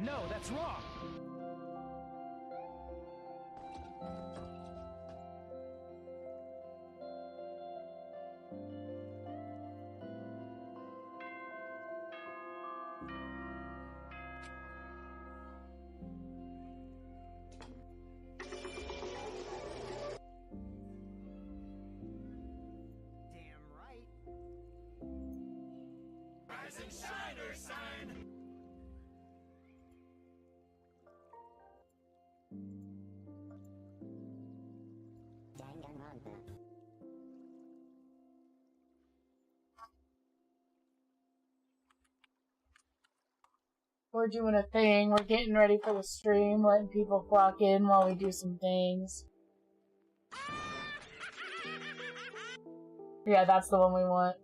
No, that's wrong! Damn right. Rise and shine or sign! Danganronpa. We're doing a thing. We're getting ready for the stream, letting people clock in while we do some things. Yeah, that's the one we want.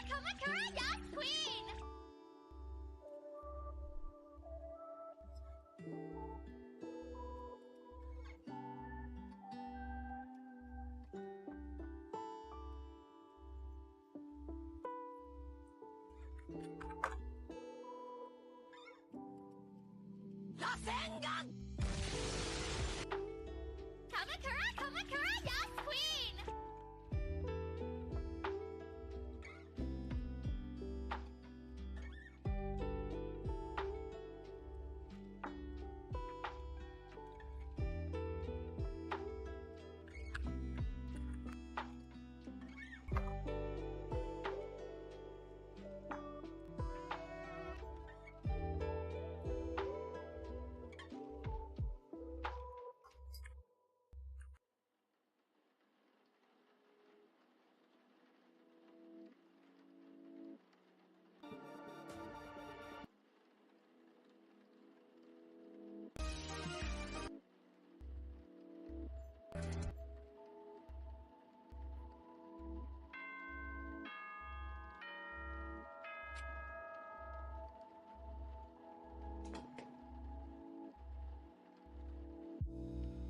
Kamakura, yes, queen! Rasengan! Kamakura, yes, queen!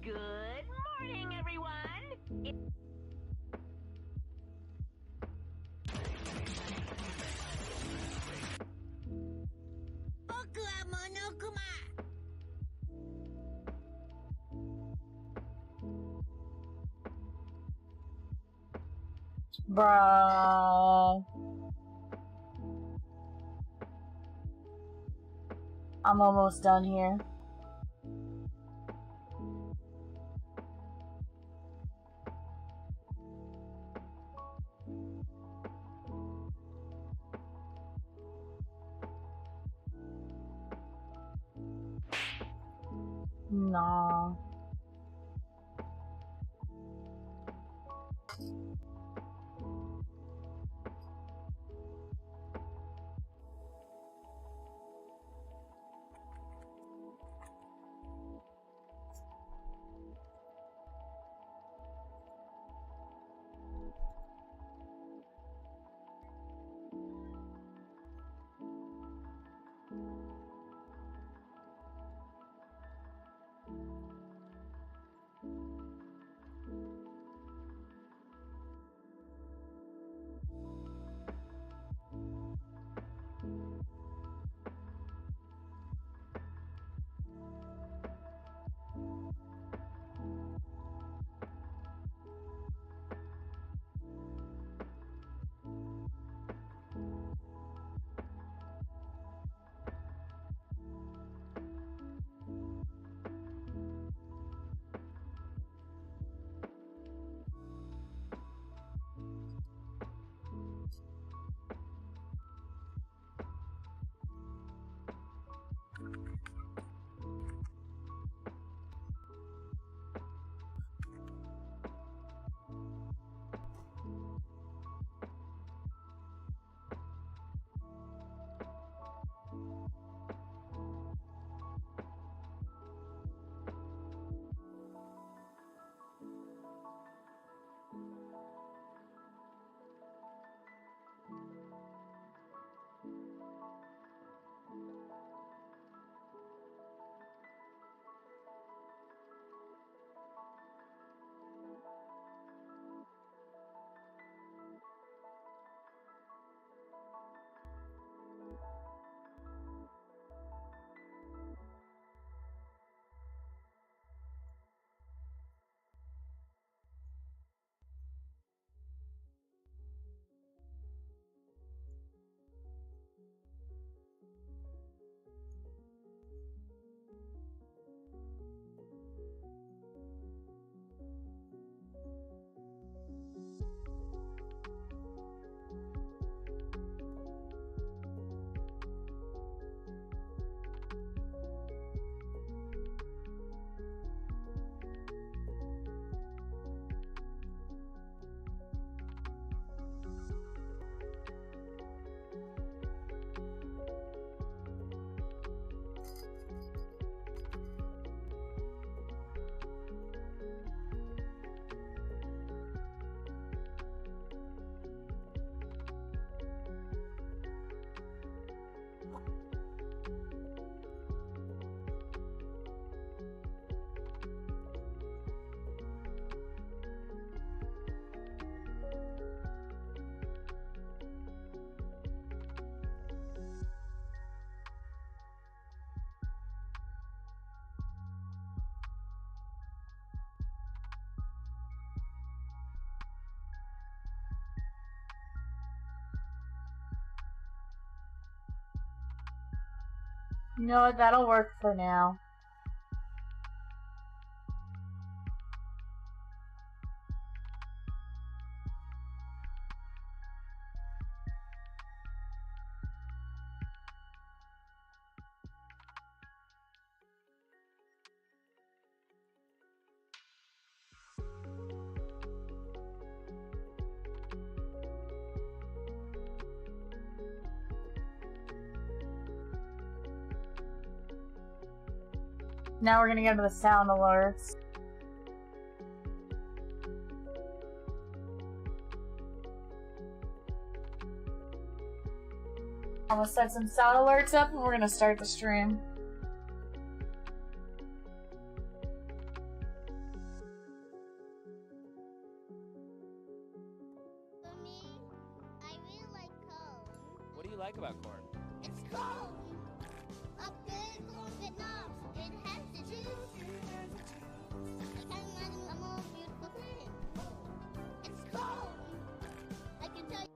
Good morning, everyone! Boku wa Monokuma! Bruh. I'm almost done here. Nah. You know what? That'll work for now. Now we're gonna go to the sound alerts. I'm gonna set some sound alerts up and we're gonna start the stream. For me, I really like corn. What do you like about corn? It's corn! A big corn Vietnam. It has the juice. I can't imagine a more beautiful thing. It's corn! I can tell you.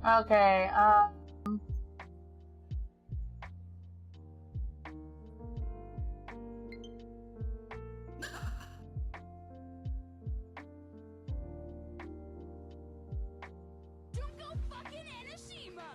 Okay, Don't go fucking Enoshima!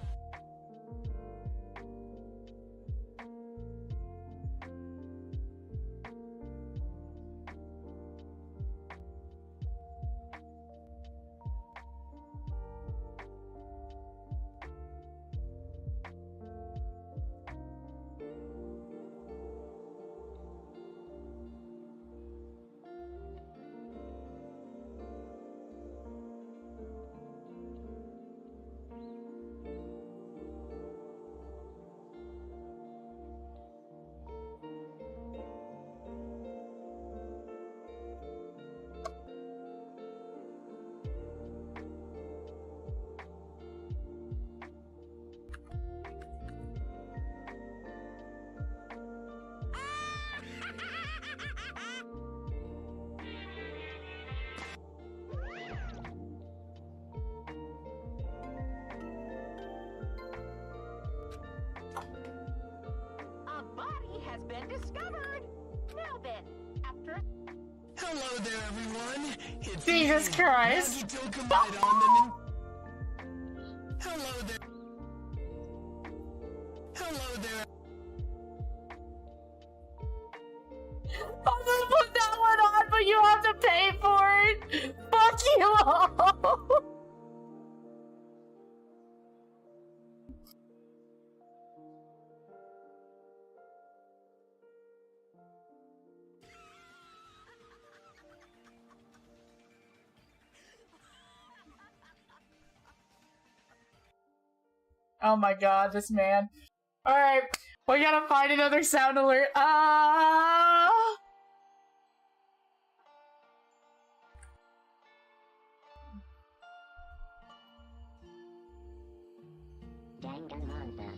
A body has been discovered. Now then, after Hello there, everyone. It's Jesus me, Christ. Maggie Tokamite on the Hello there. Hello there. I'm gonna put that one on, but you have to pay for it. Fuck you all. Oh my god, this man. Alright, we gotta find another sound alert. Danganronpa.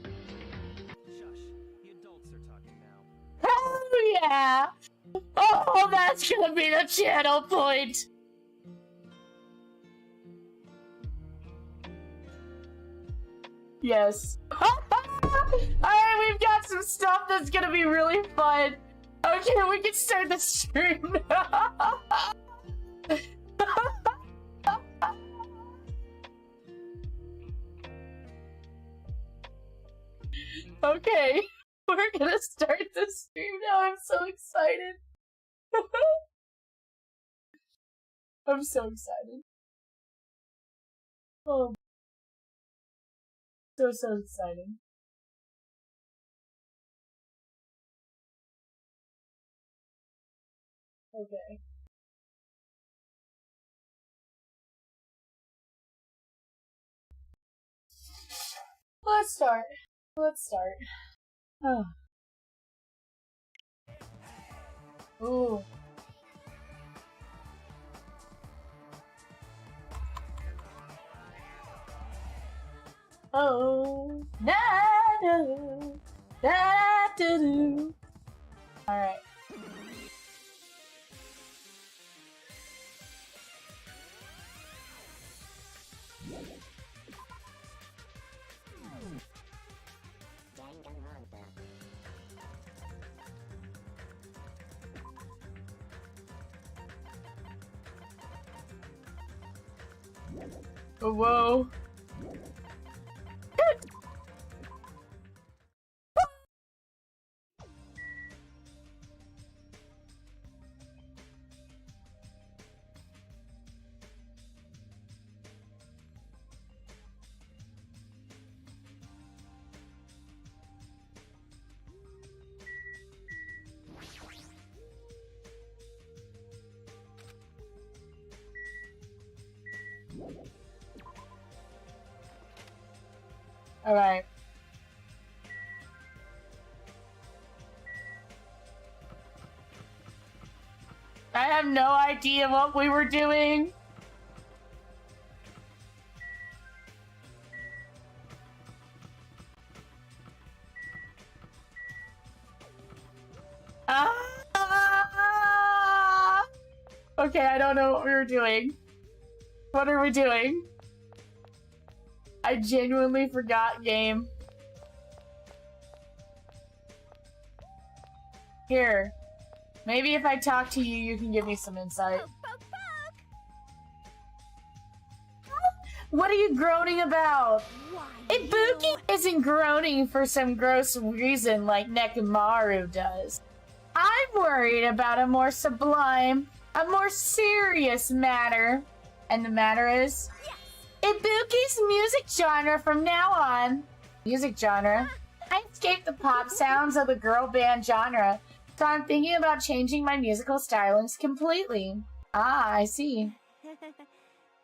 Shush. The adults are talking now. Oh yeah! Oh, that's gonna be the channel point! Yes. Alright, we've got some stuff that's gonna be really fun. Okay, we can start the stream now. Okay, we're gonna start the stream now. I'm so excited. I'm so excited. Oh, so exciting. Okay. Let's start. Oh. Ooh. Oh, na do, da do do. All right. Danganronpa. Oh, whoa. All right. I have no idea what we were doing. Ah! Okay, I don't know what we were doing. What are we doing? I genuinely forgot, game. Here. Maybe if I talk to you, you can give me some insight. What are you groaning about? Ibuki isn't groaning for some gross reason like Nekomaru does. I'm worried about a more sublime, a more serious matter. And the matter is... Ibuki's music genre from now on. Music genre? I escaped the pop sounds of the girl band genre, so I'm thinking about changing my musical stylings completely. Ah, I see.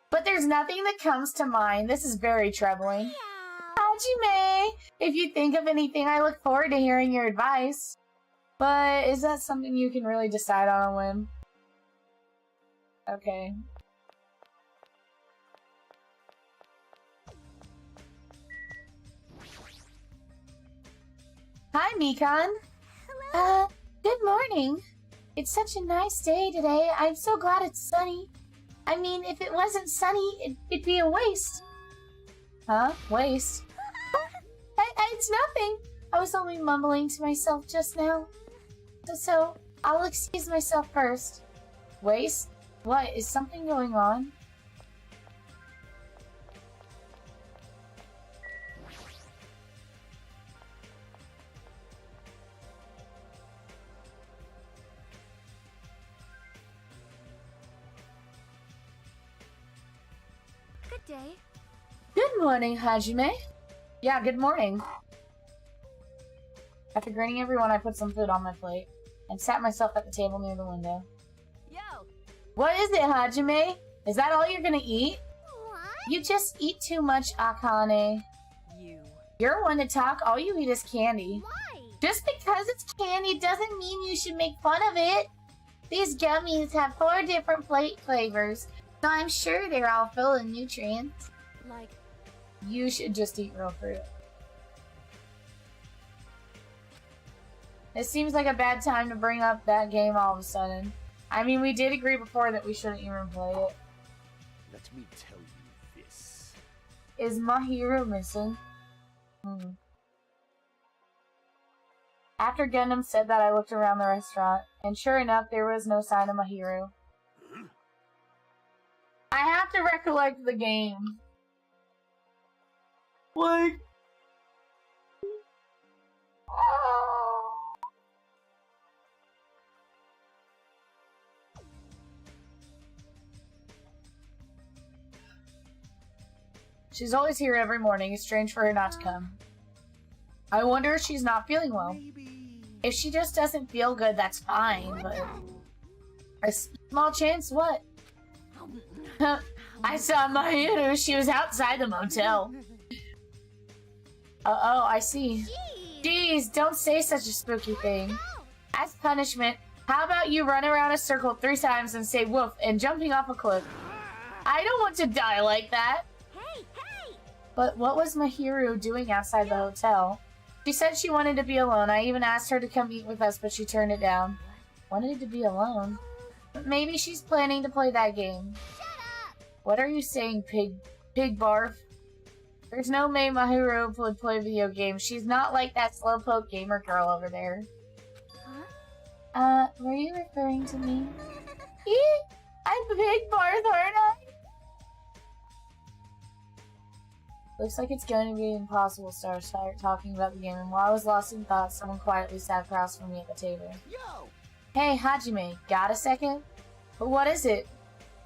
But there's nothing that comes to mind. This is very troubling. Hajime! If you think of anything, I look forward to hearing your advice. But is that something you can really decide on a whim? Okay. Hi, Mikan. Hello. Good morning. It's such a nice day today. I'm so glad it's sunny. I mean, if it wasn't sunny, it'd be a waste. Huh? Waste? It's nothing. I was only mumbling to myself just now. So, I'll excuse myself first. Waste? What? Is something going on? Good day. Good morning, Hajime. Yeah, good morning. After greeting everyone, I put some food on my plate and sat myself at the table near the window. Yo. What is it, Hajime? Is that all you're gonna eat? What? You just eat too much, Akane. You're one to talk, all you eat is candy. Why? Just because it's candy doesn't mean you should make fun of it. These gummies have 4 different plate flavors, so I'm sure they're all full of nutrients. Like, You should just eat real fruit. It seems like a bad time to bring up that game all of a sudden. I mean, we did agree before that we shouldn't even play it. Let me tell you this. Is my hero missing? After Gundam said that, I looked around the restaurant, and sure enough, there was no sign of my hero. I have to recollect the game. Like... She's always here every morning. It's strange for her not to come. I wonder if she's not feeling well. If she just doesn't feel good, that's fine, but... A small chance, what? I saw Mahiru. She was outside the motel. Oh, I see. Jeez, don't say such a spooky thing. As punishment, How about you run around a circle 3 times and say woof and jumping off a cliff? I don't want to die like that. Hey, hey! But what was Mahiru doing outside the hotel? She said she wanted to be alone. I even asked her to come eat with us, but she turned it down. Wanted to be alone? But maybe she's planning to play that game. Shut up! What are you saying, pig barf? There's no way Mahiru would play video games. She's not like that slowpoke gamer girl over there. Huh? Were you referring to me? Eek! I'm Pig Barth, aren't I? Looks like it's going to be impossible to start talking about the game, and while I was lost in thought, someone quietly sat across from me at the table. Yo! Hey, Hajime, got a second? But what is it?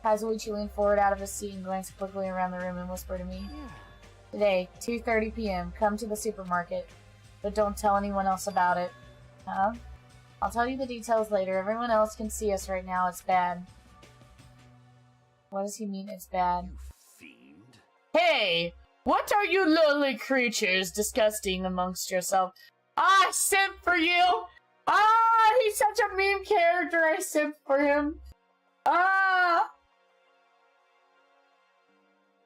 Kazuichi leaned forward out of his seat and glanced quickly around the room and whispered to me. Yeah. Today, 2:30 p.m., come to the supermarket. But don't tell anyone else about it. Huh? I'll tell you the details later. Everyone else can see us right now. It's bad. What does he mean it's bad? You fiend. Hey! What are you lowly creatures discussing amongst yourself? I simp for you! Ah! He's such a meme character. I simp for him. Ah!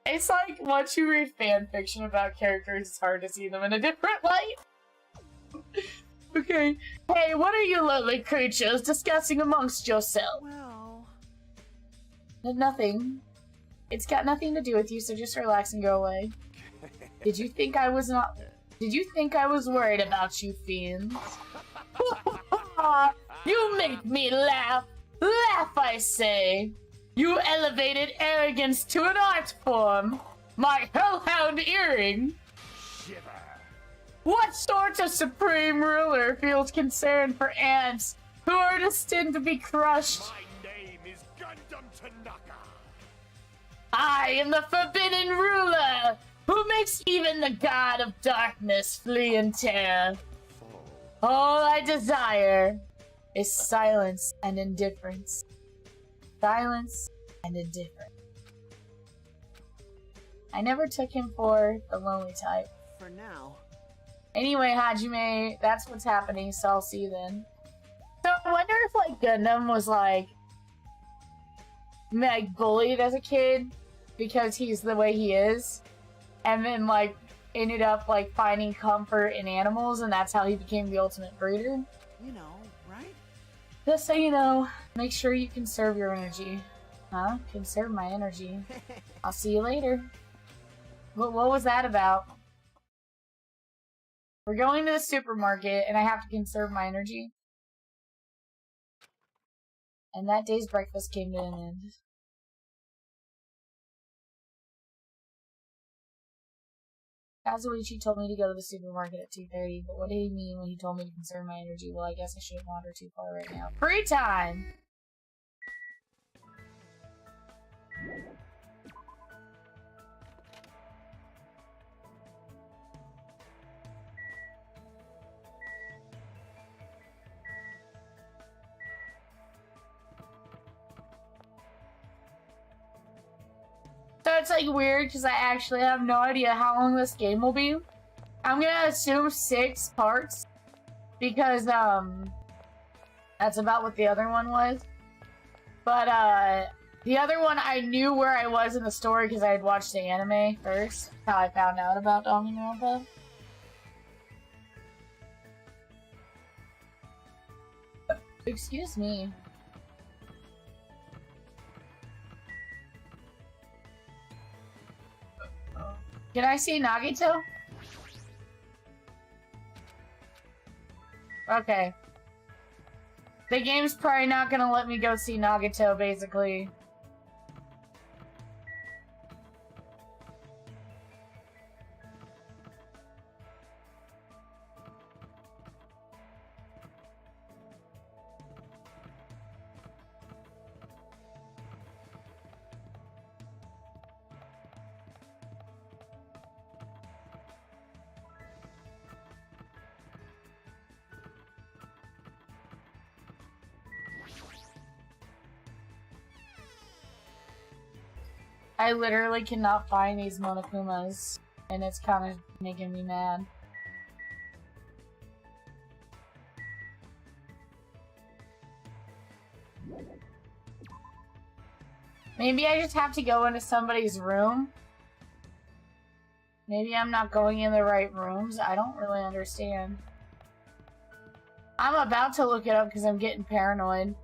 It's like, once you read fan fiction about characters, it's hard to see them in a different light. Okay. Hey, what are you lowly creatures discussing amongst yourself? Well... Nothing. It's got nothing to do with you, so just relax and go away. Did you think I was worried about you, fiends? You make me laugh! Laugh, I say! You elevated arrogance to an art form! My hellhound earring! Shiver. What sort of supreme ruler feels concern for ants who are destined to be crushed? My name is Gundam Tanaka. I am the forbidden ruler who makes even the god of darkness flee in terror. All I desire is silence and indifference. Silence and indifference. I never took him for the lonely type. For now. Anyway, Hajime, that's what's happening, so I'll see you then. So I wonder if, like, Gundam was, like bullied as a kid because he's the way he is, and then, like, ended up, like, finding comfort in animals, and that's how he became the ultimate breeder. You know, right? Just so you know, make sure you conserve your energy. Huh? Conserve my energy. I'll see you later. What was that about? We're going to the supermarket, and I have to conserve my energy. And that day's breakfast came to an end. Kazuichi told me to go to the supermarket at 2:30, but what did he mean when he told me to conserve my energy? Well, I guess I shouldn't wander too far right now. Free time! So it's like weird because I actually have no idea how long this game will be. I'm gonna assume 6 parts because that's about what the other one was. But the other one I knew where I was in the story because I had watched the anime first. How I found out about Danganronpa. Excuse me. Can I see Nagito? Okay. The game's probably not gonna let me go see Nagito, basically. I literally cannot find these Monokumas, and it's kind of making me mad. Maybe I just have to go into somebody's room. Maybe I'm not going in the right rooms. I don't really understand. I'm about to look it up because I'm getting paranoid.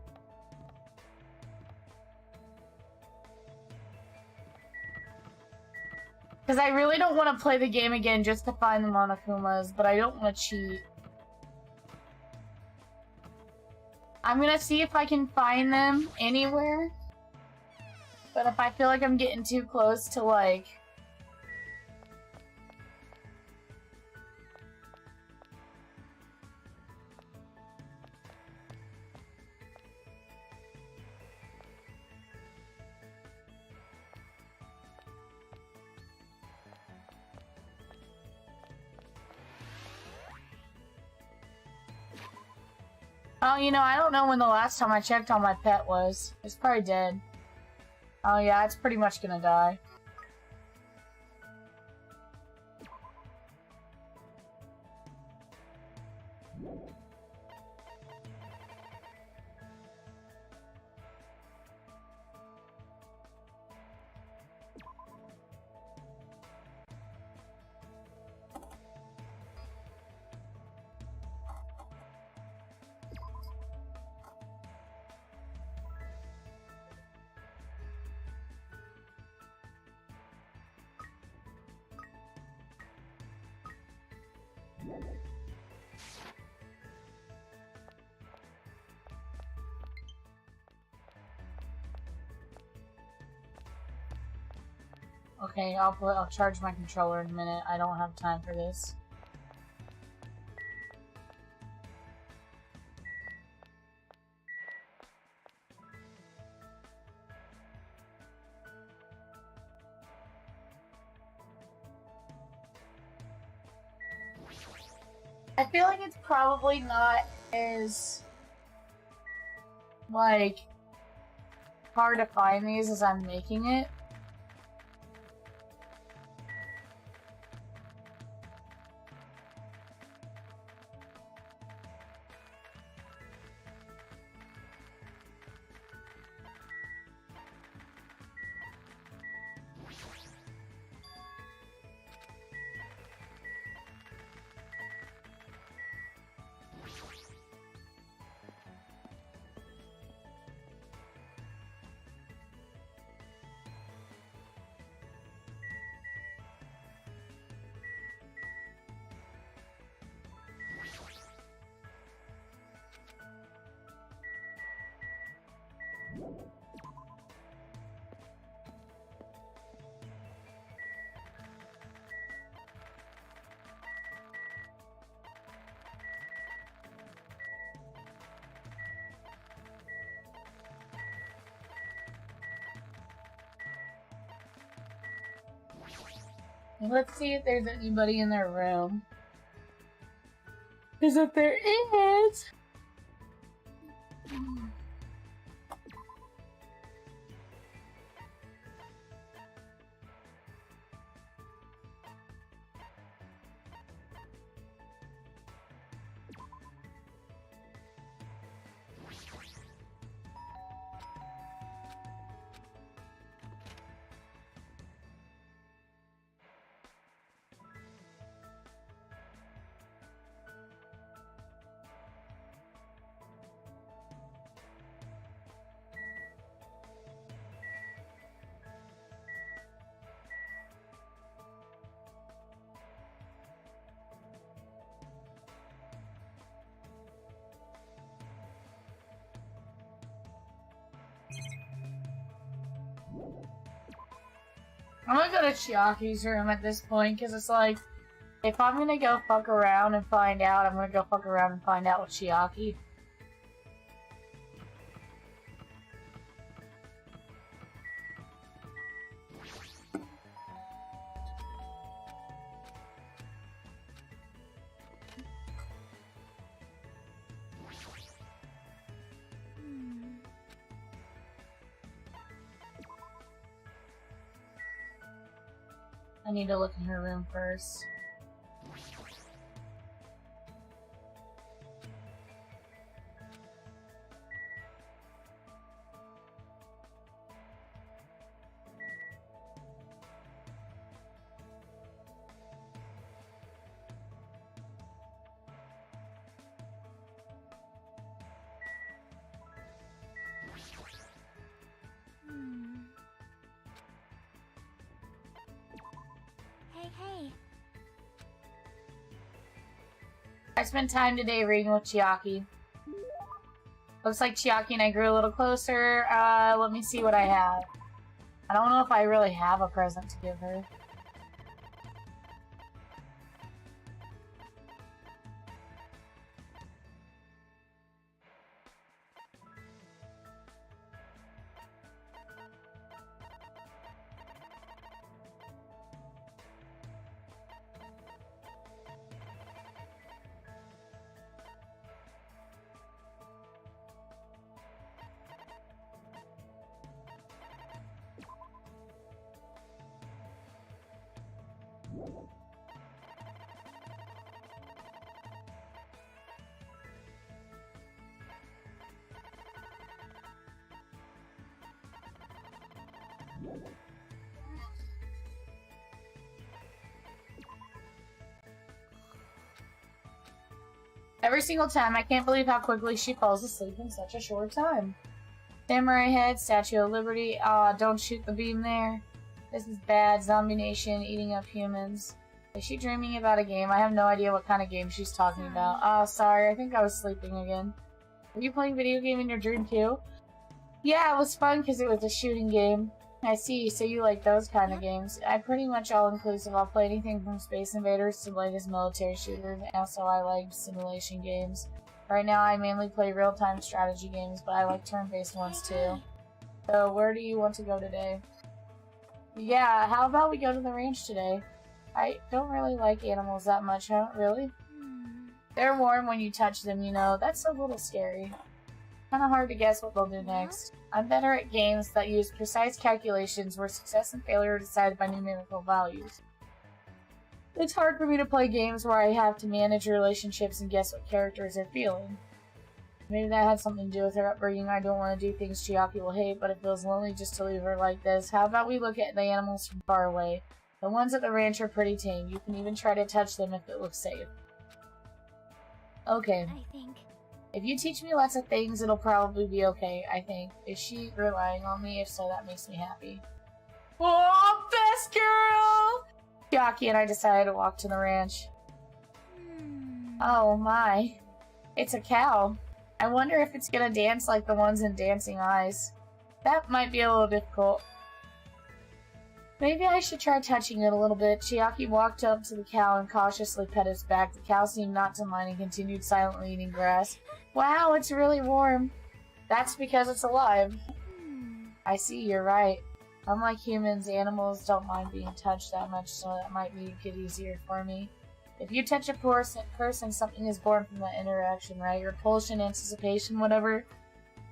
Because I really don't want to play the game again just to find the Monokumas, but I don't want to cheat. I'm gonna see if I can find them anywhere. But if I feel like I'm getting too close to, like... Oh, you know, I don't know when the last time I checked on my pet was. It's probably dead. Oh yeah, it's pretty much gonna die. Okay, I'll charge my controller in a minute. I don't have time for this. I feel like it's probably not as, like, hard to find these as I'm making it. Let's see if there's anybody in their room. Because if there is... I'm gonna go to Chiaki's room at this point, because it's like, if I'm gonna go fuck around and find out, I'm gonna go fuck around and find out with Chiaki. I need to look in her room first. I spent time today reading with Chiaki. Looks like Chiaki and I grew a little closer. Let me see what I have. I don't know if I really have a present to give her. Every single time, I can't believe how quickly she falls asleep in such a short time. Samurai head, Statue of Liberty. Aw, don't shoot the beam there. This is bad. Zombie Nation eating up humans. Is she dreaming about a game? I have no idea what kind of game she's talking about. Oh, sorry. I think I was sleeping again. Were you playing video game in your dream too? Yeah, it was fun because it was a shooting game. I see, so you like those kind of games. I'm pretty much all-inclusive. I'll play anything from Space Invaders to latest military shooters, and also I like simulation games. Right now I mainly play real-time strategy games, but I like turn-based ones too. So where do you want to go today? Yeah, how about we go to the ranch today? I don't really like animals that much, huh? Really? They're warm when you touch them, you know. That's a little scary. Kinda hard to guess what they'll do next. I'm better at games that use precise calculations where success and failure are decided by numerical values. It's hard for me to play games where I have to manage relationships and guess what characters are feeling. Maybe that had something to do with her upbringing. I don't want to do things Chiaki will hate, but it feels lonely just to leave her like this. How about we look at the animals from far away? The ones at the ranch are pretty tame. You can even try to touch them if it looks safe. Okay. I think. If you teach me lots of things, it'll probably be okay, I think. Is she relying on me? If so, that makes me happy. Oh, best girl! Chiaki and I decided to walk to the ranch. Oh my. It's a cow. I wonder if it's gonna dance like the ones in Dancing Eyes. That might be a little difficult. Maybe I should try touching it a little bit. Chiaki walked up to the cow and cautiously pet its back. The cow seemed not to mind and continued silently eating grass. Wow, it's really warm. That's because it's alive. I see, you're right. Unlike humans, animals don't mind being touched that much, so that might make it easier for me. If you touch a person, something is born from that interaction, right? Repulsion, anticipation, whatever.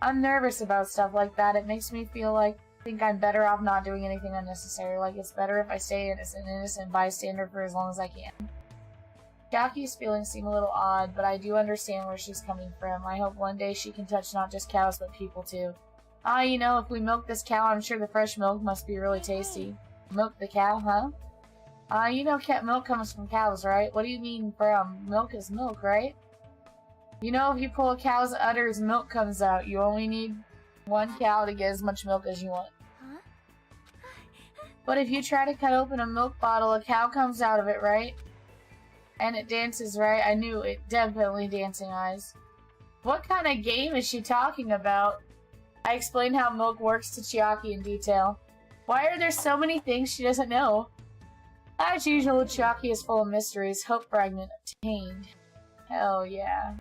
I'm nervous about stuff like that. It makes me feel like I think I'm better off not doing anything unnecessary. Like, it's better if I stay as an innocent bystander for as long as I can. Chiaki's feelings seem a little odd, but I do understand where she's coming from. I hope one day she can touch not just cows, but people too. Ah, you know, if we milk this cow, I'm sure the fresh milk must be really tasty. Milk the cow, huh? You know milk comes from cows, right? What do you mean from? Milk is milk, right? You know, if you pull a cow's udders, milk comes out. You only need one cow to get as much milk as you want. But if you try to cut open a milk bottle, a cow comes out of it, right? And it dances, right? I knew it. Definitely Dancing Eyes. What kind of game is she talking about? I explained how milk works to Chiaki in detail. Why are there so many things she doesn't know? As usual, Chiaki is full of mysteries. Hope fragment obtained. Hell yeah.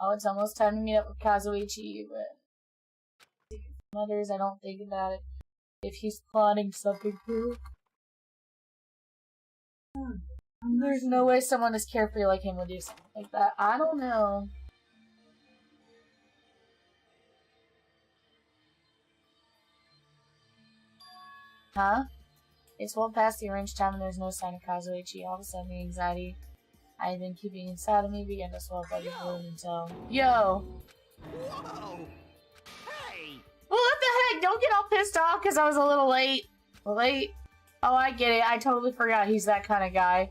Oh, it's almost time to meet up with Kazuichi, but others, I don't think about it. If he's plotting something cool. There's no way someone as carefree like him would do something like that. I don't know. Huh? It's well past the arranged time and there's no sign of Kazuichi. All of a sudden, the anxiety I had been keeping inside of me began to swell up like a balloon until... Yo! Whoa! Hey! Well, what the heck? Don't get all pissed off because I was a little late. Late? Oh, I get it. I totally forgot he's that kind of guy.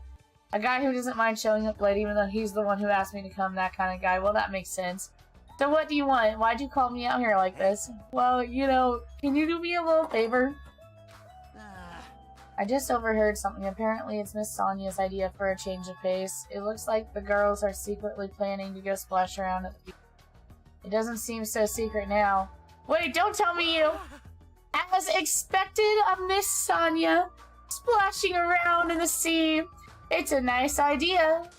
A guy who doesn't mind showing up late even though he's the one who asked me to come, that kind of guy. Well, that makes sense. So what do you want? Why'd you call me out here like this? Well, you know, can you do me a little favor? I just overheard something. Apparently it's Miss Sonia's idea for a change of pace. It looks like the girls are secretly planning to go splash around at the beach. It doesn't seem so secret now. Wait, don't tell me you! As expected of Miss Sonia, splashing around in the sea. It's a nice idea.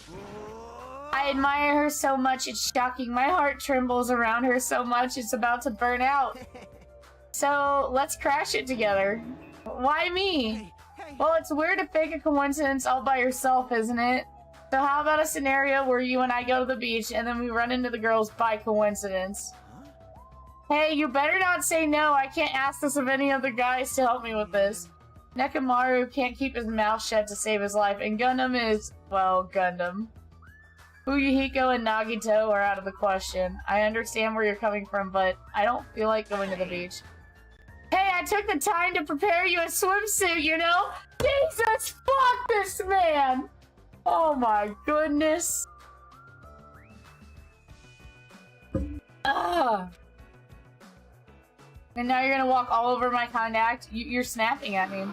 I admire her so much, it's shocking. My heart trembles around her so much, it's about to burn out. So, let's crash it together. Why me? Well, it's weird to fake a coincidence all by yourself, isn't it? So how about a scenario where you and I go to the beach and then we run into the girls by coincidence? Hey, you better not say no. I can't ask this of any other guys to help me with this. Nekomaru can't keep his mouth shut to save his life, and Gundam is, well, Gundam. Fuyuhiko and Nagito are out of the question. I understand where you're coming from, but I don't feel like going to the beach. Hey, I took the time to prepare you a swimsuit, you know? Jesus, fuck this man! Oh my goodness. Ugh. And now you're gonna walk all over my contact? You're snapping at me.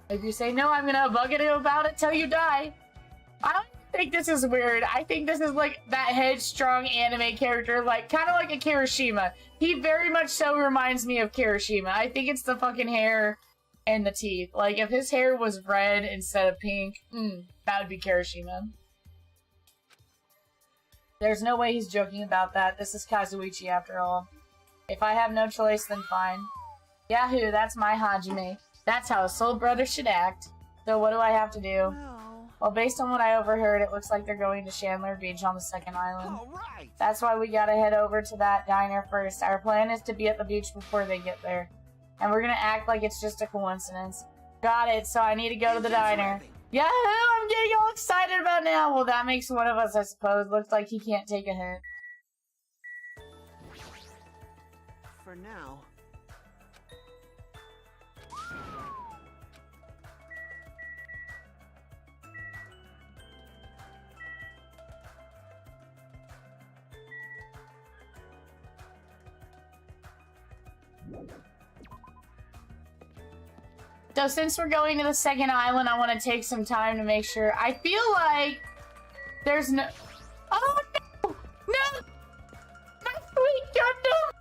If you say no, I'm gonna bug you about it till you die. I don't think this is weird. I think this is like that headstrong anime character, like kind of like a Kirishima. He very much so reminds me of Kirishima. I think it's the fucking hair and the teeth. Like if his hair was red instead of pink, that would be Kirishima. There's no way he's joking about that. This is Kazuichi after all. If I have no choice, then fine. Yahoo, that's my Hajime. That's how a soul brother should act. So what do I have to do? Well, based on what I overheard, it looks like they're going to Chandler Beach on the second island. Alright! That's why we gotta head over to that diner first. Our plan is to be at the beach before they get there. And we're gonna act like it's just a coincidence. Got it, so I need to go to the diner. Yahoo! I'm getting all excited about now! Well, that makes one of us, I suppose. Looks like he can't take a hint. For now. So since we're going to the second island, I want to take some time to make sure. I feel like there's no... Oh no! No! My sweet Gundam!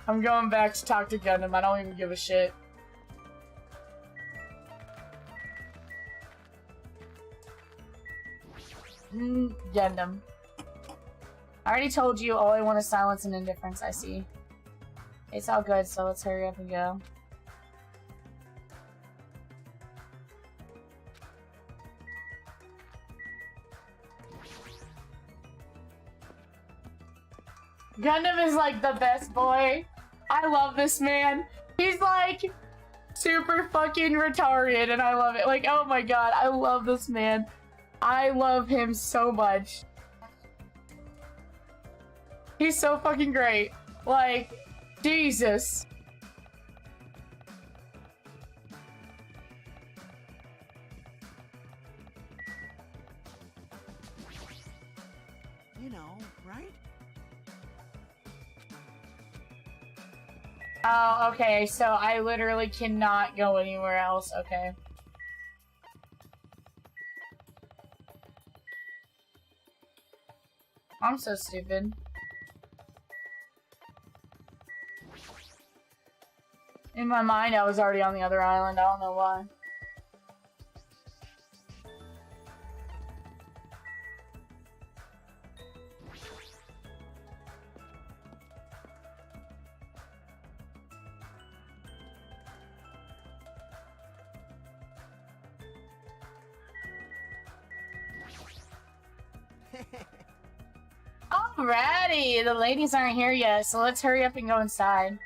I'm going back to talk to Gundam. I don't even give a shit. Gundam. I already told you all I want is silence and indifference, I see. It's all good, so let's hurry up and go. Gundam is like the best boy. I love this man. He's like super fucking retarded and I love it. Like, oh my god, I love this man. I love him so much. He's so fucking great. Like, Jesus. You know, right? Oh, okay, so I literally cannot go anywhere else, okay. I'm so stupid. In my mind, I was already on the other island, I don't know why. Alrighty, the ladies aren't here yet, so let's hurry up and go inside.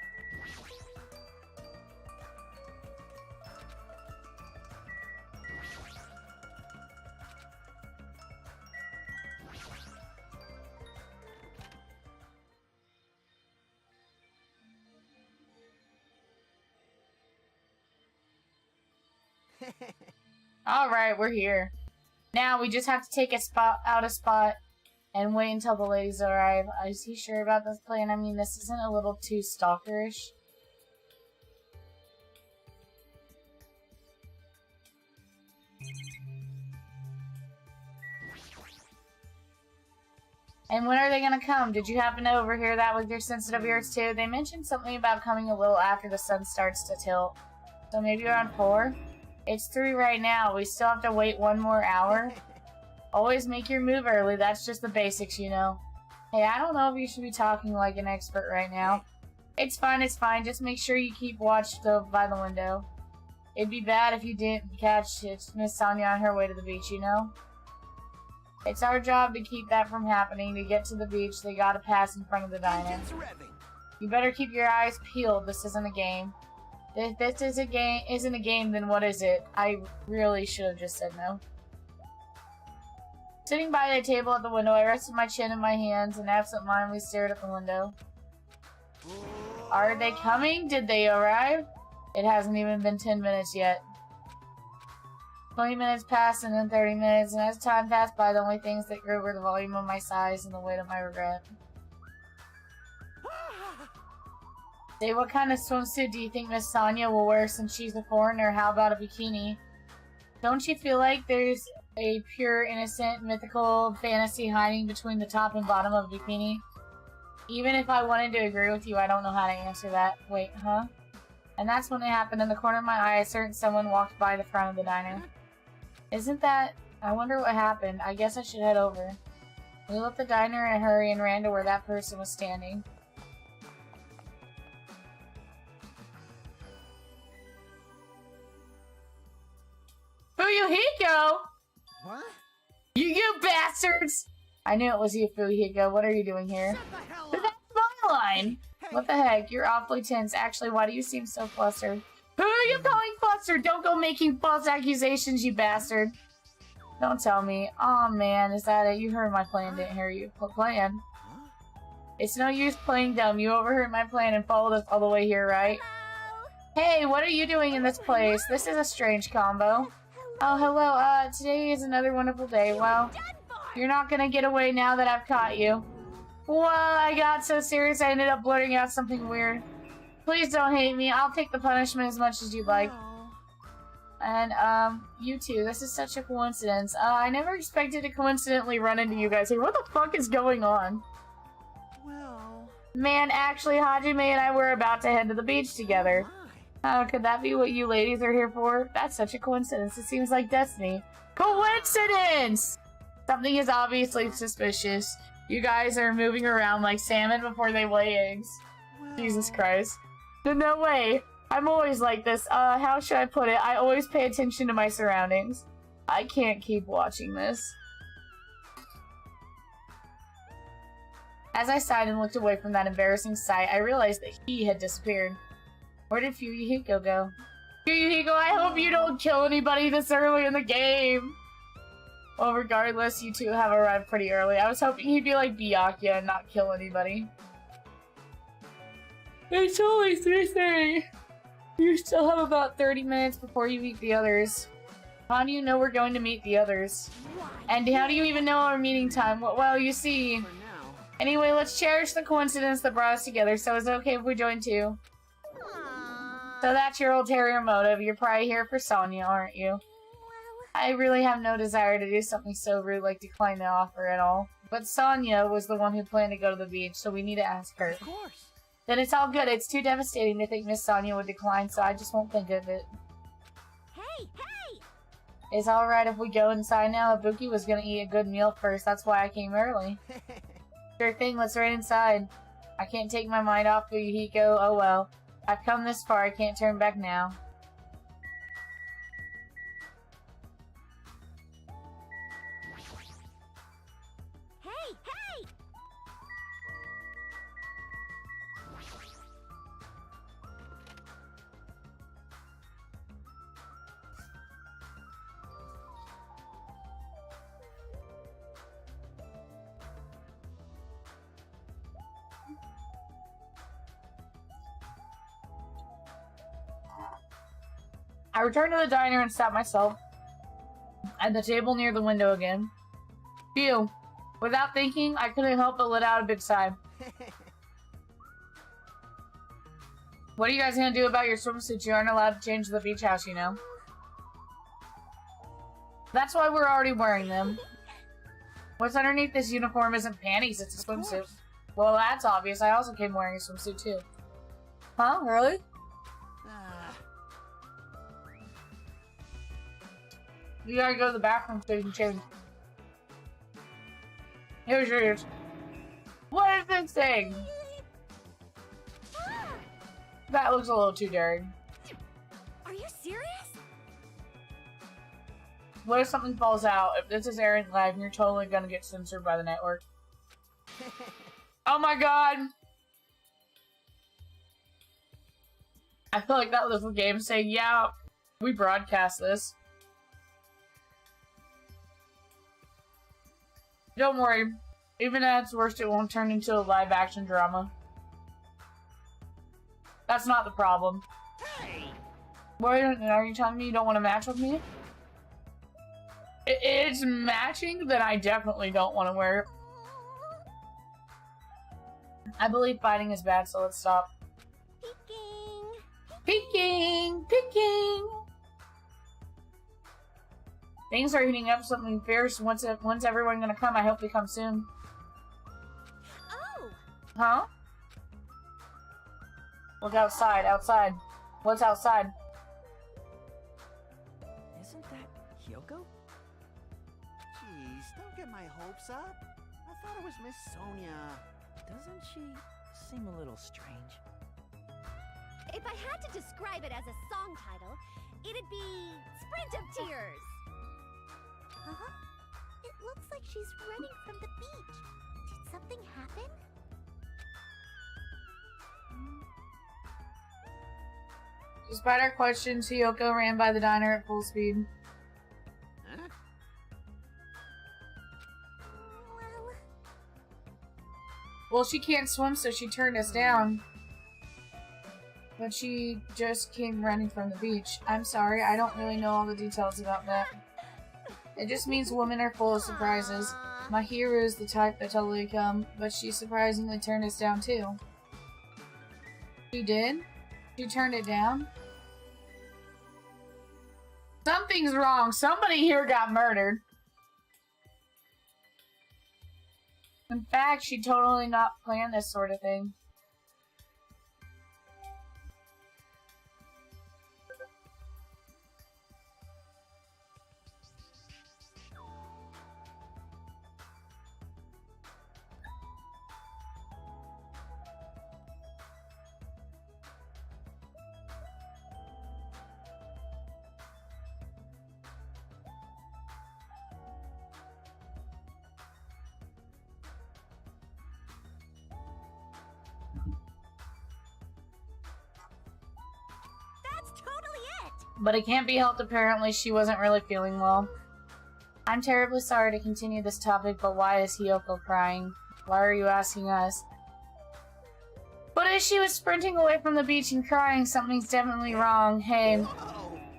Alright, we're here. Now we just have to take a spot and wait until the ladies arrive. Is he sure about this plan? I mean, this isn't a little too stalkerish. And when are they gonna come? Did you happen to overhear that with your sensitive ears too? They mentioned something about coming a little after the sun starts to tilt. So maybe around 4? It's 3 right now. We still have to wait 1 more hour. Always make your move early. That's just the basics, you know. Hey, I don't know if you should be talking like an expert right now. It's fine, it's fine. Just make sure you keep watch by the window. It'd be bad if you didn't catch Miss Sonia on her way to the beach, you know? It's our job to keep that from happening. To get to the beach, they gotta pass in front of the diner. Engines revving. You better keep your eyes peeled. This isn't a game. If this is a game, isn't a game, then what is it? I really should have just said no. Sitting by the table at the window, I rested my chin in my hands and absent-mindedly stared at the window. Are they coming? Did they arrive? It hasn't even been 10 minutes yet. 20 minutes passed and then 30 minutes, and as time passed by, the only things that grew were the volume of my sighs and the weight of my regret. Say, what kind of swimsuit do you think Miss Sonia will wear since she's a foreigner? How about a bikini? Don't you feel like there's a pure, innocent, mythical fantasy hiding between the top and bottom of a bikini? Even if I wanted to agree with you, I don't know how to answer that. Wait, huh? And that's when it happened. In the corner of my eye, a certain someone walked by the front of the diner. Isn't that... I wonder what happened. I guess I should head over. We left the diner in a hurry and ran to where that person was standing. Fuyuhiko! What? You bastards! I knew it was you, Fuyuhiko. What are you doing here? Shut the hell But up! that's my line! What the heck? You're awfully tense. Actually, why do you seem so flustered? Who are you calling flustered? Don't go making false accusations, you bastard. Don't tell me. Aw, man, is that it? You heard my plan, didn't hear you. What plan? Huh? It's no use playing dumb. You overheard my plan and followed us all the way here, right? Hey, what are you doing in this place? This is a strange combo. Oh, hello. Today is another wonderful day. Well, you're not gonna get away now that I've caught you. Well, I got so serious I ended up blurting out something weird. Please don't hate me. I'll take the punishment as much as you'd like. No. And, you two. This is such a coincidence. I never expected to coincidentally run into you guys here. What the fuck is going on? Well... Man, actually, Hajime and I were about to head to the beach together. Why? Oh, could that be what you ladies are here for? That's such a coincidence. It seems like destiny. Coincidence! Something is obviously suspicious. You guys are moving around like salmon before they lay eggs. Well... Jesus Christ. No way. I'm always like this. How should I put it? I always pay attention to my surroundings. I can't keep watching this. As I sighed and looked away from that embarrassing sight, I realized that he had disappeared. Where did Fuyuhiko go? Fuyuhiko, I hope you don't kill anybody this early in the game! Well, regardless, you two have arrived pretty early. I was hoping he'd be like Byakuya and not kill anybody. It's only 3:30. You still have about 30 minutes before you meet the others. How do you know we're going to meet the others? And how do you even know our meeting time? Well, you see... For now... Anyway, let's cherish the coincidence that brought us together, so is it okay if we join too? So that's your ulterior motive. You're probably here for Sonia, aren't you? I really have no desire to do something so rude like decline the offer at all. But Sonia was the one who planned to go to the beach, so we need to ask her. Of course. Then it's all good. It's too devastating to think Miss Sonia would decline, so I just won't think of it. Hey, hey! It's alright if we go inside now. Ibuki was gonna eat a good meal first. That's why I came early. Sure thing, let's right inside. I can't take my mind off Fuyuhiko. Oh well. I've come this far, I can't turn back now. Hey, hey! I returned to the diner and sat myself at the table near the window again. Phew. Without thinking, I couldn't help but let out a big sigh. What are you guys gonna do about your swimsuits? You aren't allowed to change to the beach house, you know. That's why we're already wearing them. What's underneath this uniform isn't panties, it's a swimsuit. Well, that's obvious. I also came wearing a swimsuit, too. Huh? Really? You gotta go to the bathroom so you can change. Here's yours. What is this thing? That looks a little too daring. Are you serious? What if something falls out? If this is airing live, you're totally gonna get censored by the network. Oh my god! I feel like that was the game saying, yeah, we broadcast this. Don't worry. Even at its worst, it won't turn into a live-action drama. That's not the problem. Hey! What are you telling me you don't want to match with me? It's matching, then I definitely don't want to wear it. I believe fighting is bad, so let's stop. Peeking! Peeking! Things are heating up something fierce. When's everyone gonna come? I hope they come soon. Oh! Huh? Look outside, outside. What's outside? Isn't that Hyoko? Jeez, don't get my hopes up. I thought it was Miss Sonia. Doesn't she seem a little strange? If I had to describe it as a song title, it'd be Sprint of Tears. Huh? It looks like she's running from the beach. Did something happen? Despite our questions, Hyoko ran by the diner at full speed. Huh? Well, she can't swim, so she turned us down. But she just came running from the beach. I'm sorry, I don't really know all the details about that. It just means women are full of surprises. My hero is the type that totally come, but she surprisingly turned us down too. She did? She turned it down? Something's wrong. Somebody here got murdered. In fact, she totally not planned this sort of thing. But it can't be helped, apparently she wasn't really feeling well. I'm terribly sorry to continue this topic, but why is Hyoko crying? Why are you asking us? But as she was sprinting away from the beach and crying, something's definitely wrong. Hey,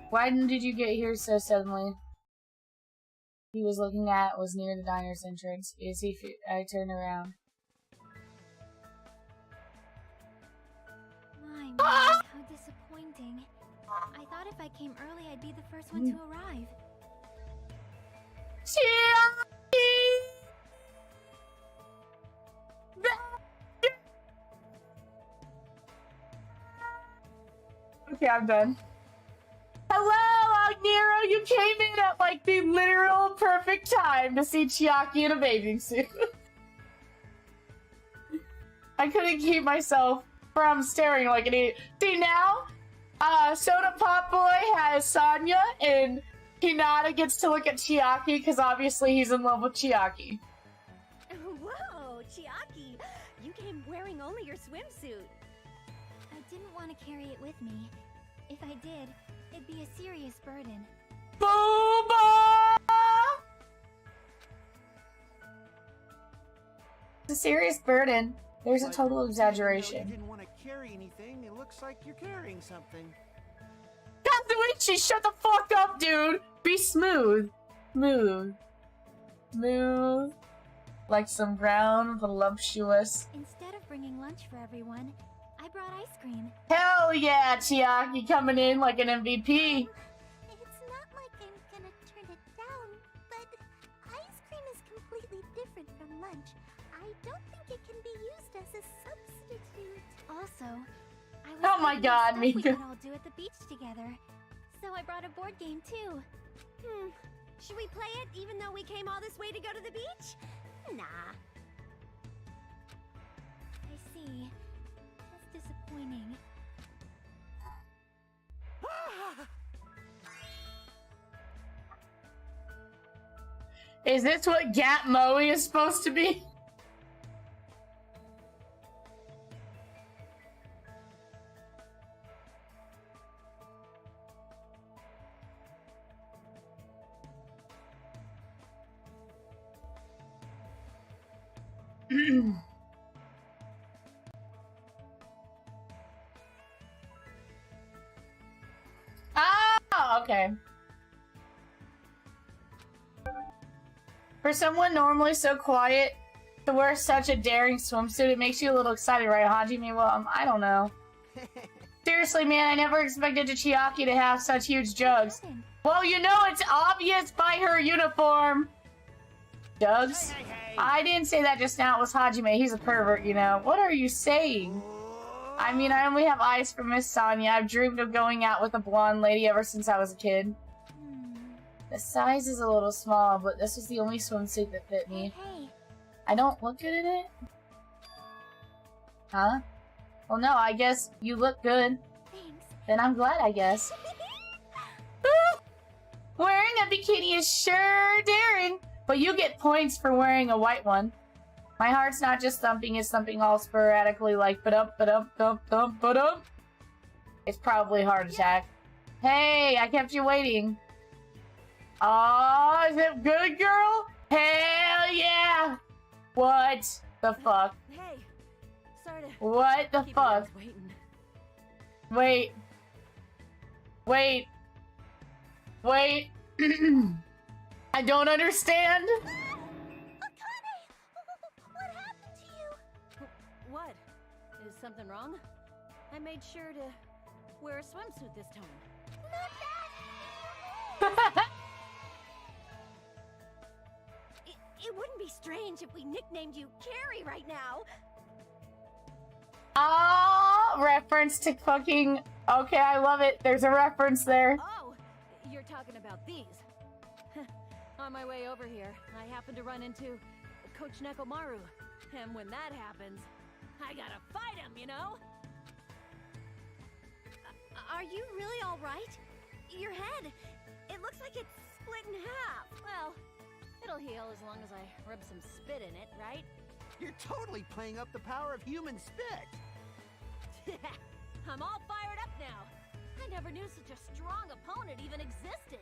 why did you get here so suddenly? He was looking at was near the diner's entrance. I turned around. My, how disappointing. I thought if I came early, I'd be the first one to arrive. Okay, I'm done. Hello, Agnero! You came in at like the literal perfect time to see Chiaki in a bathing suit. I couldn't keep myself from staring like an idiot. See now? Soda Pop Boy has Sonya, and Hinata gets to look at Chiaki because obviously he's in love with Chiaki. Whoa, Chiaki! You came wearing only your swimsuit. I didn't want to carry it with me. If I did, it'd be a serious burden. Booba! It's a serious burden. There's a total exaggeration. You didn't want to carry anything. It looks like you're carrying something. Kazuichi, shut the fuck up, dude! Be smooth. Smooth. Smooth. Like some brown, voluptuous. Instead of bringing lunch for everyone, I brought ice cream. Hell yeah, Chiaki coming in like an MVP. It's not like I'm gonna turn it down, but ice cream is completely different from lunch. I don't think it can be used as a substitute. Also, I was Oh my thinking of God, stuff we Mika. could all do at the beach together. So I brought a board game too. Should we play it even though we came all this way to go to the beach? Nah. I see. That's disappointing. Is this what Gat Moe is supposed to be? Oh, okay. For someone normally so quiet to wear such a daring swimsuit, it makes you a little excited, right, Hajime? Well, I don't know. Seriously, man, I never expected Chiaki to have such huge jugs. Well, you know it's obvious by her uniform. Jugs? Hey, hey, hey. I didn't say that just now. It was Hajime. He's a pervert, you know. What are you saying? I mean, I only have eyes for Miss Sonia. I've dreamed of going out with a blonde lady ever since I was a kid. The size is a little small, but this was the only swimsuit that fit me. Hey. I don't look good in it? Huh? Well, no, I guess you look good. Thanks. Then I'm glad, I guess. Wearing a bikini is sure daring, but you get points for wearing a white one. My heart's not just thumping, it's thumping all sporadically like ba-dump, ba-dump, thump, thump, ba-dump. It's probably a heart attack. Hey, I kept you waiting. Aw, is it good, girl? Hell yeah! What the fuck? Hey, sorry to What the keep you fuck? guys waiting. Wait. Wait. Wait. I don't understand. Akane! What happened to you? What? Is something wrong? I made sure to wear a swimsuit this time. Not that! It wouldn't be strange if we nicknamed you Carrie right now. Ah, reference to fucking. Okay, I love it. There's a reference there. Oh, you're talking about these. On my way over here, I happened to run into Coach Nekomaru. And when that happens, I gotta fight him, you know? Are you really alright? Your head, it looks like it's split in half. Well, it'll heal as long as I rub some spit in it, right? You're totally playing up the power of human spit. I'm all fired up now. I never knew such a strong opponent even existed.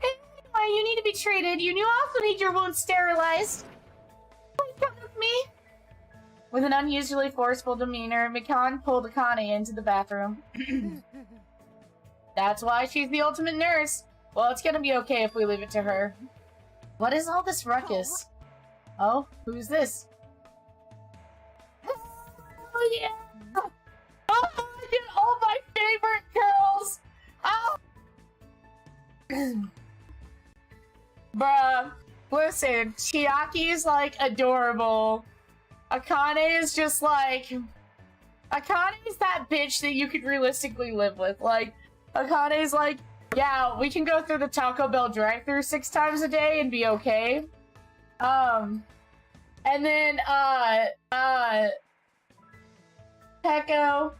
Anyway, you need to be treated. You also need your wounds sterilized. Please come with me. With an unusually forceful demeanor, Mikan pulled Akane into the bathroom. That's why she's the ultimate nurse. Well, it's gonna be okay if we leave it to her. What is all this ruckus? Oh, who's this? Oh, yeah! Oh, I get all my favorite girls! Oh! Bruh, listen, Chiaki's like adorable. Akane is just like... Akane is that bitch that you could realistically live with. Like, Akane's like, yeah, we can go through the Taco Bell drive-thru 6 times a day and be okay. And then, Peko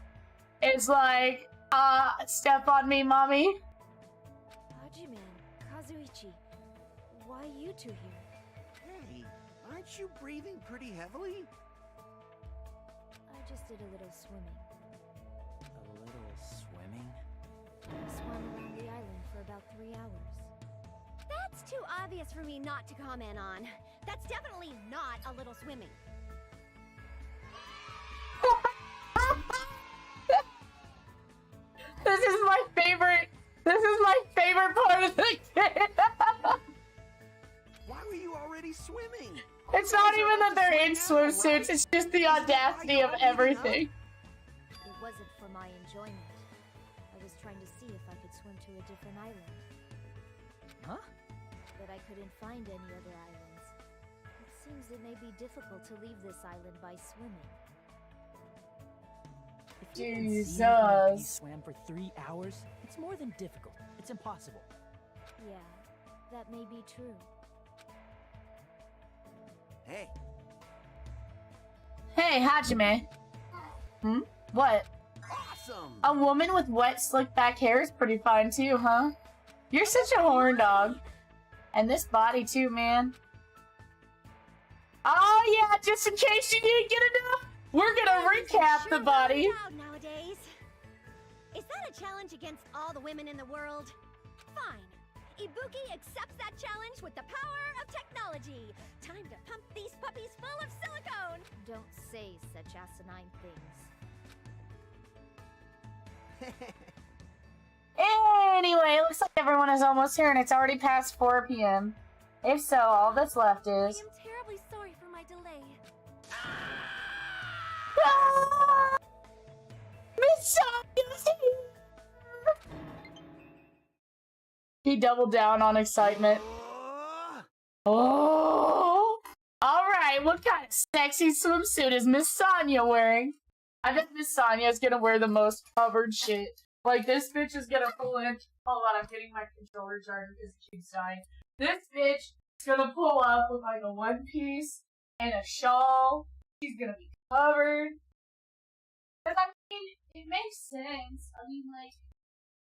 is like, step on me, mommy. Hajiman, Kazuichi, why you two here? Hey, aren't you breathing pretty heavily? I just did a little swimming. A little swimming? I swam around the island for about 3 hours. That's too obvious for me not to comment on. That's definitely not a little swimming. This is my favorite. This is my favorite part of the game. Why were you already swimming? It's not even that they're in swimsuits. It's just the audacity of everything. It wasn't for my enjoyment. I was trying to see if I could swim to a different island. Huh? That I couldn't find any other islands. It seems it may be difficult to leave this island by swimming. If you didn't see anything after you Jesus. swam for 3 hours, it's more than difficult. It's impossible. Yeah, that may be true. Hey, Hey, Hajime. Hmm? What? awesome! A woman with wet, slick back hair is pretty fine too, huh? You're such a horn dog. And this body too, man. Oh yeah, just in case you didn't get enough, we're gonna recap the body. Nowadays. Is that a challenge against all the women in the world? Fine. Ibuki accepts that challenge with the power of technology. Time to pump these puppies full of silicone. Don't say such asinine things. Anyway, it looks like everyone is almost here and it's already past 4 p.m. If so, all that's left I is... am terribly sorry for my delay. Ah! Miss Sonya's here! He doubled down on excitement. Oh! Alright, what kind of sexy swimsuit is Miss Sonya wearing? I bet Miss Sonya is gonna wear the most covered shit. Like, this bitch is gonna pull in. Hold on, I'm getting my controller charged because it keeps dying. This bitch is gonna pull up with like a one piece and a shawl. She's gonna be covered. But I mean, it makes sense. I mean, like,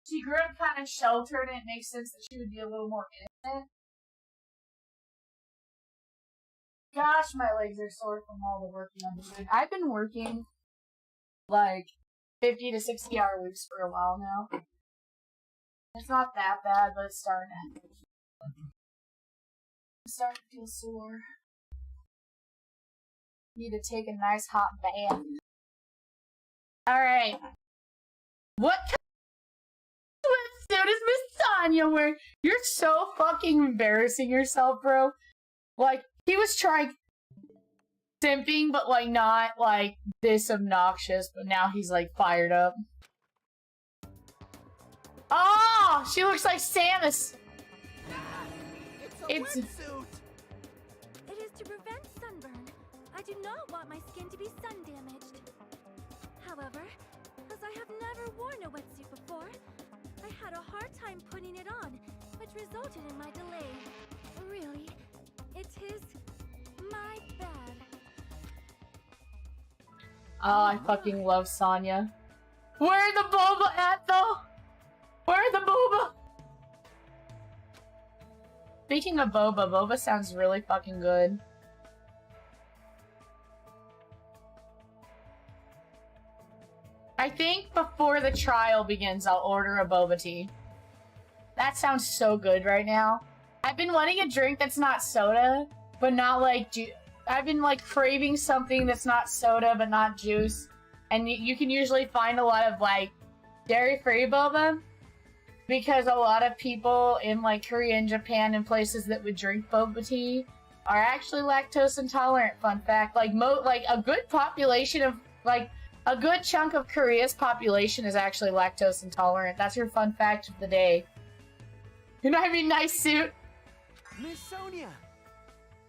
she grew up kind of sheltered and it makes sense that she would be a little more innocent. Gosh, my legs are sore from all the working I've been doing. I've been working like 50 to 60 hour weeks for a while now. It's not that bad, but it's starting to feel sore. Need to take a nice hot bath. Alright. What kind of swimsuit is Miss Sonya wearing? You're so fucking embarrassing yourself, bro. Like, he was trying simping, but like not like this obnoxious, but now he's like fired up. Oh, she looks like Samus. It's a wetsuit! It is to prevent sunburn. I do not want my skin to be sun damaged. However, as I have never worn a wetsuit before, I had a hard time putting it on, which resulted in my delay. Really, it is my bad. Oh, I fucking love Sonya. Where the boba at, though? Where the boba? Speaking of boba, boba sounds really fucking good. I think before the trial begins, I'll order a boba tea. That sounds so good right now. I've been wanting a drink that's not soda, but not like I've been like craving something that's not soda, but not juice. And you can usually find a lot of like dairy-free boba because a lot of people in like Korea and Japan and places that would drink boba tea are actually lactose intolerant. Fun fact, like a good population of like a good chunk of Korea's population is actually lactose intolerant. That's your fun fact of the day. You know what I mean? Nice suit. Miss Sonya!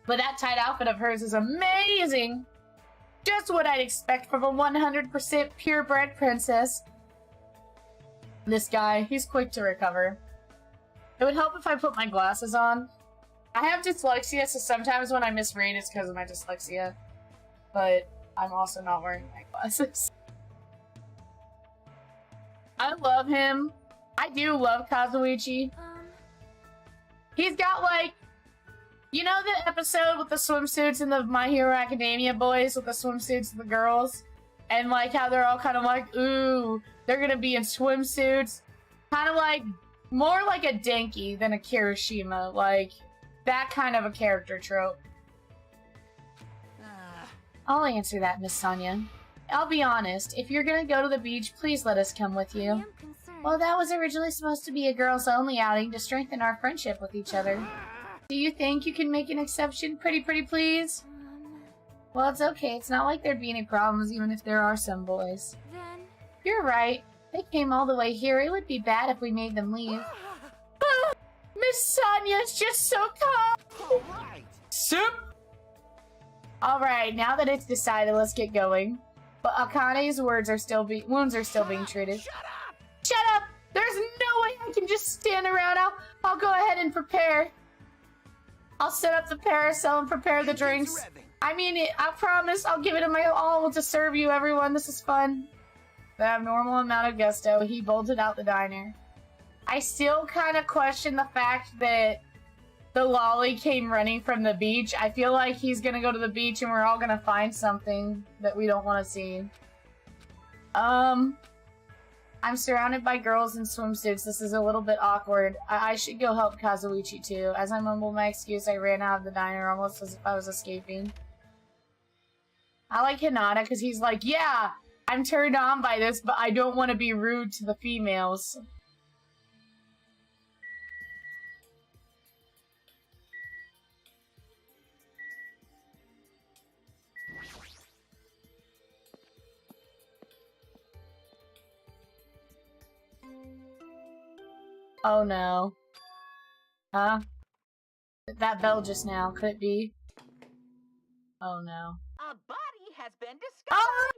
But that tight outfit of hers is amazing. Just what I'd expect from a 100% purebred princess. This guy, he's quick to recover. It would help if I put my glasses on. I have dyslexia, so sometimes when I misread, it's because of my dyslexia. But I'm also not wearing my glasses. I love him. I do love Kazuichi. He's got like, you know the episode with the swimsuits and the My Hero Academia boys with the swimsuits and the girls? And like how they're all kind of like, ooh, they're gonna be in swimsuits. Kind of like, more like a Denki than a Kirishima. Like, that kind of a character trope. I'll answer that, Miss Sonya. I'll be honest, if you're gonna go to the beach, please let us come with I you. am concerned. Well, that was originally supposed to be a girls-only outing to strengthen our friendship with each other. Do you think you can make an exception, pretty please? Well, it's okay. It's not like there'd be any problems even if there are some boys. Then You're right. They came all the way here. It would be bad if we made them leave. Ah! Miss Miss Sonya's just so calm. All right. Soup. All right, now that it's decided, let's get going. But Akane's wounds are still being treated. Shut up! Shut up! There's no way I can just stand around. I'll go ahead and prepare. I'll set up the parasol and prepare the drinks. I mean, I promise I'll give it my all to serve you, everyone. This is fun. The abnormal amount of gusto. He bolted out the diner. I still kind of question the fact that the lolly came running from the beach. I feel like he's gonna go to the beach and we're all gonna find something that we don't want to see. I'm surrounded by girls in swimsuits. This is a little bit awkward. I should go help Kazuichi too. As I mumble my excuse, I ran out of the diner almost as if I was escaping. I like Hinata because he's like, yeah, I'm turned on by this, but I don't want to be rude to the females. Oh no. Huh? That bell just now, could it be? Oh no. A body has been discovered.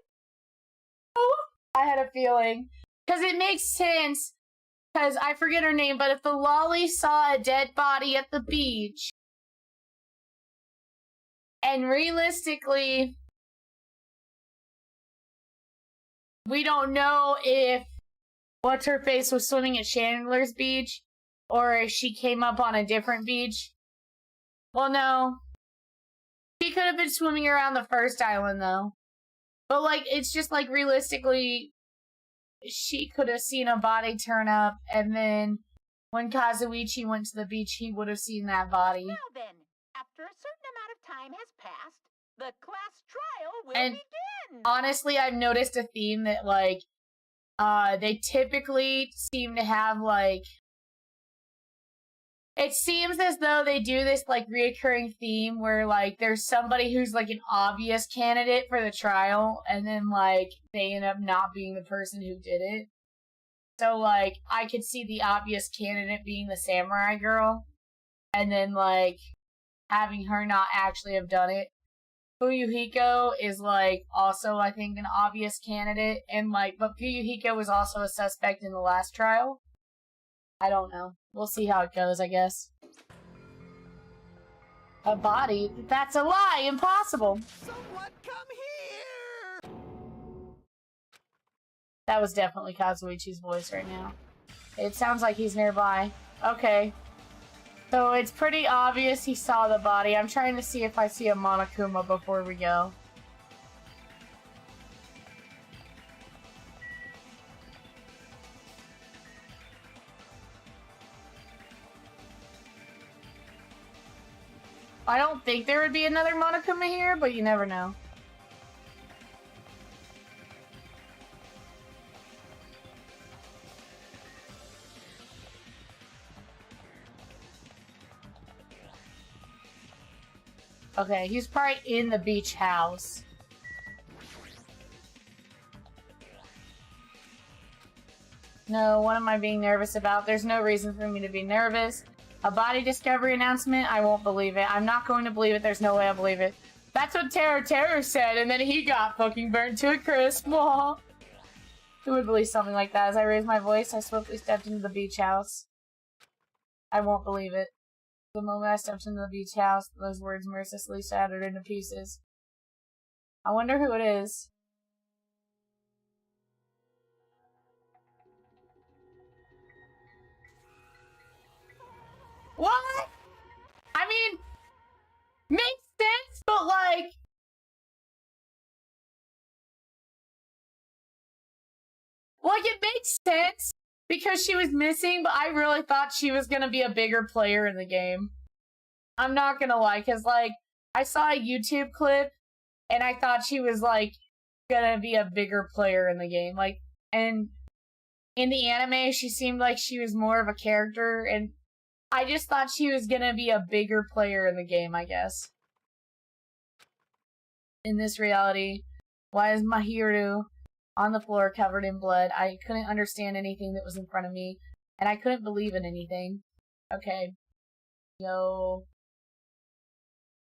Oh! I had a feeling. Because it makes sense. Because I forget her name, but if the lolly saw a dead body at the beach, and realistically, we don't know if What's-Her-Face was swimming at Chandler's Beach, or if she came up on a different beach. Well, no. She could have been swimming around the first island, though. But, like, it's just, like, realistically, she could have seen a body turn up, and then when Kazuichi went to the beach, he would have seen that body. Now then, after a certain amount of time has passed, the class trial will And begin. honestly, I've noticed a theme that, like, they typically seem to have, like, it seems as though they do this, like, reoccurring theme where, like, there's somebody who's, like, an obvious candidate for the trial, and then, like, they end up not being the person who did it. So, like, I could see the obvious candidate being the samurai girl, and then, like, having her not actually have done it. Fuyuhiko is, like, also, I think, an obvious candidate, and, like, but Fuyuhiko was also a suspect in the last trial. I don't know. We'll see how it goes, I guess. A body? That's a lie! Impossible! Someone come here! That was definitely Kazuichi's voice right now. It sounds like he's nearby. Okay. So it's pretty obvious he saw the body. I'm trying to see if I see a Monokuma before we go. I don't think there would be another Monokuma here, but you never know. Okay, he's probably in the beach house. No, what am I being nervous about? There's no reason for me to be nervous. A body discovery announcement? I won't believe it. I'm not going to believe it. There's no way I'll believe it. That's what Terror said, and then he got fucking burnt to a crisp. Who would believe something like that? As I raised my voice, I swiftly stepped into the beach house. I won't believe it. The moment I stepped into the beach house, those words mercilessly shattered into pieces. I wonder who it is. What? I mean, makes sense, but like... Like, it makes sense because she was missing, but I really thought she was gonna be a bigger player in the game. I'm not gonna lie, because, like, I saw a YouTube clip, and I thought she was, like, gonna be a bigger player in the game. Like, and in the anime, she seemed like she was more of a character, and I just thought she was gonna be a bigger player in the game, I guess. In this reality, why is Mahiru on the floor covered in blood? I couldn't understand anything that was in front of me, and I couldn't believe in anything. Okay, Yo.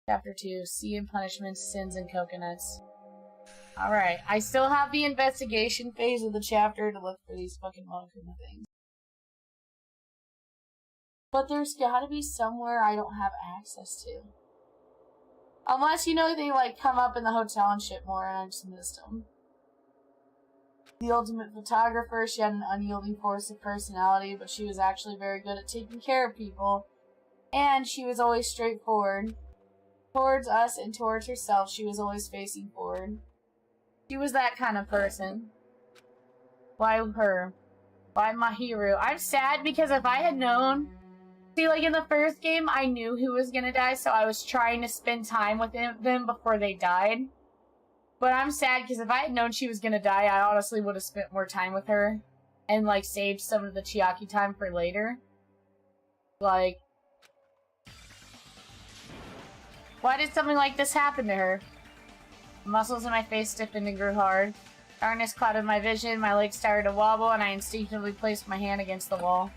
Chapter 2, Sea and Punishments, Sins and Coconuts. Alright, I still have the investigation phase of the chapter to look for these fucking Monokuma things. But there's gotta be somewhere I don't have access to. Unless, you know, they, like, come up in the hotel and shit more and I just missed them. The ultimate photographer, she had an unyielding force of personality, but she was actually very good at taking care of people. And she was always straightforward. Towards us and towards herself, she was always facing forward. She was that kind of person. Why her? Why Mahiru? I'm sad because if I had known... See, like in the first game, I knew who was gonna die, so I was trying to spend time with them before they died. But I'm sad because if I had known she was gonna die, I honestly would have spent more time with her. And, like, saved some of the Chiaki time for later. Like... Why did something like this happen to her? The muscles in my face stiffened and grew hard. Darkness clouded my vision, my legs started to wobble, and I instinctively placed my hand against the wall.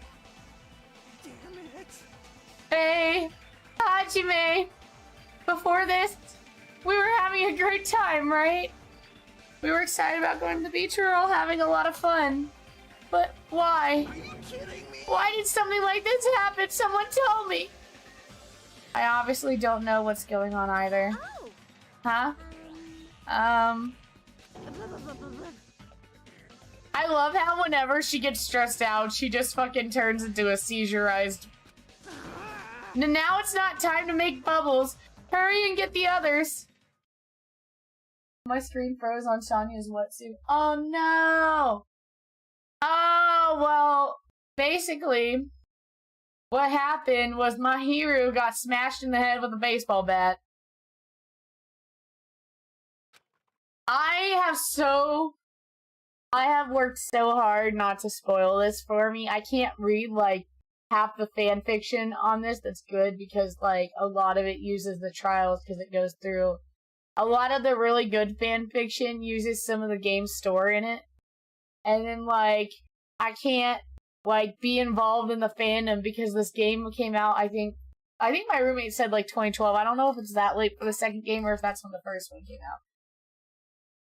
Damn it. Hey! Hajime! Before this, we were having a great time, right? We were excited about going to the beach, we were all having a lot of fun. But why? Are you kidding me? Why did something like this happen? Someone tell me! I obviously don't know what's going on either. Oh. Huh? I love how whenever she gets stressed out, she just fucking turns into a seizureized. Now it's not time to make bubbles. Hurry and get the others. My screen froze on Shanya's wetsuit. Oh no! Oh, well, basically, what happened was Mahiru got smashed in the head with a baseball bat. I have worked so hard not to spoil this for me. I can't read, like, half the fan fiction on this that's good because, like, a lot of it uses the trials because it goes through. A lot of the really good fan fiction uses some of the game's story in it. And then, like, I can't, like, be involved in the fandom because this game came out, I think my roommate said, like, 2012. I don't know if it's that late for the second game or if that's when the first one came out.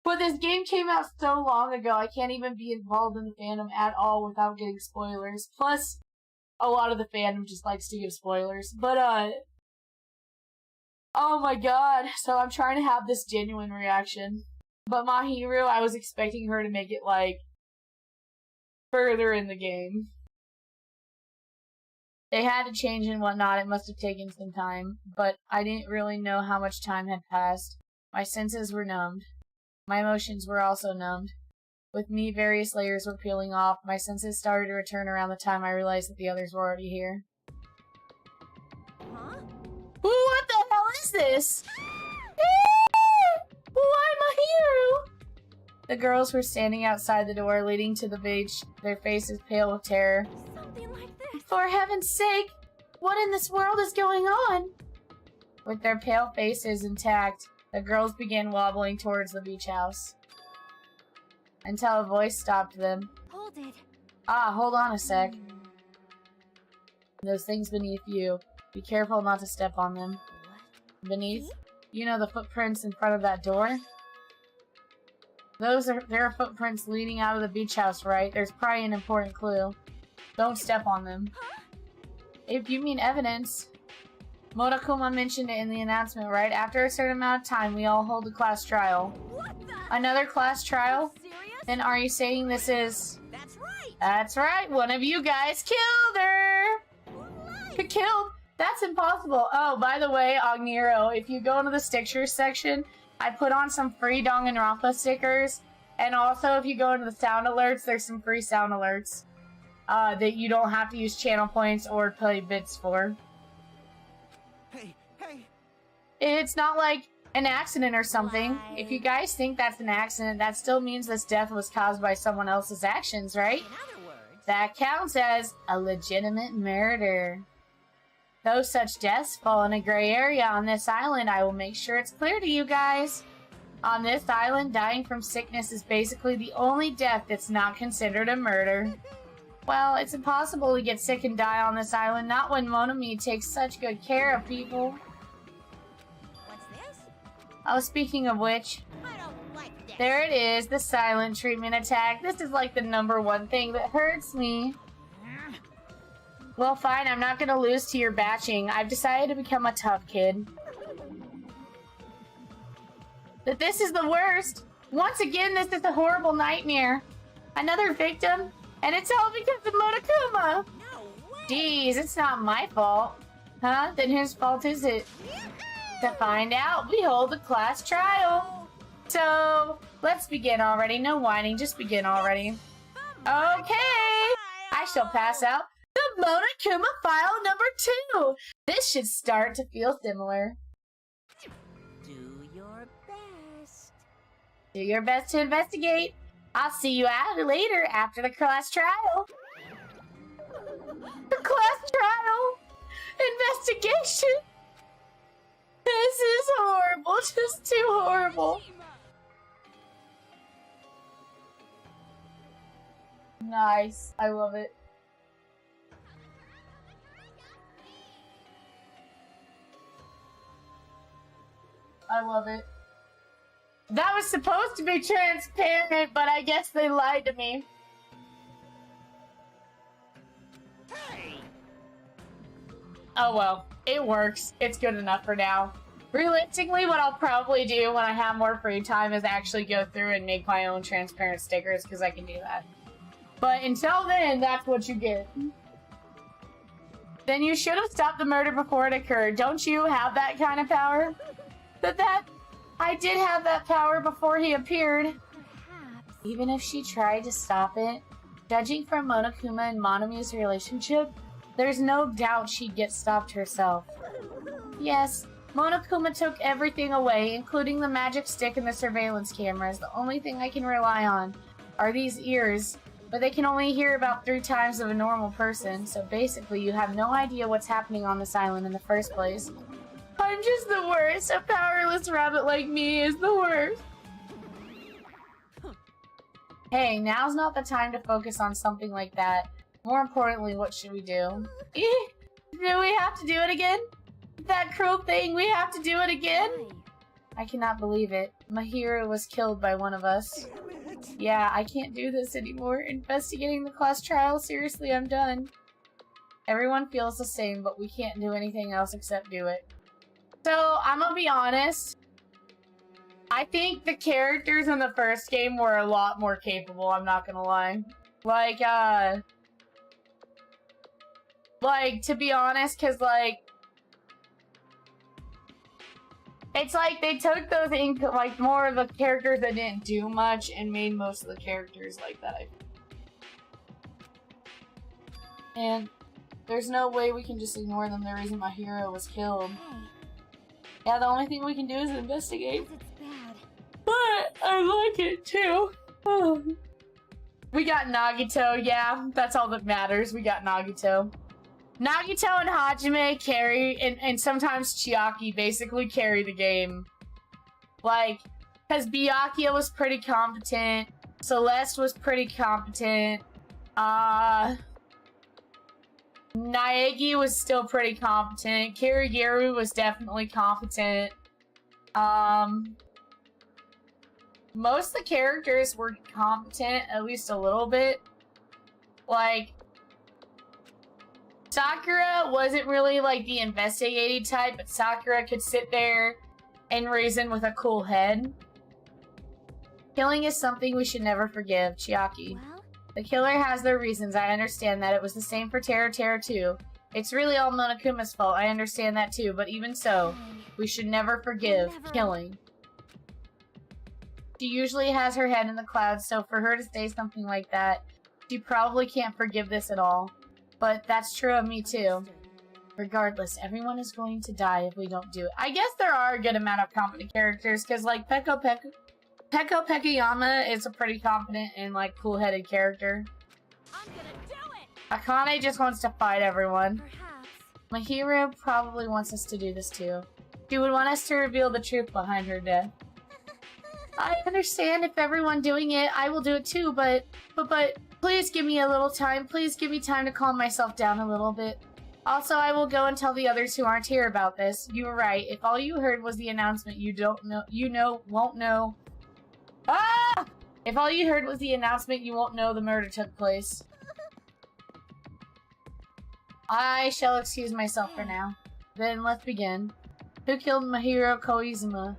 But this game came out so long ago, I can't even be involved in the fandom at all without getting spoilers. Plus, a lot of the fandom just likes to give spoilers. But, oh my god. So I'm trying to have this genuine reaction. But Mahiru, I was expecting her to make it, like, further in the game. They had to change and whatnot, it must have taken some time. But I didn't really know how much time had passed. My senses were numbed. My emotions were also numbed. With me, various layers were peeling off. My senses started to return around the time I realized that the others were already here. Huh? What the hell is this? Why am I here? The girls were standing outside the door leading to the beach, their faces pale with terror. Something like this. For heaven's sake, what in this world is going on? With their pale faces intact, the girls began wobbling towards the beach house. Until a voice stopped them. Hold it. Ah, hold on a sec. Those things beneath you. Be careful not to step on them. What? Beneath? You know the footprints in front of that door? There are footprints leading out of the beach house, right? There's probably an important clue. Don't step on them. Huh? If you mean evidence... Monokuma mentioned it in the announcement, right? After a certain amount of time, we all hold a class trial. What the? Another class trial? Serious? Then are you saying this is... That's right. That's right, one of you guys killed her! Life. Killed? That's impossible. Oh, by the way, Ogniro, if you go into the stickers section, I put on some free Danganronpa stickers. And also, if you go into the sound alerts, there's some free sound alerts. That you don't have to use channel points or play bits for. Hey. It's not like an accident or something. Why? If you guys think that's an accident, that still means this death was caused by someone else's actions, right? In other words, That counts as a legitimate murder. Though such deaths fall in a gray area on this island, I will make sure it's clear to you guys. On this island, dying from sickness is basically the only death that's not considered a murder. Well, it's impossible to get sick and die on this island, not when Monami takes such good care of people. What's this? Oh, speaking of which, I don't like this. there it is, the silent treatment attack. This is like the #1 thing that hurts me. Well, fine, I'm not gonna lose to your batching. I've decided to become a tough kid. But this is the worst. Once again, this is a horrible nightmare. Another victim, and it's all because of Monokuma. No way. Geez, it's not my fault. Huh? Then whose fault is it? To find out, we hold a class trial. So, let's begin already. No whining, just begin already. Okay, I shall pass out the Monokuma file #2. This should start to feel similar. Do your best. Do your best to investigate. I'll see you out later after the class trial. The class trial? Investigation? This is horrible, just too horrible. Nice, I love it. I love it. That was supposed to be transparent, but I guess they lied to me. Hey! Oh well, it works. It's good enough for now. Realistically, what I'll probably do when I have more free time is actually go through and make my own transparent stickers, because I can do that. But until then, that's what you get. Then you should have stopped the murder before it occurred. Don't you have that kind of power? I did have that power before he appeared. Perhaps. Even if she tried to stop it, judging from Monokuma and Monami's relationship, there's no doubt she'd get stopped herself. Yes, Monokuma took everything away, including the magic stick and the surveillance cameras. The only thing I can rely on are these ears, but they can only hear about 3 times of a normal person, so basically you have no idea what's happening on this island in the first place. I'm just the worst. A powerless rabbit like me is the worst. Hey, now's not the time to focus on something like that. More importantly, what should we do? Do we have to do it again? That cruel thing, we have to do it again? I cannot believe it. My hero was killed by one of us. Yeah, I can't do this anymore. Investigating the class trial? Seriously, I'm done. Everyone feels the same, but we can't do anything else except do it. So, I'm gonna be honest. I think the characters in the first game were a lot more capable, I'm not gonna lie. Like, to be honest, cause it's like they took those, more of the characters that didn't do much and made most of the characters like that. And there's no way we can just ignore them. The reason my hero was killed. Yeah, the only thing we can do is investigate. It's bad. But I like it too. We got Nagito, yeah, that's all that matters. We got Nagito. Nagito and Hajime carry, and sometimes Chiaki basically carry the game. Like, because Byakuya was pretty competent, Celeste was pretty competent, Naegi was still pretty competent. Kirigiru was definitely competent. Most of the characters were competent, at least a little bit. Like, Sakura wasn't really like the investigating type, but Sakura could sit there and reason with a cool head. Killing is something we should never forgive, Chiaki. Well, The killer has their reasons. I understand that. It was the same for Terra too. It's really all Monokuma's fault. I understand that too. But even so, we should never forgive killing. She usually has her head in the clouds, so for her to say something like that, she probably can't forgive this at all. But that's true of me too. Regardless, everyone is going to die if we don't do it. I guess there are a good amount of competent characters, because like Peko Pekayama is a pretty competent and like cool-headed character. I'm gonna do it! Akane just wants to fight everyone. Perhaps. My hero probably wants us to do this too. She would want us to reveal the truth behind her death. I understand if everyone doing it, I will do it too, but Please give me a little time. Please give me time to calm myself down a little bit. Also, I will go and tell the others who aren't here about this. You were right. If all you heard was the announcement, won't know. Ah! If all you heard was the announcement, you won't know the murder took place. I shall excuse myself for now. Then let's begin. Who killed Mahiro Koizumi,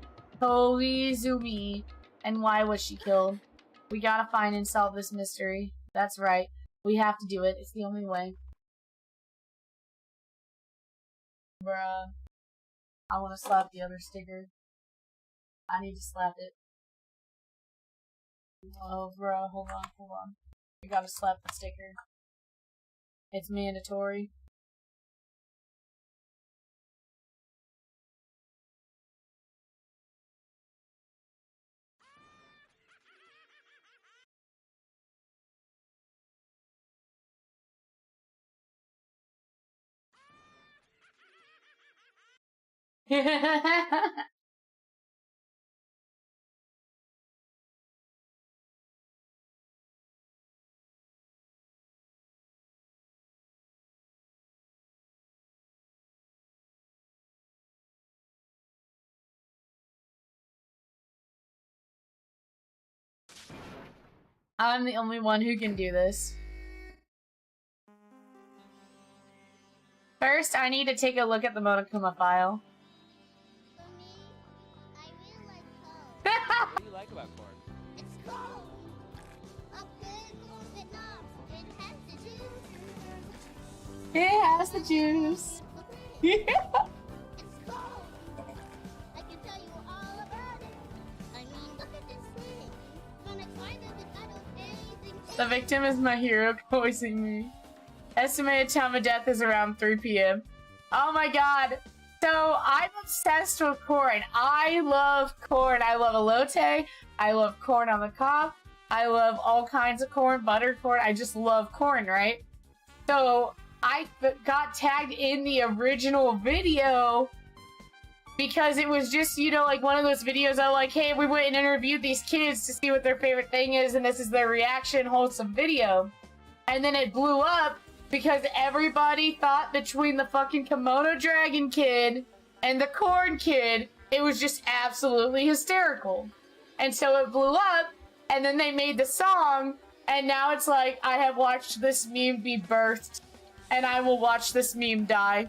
and why was she killed? We gotta find and solve this mystery. That's right. We have to do it. It's the only way. Bruh. I want to slap the other sticker. I need to slap it. Oh, bruh. Hold on. We gotta slap the sticker. It's mandatory. I'm the only one who can do this. First, I need to take a look at the Monokuma file. For me, I really like corn. What do you like about corn? It's corn. A good corn but not. It has the juice. It has the juice. It's corn. I can tell you all about it. I mean, look at this thing. When I find it, I don't anything. The victim is Mahiro Koizumi. Estimated time of death is around 3 p.m. Oh my god. So, I'm obsessed with corn. I love corn. I love elote. I love corn on the cob. I love all kinds of corn, butter corn. I just love corn, right? So, I got tagged in the original video because it was just, you know, like one of those videos of like, hey, we went and interviewed these kids to see what their favorite thing is, and this is their reaction, wholesome video. And then it blew up because everybody thought between the fucking Kimono Dragon kid and the corn kid, it was just absolutely hysterical. And so it blew up, and then they made the song, and now it's like, I have watched this meme be birthed, and I will watch this meme die.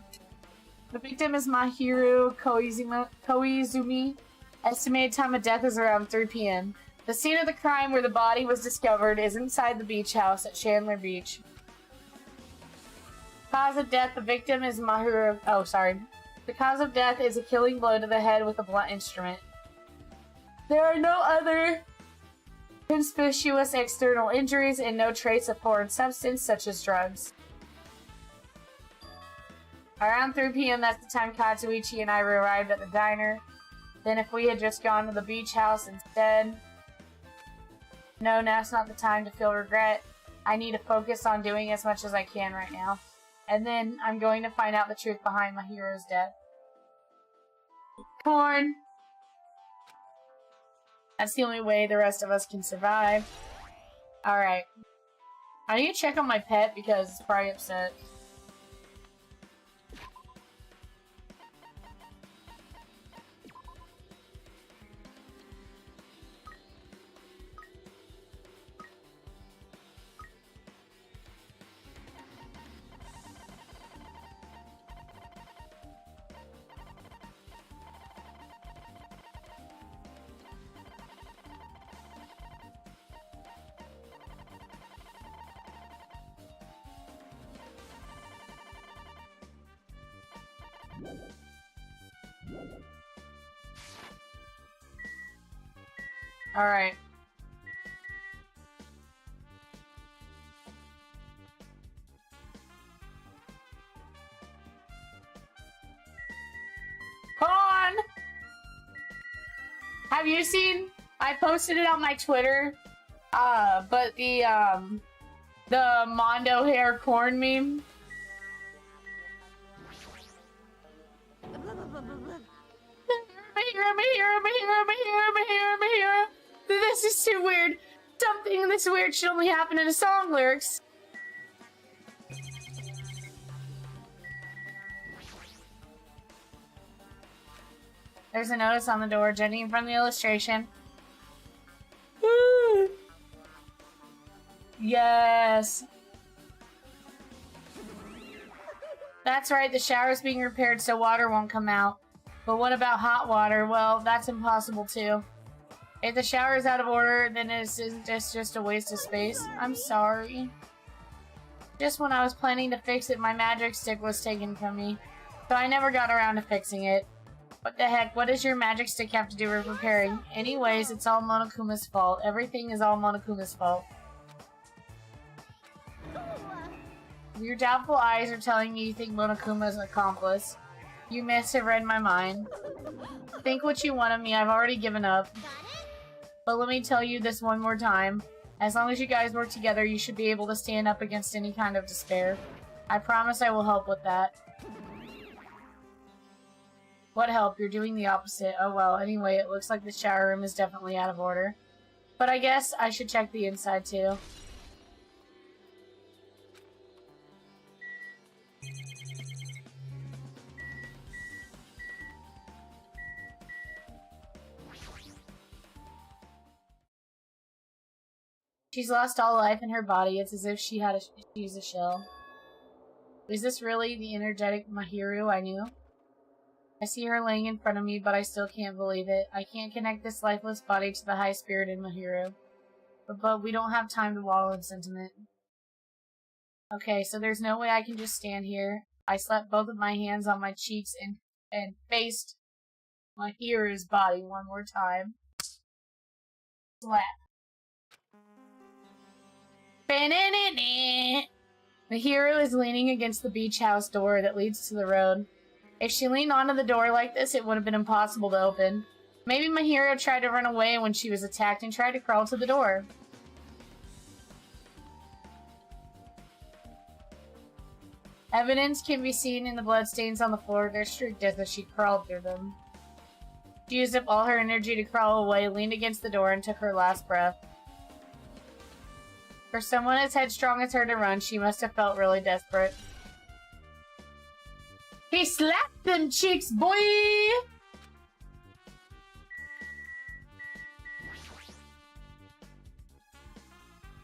The victim is Mahiro Koizumi. Estimated time of death is around 3 p.m. The scene of the crime where the body was discovered is inside the beach house at Chandler Beach. Cause of death, the victim is Mahiro... Oh, sorry. The cause of death is a killing blow to the head with a blunt instrument. There are no other conspicuous external injuries and no trace of foreign substance such as drugs. Around 3 p.m. that's the time Katsuichi and I arrived at the diner. Then if we had just gone to the beach house instead... No, now's not the time to feel regret. I need to focus on doing as much as I can right now. And then I'm going to find out the truth behind my hero's death. Corn! That's the only way the rest of us can survive. Alright. I need to check on my pet because it's probably upset. Alright. Corn! Have you seen? I posted it on my Twitter. But the Mondo hair corn meme. This is too weird. thinking this weird should only happen in the song lyrics. There's a notice on the door, judging from the illustration. Yes. That's right, the shower's being repaired so water won't come out. But what about hot water? Well, that's impossible too. If the shower is out of order, then it's just a waste of space. I'm sorry. Just when I was planning to fix it, my magic stick was taken from me. So I never got around to fixing it. What the heck? What does your magic stick have to do with repairing? Anyways, it's all Monokuma's fault. Everything is all Monokuma's fault. Your doubtful eyes are telling me you think Monokuma's an accomplice. You must have read my mind. Think what you want of me, I've already given up. But let me tell you this one more time. As long as you guys work together, you should be able to stand up against any kind of despair. I promise I will help with that. What help? You're doing the opposite. Oh well, anyway, it looks like the shower room is definitely out of order. But I guess I should check the inside too. She's lost all life in her body. It's as if she's a shell. Is this really the energetic Mahiru I knew? I see her laying in front of me, but I still can't believe it. I can't connect this lifeless body to the high-spirited Mahiru. But we don't have time to wallow in sentiment. Okay, so there's no way I can just stand here. I slapped both of my hands on my cheeks and faced Mahiru's body one more time. Slap. Mahiru is leaning against the beach house door that leads to the road. If she leaned onto the door like this, it would have been impossible to open. Maybe Mahiru tried to run away when she was attacked and tried to crawl to the door. Evidence can be seen in the bloodstains on the floor. They're streaked as she crawled through them. She used up all her energy to crawl away, leaned against the door, and took her last breath. For someone as headstrong as her to run, she must have felt really desperate. He slapped them cheeks, boy!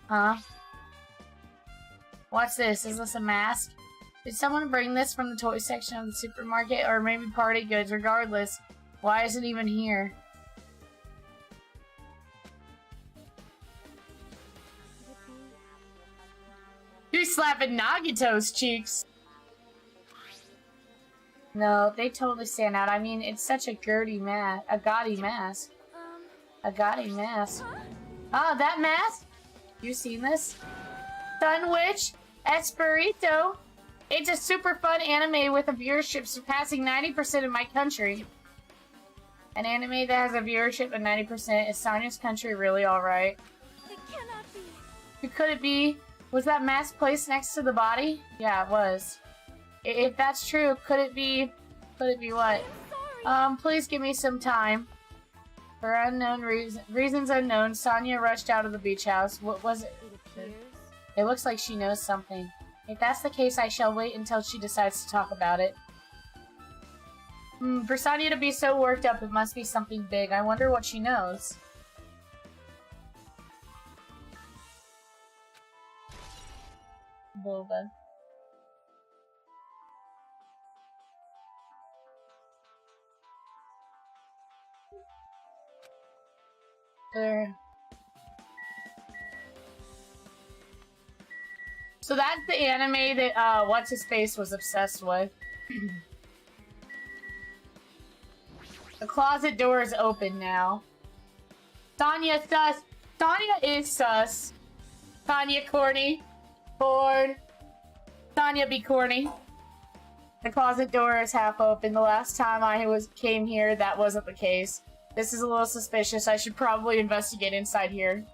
Huh? What's this? Is this a mask? Did someone bring this from the toy section of the supermarket? Or maybe party goods? Regardless, why is it even here? You're slapping Nagito's cheeks. No, they totally stand out. I mean, it's such a gaudy mask. A gaudy mask. A gaudy mask. Oh, that mask? You seen this? Sun Witch Esperito. It's a super fun anime with a viewership surpassing 90% in my country. An anime that has a viewership of 90%. Is Sonya's country really alright? It cannot be. Who could it be? Was that mask placed next to the body? Yeah, it was. If that's true, could it be what? Please give me some time. For unknown reasons unknown, Sonya rushed out of the beach house. What was it? It looks like she knows something. If that's the case, I shall wait until she decides to talk about it. For Sonya to be so worked up, it must be something big. I wonder what she knows. Boba. There. So that's the anime that What's-His-Face was obsessed with. The closet door is open now. Sonya sus. Sonya is sus. Sonya corny. Bored. Sonya be corny. The closet door is half open. The last time I came here, that wasn't the case. This is a little suspicious. I should probably investigate inside here.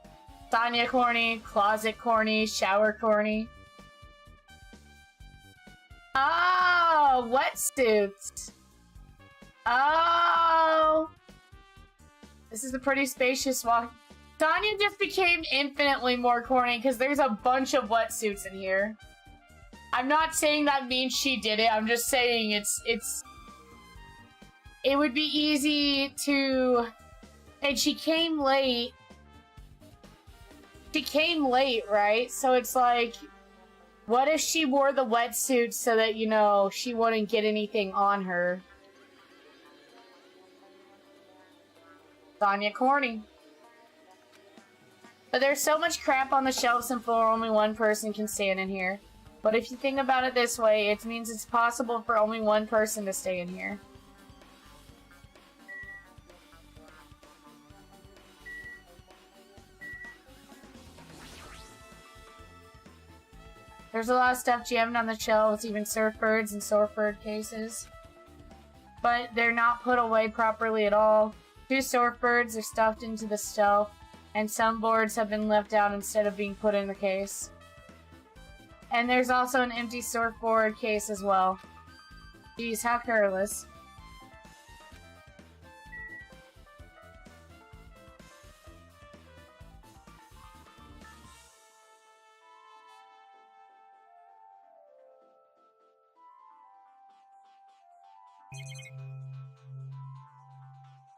Sonya corny, closet corny, shower corny. Oh, wetsuits. Oh. This is a pretty spacious Tanya just became infinitely more corny because there's a bunch of wetsuits in here. I'm not saying that means she did it. I'm just saying it would be easy to, and she came late. She came late, right? So it's like, what if she wore the wetsuit so that, you know, she wouldn't get anything on her? Tanya corny. But there's so much crap on the shelves and floor only one person can stand in here. But if you think about it this way, it means it's possible for only one person to stay in here. There's a lot of stuff jammed on the shelves, even surfboards and surfboard cases. But they're not put away properly at all. 2 surfboards are stuffed into the shelf, and some boards have been left out instead of being put in the case. And there's also an empty surfboard case as well. Jeez, how careless.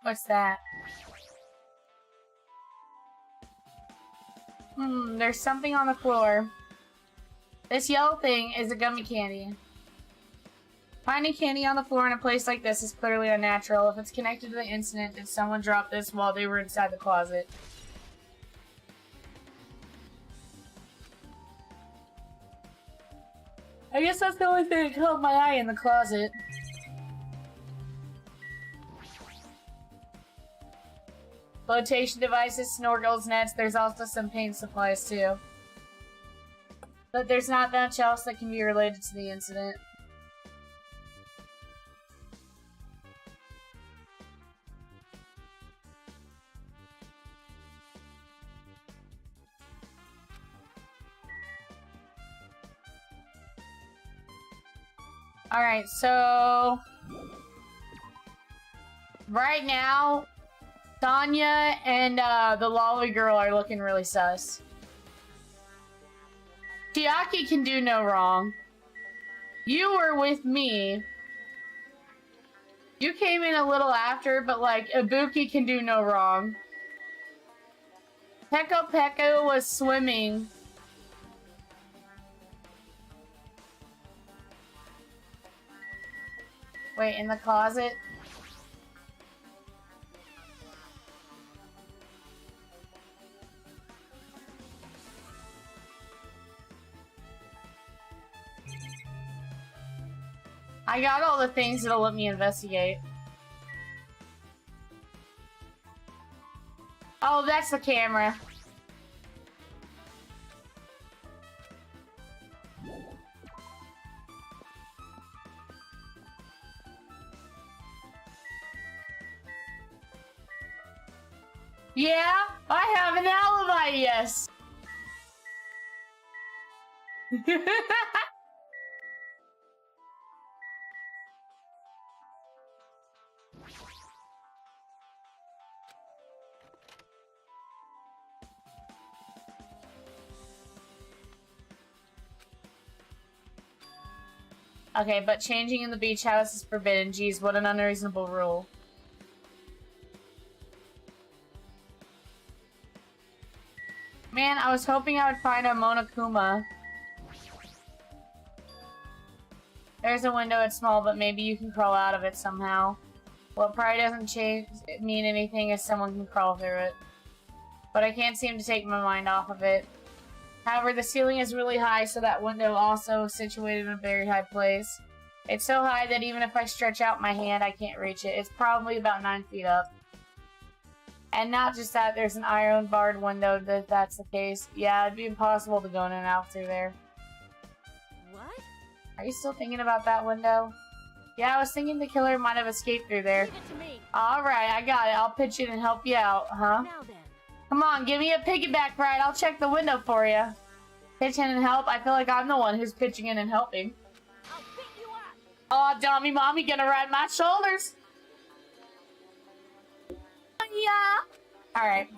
What's that? There's something on the floor. This yellow thing is a gummy candy. Finding candy on the floor in a place like this is clearly unnatural. If it's connected to the incident, did someone drop this while they were inside the closet? I guess that's the only thing that caught my eye in the closet. Flotation devices, snorkels, nets, there's also some paint supplies too. But there's not much else that can be related to the incident. Alright, so... right now, Tanya and the lolly girl are looking really sus. Chiaki can do no wrong. You were with me. You came in a little after, but like, Ibuki can do no wrong. Peko Peko was swimming. Wait, in the closet? I got all the things that'll let me investigate. Oh, that's the camera. Yeah, I have an alibi, yes. Okay, but changing in the beach house is forbidden. Geez, what an unreasonable rule. Man, I was hoping I would find a Monokuma. There's a window, it's small, but maybe you can crawl out of it somehow. Well, it probably doesn't mean anything if someone can crawl through it. But I can't seem to take my mind off of it. However, the ceiling is really high, so that window also is situated in a very high place. It's so high that even if I stretch out my hand, I can't reach it. It's probably about 9 feet up. And not just that, there's an iron barred window if that's the case. Yeah, it'd be impossible to go in and out through there. What? Are you still thinking about that window? Yeah, I was thinking the killer might have escaped through there. Leave it to me. Alright, I got it. I'll pitch in and help you out, huh? Now then. Come on, give me a piggyback ride. I'll check the window for you. Pitch in and help? I feel like I'm the one who's pitching in and helping. I'll pick you up. Oh, dummy mommy gonna ride my shoulders. Yeah. Alright.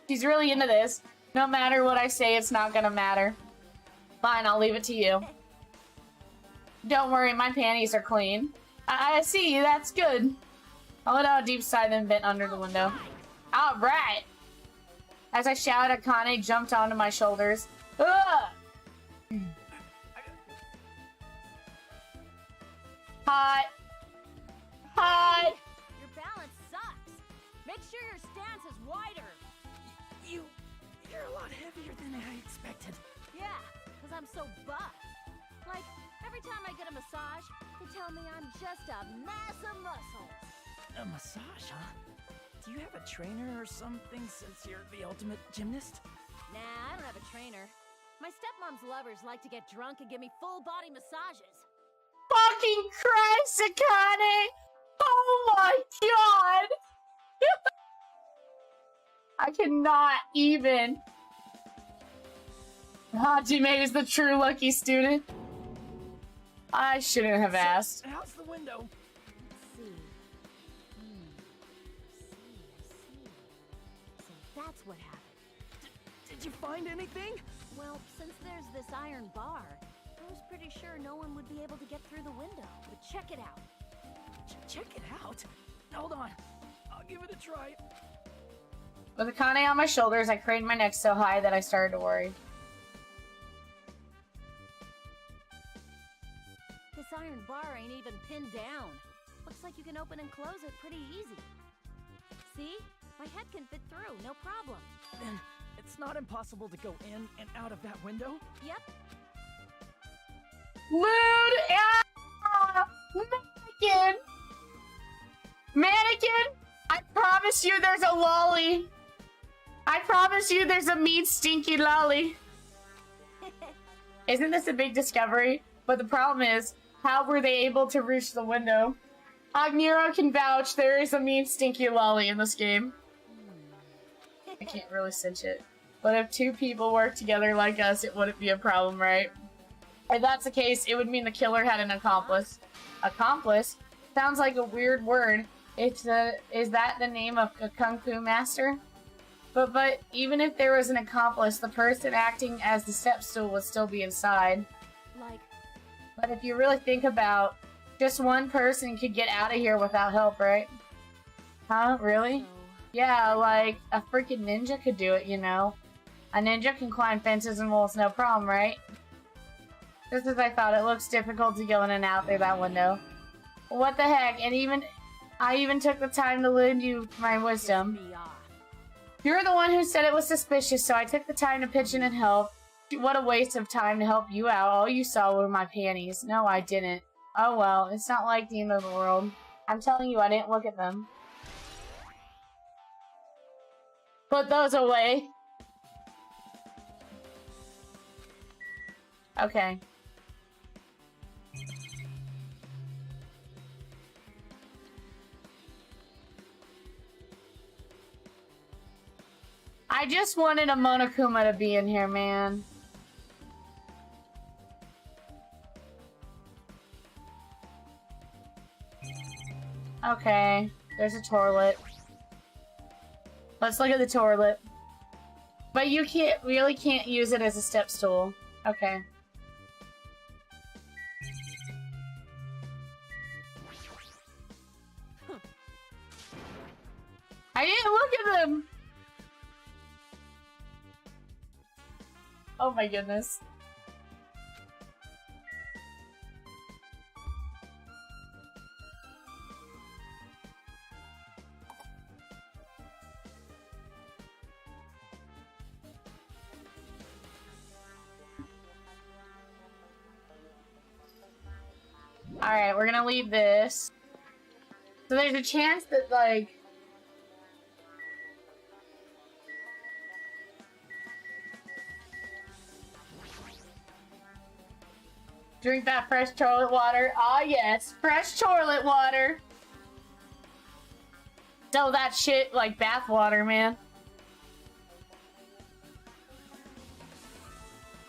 She's really into this. No matter what I say, it's not gonna matter. Fine, I'll leave it to you. Don't worry, my panties are clean. I see, that's good. I let out a deep sigh, then bent under the window. Alright! As I shouted, Akane jumped onto my shoulders. Ugh! Hot! Hot! Your balance sucks. Make sure your stance is wider. You're a lot heavier than I expected. Yeah, because I'm so buff. Like, every time I get a massage, they tell me I'm just a mass of muscles. A massage, huh? Do you have a trainer or something since you're the ultimate gymnast? Nah, I don't have a trainer. My stepmom's lovers like to get drunk and give me full-body massages. Fucking Christ, Akane! Oh my god! I cannot even. Hajime is the true lucky student. I shouldn't have asked. How's the window? Let's see. So that's what happened. Did you find anything? Well, since there's this iron bar, I was pretty sure no one would be able to get through the window. But check it out. Check it out. Hold on. I'll give it a try. With Akane on my shoulders, I craned my neck so high that I started to worry. This iron bar ain't even pinned down. Looks like you can open and close it pretty easy. See? My head can fit through, no problem. Then it's not impossible to go in and out of that window? Yep. Lewd! Ah! Mannequin! Mannequin! I promise you there's a lolly! I promise you there's a mean, stinky lolly! Isn't this a big discovery? But the problem is, how were they able to reach the window? Agnero can vouch there is a mean, stinky lolly in this game. I can't really cinch it. But if two people work together like us, it wouldn't be a problem, right? If that's the case, it would mean the killer had an accomplice. Accomplice? Sounds like a weird word. Is that the name of a kung fu master? But even if there was an accomplice, the person acting as the step stool would still be inside. Like, But if you really think about, just one person could get out of here without help, right? Huh? Really? so... Yeah, like a freaking ninja could do it, you know? A ninja can climb fences and walls no problem, right? Just as I thought, it looks difficult to go in and out through that window. What the heck? And I even took the time to lend you my wisdom. Me off. You're the one who said it was suspicious, so I took the time to pitch in and help. What a waste of time to help you out. All you saw were my panties. No, I didn't. Oh well, it's not like the end of the world. I'm telling you, I didn't look at them. Put those away. Okay. I just wanted a Monokuma to be in here, man. Okay, there's a toilet. Let's look at the toilet. But you really can't use it as a step stool. Okay. I didn't look at them! Oh my goodness. Alright, we're gonna leave this. So there's a chance that, like... Drink that fresh toilet water. Ah, yes. Fresh toilet water. Sell that shit like bath water, man.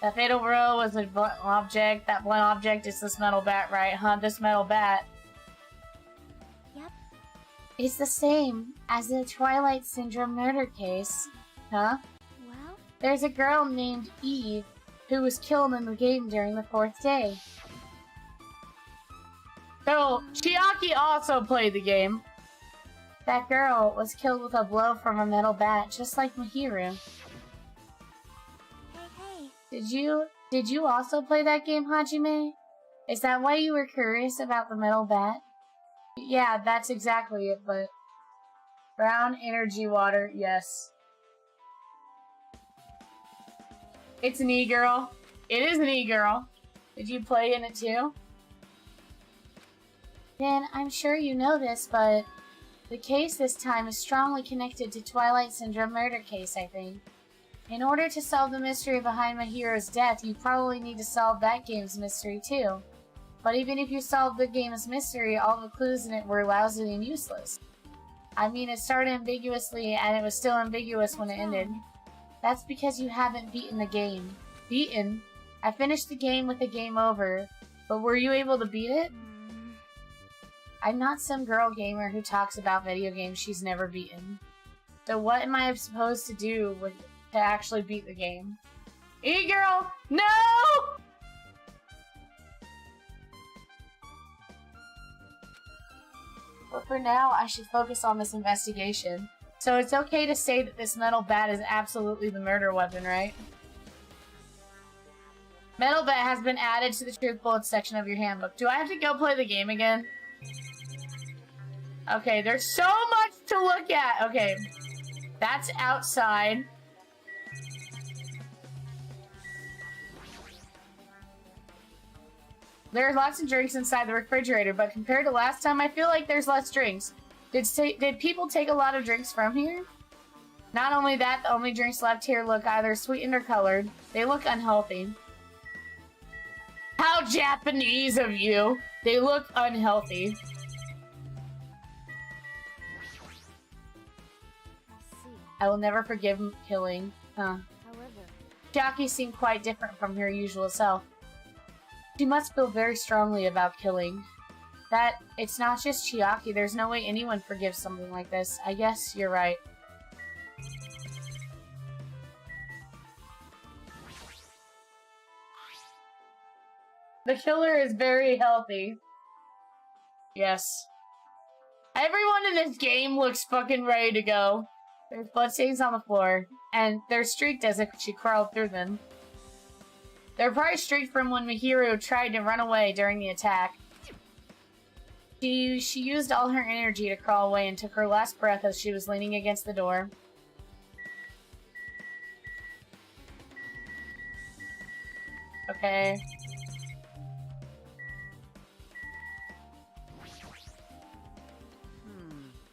That fatal row was a blunt object. That blunt object is this metal bat, right? Huh? This metal bat. Yep. It's the same as the Twilight Syndrome murder case. Huh? Well, There's a girl named Eve who was killed in the game during the 4th day. So, Chiaki also played the game. That girl was killed with a blow from a metal bat, just like Mihiru. hey. Did you also play that game, Hajime? Is that why you were curious about the metal bat? Yeah, that's exactly it, but... Brown energy water, yes. It's an e-girl. It is an e-girl. Did you play in it too? Then, I'm sure you know this, but... The case this time is strongly connected to Twilight Syndrome murder case, I think. In order to solve the mystery behind Mihiro's death, you probably need to solve that game's mystery too. But even if you solved the game's mystery, all the clues in it were lousy and useless. I mean, it started ambiguously, and it was still ambiguous when it ended. That's because you haven't beaten the game. Beaten? I finished the game with the game over, but were you able to beat it? I'm not some girl gamer who talks about video games she's never beaten. So what am I supposed to do to actually beat the game? E-girl! No! But for now, I should focus on this investigation. So it's okay to say that this metal bat is absolutely the murder weapon, right? Metal bat has been added to the truth bullets section of your handbook. Do I have to go play the game again? Okay, there's so much to look at. Okay, that's outside. There's lots of drinks inside the refrigerator, but compared to last time, I feel like there's less drinks. Did people take a lot of drinks from here? Not only that, the only drinks left here look either sweetened or colored. They look unhealthy. How Japanese of you! They look unhealthy. I will never forgive him killing. Huh. However, Chiaki seemed quite different from her usual self. She must feel very strongly about killing. It's not just Chiaki. There's no way anyone forgives something like this. I guess you're right. The killer is very healthy. Yes. Everyone in this game looks fucking ready to go. There's bloodstains on the floor, and they're streaked as if she crawled through them. They're probably streaked from when Mihiru tried to run away during the attack. She used all her energy to crawl away and took her last breath as she was leaning against the door. Okay.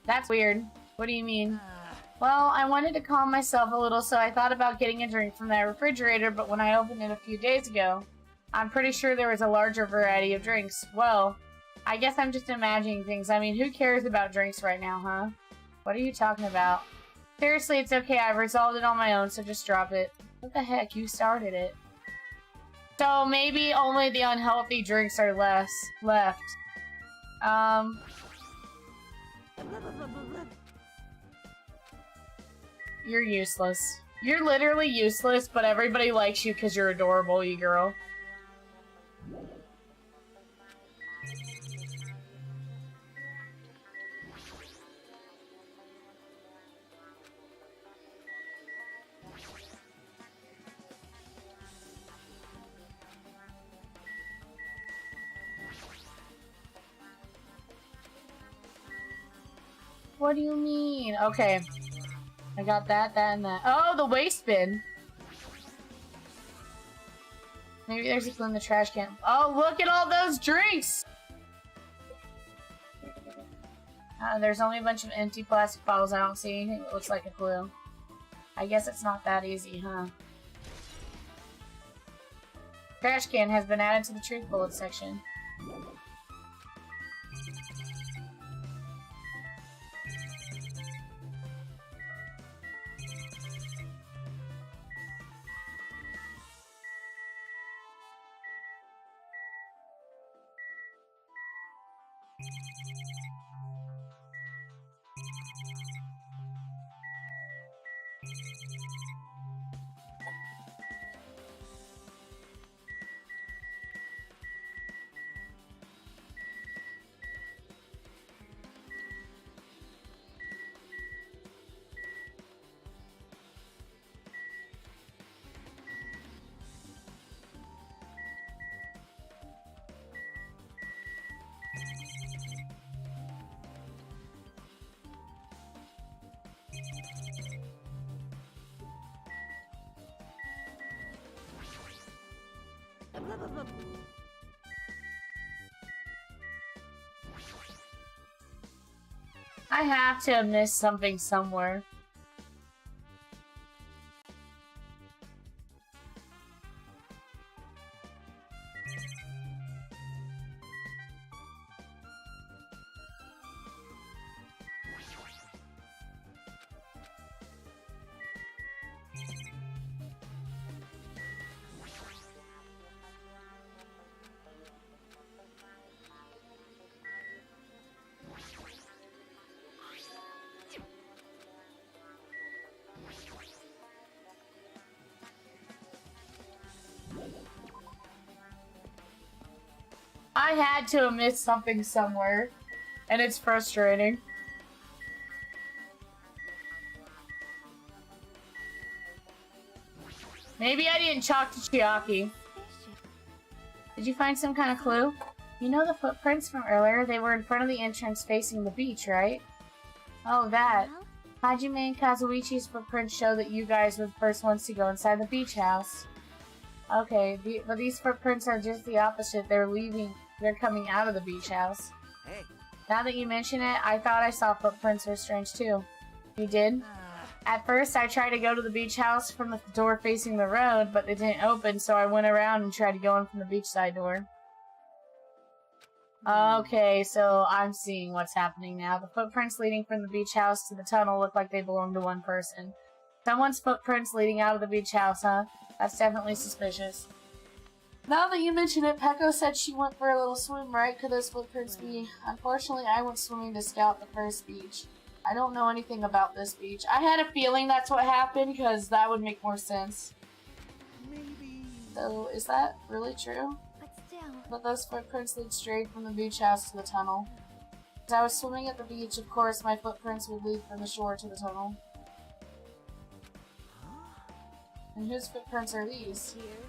That's weird. What do you mean? Well, I wanted to calm myself a little, so I thought about getting a drink from that refrigerator, but when I opened it a few days ago, I'm pretty sure there was a larger variety of drinks. Well, I guess I'm just imagining things. I mean, who cares about drinks right now, huh? What are you talking about? Seriously, it's okay. I've resolved it on my own, so just drop it. What the heck? You started it. So maybe only the unhealthy drinks are left. You're useless. You're literally useless, but everybody likes you because you're adorable, you girl. What do you mean? Okay. I got that, and that. Oh, the waste bin. Maybe there's a clue in the trash can. Oh, look at all those drinks! There's only a bunch of empty plastic bottles. I don't see anything that looks like a clue. I guess it's not that easy, huh? Trash can has been added to the truth bullet section. I have to have missed something somewhere. I had to have missed something somewhere, and it's frustrating. Maybe I didn't talk to Chiaki. Did you find some kind of clue? You know the footprints from earlier? They were in front of the entrance facing the beach, right? Oh, that. Hajime and Kazuichi's footprints show that you guys were the first ones to go inside the beach house. Okay, but these footprints are just the opposite. They're coming out of the beach house. Hey. Now that you mention it, I thought I saw footprints were strange too. You did? At first, I tried to go to the beach house from the door facing the road, but it didn't open, so I went around and tried to go in from the beachside door. Okay, so I'm seeing what's happening now. The footprints leading from the beach house to the tunnel look like they belong to one person. Someone's footprints leading out of the beach house, huh? That's definitely suspicious. Now that you mention it, Peko said she went for a little swim, right? Could those footprints be? Unfortunately, I went swimming to scout the first beach. I don't know anything about this beach. I had a feeling that's what happened, because that would make more sense. Maybe. So, is that really true? But still. But those footprints lead straight from the beach house to the tunnel. As I was swimming at the beach, of course, my footprints would lead from the shore to the tunnel. And whose footprints are these? Tears.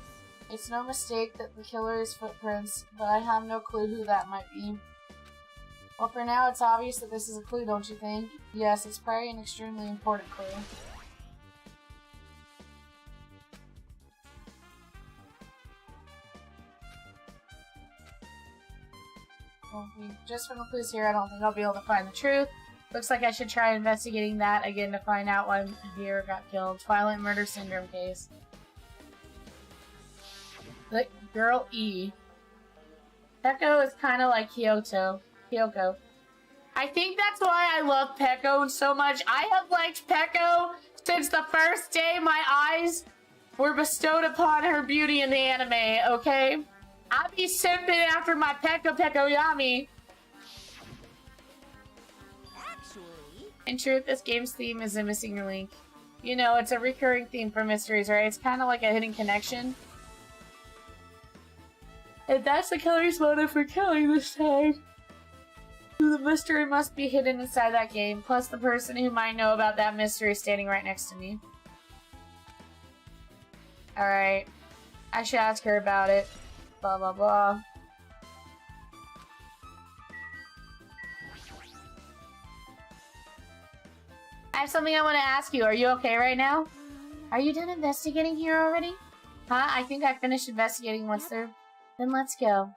It's no mistake that the killer's footprints, but I have no clue who that might be. Well, for now, it's obvious that this is a clue, don't you think? Yes, it's probably an extremely important clue. Well, just from the clues here, I don't think I'll be able to find the truth. Looks like I should try investigating that again to find out why Hiro got killed. Twilight Murder Syndrome case. The girl E. Peko is kind of like Kyoko. I think that's why I love Peko so much. I have liked Peko since the first day my eyes were bestowed upon her beauty in the anime, okay? I be simping after my Peko Yami. Actually, In truth, this game's theme is a missing link. You know, it's a recurring theme for mysteries, right? It's kind of like a hidden connection. And that's the killer's motive for killing this time. The mystery must be hidden inside that game, plus the person who might know about that mystery is standing right next to me. Alright. I should ask her about it. Blah blah blah. I have something I want to ask you. Are you okay right now? Are you done investigating here already? Huh? I think I finished investigating once through. Then let's go.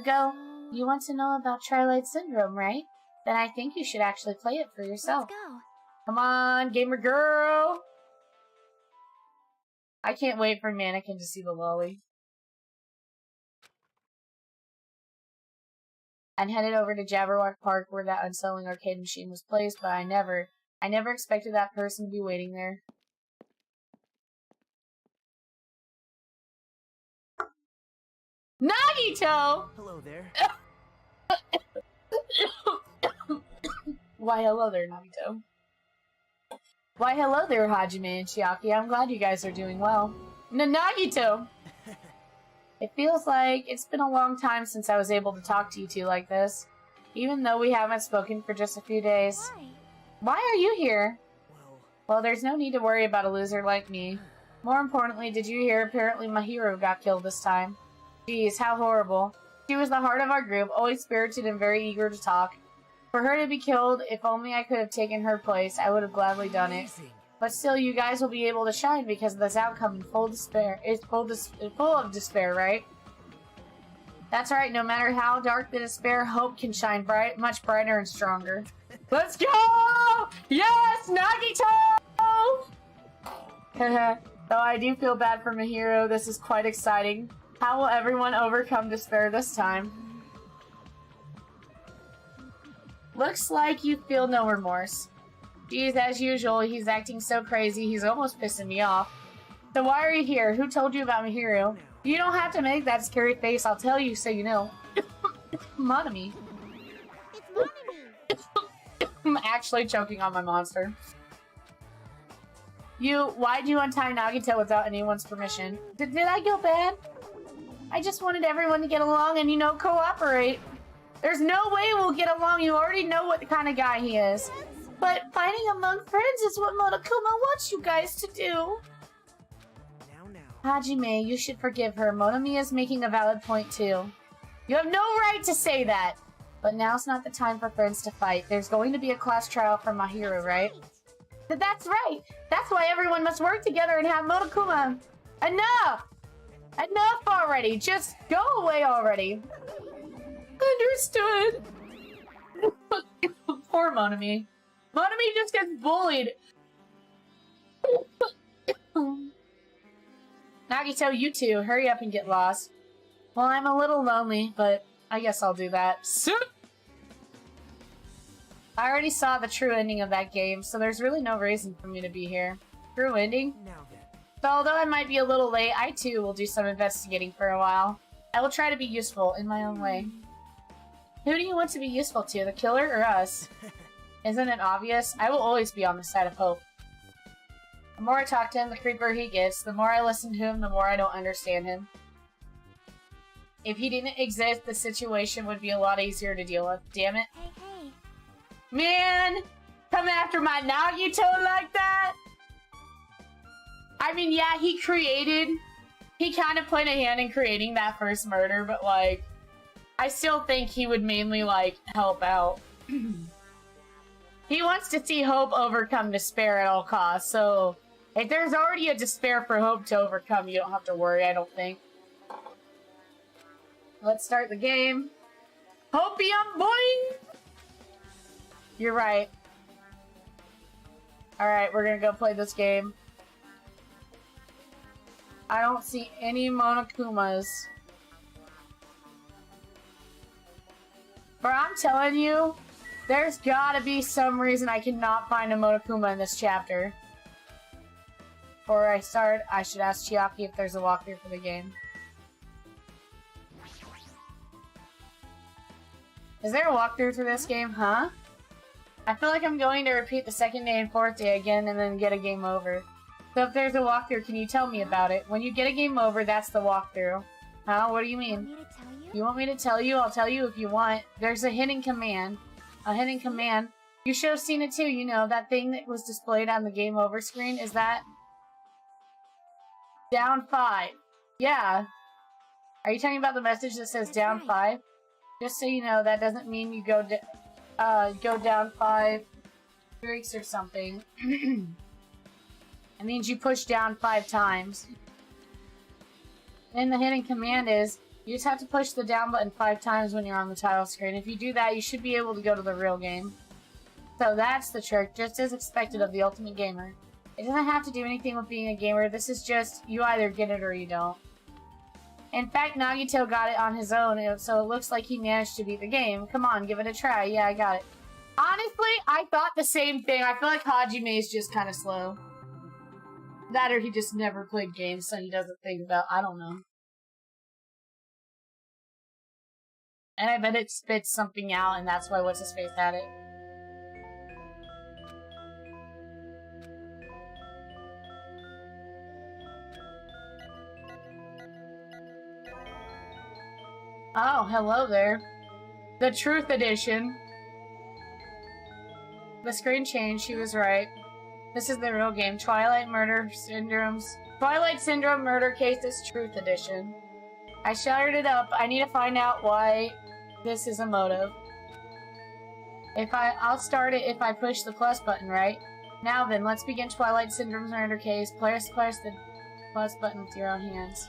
Go. You want to know about Twilight Syndrome, right? Then I think you should actually play it for yourself. Let's go. Come on, gamer girl! I can't wait for Mannequin to see the lolly. And headed over to Jabberwock Park where that unsettling arcade machine was placed, but I never expected that person to be waiting there. Nagito! Hello there. Why, hello there, Nagito. Why, hello there, Hajime and Chiaki. I'm glad you guys are doing well. Nagito! It feels like it's been a long time since I was able to talk to you two like this. Even though we haven't spoken for just a few days. Why? Why are you here? Well, Well, there's no need to worry about a loser like me. More importantly, did you hear apparently my hero got killed this time? Geez, how horrible. She was the heart of our group, always spirited and very eager to talk. For her to be killed, if only I could have taken her place, I would have gladly done it. amazing. But still, you guys will be able to shine because of this outcome in full despair. It's full of despair, right? That's right, no matter how dark the despair, hope can shine bright, much brighter and stronger. Let's go! Yes, Nagito! Though I do feel bad for Mahiro, this is quite exciting. How will everyone overcome despair this time? Looks like you feel no remorse. Geez, as usual, he's acting so crazy, he's almost pissing me off. So why are you here? Who told you about Mahiro? You don't have to make that scary face, I'll tell you so you know. Monami. It's Monami. I'm actually choking on my monster. Why'd you untie Nagito without anyone's permission? Did I go bad? I just wanted everyone to get along and, you know, cooperate. There's no way we'll get along, you already know what kind of guy he is. But fighting among friends is what Monokuma wants you guys to do. Now. Hajime, you should forgive her. Monami is making a valid point too. You have no right to say that! But now's not the time for friends to fight. There's going to be a class trial for Mahiro, right? That's right! That's why everyone must work together and have Monokuma. Enough! Enough already! Just go away already! Understood! Poor Monami. Monami just gets bullied! Nagito, you two, hurry up and get lost. Well, I'm a little lonely, but I guess I'll do that. I already saw the true ending of that game, so there's really no reason for me to be here. True ending? Now then. So although I might be a little late, I too will do some investigating for a while. I will try to be useful in my own way. Who do you want to be useful to, the killer or us? Isn't it obvious? I will always be on the side of hope. The more I talk to him, the creepier he gets. The more I listen to him, the more I don't understand him. If he didn't exist, the situation would be a lot easier to deal with. Damn it. Hey, hey. Man! Come after my Nagito like that? I mean, yeah, he kind of played a hand in creating that first murder, but, like, I still think he would mainly, like, help out. He wants to see hope overcome despair at all costs, so if there's already a despair for hope to overcome, you don't have to worry, I don't think. Let's start the game. Hopium boing! You're right. Alright, we're gonna go play this game. I don't see any Monokumas. But I'm telling you, there's gotta be some reason I cannot find a Monokuma in this chapter. Before I start, I should ask Chiaki if there's a walkthrough for the game. Is there a walkthrough for this game, huh? I feel like I'm going to repeat the second day and fourth day again and then get a game over. So if there's a walkthrough, can you tell me about it? When you get a game over, that's the walkthrough. Huh? What do you mean? Want me to tell you? You want me to tell you? I'll tell you if you want. There's a hidden command. A hidden command. You should have seen it too, you know, that thing that was displayed on the game over screen. Is that... down 5. Yeah. Are you talking about the message that says down 5? Just so you know, that doesn't mean you go down 5 streaks or something. It means you push down 5 times. And the hidden command is, you just have to push the down button 5 times when you're on the title screen. If you do that, you should be able to go to the real game. So that's the trick, just as expected of the Ultimate Gamer. It doesn't have to do anything with being a gamer, this is just, you either get it or you don't. In fact, Nagito got it on his own, so it looks like he managed to beat the game. Come on, give it a try. Yeah, I got it. Honestly, I thought the same thing. I feel like Hajime is just kind of slow. That or he just never played games, so he doesn't think about... I don't know. And I bet it spits something out, and that's why What's-His-Face had it. Oh, hello there. The Truth Edition. The screen changed, she was right. This is the real game. Twilight Syndrome Murder Cases Truth Edition. I started it up. I need to find out why this is a motive. I'll start it if I push the plus button, right? Now then, let's begin Twilight Syndrome's murder case. Press the plus button with your own hands.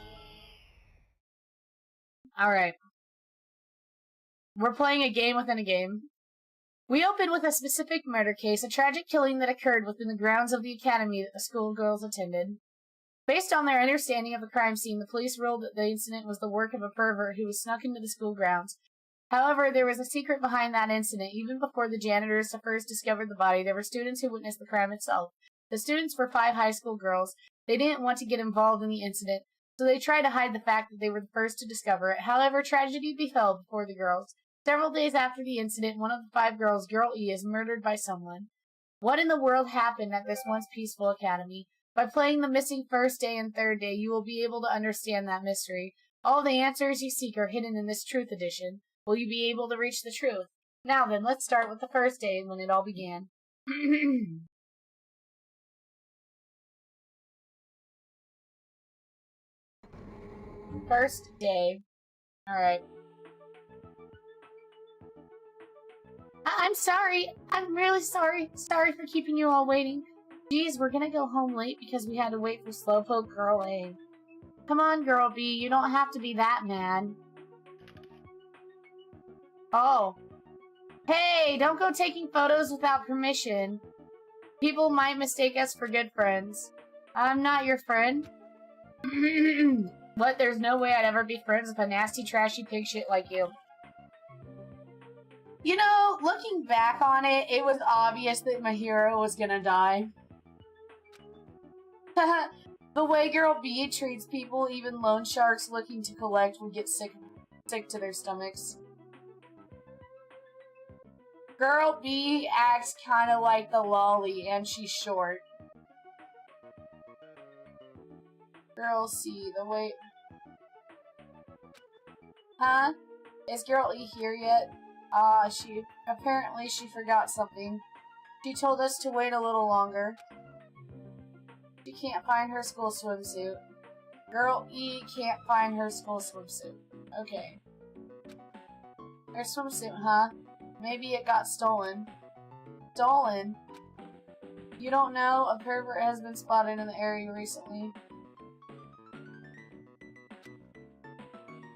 Alright. We're playing a game within a game. We open with a specific murder case, a tragic killing that occurred within the grounds of the academy that the schoolgirls attended. Based on their understanding of the crime scene, the police ruled that the incident was the work of a pervert who was snuck into the school grounds. However, there was a secret behind that incident. Even before the janitors first discovered the body, there were students who witnessed the crime itself. The students were 5 high school girls. They didn't want to get involved in the incident, so they tried to hide the fact that they were the first to discover it. However, tragedy befell before the girls. Several days after the incident, one of the 5 girls, Girl E, is murdered by someone. What in the world happened at this once peaceful academy? By playing the missing first day and third day, you will be able to understand that mystery. All the answers you seek are hidden in this Truth Edition. Will you be able to reach the truth? Now then, let's start with the first day when it all began. First day. Alright. I'm sorry. I'm really sorry. Sorry for keeping you all waiting. Geez, we're gonna go home late because we had to wait for Slowpoke Girl A. Come on, Girl B. You don't have to be that mad. Oh. Hey, don't go taking photos without permission. People might mistake us for good friends. I'm not your friend. What? There's no way I'd ever be friends with a nasty, trashy pig shit like you. You know, looking back on it, it was obvious that my hero was gonna die. The way Girl B treats people, even loan sharks looking to collect would get sick to their stomachs. Girl B acts kinda like the lolly, and she's short. Girl C, the way... Huh? Is Girl E here yet? Apparently she forgot something. She told us to wait a little longer. She can't find her school swimsuit. Girl E can't find her school swimsuit. Okay. Her swimsuit, huh? Maybe it got stolen. Stolen? You don't know? A pervert has been spotted in the area recently.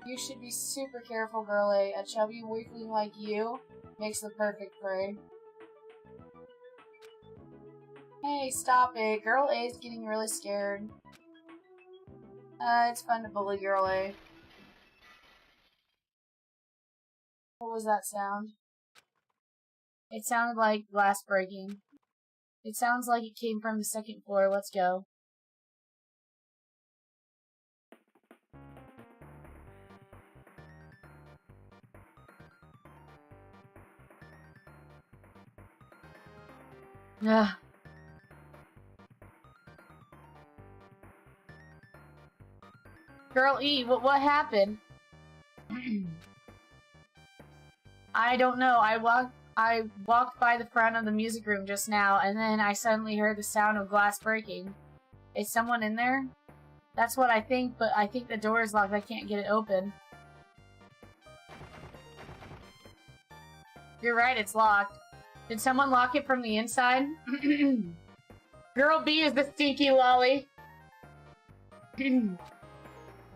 You should be super careful, Girl A. A chubby weakling like you makes the perfect prey. Hey, stop it. Girl A is getting really scared. It's fun to bully Girl A. What was that sound? It sounded like glass breaking. It sounds like it came from the second floor. Let's go. Ugh. Girl E, what happened? I don't know. I walked by the front of the music room just now, and then I suddenly heard the sound of glass breaking. Is someone in there? That's what I think, but I think the door is locked. I can't get it open. You're right, it's locked. Did someone lock it from the inside? Girl B is the stinky lolly.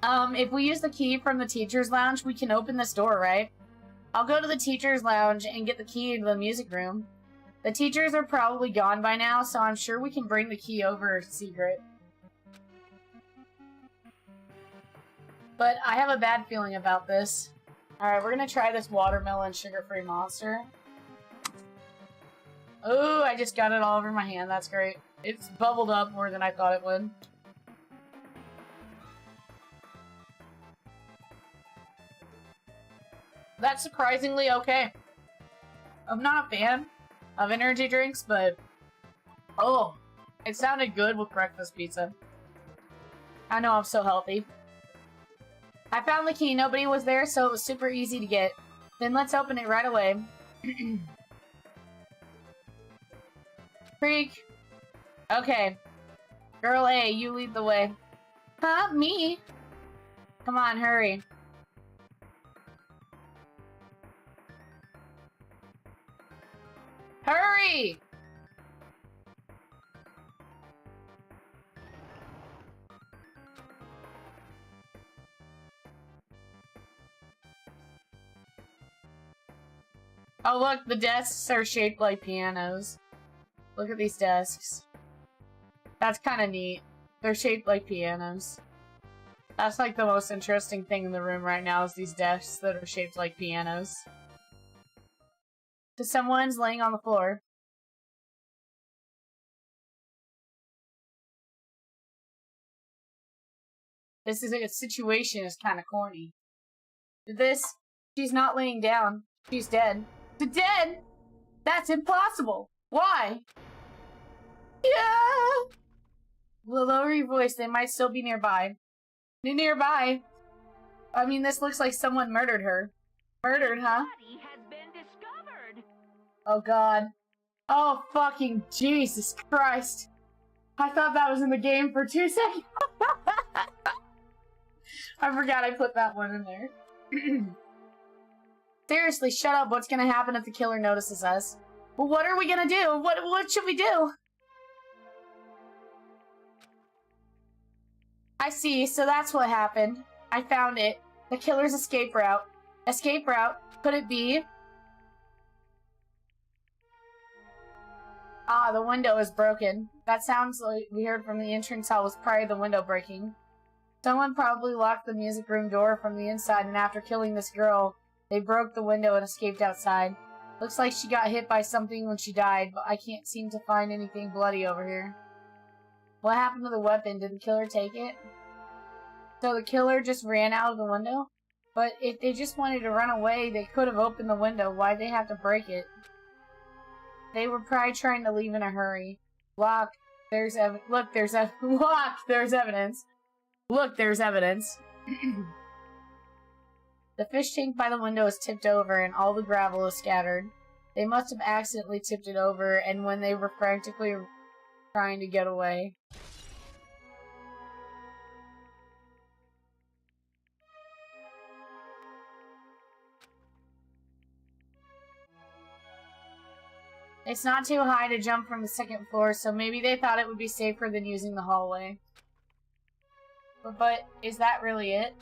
If we use the key from the teacher's lounge, we can open this door, right? I'll go to the teacher's lounge and get the key to the music room. The teachers are probably gone by now, so I'm sure we can bring the key over secret. But I have a bad feeling about this. Alright, we're gonna try this watermelon sugar-free monster. Oh, I just got it all over my hand. That's great. It's bubbled up more than I thought it would. That's surprisingly okay. I'm not a fan of energy drinks, but... Oh, it sounded good with breakfast pizza. I know I'm so healthy. I found the key. Nobody was there, so it was super easy to get. Then let's open it right away. Freak. Okay. Girl A, you lead the way. Huh? Me? Come on, hurry. Hurry! Oh look, the desks are shaped like pianos. Look at these desks. That's kind of neat. They're shaped like pianos. That's like the most interesting thing in the room right now is these desks that are shaped like pianos. So someone's laying on the floor. This situation is kind of corny. She's not laying down. She's dead. Dead? That's impossible. Why? Yeah. Well, lower your voice. They might still be nearby. Nearby? I mean, this looks like someone murdered her. Murdered, huh? Body has been discovered. Oh, God. Oh, fucking Jesus Christ. I thought that was in the game for 2 seconds. I forgot I put that one in there. Seriously, shut up. What's gonna happen if the killer notices us? Well, what are we gonna do? What should we do? I see, so that's what happened. I found it. The killer's escape route. Escape route? Could it be? Ah, the window is broken. That sounds like we heard from the entrance hall was probably the window breaking. Someone probably locked the music room door from the inside, and after killing this girl, they broke the window and escaped outside. Looks like she got hit by something when she died, but I can't seem to find anything bloody over here. What happened to the weapon? Did the killer take it? So the killer just ran out of the window? But if they just wanted to run away, they could have opened the window. Why'd they have to break it? They were probably trying to leave in a hurry. Look, there's evidence. Look, there's evidence. Look, there's evidence. The fish tank by the window is tipped over and all the gravel is scattered. They must have accidentally tipped it over and when they were frantically trying to get away. It's not too high to jump from the second floor, so maybe they thought it would be safer than using the hallway. But is that really it?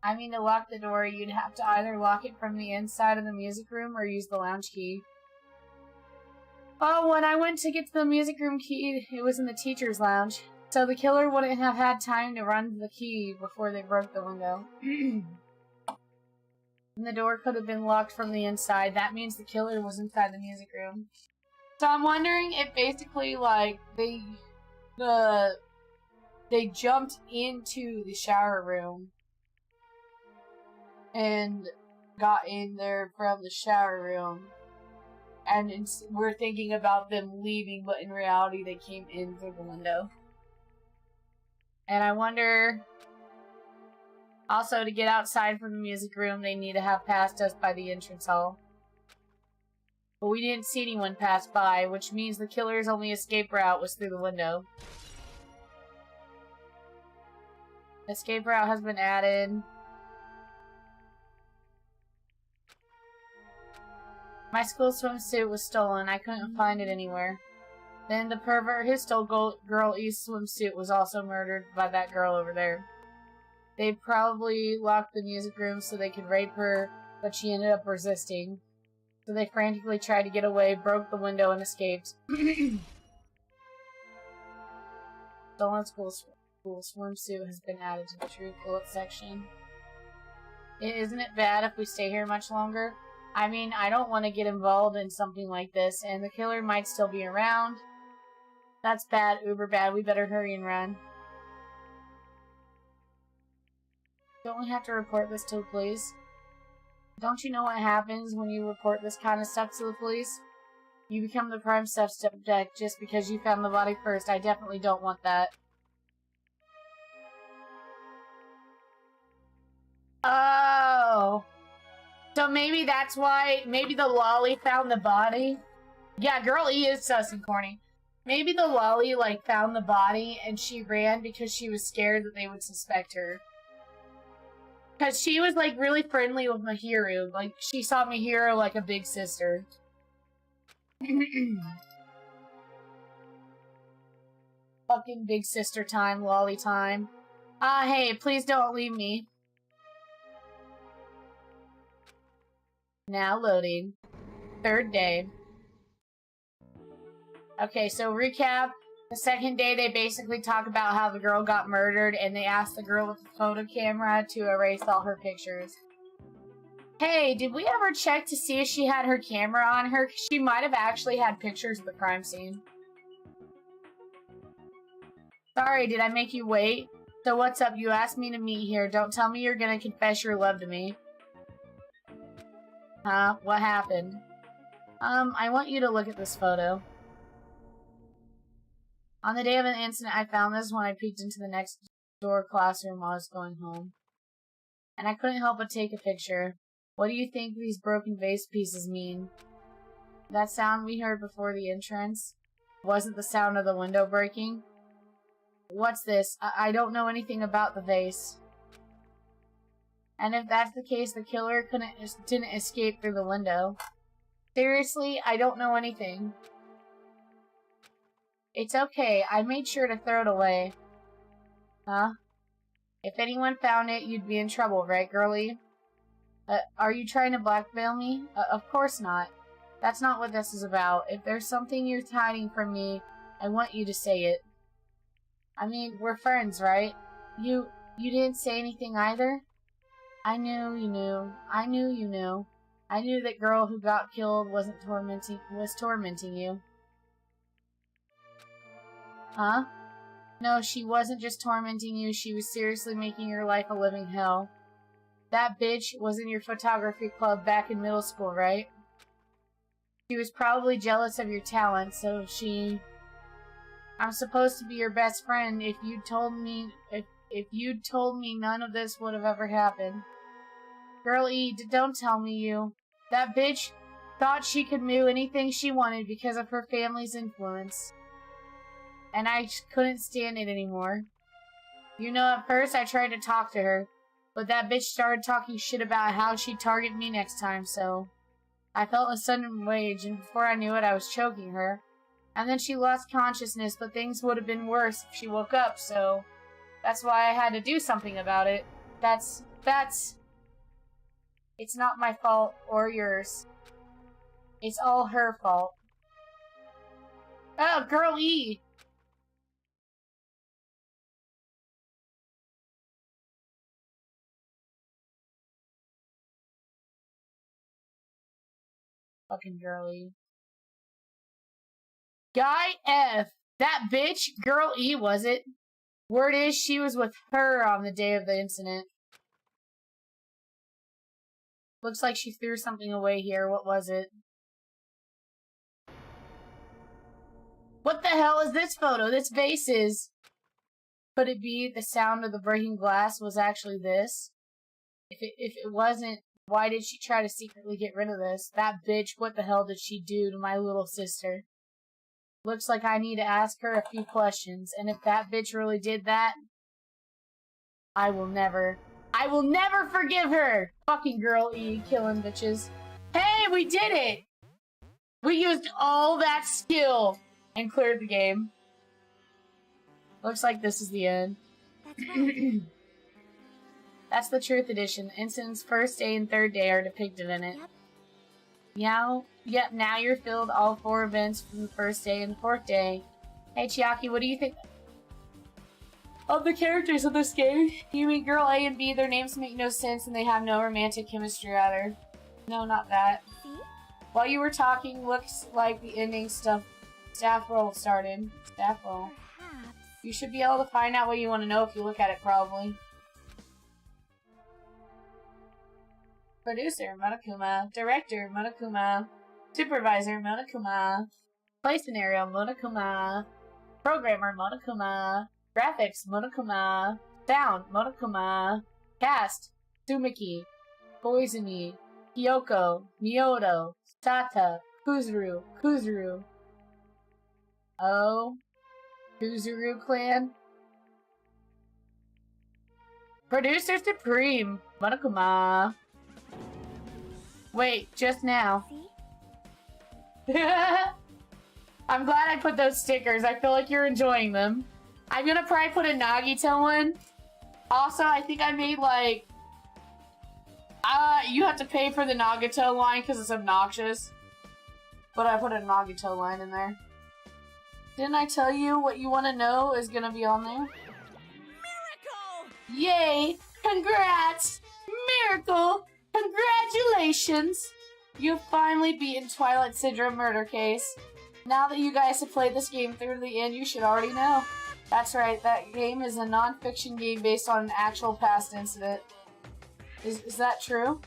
I mean, to lock the door, you'd have to either lock it from the inside of the music room or use the lounge key. Oh, when I went to get to the music room key, it was in the teacher's lounge. So the killer wouldn't have had time to run the key before they broke the window. And the door could have been locked from the inside. That means the killer was inside the music room. So I'm wondering if basically, like, they jumped into the shower room and got in there from the shower room. And we're thinking about them leaving, but in reality they came in through the window. And I wonder... Also, to get outside from the music room, they need to have passed us by the entrance hall. But we didn't see anyone pass by, which means the killer's only escape route was through the window. Escape route has been added. My school swimsuit was stolen. I couldn't find it anywhere. Then the pervert who stole Girl E's swimsuit was also murdered by that girl over there. They probably locked the music room so they could rape her, but she ended up resisting. So they frantically tried to get away, broke the window, and escaped. Stolen school swimsuit has been added to the true bullet section. Isn't it bad if we stay here much longer? I mean, I don't want to get involved in something like this, and the killer might still be around. That's bad, uber bad. We better hurry and run. Don't we have to report this to the police? Don't you know what happens when you report this kind of stuff to the police? You become the prime suspect just because you found the body first. I definitely don't want that. Oh. So maybe that's why, maybe the lolly found the body? Yeah, girl E is sus and corny. Maybe the lolly, like, found the body and she ran because she was scared that they would suspect her. Because she was, like, really friendly with Mahiru. Like, she saw Mahiru like a big sister. Fucking big sister time, lolly time. Hey, please don't leave me. Now loading. Third day. Okay, so recap. The second day, they basically talk about how the girl got murdered, and they asked the girl with the photo camera to erase all her pictures. Hey, did we ever check to see if she had her camera on her? She might have actually had pictures of the crime scene. Sorry, did I make you wait? So what's up? You asked me to meet here. Don't tell me you're gonna confess your love to me. Huh? What happened? I want you to look at this photo. On the day of an incident, I found this when I peeked into the next door classroom while I was going home. And I couldn't help but take a picture. What do you think these broken vase pieces mean? That sound we heard before the entrance wasn't the sound of the window breaking? What's this? I don't know anything about the vase. And if that's the case, the killer didn't escape through the window. Seriously, I don't know anything. It's okay, I made sure to throw it away. Huh? If anyone found it, you'd be in trouble, right, girlie? Are you trying to blackmail me? Of course not. That's not what this is about. If there's something you're hiding from me, I want you to say it. I mean, we're friends, right? You didn't say anything either? I knew you knew. I knew you knew. I knew that girl who got killed was tormenting you. Huh? No, she wasn't just tormenting you, she was seriously making your life a living hell. That bitch was in your photography club back in middle school, right? She was probably jealous of your talent, so I'm supposed to be your best friend. If you'd told me none of this would have ever happened. Girl E, don't tell me you. That bitch thought she could do anything she wanted because of her family's influence. And I just couldn't stand it anymore. You know, at first I tried to talk to her, but that bitch started talking shit about how she'd target me next time, so I felt a sudden rage, and before I knew it, I was choking her. And then she lost consciousness, but things would have been worse if she woke up, so that's why I had to do something about it. It's not my fault or yours. It's all her fault. Oh, girl E! Fucking girly. Guy F. That bitch, girl E, was it? Word is she was with her on the day of the incident. Looks like she threw something away here. What was it? What the hell is this photo? This vase is... Could it be the sound of the breaking glass was actually this? If it wasn't, why did she try to secretly get rid of this? That bitch, what the hell did she do to my little sister? Looks like I need to ask her a few questions, and if that bitch really did that, I will never forgive her! Fucking girl E, killing bitches. Hey, we did it! We used all that skill and cleared the game. Looks like this is the end. That's the Truth Edition. Incident's first day and third day are depicted in it. Yep, now you're filled all 4 events from the first day and 4th day. Hey Chiaki, what do you think of the characters of this game? You meet girl A and B, their names make no sense and they have no romantic chemistry either. No, not that. While you were talking, looks like the ending staff roll started. Staff roll. Perhaps. You should be able to find out what you want to know if you look at it, probably. Producer, Monokuma. Director, Monokuma. Supervisor, Monokuma. Play scenario, Monokuma. Programmer, Monokuma. Graphics, Monokuma. Sound, Monokuma. Cast, Tsumaki, Poisony, Kyoko, Miyoto, Sata, Kuzuru. Oh, Kuzuru clan. Producer Supreme, Monokuma. Wait, just now. I'm glad I put those stickers. I feel like you're enjoying them. I'm gonna probably put a Nagito one. Also, I think I made like... you have to pay for the Nagito line because it's obnoxious. But I put a Nagito line in there. Didn't I tell you what you want to know is gonna be on there? Yay! Congrats! Miracle! Congratulations! You've finally beaten Twilight Syndrome Murder Case. Now that you guys have played this game through to the end, you should already know. That's right, that game is a non-fiction game based on an actual past incident. Is that true?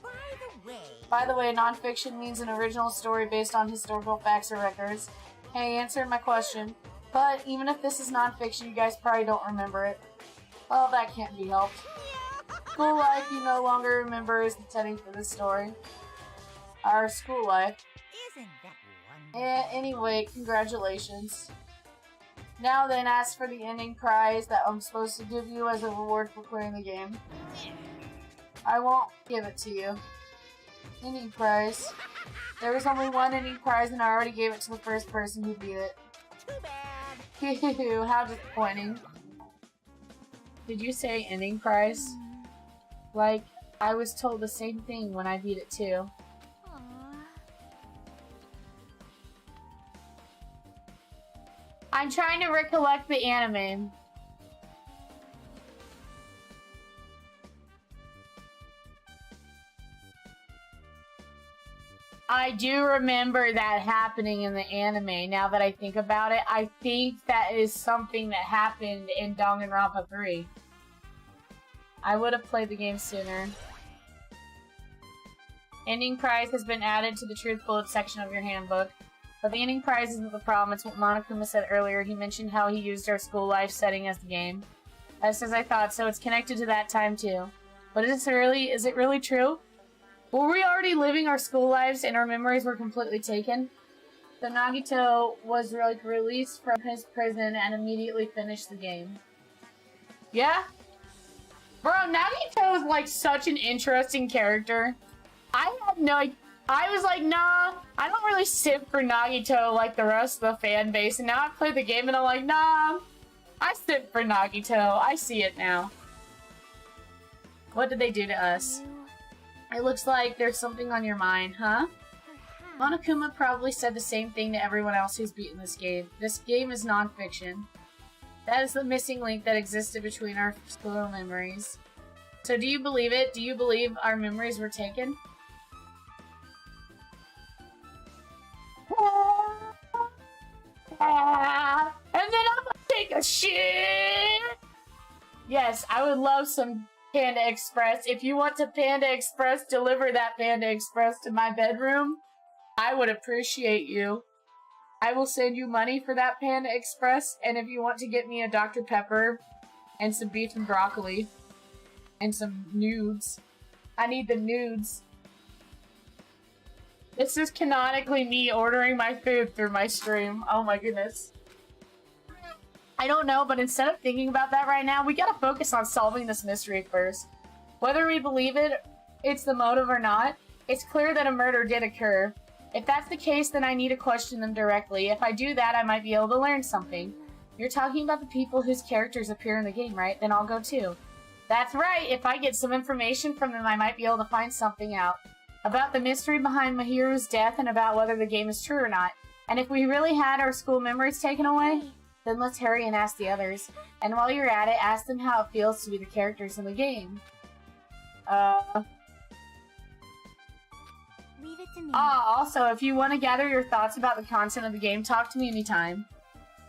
By the way, non-fiction means an original story based on historical facts or records. Hey, answered my question. But even if this is non-fiction, you guys probably don't remember it. Well, that can't be helped. School life you no longer remember is the setting for this story. Our school life. Isn't that wonderful? Anyway, congratulations. Now then, ask for the ending prize that I'm supposed to give you as a reward for clearing the game. I won't give it to you. Ending prize. There was only one ending prize and I already gave it to the first person who beat it. Too bad. How disappointing. Did you say ending prize? Like, I was told the same thing when I beat it too. I'm trying to recollect the anime. I do remember that happening in the anime, now that I think about it. I think that is something that happened in Danganronpa 3. I would have played the game sooner. Ending prize has been added to the truth bullet section of your handbook. But the ending prize isn't the problem, it's what Monokuma said earlier. He mentioned how he used our school life setting as the game. Just as I thought, so it's connected to that time too. But is it really true? Were we already living our school lives and our memories were completely taken? So Nagito was like released from his prison and immediately finished the game. Yeah? Bro, Nagito is like such an interesting character. I was like, nah, I don't really sip for Nagito like the rest of the fan base, and now I play the game and I'm like, nah, I sip for Nagito. I see it now. What did they do to us? It looks like there's something on your mind, huh? Monokuma probably said the same thing to everyone else who's beaten this game. This game is non-fiction. That is the missing link that existed between our school memories. So do you believe it? Do you believe our memories were taken? And then I'm gonna take a shit! Yes, I would love some Panda Express. If you want to Panda Express, deliver that Panda Express to my bedroom. I would appreciate you. I will send you money for that Panda Express, and if you want to get me a Dr. Pepper and some beef and broccoli and some nudes. I need the nudes. This is canonically me ordering my food through my stream. Oh my goodness. I don't know, but instead of thinking about that right now, we gotta focus on solving this mystery first. Whether we believe it's the motive or not, it's clear that a murder did occur. If that's the case, then I need to question them directly. If I do that, I might be able to learn something. You're talking about the people whose characters appear in the game, right? Then I'll go too. That's right! If I get some information from them, I might be able to find something out. About the mystery behind Mahiru's death and about whether the game is true or not. And if we really had our school memories taken away, then let's hurry and ask the others. And while you're at it, ask them how it feels to be the characters in the game. Leave it to me. Also, if you want to gather your thoughts about the content of the game, talk to me anytime.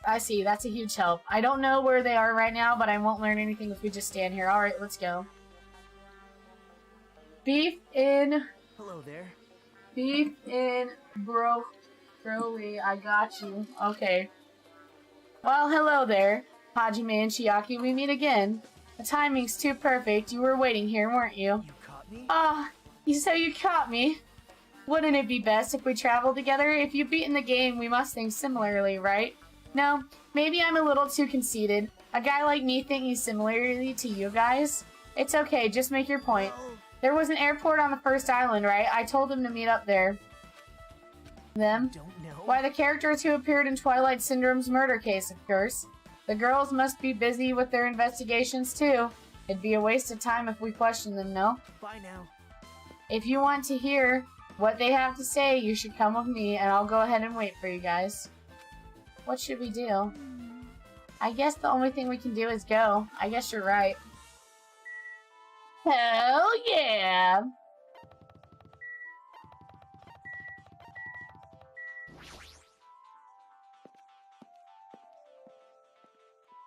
I see, that's a huge help. I don't know where they are right now, but I won't learn anything if we just stand here. Alright, let's go. Beef in... Hello there. Beef in broly, I got you. Okay. Well, hello there, Hajime and Chiaki. We meet again. The timing's too perfect. You were waiting here, weren't you? You caught caught me? So you caught me. Wouldn't it be best if we traveled together? If you've beaten the game, we must think similarly, right? No, maybe I'm a little too conceited. A guy like me thinking similarly to you guys? It's okay, just make your point. Well, There was an airport on the first island, right? I told him to meet up there. Them? don't know. Why, the characters who appeared in Twilight Syndrome's murder case, of course. The girls must be busy with their investigations, too. It'd be a waste of time if we questioned them, no? Bye now. If you want to hear what they have to say, you should come with me, and I'll go ahead and wait for you guys. What should we do? I guess the only thing we can do is go. I guess you're right. Hell yeah!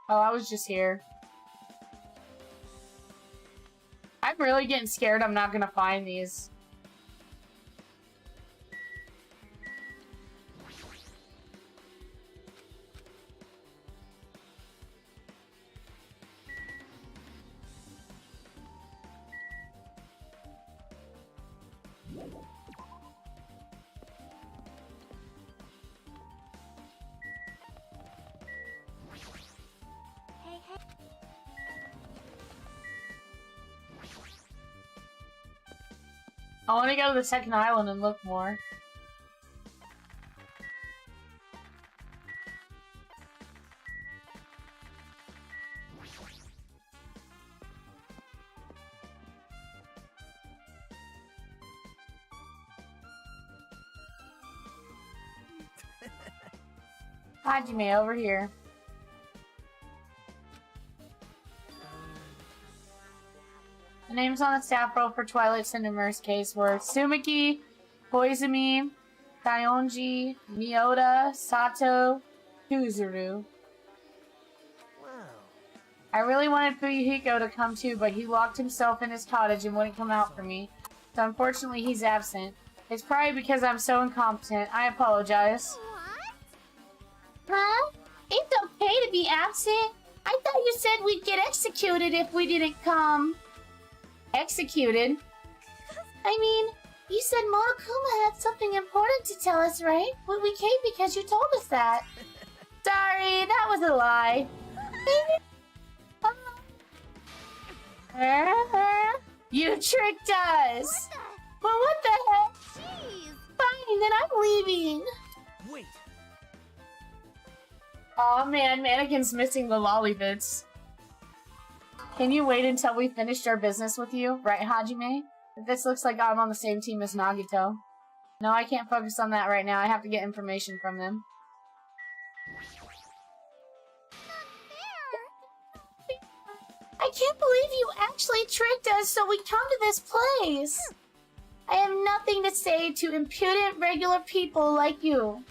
Oh, I was just here. I'm really getting scared I'm not gonna find these. I want to go to the second island and look more. Hajime, over here. The names on the staff roll for Twilight Cinema's case were Tsumaki, Koizumi, Daionji, Miyoda, Sato, Kuzuru. Wow. I really wanted Fuyuhiko to come too, but he locked himself in his cottage and wouldn't come out for me. So unfortunately he's absent. It's probably because I'm so incompetent. I apologize. What? Huh? It's okay to be absent. I thought you said we'd get executed if we didn't come. Executed? I mean, you said Monokuma had something important to tell us, right? Well, we came because you told us that. Sorry, that was a lie. You tricked us! Well, what the heck? Jeez. Fine, then I'm leaving. Wait. Aw, man, Mannequin's missing the lolly bits. Can you wait until we finished our business with you? Right, Hajime? This looks like I'm on the same team as Nagito. No, I can't focus on that right now. I have to get information from them. I can't believe you actually tricked us so we'd come to this place! I have nothing to say to impudent regular people like you.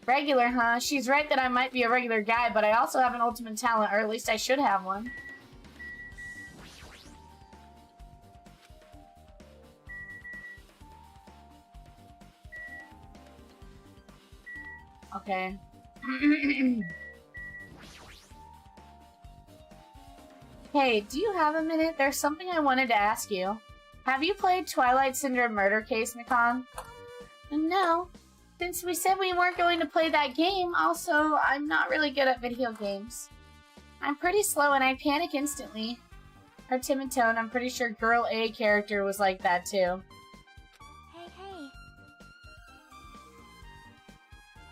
Regular, huh? She's right that I might be a regular guy, but I also have an ultimate talent, or at least I should have one. Okay. Hey, do you have a minute? There's something I wanted to ask you. Have you played Twilight Syndrome Murder Case, Mikan? No. Since we said we weren't going to play that game, also, I'm not really good at video games. I'm pretty slow and I panic instantly. Her timid tone, I'm pretty sure Girl A character was like that too. Hey.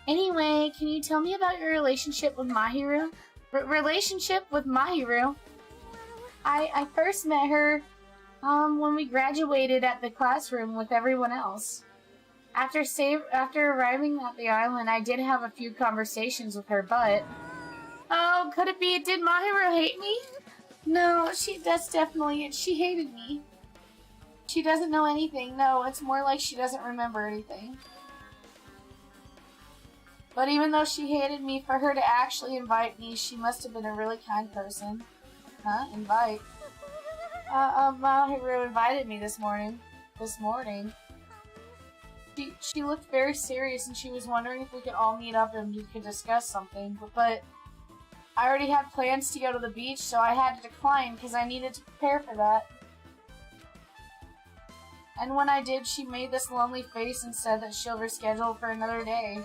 Anyway, can you tell me about your relationship with Mahiru? Relationship with Mahiru? I first met her when we graduated at the classroom with everyone else. After arriving at the island, I did have a few conversations with her, but... Oh, could it be? Did Mahiru hate me? No, that's definitely it. She hated me. She doesn't know anything. No, it's more like she doesn't remember anything. But even though she hated me, for her to actually invite me, she must have been a really kind person. Huh? Invite? Mahiru invited me this morning. She looked very serious and she was wondering if we could all meet up and we could discuss something. But I already had plans to go to the beach, so I had to decline because I needed to prepare for that. And when I did, she made this lonely face and said that she'll reschedule for another day.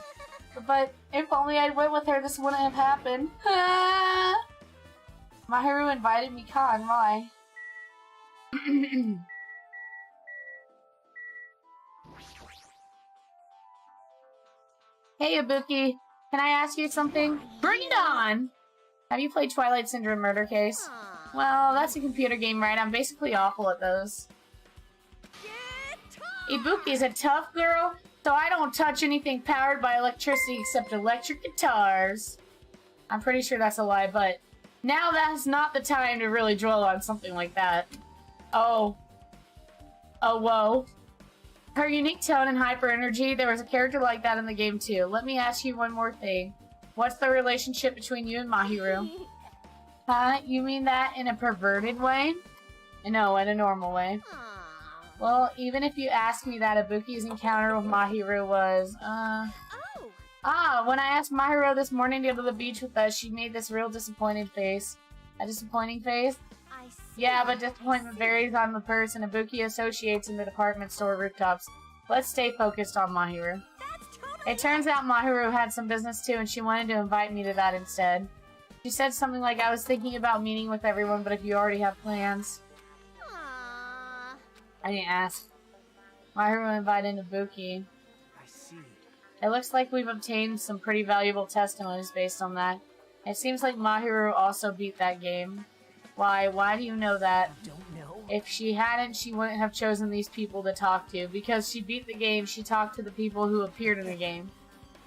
But if only I'd went with her, this wouldn't have happened. Mahiru invited me con, why? Hey Ibuki, can I ask you something? Bring it on! Have you played Twilight Syndrome Murder Case? Well, that's a computer game, right? I'm basically awful at those. Ibuki's a tough girl, so I don't touch anything powered by electricity except electric guitars. I'm pretty sure that's a lie, but now that's not the time to really dwell on something like that. Oh. Oh, whoa. Her unique tone and hyper energy, there was a character like that in the game too. Let me ask you one more thing. What's the relationship between you and Mahiru? Huh? You mean that in a perverted way? No, in a normal way. Well, even if you ask me that, Ibuki's encounter with Mahiru was, when I asked Mahiru this morning to go to the beach with us, she made this real disappointed face. A disappointing face? Yeah, but disappointment varies on the person. Ibuki associates in the department store rooftops. Let's stay focused on Mahiru. It turns out Mahiru had some business too, and she wanted to invite me to that instead. She said something like, I was thinking about meeting with everyone, but if you already have plans... I didn't ask. Mahiru invited Ibuki. I see. It looks like we've obtained some pretty valuable testimonies based on that. It seems like Mahiru also beat that game. Why? Why do you know that? I don't know. If she hadn't, she wouldn't have chosen these people to talk to. Because she beat the game, she talked to the people who appeared in the game.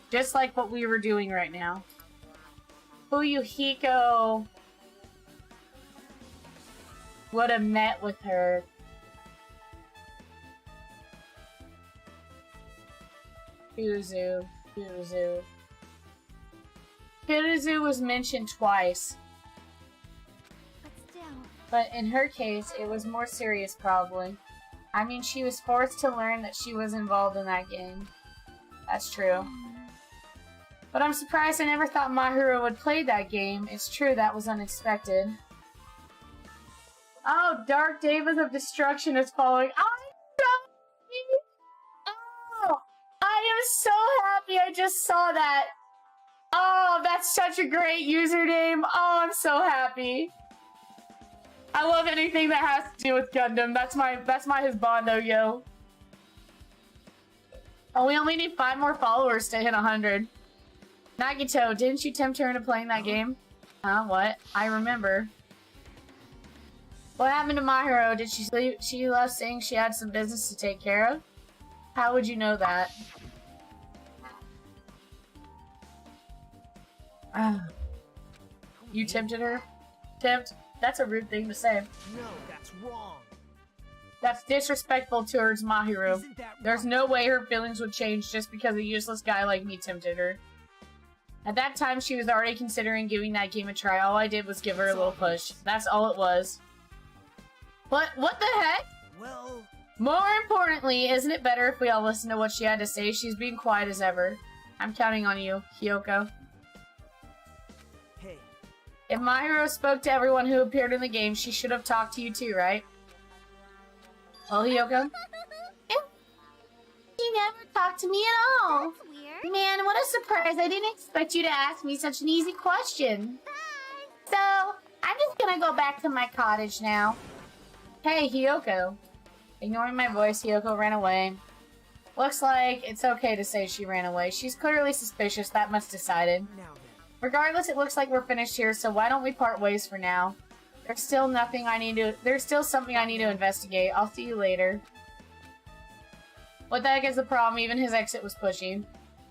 Just like what we were doing right now. Fuyuhiko would have met with her. Kuruzu. Kuruzu was mentioned twice. But in her case, it was more serious probably. I mean, she was forced to learn that she was involved in that game. That's true. But I'm surprised I never thought Mahiru would play that game. It's true, that was unexpected. Oh, Dark Devas of Destruction is following. I am so happy I just saw that. Oh, that's such a great username. Oh, I'm so happy. I love anything that has to do with Gundam. That's my husbando, yo. Oh, we only need 5 more followers to hit 100. Nagito, didn't you tempt her into playing that game? Huh, what? I remember. What happened to Mahiru? Did she leave? She left saying she had some business to take care of? How would you know that? You tempted her? Tempt? That's a rude thing to say. No, that's wrong. That's disrespectful towards Mahiru. Isn't that There's wrong? no way her feelings would change just because a useless guy like me tempted her. At that time, she was already considering giving that game a try. All I did was give her a little push. That's all it was. What the heck? Well... More importantly, isn't it better if we all listen to what she had to say? She's being quiet as ever. I'm counting on you, Hyoko. Hey. If Mahiru spoke to everyone who appeared in the game, she should have talked to you too, right? Oh, Hyoko? She never talked to me at all. That's weird. Man, what a surprise. I didn't expect you to ask me such an easy question. So, I'm just gonna go back to my cottage now. Hey, Hyoko. Ignoring my voice, Hyoko ran away. Looks like it's okay to say she ran away. She's clearly suspicious, that much decided. Now then. Regardless, it looks like we're finished here, so why don't we part ways for now? There's still something I need to investigate. I'll see you later. What the heck is the problem? Even his exit was pushy.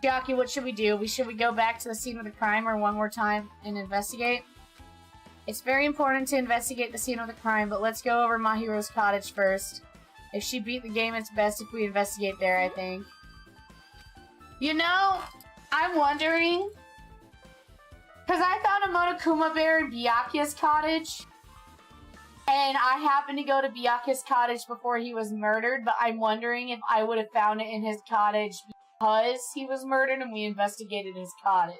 Chiaki, what should we do? Should we go back to the scene of the crime or one more time and investigate? It's very important to investigate the scene of the crime, but let's go over Mahiru's cottage first. If she beat the game, it's best if we investigate there, I think. You know, I'm wondering... Because I found a Monokuma bear in Byakuya's cottage. And I happened to go to Byakuya's cottage before he was murdered, but I'm wondering if I would have found it in his cottage because he was murdered and we investigated his cottage.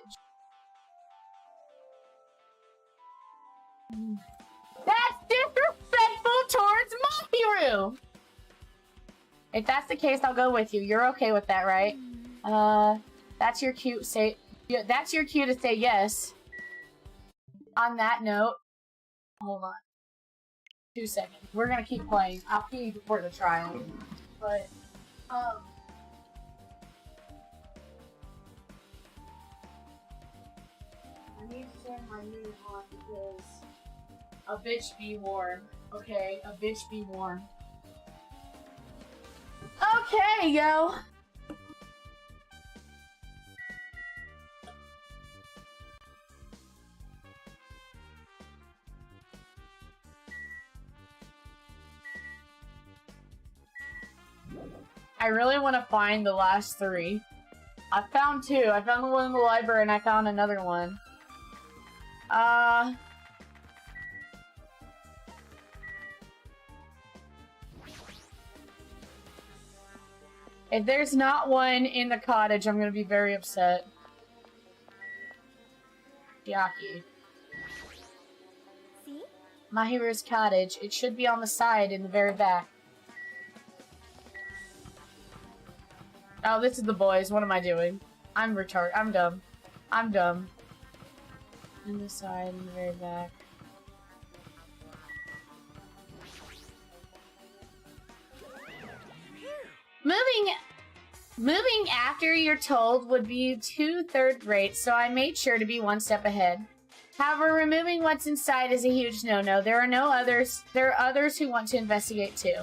That's disrespectful towards Mahiru! If that's the case, I'll go with you. You're okay with that, right? That's your cue. That's your cue to say yes. On that note, hold on. 2 seconds. We're gonna keep playing. I'll pee before the trial. But, I need to turn my mood on because a bitch be warm. Okay, a bitch be warm. Okay, yo! I really want to find the last 3. I found 2. I found the one in the library and I found another one. If there's not one in the cottage, I'm gonna be very upset. Yaki. See? My hero's cottage. It should be on the side in the very back. Oh, this is the boys. What am I doing? I'm retarded. I'm dumb. I'm dumb. In the side, in the very back. Moving after you're told would be too third-rate, so I made sure to be one step ahead. However, removing what's inside is a huge no-no. There are others who want to investigate too.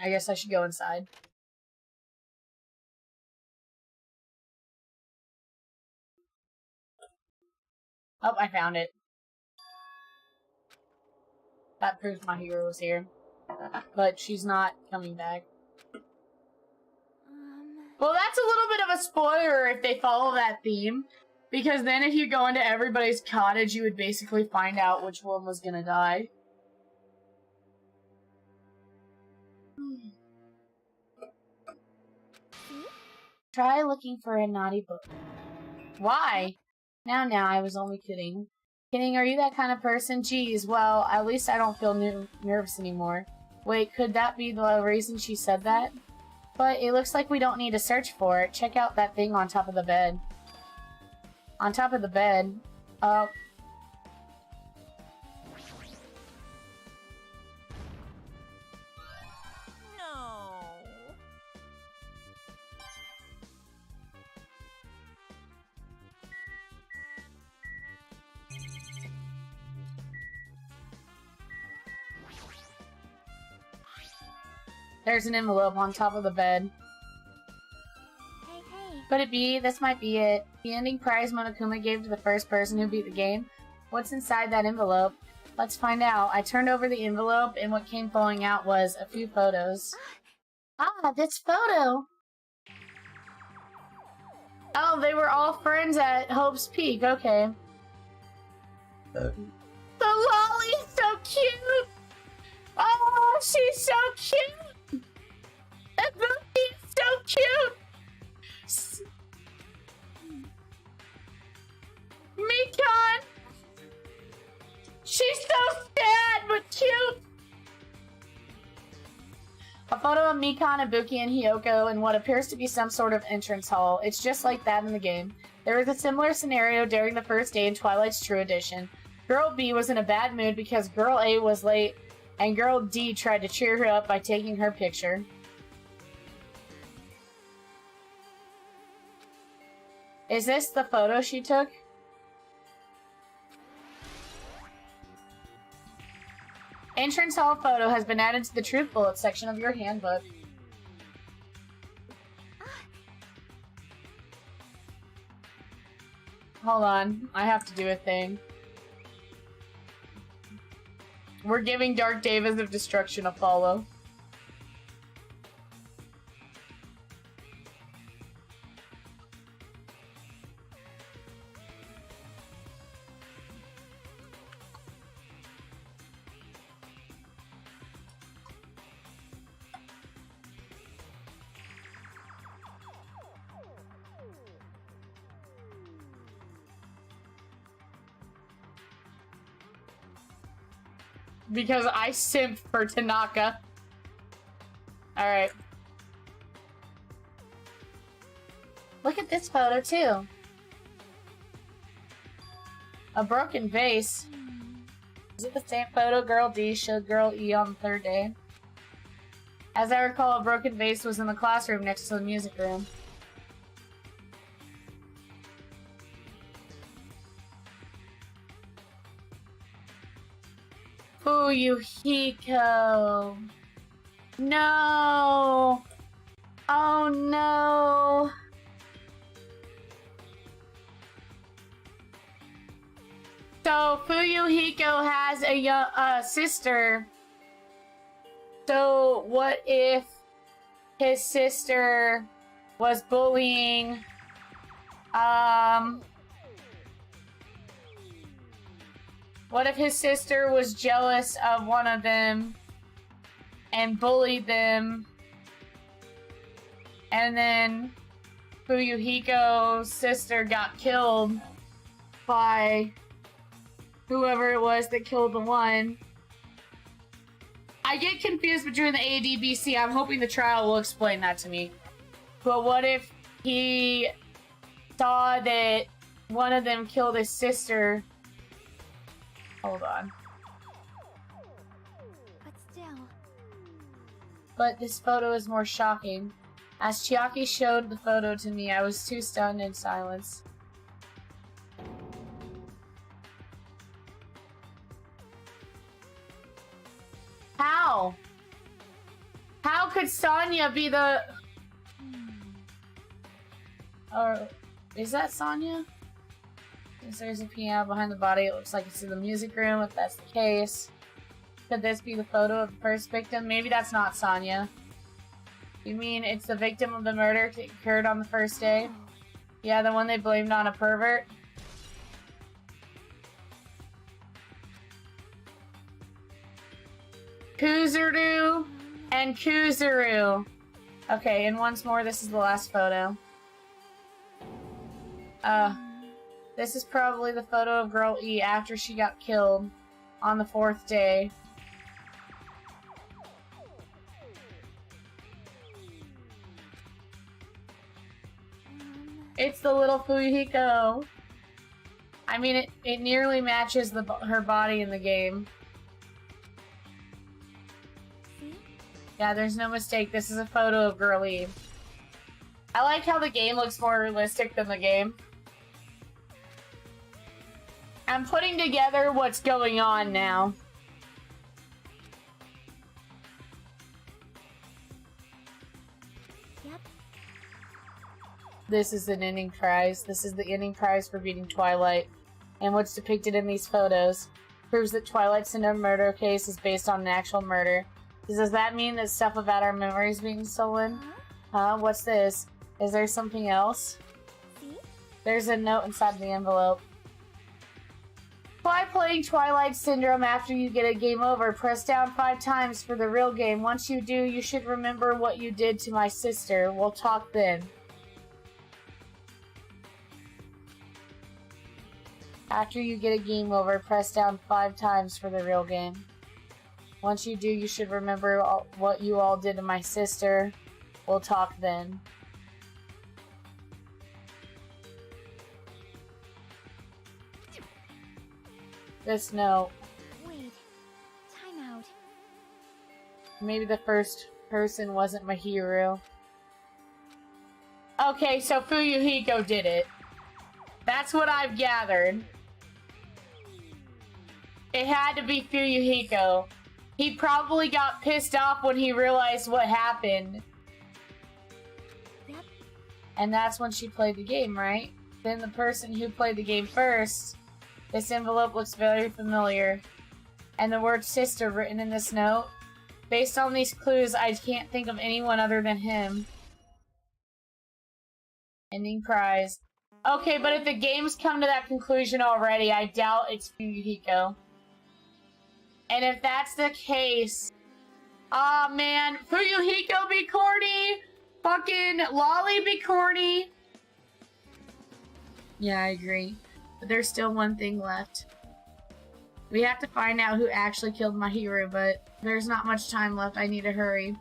I guess I should go inside. Oh, I found it. That proves my hero was here. But she's not coming back. Well, that's a little bit of a spoiler if they follow that theme. Because then if you go into everybody's cottage, you would basically find out which one was gonna die. Try looking for a naughty book. Why? Now, I was only kidding. Kidding, are you that kind of person? Geez, well, at least I don't feel nervous anymore. Wait, could that be the reason she said that? But it looks like we don't need to search for it. Check out that thing on top of the bed. On top of the bed. No. There's an envelope on top of the bed. Hey. Could it be? This might be it. The ending prize Monokuma gave to the first person who beat the game. What's inside that envelope? Let's find out. I turned over the envelope, and what came falling out was a few photos. Ah, this photo! Oh, they were all friends at Hope's Peak. Okay. The lolly's so cute! Oh, she's so cute! The Bookie's so cute! Mikon! She's so sad but cute! A photo of Mikon, Ibuki, and Hiyoko in what appears to be some sort of entrance hall. It's just like that in the game. There was a similar scenario during the first day in Twilight's True Edition. Girl B was in a bad mood because Girl A was late, and Girl D tried to cheer her up by taking her picture. Is this the photo she took? Entrance hall photo has been added to the Truth Bullet section of your handbook. Hold on, I have to do a thing. We're giving Dark Davis of Destruction a follow. Because I simp for Tanaka. Alright. Look at this photo, too. A broken vase. Is it the same photo Girl D showed Girl E on the third day? As I recall, a broken vase was in the classroom next to the music room. Fuyuhiko. No. Oh no. So Fuyuhiko has a sister. So what if his sister was bullying what if his sister was jealous of one of them and bullied them, and then Fuyuhiko's sister got killed by whoever it was that killed the one? I get confused between the A, D, B, C. I'm hoping the trial will explain that to me. But what if he saw that one of them killed his sister? Hold on. But still. But this photo is more shocking. As Chiaki showed the photo to me, I was too stunned in silence. How? How could Sonya be the... Or... Is that Sonya? There's a piano behind the body. It looks like it's in the music room, if that's the case. Could this be the photo of the first victim? Maybe that's not Sonya. You mean it's the victim of the murder that occurred on the first day? Yeah, the one they blamed on a pervert? Kuzuru and Kuzuru. Okay, and once more, this is the last photo. This is probably the photo of Girl E after she got killed on the 4th day. It's the little Fuyuhiko. I mean, it nearly matches her body in the game. Yeah, there's no mistake. This is a photo of Girl E. I like how the game looks more realistic than the game. I'm putting together what's going on now. Yep. This is an ending prize. This is the ending prize for beating Twilight. And what's depicted in these photos proves that Twilight's murder case is based on an actual murder. Does that mean that stuff about our memories being stolen? Huh? What's this? Is there something else? See? There's a note inside the envelope. Try playing Twilight Syndrome after you get a game over. Press down 5 times for the real game. Once you do, you should remember what you did to my sister. We'll talk then. After you get a game over, press down 5 times for the real game. Once you do, you should remember what you all did to my sister. We'll talk then. This note. Wait. Time out. Maybe the first person wasn't Mahiru. Okay, so Fuyuhiko did it. That's what I've gathered. It had to be Fuyuhiko. He probably got pissed off when he realized what happened. Yep. And that's when she played the game, right? Then the person who played the game first. This envelope looks very familiar. And the word sister written in this note. Based on these clues, I can't think of anyone other than him. Ending prize. Okay, but if the game's come to that conclusion already, I doubt it's Fuyuhiko. And if that's the case... Aw, man. Fuyuhiko be corny! Fucking Lolly be corny! Yeah, I agree. But there's still one thing left. We have to find out who actually killed Mahiru, but there's not much time left. I need to hurry.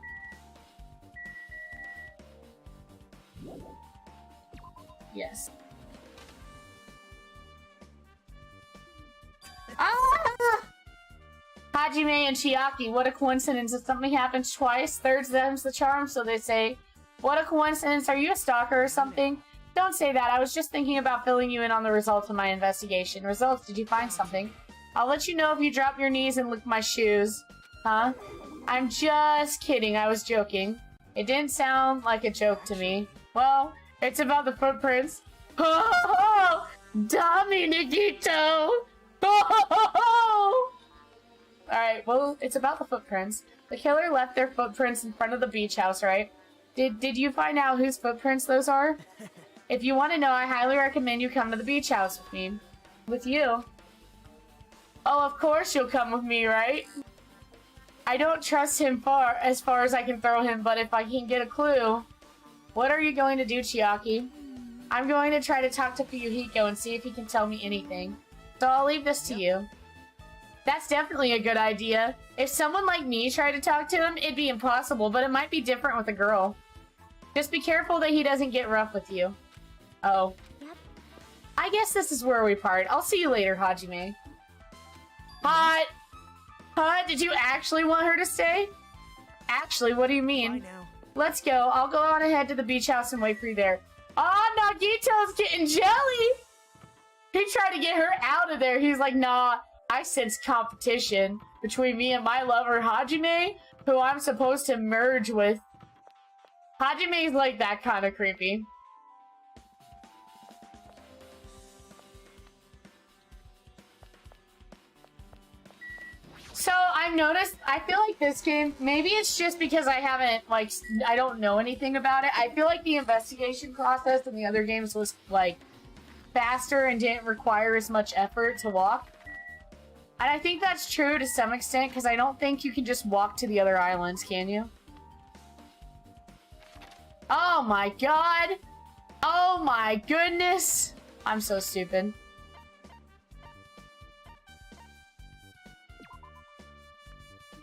Yes. Ah! Hajime and Chiaki, what a coincidence. If something happens twice, third them's the charm, so they say. What a coincidence. Are you a stalker or something? Don't say that. I was just thinking about filling you in on the results of my investigation. Results, did you find something? I'll let you know if you drop your knees and lick my shoes. Huh? I'm just kidding. I was joking. It didn't sound like a joke to me. Well, it's about the footprints. Ho ho ho! Dominigito! Ho ho ho ho! Alright, well, it's about the footprints. The killer left their footprints in front of the beach house, right? Did you find out whose footprints those are? If you want to know, I highly recommend you come to the beach house with me. With you. Oh, of course you'll come with me, right? I don't trust him as far as I can throw him, but if I can get a clue... What are you going to do, Chiaki? I'm going to try to talk to Fuyuhiko and see if he can tell me anything. So I'll leave this to you. That's definitely a good idea. If someone like me tried to talk to him, it'd be impossible, but it might be different with a girl. Just be careful that he doesn't get rough with you. Oh. Yep. I guess this is where we part. I'll see you later, Hajime. Hot! Hot, did you actually want her to stay? Actually, what do you mean? Bye now. Let's go. I'll go on ahead to the beach house and wait for you there. Ah, Nagito's getting jelly! He tried to get her out of there. He's like, nah, I sense competition between me and my lover, Hajime, who I'm supposed to merge with. Hajime's like that kind of creepy. So, I've noticed, I feel like this game, maybe it's just because I haven't, like, I don't know anything about it. I feel like the investigation process in the other games was, like, faster and didn't require as much effort to walk. And I think that's true to some extent, because I don't think you can just walk to the other islands, can you? Oh my god! Oh my goodness! I'm so stupid.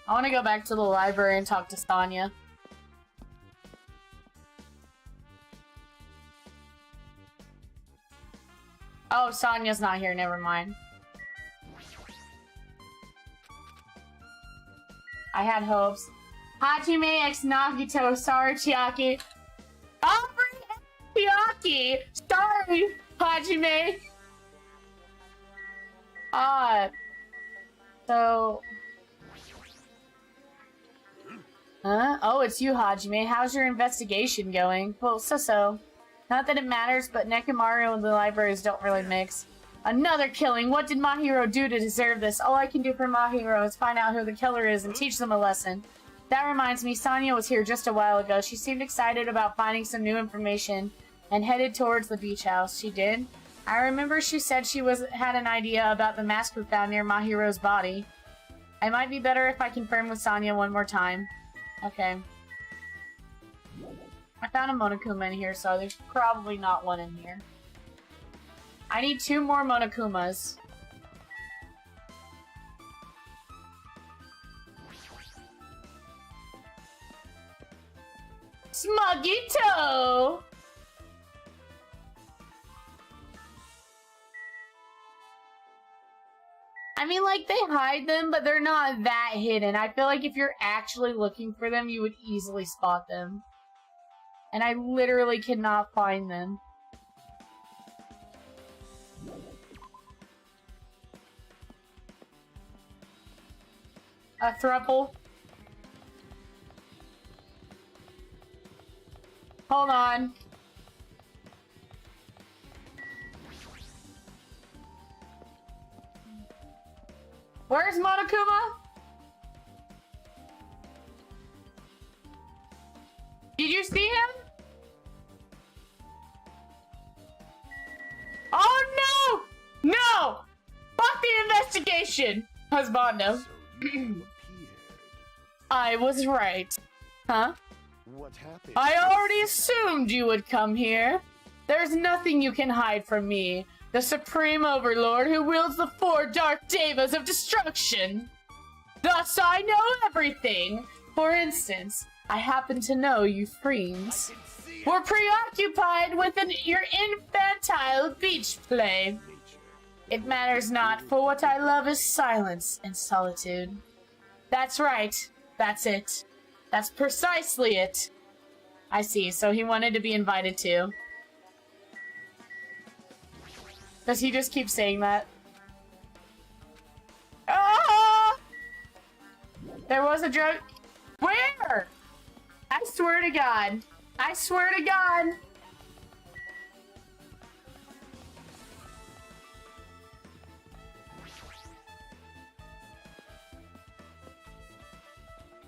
I want to go back to the library and talk to Sonia. Oh, Sonia's not here, never mind. I had hopes. Hajime x Nagito, sorry Chiaki. Aubrey Chiaki! Sorry, Hajime! So... Huh? Oh, it's you, Hajime. How's your investigation going? Well, so-so. Not that it matters, but Nekomaru and the libraries don't really mix. Another killing! What did Mahiro do to deserve this? All I can do for Mahiro is find out who the killer is and teach them a lesson. That reminds me, Sonia was here just a while ago. She seemed excited about finding some new information and headed towards the beach house. She did? I remember she said she had an idea about the mask we found near Mahiro's body. It might be better if I confirm with Sonia one more time. Okay. I found a Monokuma in here, so there's probably not one in here. I need 2 more Monokumas. Smugito! I mean, like, they hide them, but they're not that hidden. I feel like if you're actually looking for them, you would easily spot them. And I literally cannot find them. A thruple. Hold on. Where's Monokuma? Did you see him? Oh no! No! Fuck the investigation! Husbando. So you appeared. I was right. Huh? What happened? I already assumed you would come here. There's nothing you can hide from me, the Supreme Overlord who wields the 4 Dark Devas of Destruction. Thus I know everything. For instance, I happen to know you fiends were preoccupied with your infantile beach play. It matters not, for what I love is silence and solitude. That's right. That's it. That's precisely it. I see, so he wanted to be invited too. Does he just keep saying that? Ah! There was a drug. Where? I swear to God. I swear to God.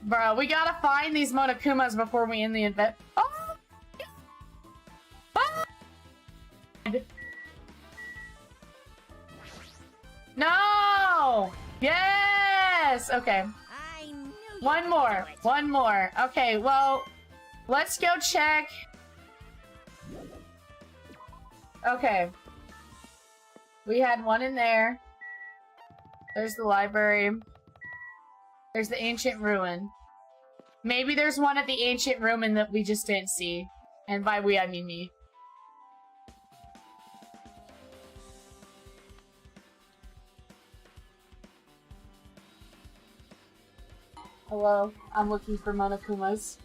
Bro, we gotta find these Monokumas before we end the event. Oh! Oh! No! Yes! Okay. One more. One more. Okay, well, let's go check. Okay. We had one in there. There's the library. There's the ancient ruin. Maybe there's one at the ancient ruin that we just didn't see. And by we, I mean me. Hello, I'm looking for Monokumas.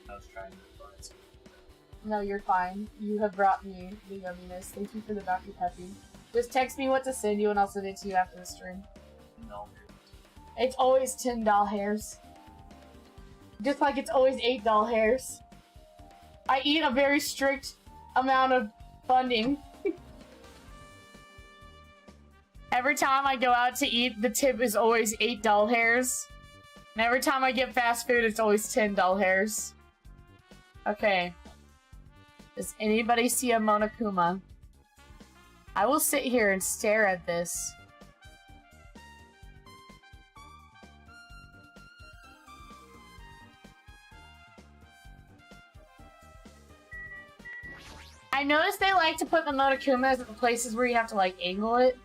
I was trying to find some. No, you're fine. You have brought me the yumminess. Thank you for the Dr. Peppy. Just text me what to send you and I'll send it to you after the stream. No. It's always 10 doll hairs. Just like it's always 8 doll hairs. I eat a very strict amount of funding. Every time I go out to eat, the tip is always 8 doll hairs. And every time I get fast food, it's always 10 doll hairs. Okay. Does anybody see a Monokuma? I will sit here and stare at this. I noticed they like to put the Monokumas at the places where you have to, like, angle it.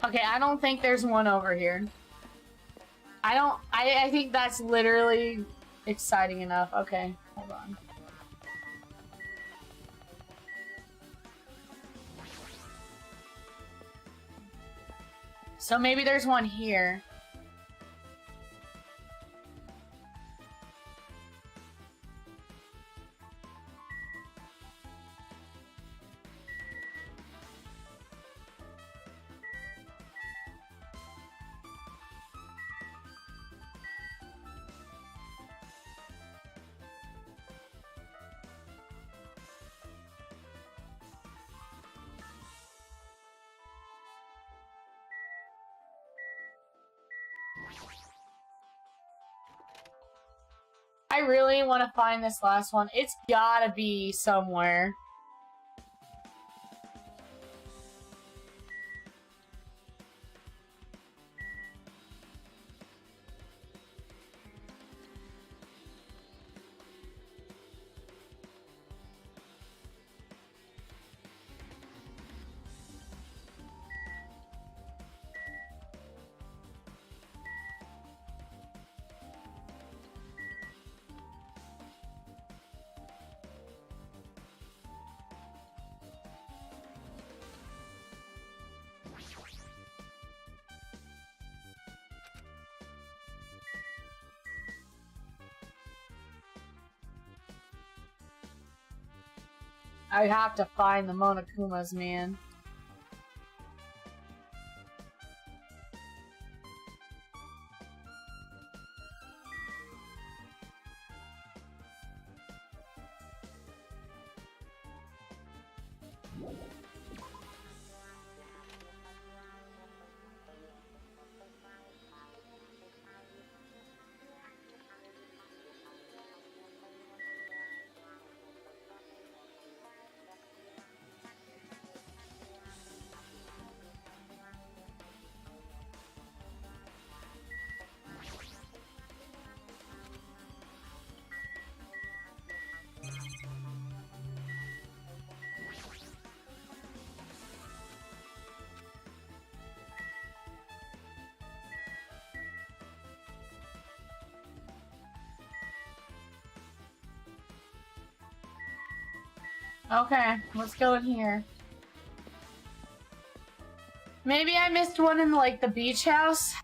Okay, I don't think there's one over here. I think that's literally exciting enough. Okay, hold on. So maybe there's one here. I really want to find this last one. It's gotta be somewhere. I have to find the Monokumas, man. Okay, let's go in here. Maybe I missed one in, like, the beach house?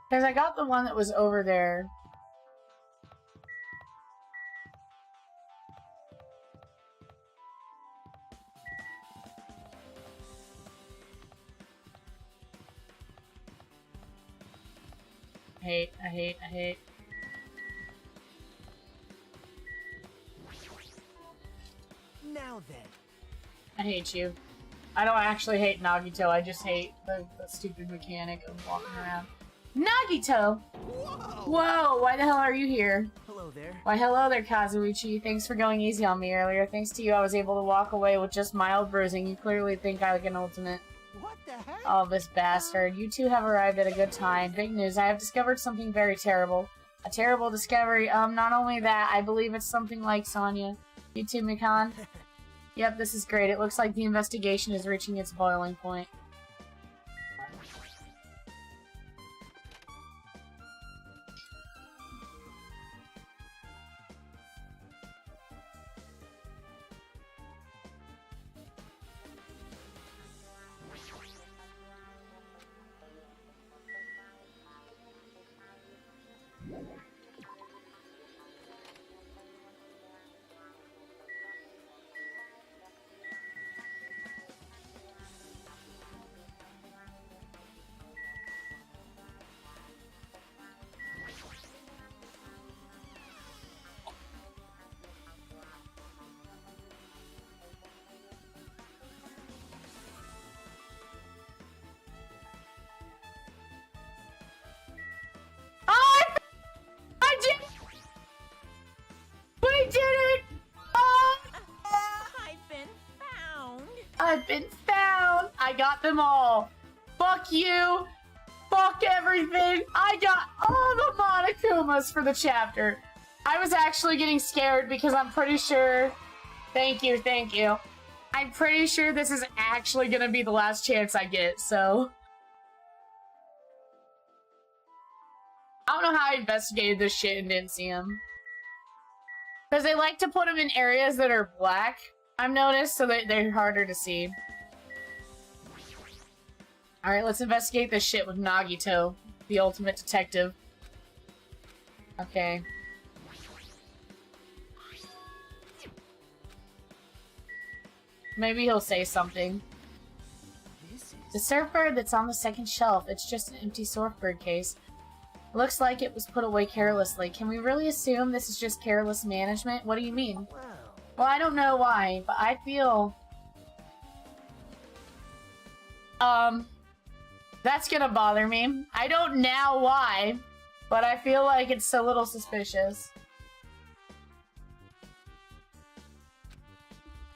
Because I got the one that was over there. I hate. Now then. I hate you. I don't actually hate Nagito, I just hate the stupid mechanic of walking around. Nagito! Whoa, why the hell are you here? Hello there. Why hello there, Kazuichi. Thanks for going easy on me earlier. Thanks to you, I was able to walk away with just mild bruising. You clearly think I like an ultimate. What the heck? Oh, this bastard. You two have arrived at a good time. Big news, I have discovered something very terrible. A terrible discovery. Not only that, I believe it's something like Sonya. You too, Mikan? Yep, this is great. It looks like the investigation is reaching its boiling point. I've been found! I got them all! Fuck you! Fuck everything! I got all the Monokumas for the chapter! I was actually getting scared because I'm pretty sure... Thank you. I'm pretty sure this is actually gonna be the last chance I get, so... I don't know how I investigated this shit and didn't see them. Because they like to put them in areas that are black, I've noticed, so that they're harder to see. Alright, let's investigate this shit with Nagito, the ultimate detective. Okay. Maybe he'll say something. The surfboard that's on the second shelf, it's just an empty surfboard case. Looks like it was put away carelessly. Can we really assume this is just careless management? What do you mean? Well, I don't know why, but I feel... That's gonna bother me. I don't know why, but I feel like it's a little suspicious.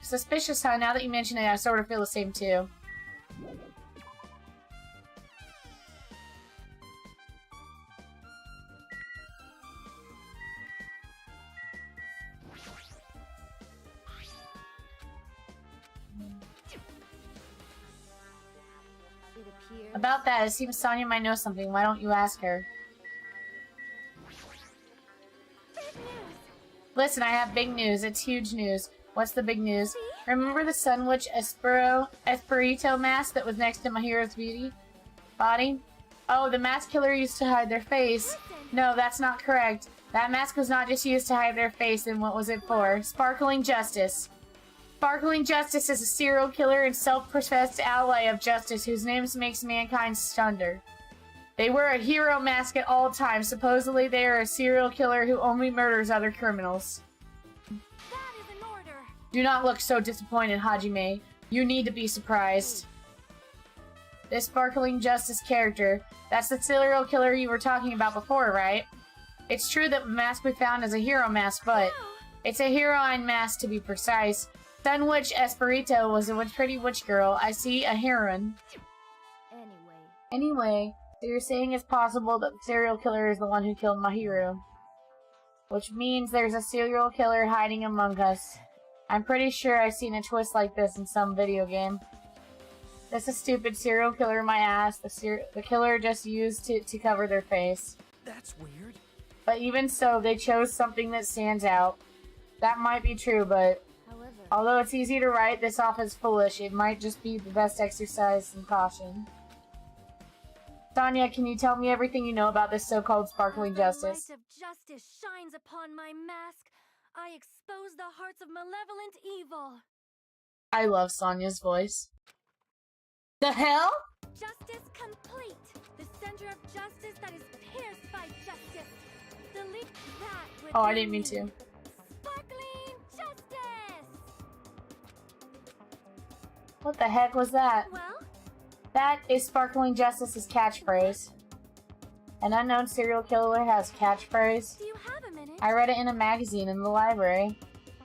Suspicious, huh? Now that you mention it, I sort of feel the same too. About that, it seems Sonya might know something. Why don't you ask her? Listen, I have big news. It's huge news. What's the big news? Remember the Sunwitch Esperito mask that was next to Mahiro's body? Oh, the mask killer used to hide their face. No, that's not correct. That mask was not just used to hide their face, then what was it for? Sparkling Justice. Sparkling Justice is a serial killer and self-professed ally of justice whose name makes mankind stunned. They wear a hero mask at all times. Supposedly they are a serial killer who only murders other criminals. That is an order. Do not look so disappointed, Hajime. You need to be surprised. This Sparkling Justice character, that's the serial killer you were talking about before, right? It's true that the mask we found is a hero mask, but it's a heroine mask to be precise. Sunwitch Esperito was a pretty witch girl. I see a heroine. Anyway, so you're saying it's possible that the serial killer is the one who killed Mahiro. Which means there's a serial killer hiding among us. I'm pretty sure I've seen a twist like this in some video game. That's a stupid serial killer in my ass. The killer just used it to cover their face. That's weird. But even so, they chose something that stands out. That might be true, but However, although it's easy to write this off as foolish, it might just be the best exercise in caution. Sonia, can you tell me everything you know about this so-called sparkling justice? the light of justice shines upon my mask. I expose the hearts of malevolent evil. I love Sonia's voice. The hell? Justice complete. The center of justice that is pierced by justice. The leap that would Oh, I didn't mean to. Sparkling justice. What the heck was that? Well, That is Sparkling Justice's catchphrase. An unknown serial killer has catchphrase. do you have a minute? I read it in a magazine in the library.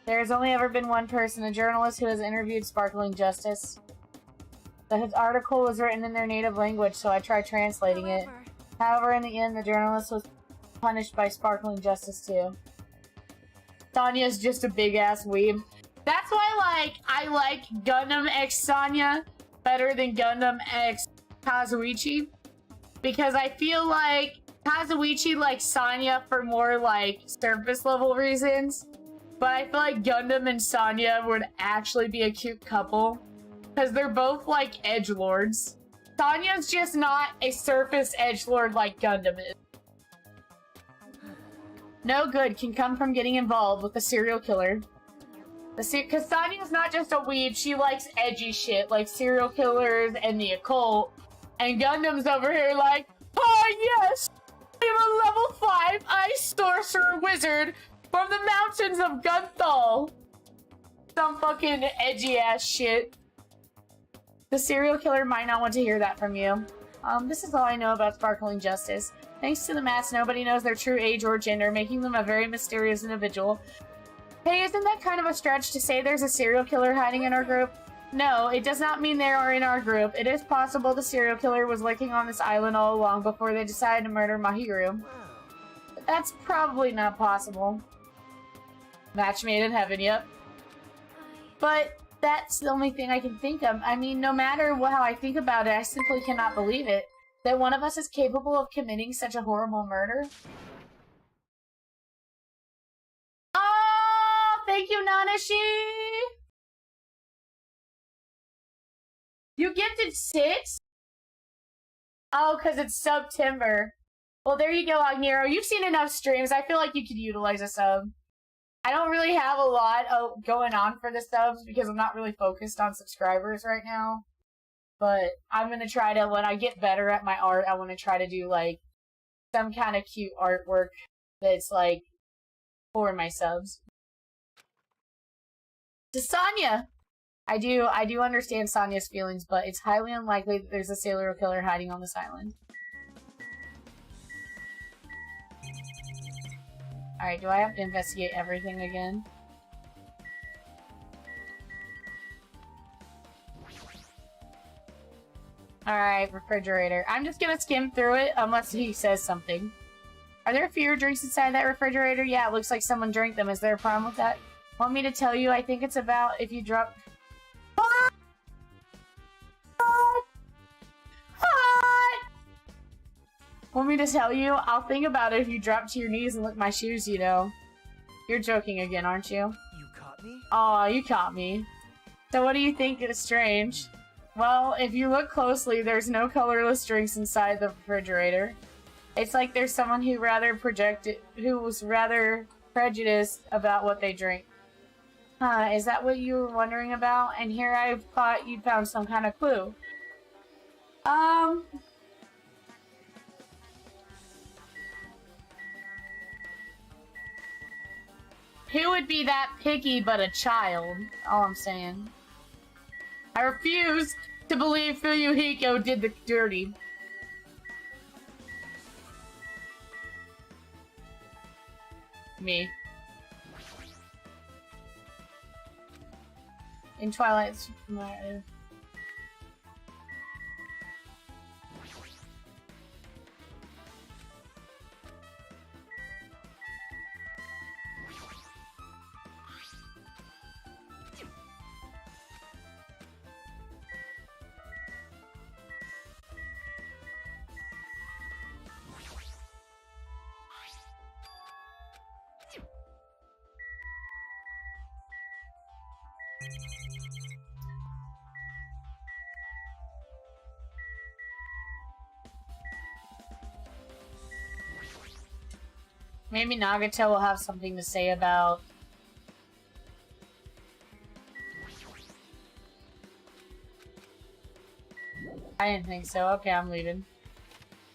There has only ever been one person, a journalist, who has interviewed Sparkling Justice. The article was written in their native language, so I tried translating it. However, in the end, the journalist was punished by Sparkling Justice too. Sonya's just a big-ass weeb. That's why, I like Gundam X Sonya better than Gundam X Kazuichi. Because I feel like Kazuichi likes Sonya for more, surface-level reasons. But I feel like Gundam and Sonya would actually be a cute couple. Because they're both, edgelords. Sonya's just not a surface edgelord like Gundam is. No good can come from getting involved with a serial killer. Because Sonya's not just a weeb, she likes edgy shit, like serial killers and the occult. And Gundam's over here like, oh yes! I am a level 5 ice sorcerer wizard from the mountains of Gunthal. Some fucking edgy ass shit. The serial killer might not want to hear that from you. This is all I know about Sparkling Justice. Thanks to the mask, nobody knows their true age or gender, making them a very mysterious individual. Hey, isn't that kind of a stretch to say there's a serial killer hiding in our group? No, it does not mean they are in our group. It is possible the serial killer was lurking on this island all along before they decided to murder Mahiru. But that's probably not possible. Match made in heaven, yep. But that's the only thing I can think of. I mean, no matter how I think about it, I simply cannot believe it. That one of us is capable of committing such a horrible murder. Oh, thank you, Nanashi! You gifted 6? Oh, because it's September. Well, there you go, Agnero. You've seen enough streams. I feel like you could utilize a sub. I don't really have a lot going on for the subs because I'm not really focused on subscribers right now. But I'm going to try to, when I get better at my art, I want to try to do, some kind of cute artwork that's, for my subs. To Sonya! I do understand Sonya's feelings, but it's highly unlikely that there's a serial killer hiding on this island. Alright, do I have to investigate everything again? Alright, refrigerator. I'm just gonna skim through it unless he says something. Are there fewer drinks inside that refrigerator? Yeah, it looks like someone drank them. Is there a problem with that? Want me to tell you? I think it's about if you drop... Want me to tell you? I'll think about it if you drop to your knees and lick my shoes, you know. You're joking again, aren't you? You caught me? Aw, you caught me. So what do you think is strange? Well, if you look closely, there's no colorless drinks inside the refrigerator. It's like there's someone who was rather prejudiced about what they drink. Huh, is that what you were wondering about? And here I thought you'd found some kind of clue. Who would be that picky but a child? All I'm saying. I refuse to believe Fuyuhiko did the dirty. Me. In Twilight's... Maybe Nagato will have something to say about... I didn't think so. Okay, I'm leaving.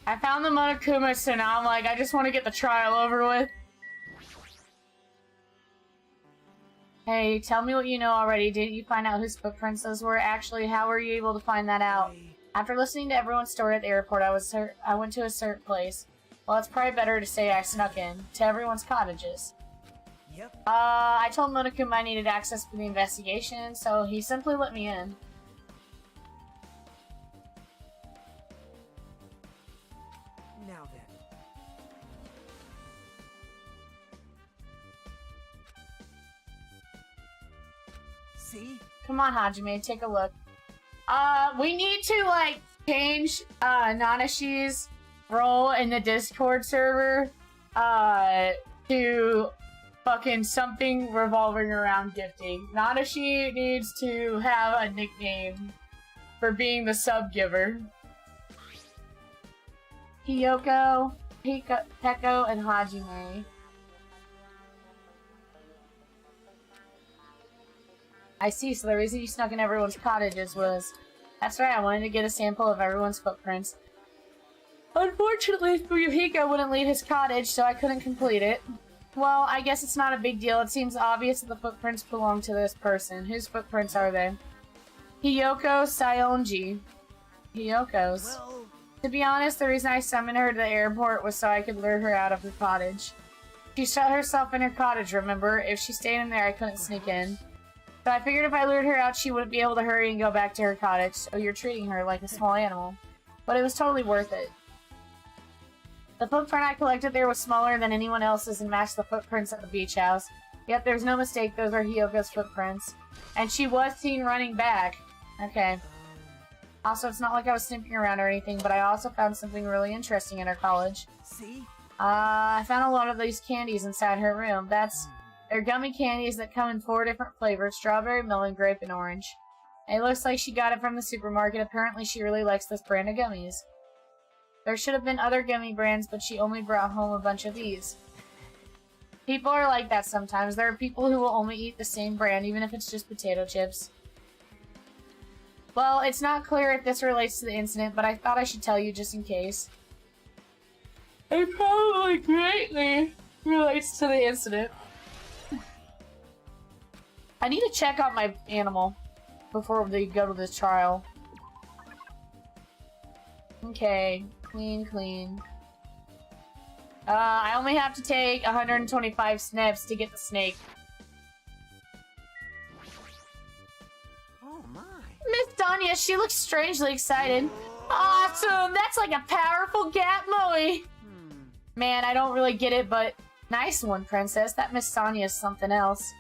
I found the Monokuma, so now I'm like, I just want to get the trial over with. Hey, tell me what you know already. Didn't you find out whose footprints those were? Actually, how were you able to find that out? After listening to everyone's story at the airport, I went to a certain place. Well, it's probably better to say I snuck in. To everyone's cottages. Yep. I told Monokuma I needed access for the investigation, so he simply let me in. Now then. See? Come on, Hajime, take a look. We need to, like, change, Nanashi's role in the Discord server, to fucking something revolving around gifting. Nanashi needs to have a nickname for being the sub-giver. Hiyoko, Peko, and Hajime. I see, so the reason you snuck in everyone's cottages was... That's right, I wanted to get a sample of everyone's footprints. Unfortunately, Fuyuhiko wouldn't leave his cottage, so I couldn't complete it. Well, I guess it's not a big deal. It seems obvious that the footprints belong to this person. Whose footprints are they? Hiyoko Sayonji. Hiyoko's. Well... To be honest, the reason I summoned her to the airport was so I could lure her out of her cottage. She shut herself in her cottage, remember? If she stayed in there, I couldn't sneak in. So I figured if I lured her out, she wouldn't be able to hurry and go back to her cottage, so you're treating her like a small animal. But it was totally worth it. The footprint I collected there was smaller than anyone else's and matched the footprints at the beach house. Yep, there's no mistake, those are Hiyoko's footprints. And she was seen running back. Okay. Also, it's not like I was snooping around or anything, but I also found something really interesting in her college. See? I found a lot of these candies inside her room. They're gummy candies that come in 4 different flavors: strawberry, melon, grape, and orange. It looks like she got it from the supermarket. Apparently she really likes this brand of gummies. There should have been other gummy brands, but she only brought home a bunch of these. People are like that sometimes. There are people who will only eat the same brand, even if it's just potato chips. Well, it's not clear if this relates to the incident, but I thought I should tell you just in case. It probably greatly relates to the incident. I need to check on my animal before they go to this trial. Okay, clean. I only have to take 125 snips to get the snake. Oh my. Miss Danya, she looks strangely excited. Awesome! That's like a powerful Gat Moe! Man, I don't really get it, but nice one, princess. That Miss Sonya is something else.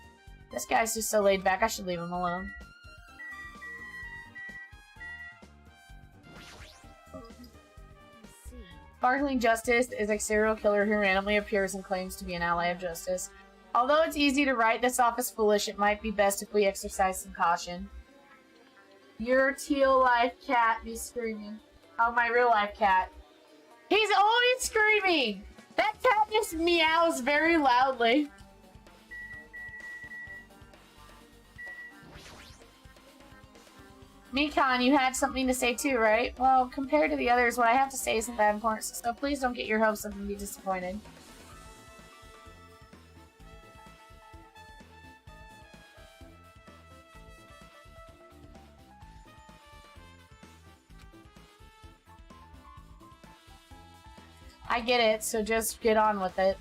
This guy's just so laid back, I should leave him alone. Sparkling Justice is a serial killer who randomly appears and claims to be an ally of justice. Although it's easy to write this off as foolish, it might be best if we exercise some caution. Your teal life cat be screaming. Oh, my real life cat. He's always screaming! That cat just meows very loudly. Mikan, you had something to say too, right? Well, compared to the others, what I have to say isn't that important, so please don't get your hopes up and be disappointed. I get it, so just get on with it.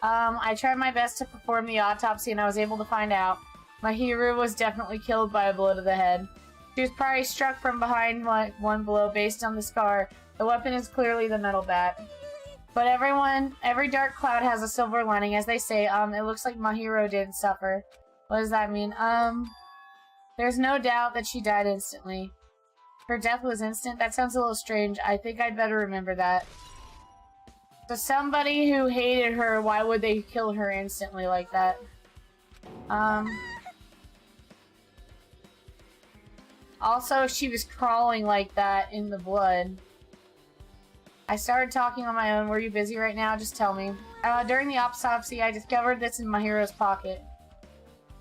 I tried my best to perform the autopsy and I was able to find out. Mahiru was definitely killed by a blow to the head. She was probably struck from behind one blow based on the scar. The weapon is clearly the metal bat. But every dark cloud has a silver lining, as they say. It looks like Mahiru didn't suffer. What does that mean? There's no doubt that she died instantly. Her death was instant? That sounds a little strange. I think I'd better remember that. So somebody who hated her, why would they kill her instantly like that? Also, she was crawling like that in the blood. I started talking on my own. Were you busy right now? Just tell me. During the autopsy, I discovered this in my hero's pocket.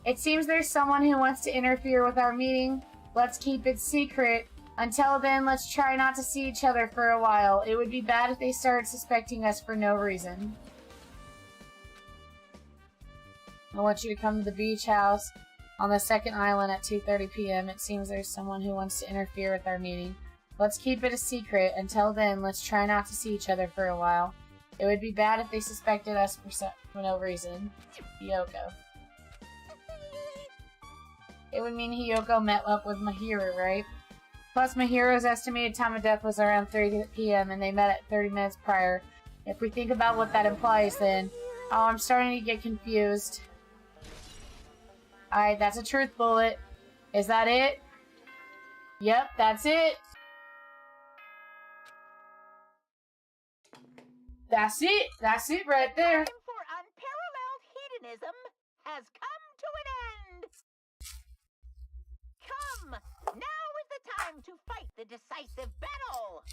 It seems there's someone who wants to interfere with our meeting. Let's keep it secret. Until then, let's try not to see each other for a while. It would be bad if they started suspecting us for no reason. I want you to come to the beach house on the second island at 2:30 p.m. It seems there's someone who wants to interfere with our meeting. Let's keep it a secret. Until then, let's try not to see each other for a while. It would be bad if they suspected us for no reason. Hiyoko. It would mean Hiyoko met up with Mahiro, right? Plus, Mahiro's estimated time of death was around 3 p.m. and they met at 30 minutes prior. If we think about what that implies, then... Oh, I'm starting to get confused. Alright, that's a truth bullet. Is that it? Yep, that's it. That's it. That's it right there. Time for unparalleled hedonism has come to an end. Come, now is the time to fight the decisive battle.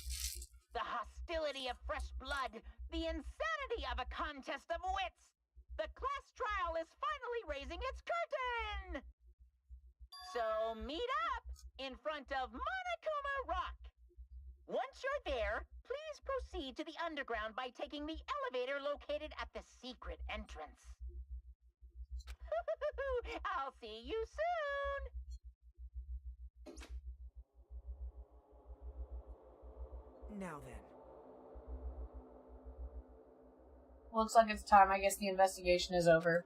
The hostility of fresh blood, the insanity of a contest of wits. The class trial is finally raising its curtain. So meet up in front of Monokuma Rock. Once you're there, please proceed to the underground by taking the elevator located at the secret entrance. I'll see you soon! Now then. Looks like it's time. I guess the investigation is over.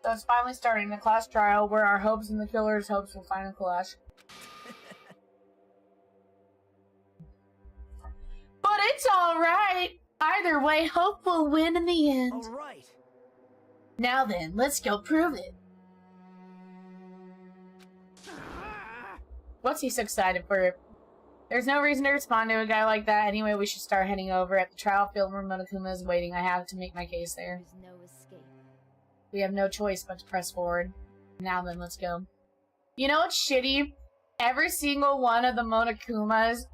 So it's finally starting, the class trial, where our hopes and the killer's hopes will finally clash. But it's alright! Either way, hope will win in the end. Alright. Now then, let's go prove it. What's he so excited for? There's no reason to respond to a guy like that. Anyway, we should start heading over at the trial field where Monokuma is waiting. I have to make my case there. There's no escape. We have no choice but to press forward. Now then, let's go. You know what's shitty? Every single one of the Monokumas,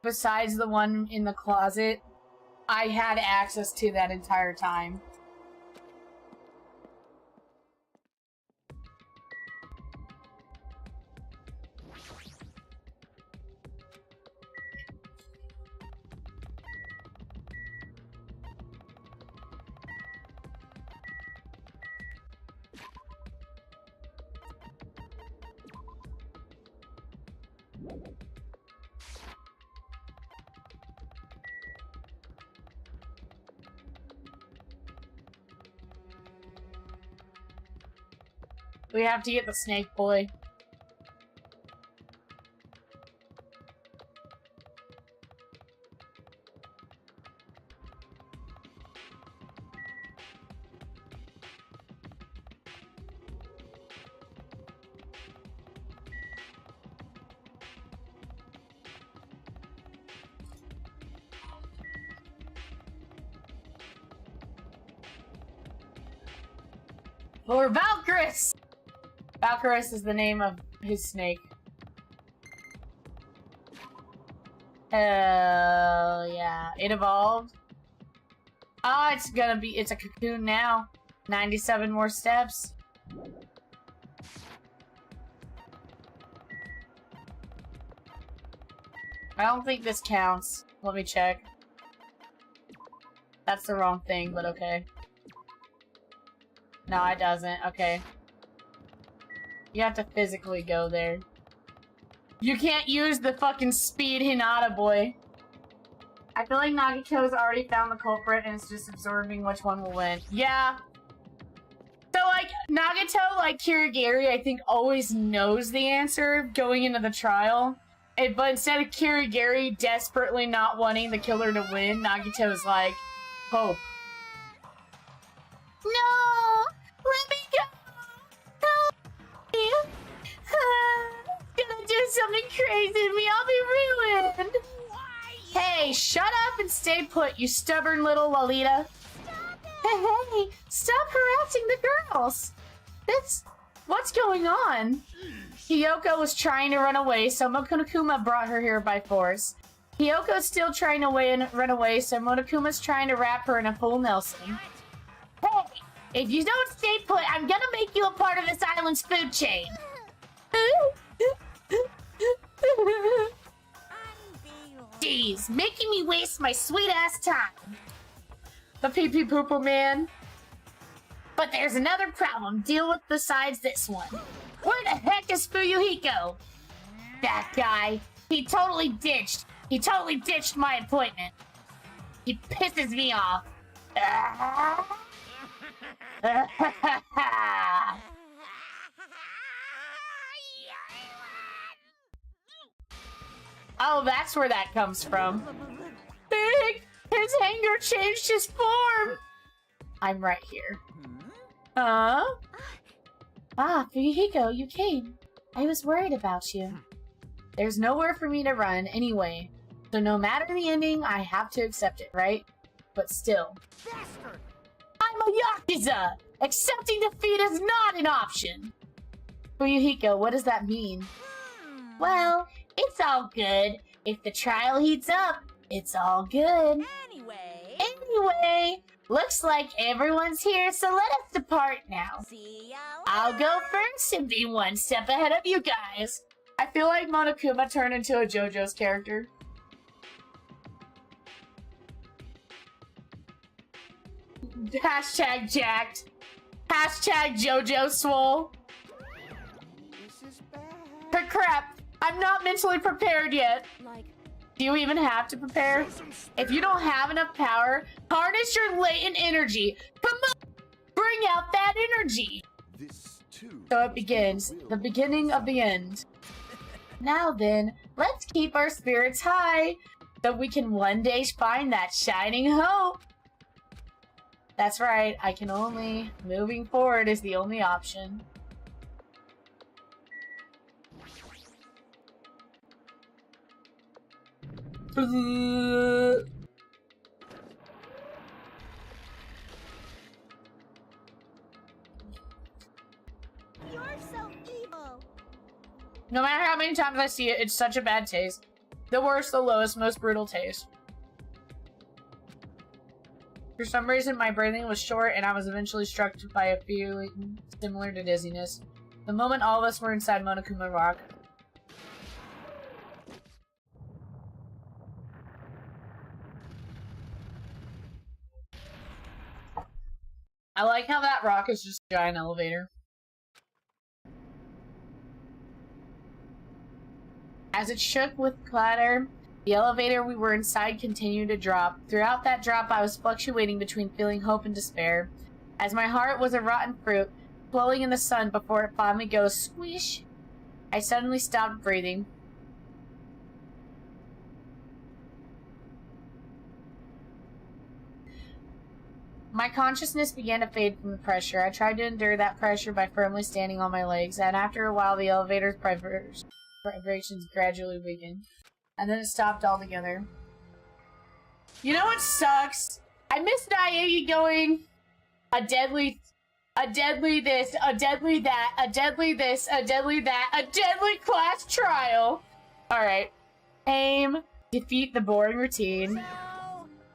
besides the one in the closet, I had access to that entire time. We have to get the snake boy. Or Valkyris! Valkyris is the name of his snake. Hell yeah. It evolved. Oh, it's a cocoon now. 97 more steps. I don't think this counts. Let me check. That's the wrong thing, but okay. No, it doesn't. Okay. You have to physically go there. You can't use the fucking speed Hinata boy. I feel like Nagito's already found the culprit and it's just absorbing which one will win. Yeah. So, like, Nagito, like Kirigiri, I think always knows the answer going into the trial. But instead of Kirigiri desperately not wanting the killer to win, Nagito's like, hope. No! Let me go! Help me! Gonna do something crazy to me, I'll be ruined! Hey, shut up and stay put, you stubborn little Lolita! Hey, stop harassing the girls! What's going on? Hiyoko was trying to run away, so Monokuma brought her here by force. Hiyoko's still trying to run away, so Monokuma's trying to wrap her in a full Nelson. Hey! If you don't stay put, I'm gonna make you a part of this island's food chain! Jeez, making me waste my sweet-ass time! The pee-pee-poo-poo man. But there's another problem deal with besides this one. Where the heck is Fuyuhiko? That guy. He totally ditched my appointment. He pisses me off. Oh, that's where that comes from. Big! His anger changed his form! I'm right here. Ah, Fuyuhiko, you came. I was worried about you. There's nowhere for me to run anyway, so no matter the ending, I have to accept it, right? But still. Bastard! I'm a Yakuza! Accepting defeat is not an option! Fuyuhiko, what does that mean? Well, it's all good. If the trial heats up, it's all good. Anyway, looks like everyone's here, so let us depart now. See ya. I'll go first and be one step ahead of you guys. I feel like Monokuma turned into a JoJo's character. Hashtag jacked. Hashtag JoJo swole. This is bad. For crap, I'm not mentally prepared yet. Like, Do you even have to prepare? If you don't have enough power, harness your latent energy. Come on! Bring out that energy! This too. So it begins. The beginning of the end. Now then, let's keep our spirits high, so we can one day find that shining hope. That's right, I can only... Moving forward is the only option. You're so evil. No matter how many times I see it, it's such a bad taste. The worst, the lowest, most brutal taste. For some reason, my breathing was short, and I was eventually struck by a feeling similar to dizziness. The moment all of us were inside Monokuma Rock. I like how that rock is just a giant elevator. As it shook with clatter, the elevator we were inside continued to drop. Throughout that drop, I was fluctuating between feeling hope and despair. As my heart was a rotten fruit, flowing in the sun before it finally goes squish, I suddenly stopped breathing. My consciousness began to fade from the pressure. I tried to endure that pressure by firmly standing on my legs, and after a while the elevator's vibrations gradually weakened. And then it stopped altogether. You know what sucks? I miss Naegi going, a deadly this, a deadly that, a deadly this, a deadly that, a deadly class trial. Alright. Aim, defeat the boring routine.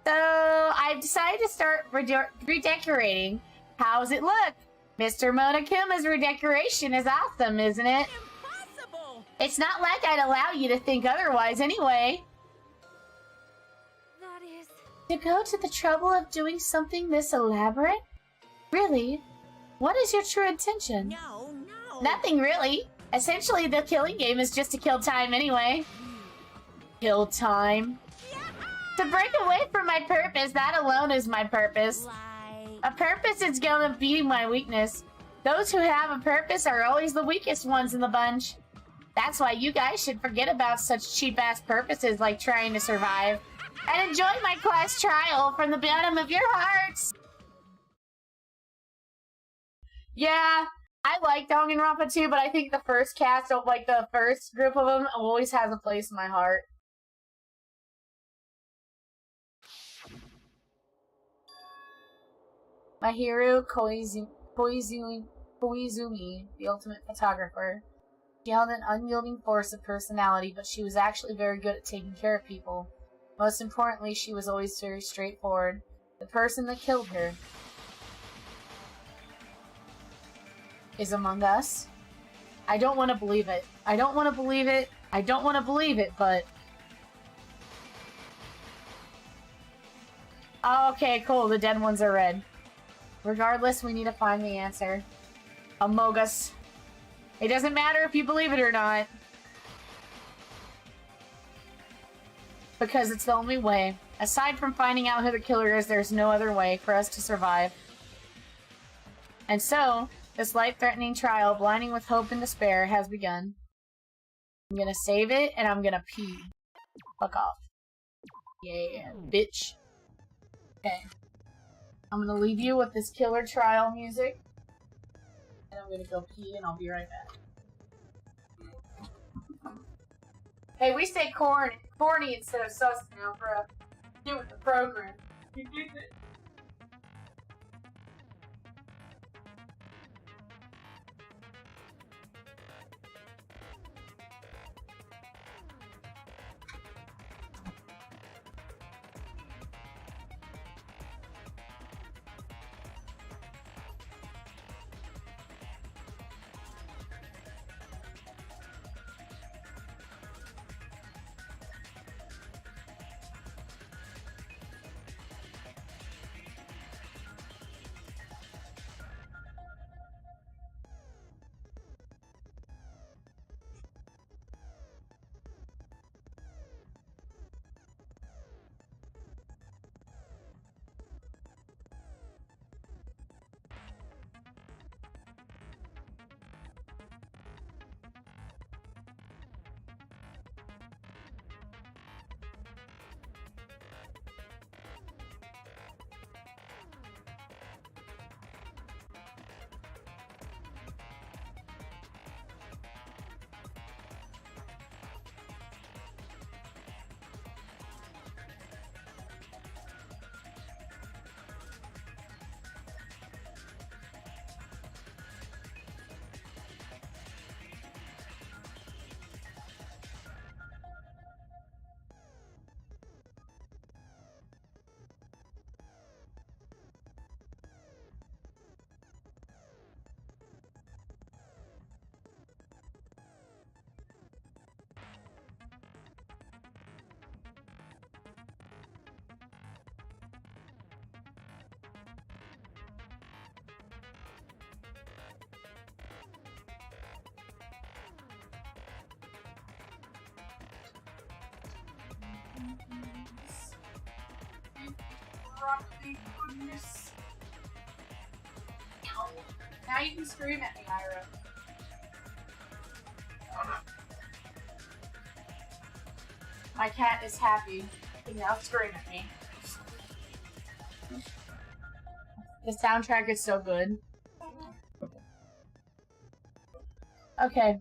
So, I've decided to start redecorating. How's it look? Mr. Monokuma's redecoration is awesome, isn't it? Impossible! It's not like I'd allow you to think otherwise anyway. that is... To go to the trouble of doing something this elaborate? Really? What is your true intention? No. Nothing really. Essentially, the killing game is just to kill time anyway. Kill time? To break away from my purpose, that alone is my purpose. A purpose is gonna be my weakness. Those who have a purpose are always the weakest ones in the bunch. That's why you guys should forget about such cheap-ass purposes like trying to survive. And enjoy my class trial from the bottom of your hearts! Yeah, I like Danganronpa too, but I think the first cast, like the first group of them, always has a place in my heart. My hero, Koizumi, the ultimate photographer. She held an unyielding force of personality, but she was actually very good at taking care of people. Most importantly, she was always very straightforward. The person that killed her is among us. I don't want to believe it. I don't want to believe it. I don't want to believe it, but... Okay, cool. The dead ones are red. Regardless, we need to find the answer. Amogus. It doesn't matter if you believe it or not. Because it's the only way. Aside from finding out who the killer is, there's no other way for us to survive. And so, this life-threatening trial, blinding with hope and despair, has begun. I'm gonna save it, and I'm gonna pee. Fuck off. Yeah, bitch. Okay. I'm gonna leave you with this killer trial music. And I'm gonna go pee, and I'll be right back. Hey, we say corny instead of sus now, bro. Doing the program. Thank goodness. Ow. Now you can scream at me, Ira. My cat is happy. He can now scream at me. The soundtrack is so good. Okay.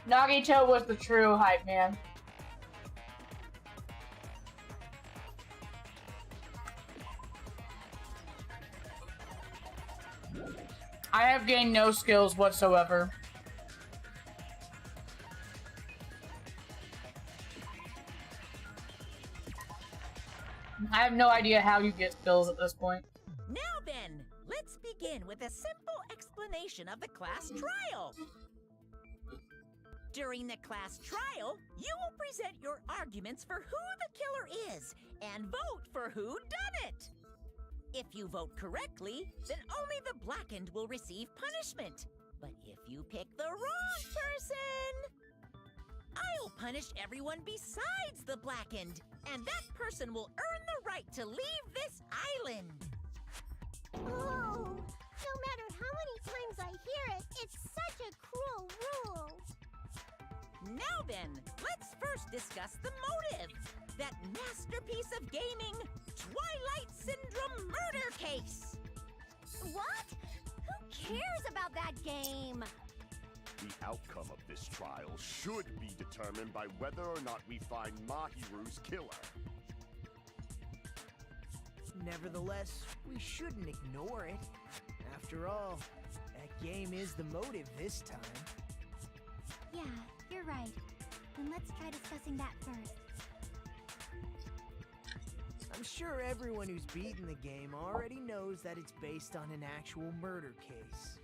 Nagito was the true hype man. I have gained no skills whatsoever. I have no idea how you get skills at this point. Now then, let's begin with a simple explanation of the class trial. During the class trial, you will present your arguments for who the killer is and vote for who done it. If you vote correctly, then only the blackened will receive punishment. But if you pick the wrong person, I'll punish everyone besides the blackened, and that person will earn the right to leave this island. Oh, no matter how many times I hear it, it's such a cruel rule. Now then, let's first discuss the motive. that masterpiece of gaming, Twilight Syndrome Murder Case. What? Who cares about that game? The outcome of this trial should be determined by whether or not we find Mahiru's killer. Nevertheless, we shouldn't ignore it. After all, that game is the motive this time. Yeah, you're right. Then let's try discussing that first. I'm sure everyone who's beaten the game already knows that it's based on an actual murder case.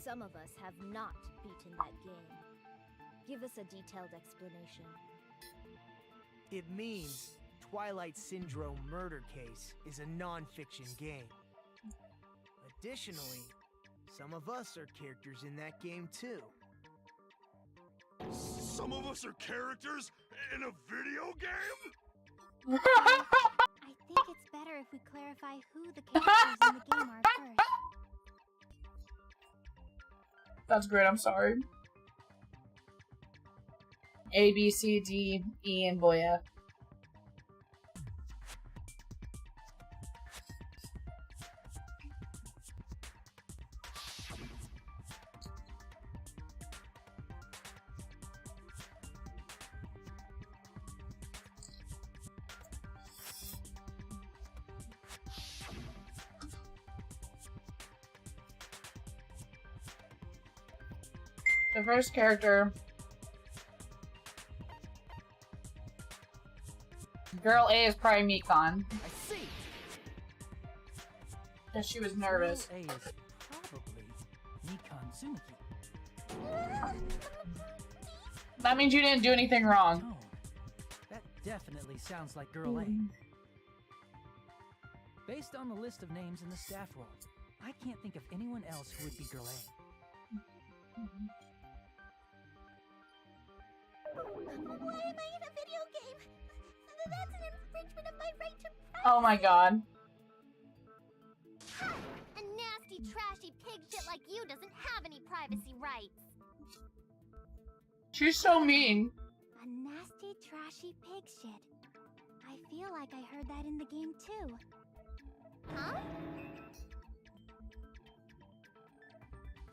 Some of us have not beaten that game. Give us a detailed explanation. It means Twilight Syndrome Murder Case is a non-fiction game. Additionally, some of us are characters in that game too. Some of us are characters in a video game? I think it's better if we clarify who the characters in the game are first. That's great, I'm sorry. A, B, C, D, E, and boy F. The first character, girl A, is probably Mikon. I see. Because she was nervous. Girl A is probably Mikon Tsumiki. That means you didn't do anything wrong. Tone. That definitely sounds like Girl A. Based on the list of names in the staff roll, I can't think of anyone else who would be Girl A. Why am I in a video game? That's an infringement of my right to privacy. Oh my god. A nasty, trashy pig shit like you doesn't have any privacy rights. She's so mean. A nasty, trashy pig shit. I feel like I heard that in the game too.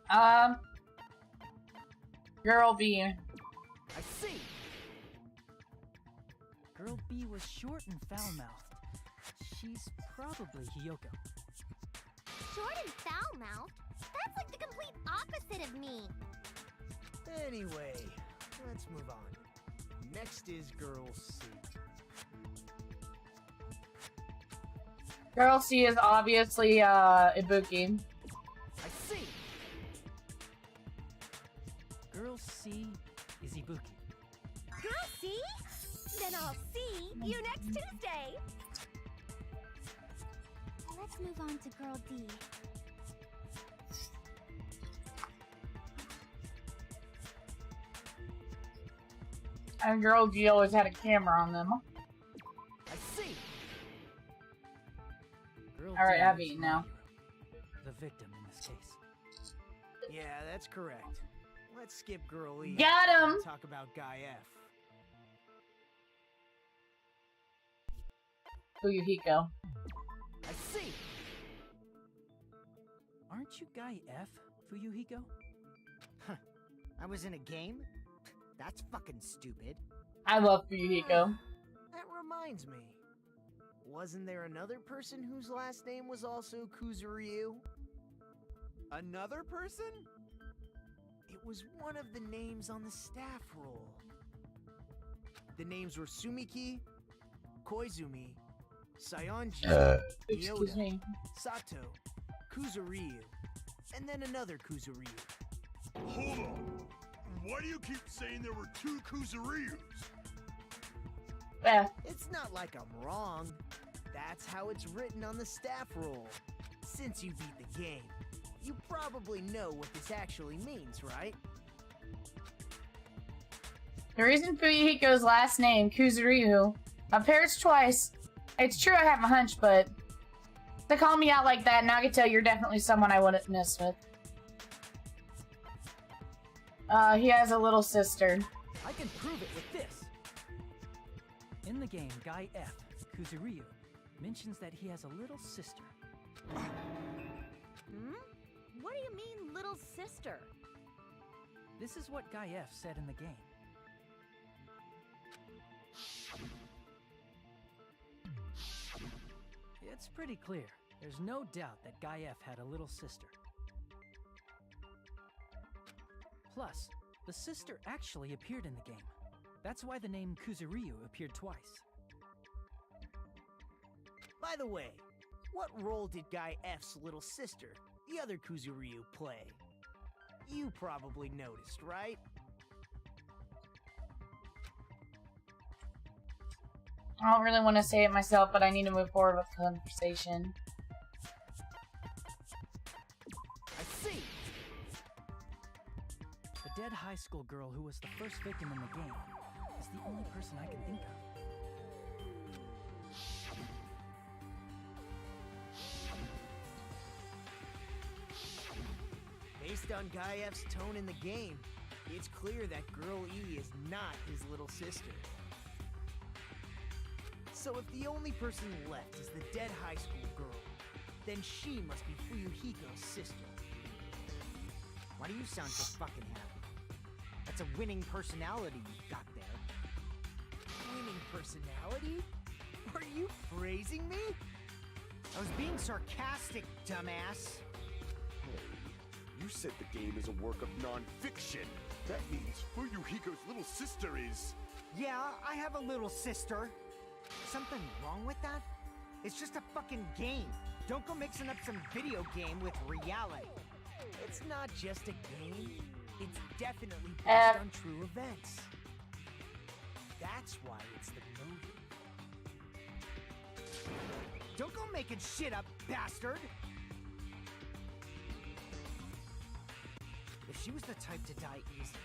Huh? Girl B. I see! Girl B was short and foul-mouthed. She's probably Hiyoko. Short and foul-mouthed? That's like the complete opposite of me. Anyway, let's move on. Next is Girl C. Girl C is obviously, Ibuki. I see! Girl C is Ibuki. Girl C? Then I'll see you next Tuesday. Let's move on to Girl D. And Girl D always had a camera on them. I see! Girl Alright, D I've is eaten now. the victim in this case. Yeah, that's correct. Let's skip Girl E. Got him! And talk about Guy F. Fuyuhiko. I see! Aren't you Guy F, Fuyuhiko? Huh. I was in a game? That's fucking stupid. I love Fuyuhiko. That reminds me. Wasn't there another person whose last name was also Kuzuryu? Another person? It was one of the names on the staff roll. The names were Sumiki, Koizumi, Sayonji, Excuse me. Sato, Kuzuryu, and then another Kuzuryu. Hold on. Why do you keep saying there were two Kuzuryus? It's not like I'm wrong. That's how it's written on the staff roll. Since you beat the game, you probably know what this actually means, right? The reason Fuyuhiko's last name, Kuzuryu, appears twice. It's true I have a hunch, but to call me out like that, now I can tell you're definitely someone I wouldn't mess with. He has a little sister. I can prove it with this. In the game, Guy F, Kuzuryu, mentions that he has a little sister. What do you mean, little sister? This is what Guy F said in the game. It's pretty clear. There's no doubt that Guy F had a little sister. Plus, the sister actually appeared in the game. That's why the name Kuzuryu appeared twice. By the way, what role did Guy F's little sister, the other Kuzuryu, play? You probably noticed, right? I don't really want to say it myself, but I need to move forward with the conversation. I see! The dead high school girl who was the first victim in the game is the only person I can think of. Based on Guy F's tone in the game, it's clear that Girl E is not his little sister. So if the only person left is the dead high school girl, then she must be Fuyuhiko's sister. Why do you sound so fucking happy? That's a winning personality you've got there. Winning personality? Are you praising me? I was being sarcastic, dumbass. Hey, you said the game is a work of non-fiction. That means Fuyuhiko's little sister is... Yeah, I have a little sister. Something wrong with that? It's just a fucking game. Don't go mixing up some video game with reality. It's not just a game. It's definitely based on true events. That's why it's the movie. Don't go making shit up, bastard! If she was the type to die easily,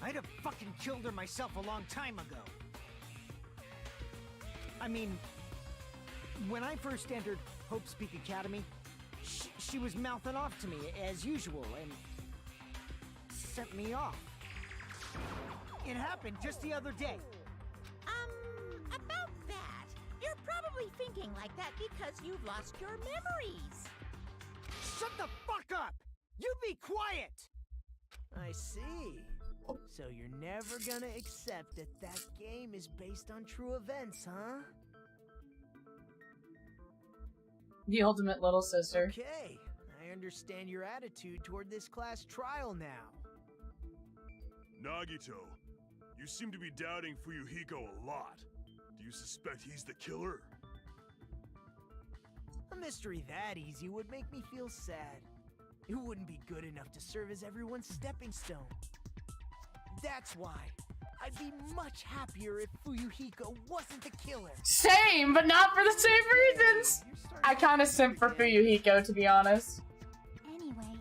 I'd have fucking killed her myself a long time ago. I mean, when I first entered Hope's Peak Academy, she was mouthing off to me as usual and sent me off. It happened just the other day. About that, you're probably thinking like that because you've lost your memories. Shut the fuck up! You be quiet! I see. So you're never gonna accept that that game is based on true events, huh? The ultimate little sister. Okay, I understand your attitude toward this class trial now. Nagito, you seem to be doubting Fuyuhiko a lot. Do you suspect he's the killer? A mystery that easy would make me feel sad. It wouldn't be good enough to serve as everyone's stepping stone. That's why I'd be much happier if Fuyuhiko wasn't the killer. Same, but not for the same reasons. I kind of simp for Fuyuhiko, to be honest. Anyway,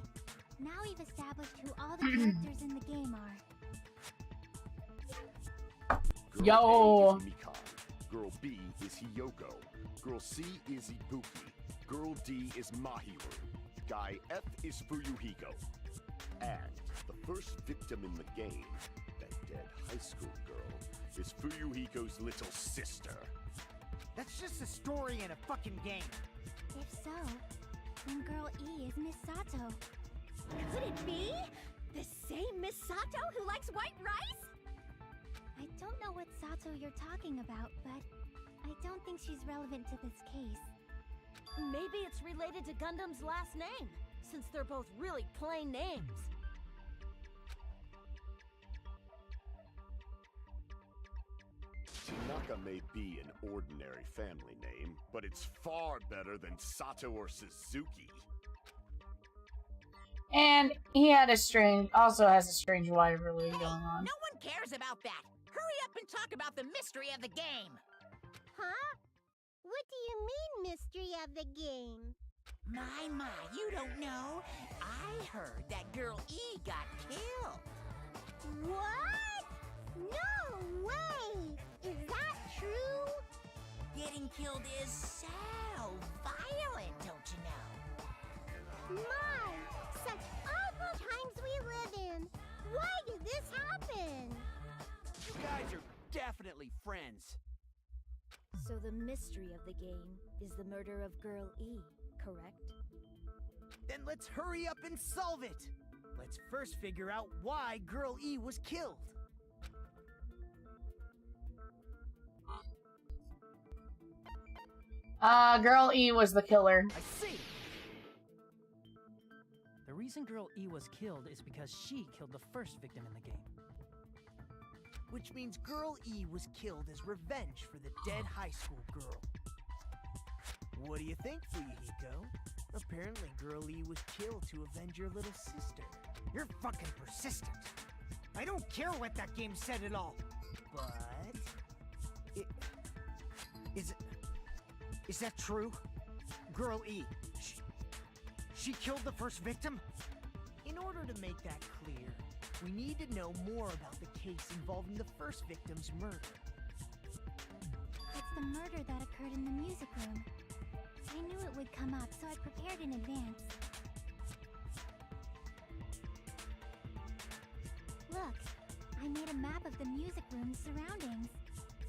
now we've established who all the characters in the game are. Girl A is Mikan. Girl B is Hiyoko. Girl C is Ibuki. Girl D is Mahiru. Guy F is Fuyuhiko. And the first victim in the game, that dead high school girl, is Fuyuhiko's little sister. That's just a story in a fucking game. If so, then Girl E is Miss Sato. Could it be? The same Miss Sato who likes white rice? I don't know what Sato you're talking about, but I don't think she's relevant to this case. Maybe it's related to Gundam's last name, since they're both really plain names. Tanaka may be an ordinary family name, but it's far better than Sato or Suzuki. And he had also has a strange rivalry going on. No one cares about that. Hurry up and talk about the mystery of the game. Huh? What do you mean, mystery of the game? My, you don't know. I heard that Girl E got killed. What? No way! Is that true? Getting killed is so violent, don't you know? My, such awful times we live in. Why did this happen? You guys are definitely friends. So the mystery of the game is the murder of Girl E, correct? Then let's hurry up and solve it! Let's first figure out why Girl E was killed. Girl E was the killer. I see! The reason Girl E was killed is because she killed the first victim in the game. Which means Girl E was killed as revenge for the dead high school girl. What do you think, Fuyuhiko? Apparently Girl E was killed to avenge your little sister. You're fucking persistent. I don't care what that game said at all. But... Is that true? Girl E, she killed the first victim? In order to make that clear, we need to know more about the case involving the first victim's murder. It's the murder that occurred in the music room. I knew it would come up, so I prepared in advance. Look, I made a map of the music room's surroundings,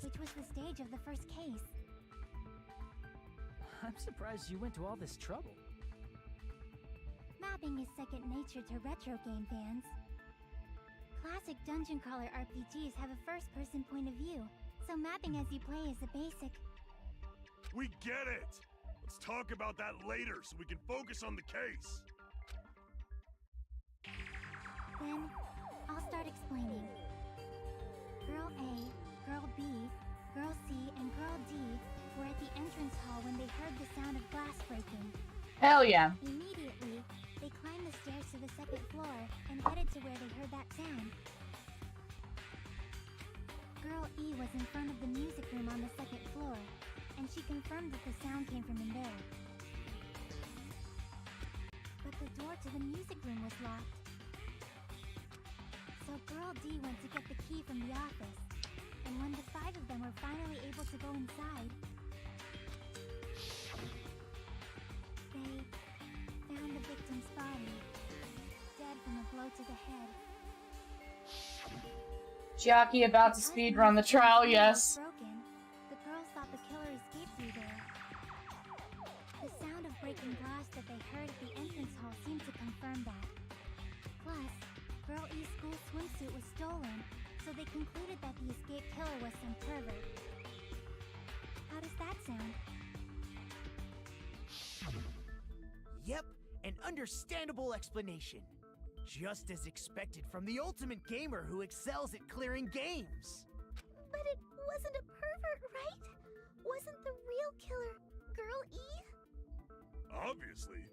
which was the stage of the first case. I'm surprised you went to all this trouble. Mapping is second nature to retro game fans. Classic dungeon crawler RPGs have a first-person point of view, so mapping as you play is a basic. We get it! Let's talk about that later so we can focus on the case. Then, I'll start explaining. Girl A, Girl B, Girl C, and Girl D were at the entrance hall when they heard the sound of glass breaking. Hell yeah. Immediately, they climbed the stairs to the second floor and headed to where they heard that sound. Girl E was in front of the music room on the second floor, and she confirmed that the sound came from in there. But the door to the music room was locked. So Girl D went to get the key from the office, and when the 5 of them were finally able to go inside, they found the victim's body, dead from a blow to the head. Chiaki about to speedrun the trial, yes. Broken, the girls thought the killer escaped through there. The sound of breaking glass that they heard at the entrance hall seemed to confirm that. Plus, Girl E's school swimsuit was stolen, so they concluded that the escaped killer was some pervert. How does that sound? Yep, an understandable explanation. Just as expected from the ultimate gamer who excels at clearing games. But it wasn't a pervert, right? Wasn't the real killer Girl E? Obviously.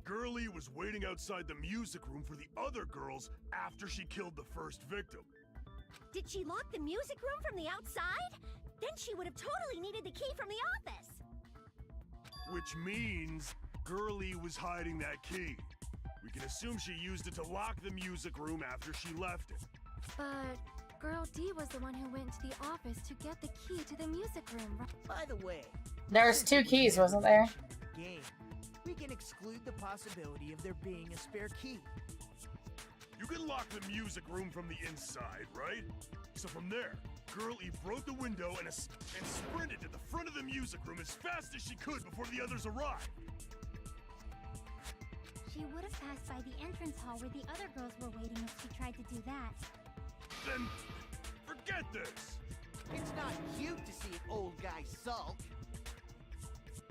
Girl E was waiting outside the music room for the other girls after she killed the first victim. Did she lock the music room from the outside? Then she would have totally needed the key from the office. Which means Girl E was hiding that key. We can assume she used it to lock the music room after she left it. But Girl D was the one who went to the office to get the key to the music room, right? By the way, There's 2 keys, wasn't there? game, we can exclude the possibility of there being a spare key. You can lock the music room from the inside, right? So from there, Girl E broke the window and sprinted to the front of the music room as fast as she could before the others arrived. She would have passed by the entrance hall where the other girls were waiting if she tried to do that. Then, forget this! It's not cute to see an old guy sulk.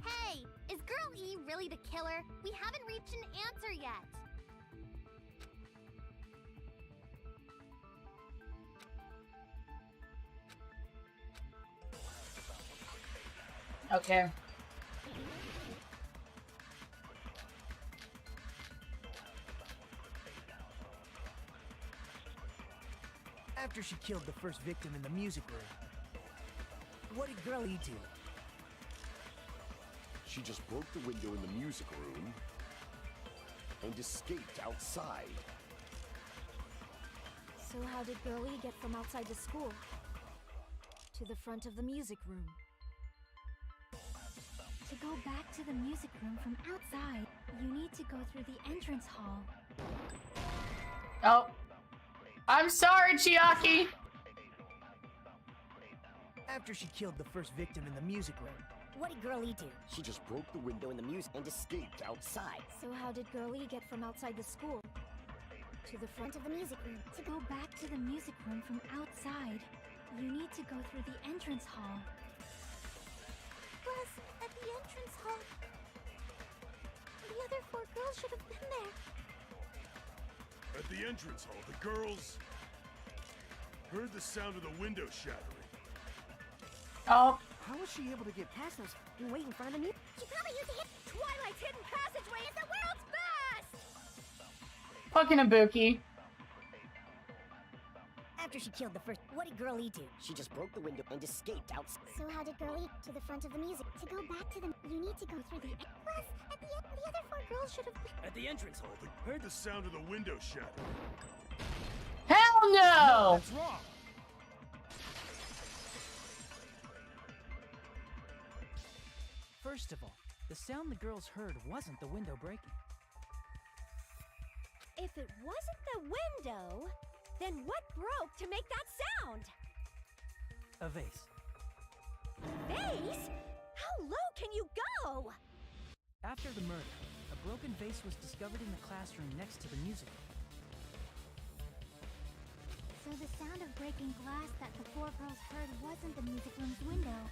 Hey, is Girl E really the killer? We haven't reached an answer yet. Okay. After she killed the first victim in the music room, what did Girl E do? She just broke the window in the music room and escaped outside. So how did Girl E get from outside the school to the front of the music room? To go back to the music room from outside, you need to go through the entrance hall. Oh. I'm sorry, Chiaki! After she killed the first victim in the music room. What did Girl E do? She just broke the window in the music and escaped outside. So how did Girl E get from outside the school To the front of the music room. to go back to the music room from outside? You need to go through the entrance hall. Was at the entrance hall. The other 4 girls should have been there. At the entrance hall, the girls heard the sound of the window shattering. Oh. How was she able to get past those and wait in front of me? She probably used a hit. Twilight's hidden passageway is the world's best! Fucking Ibuki. After she killed the first, what did Girl E do? She just broke the window and escaped outside. So how did Girl E to the front of the music? To go back to the... You need to go through the... Was at the end, the other 4 girls should have been... At the entrance hall, they heard the sound of the window shattering. Hell no! That's wrong. First of all, the sound the girls heard wasn't the window breaking. If it wasn't the window, then what broke to make that sound? A vase. Vase? How low can you go? After the murder, a broken vase was discovered in the classroom next to the music room. So the sound of breaking glass that the 4 girls heard wasn't the music room's window.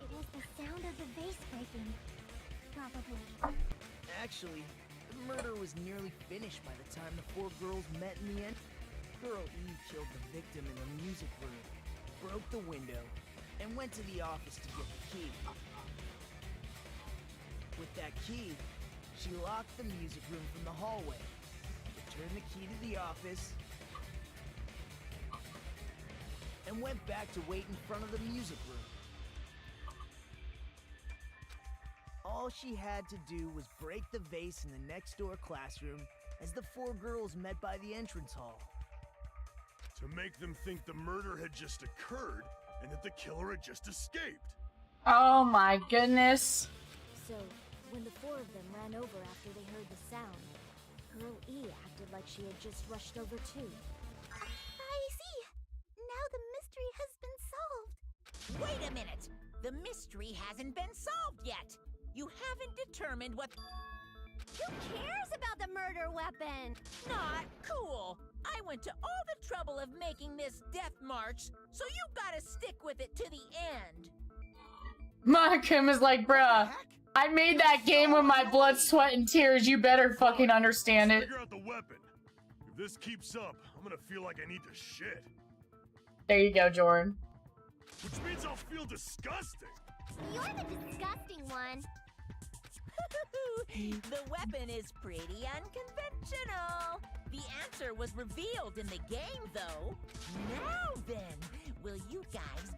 It was the sound of the vase breaking. Probably. Actually, the murder was nearly finished by the time the 4 girls met in the end. Girl E killed the victim in the music room, broke the window, and went to the office to get the key. With that key, she locked the music room from the hallway, returned the key to the office, and went back to wait in front of the music room. All she had to do was break the vase in the next door classroom as the 4 girls met by the entrance hall. To make them think the murder had just occurred and that the killer had just escaped. Oh my goodness. So, when the 4 of them ran over after they heard the sound, Girl E acted like she had just rushed over too. I see. Now the mystery has been solved. Wait a minute! The mystery hasn't been solved yet! You haven't determined what... Who cares about the murder weapon? Not cool! I went to all the trouble of making this death march, so you gotta stick with it to the end! Monica is like, bruh, I made that game with my blood, sweat, and tears. You better fucking understand it. Figure out the weapon. If this keeps up, I'm gonna feel like I need to shit. There you go, Jordan. Which means I'll feel disgusting. You're the disgusting one. The weapon is pretty unconventional. The answer was revealed in the game, though. Now then, will you guys...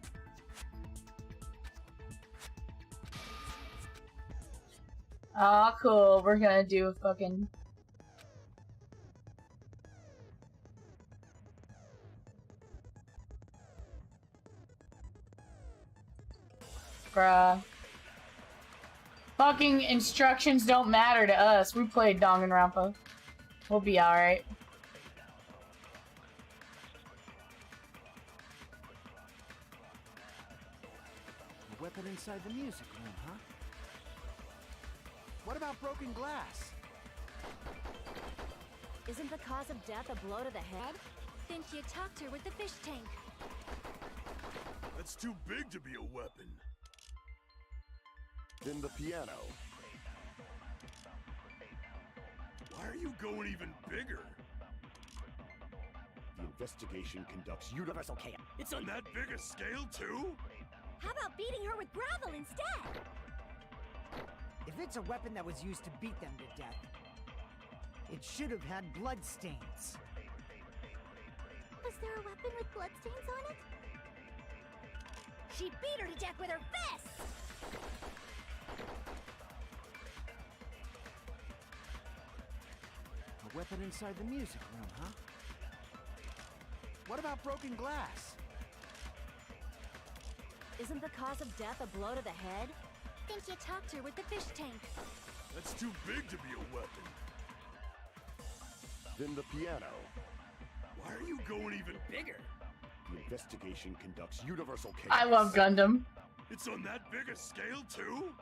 Aw, cool. We're gonna do a fucking... Bruh. Fucking instructions don't matter to us. We played Danganronpa. We'll be alright. A weapon inside the music room, huh? What about broken glass? Isn't the cause of death a blow to the head? Think you talked her with the fish tank. That's too big to be a weapon. Then the piano. Why are you going even bigger? The investigation conducts universal chaos. It's on that big a scale, too? How about beating her with gravel instead? If it's a weapon that was used to beat them to death, it should have had blood stains. Was there a weapon with bloodstains on it? She beat her to death with her fists! A weapon inside the music room, huh? What about broken glass? Isn't the cause of death a blow to the head? Think you talked her with the fish tank. That's too big to be a weapon. Then the piano. Why are you going even bigger? The investigation conducts universal chaos. I love Gundam. It's on that big a scale, too?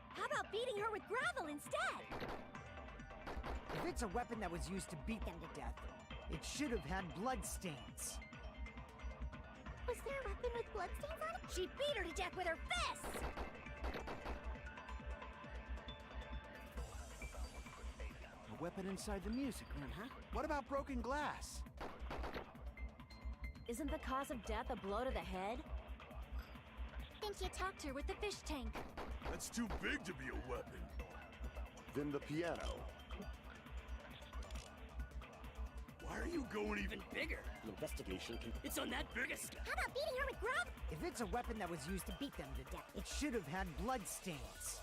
How about beating her with gravel instead? If it's a weapon that was used to beat them to death, it should have had bloodstains. Was there a weapon with bloodstains on it? She beat her to death with her fists! A weapon inside the music room, huh? What about broken glass? Isn't the cause of death a blow to the head? Think you talked to her with the fish tank. That's too big to be a weapon. Then the piano. Why are you going even bigger? The investigation can... It's on that biggest... How about beating her with gravel? If it's a weapon that was used to beat them to death, it should have had bloodstains.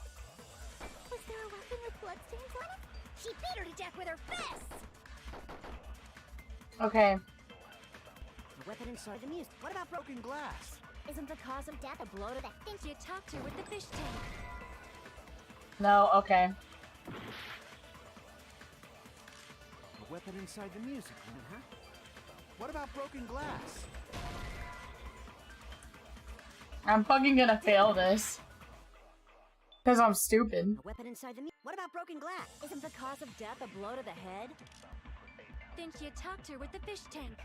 Was there a weapon with bloodstains on it? She beat her to death with her fists! Okay. A weapon inside the music. What about broken glass? Isn't the cause of death a blow to the head? Think you talked to her with the fish tank. No, okay. A weapon inside the music room, huh? What about broken glass? I'm fucking gonna fail this. Because I'm stupid. A weapon inside the What about broken glass? Isn't the cause of death a blow to the head? Think you talked to her with the fish tank.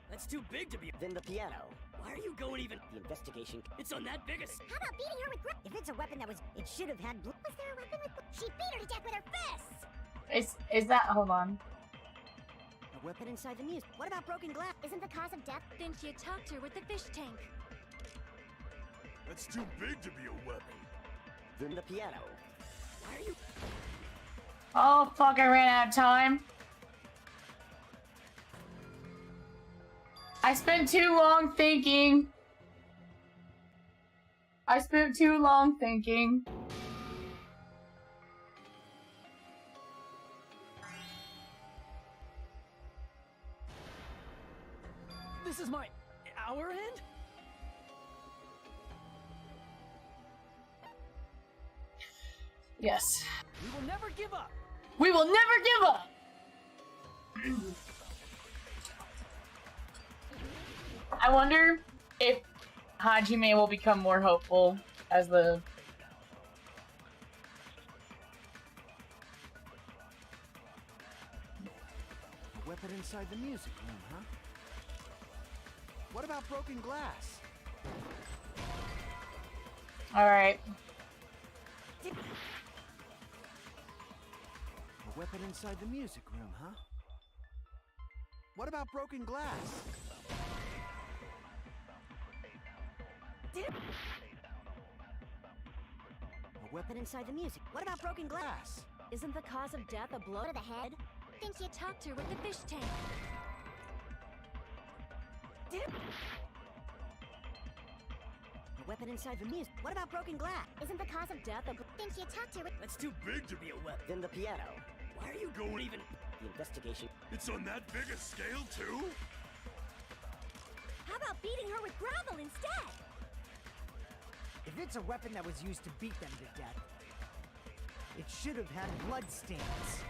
That's too big to be... Then the piano. Why are you going even... The investigation... It's on that biggest... How about beating her with gravel? If it's a weapon that was... It should have had... Was there a weapon with... She beat her to death with her fists! Is that... Hold on. A weapon Inside the music. What about broken glass? Isn't the cause of death? Think you talked to her with the fish tank. That's too big to be a weapon. Then the piano. Why are you... Oh, fuck, I ran out of time. I spent too long thinking. I spent too long thinking. This is our end? Yes. We will never give up. We will never give up! I wonder if Hajime will become more hopeful as the... A weapon inside the music room, huh? What about broken glass? Alright. A weapon inside the music room, huh? What about broken glass? A weapon inside the music. What about broken glass? Isn't the cause of death a blow to the head? Think you talked to her with the fish tank. A weapon inside the music. What about broken glass? Isn't the cause of death a... Think you talked to her... That's too big to be a weapon. Then the piano. Why are you going even... The investigation... It's on that big a scale, too? How about beating her with gravel instead? If it's a weapon that was used to beat them to death, it should have had bloodstains.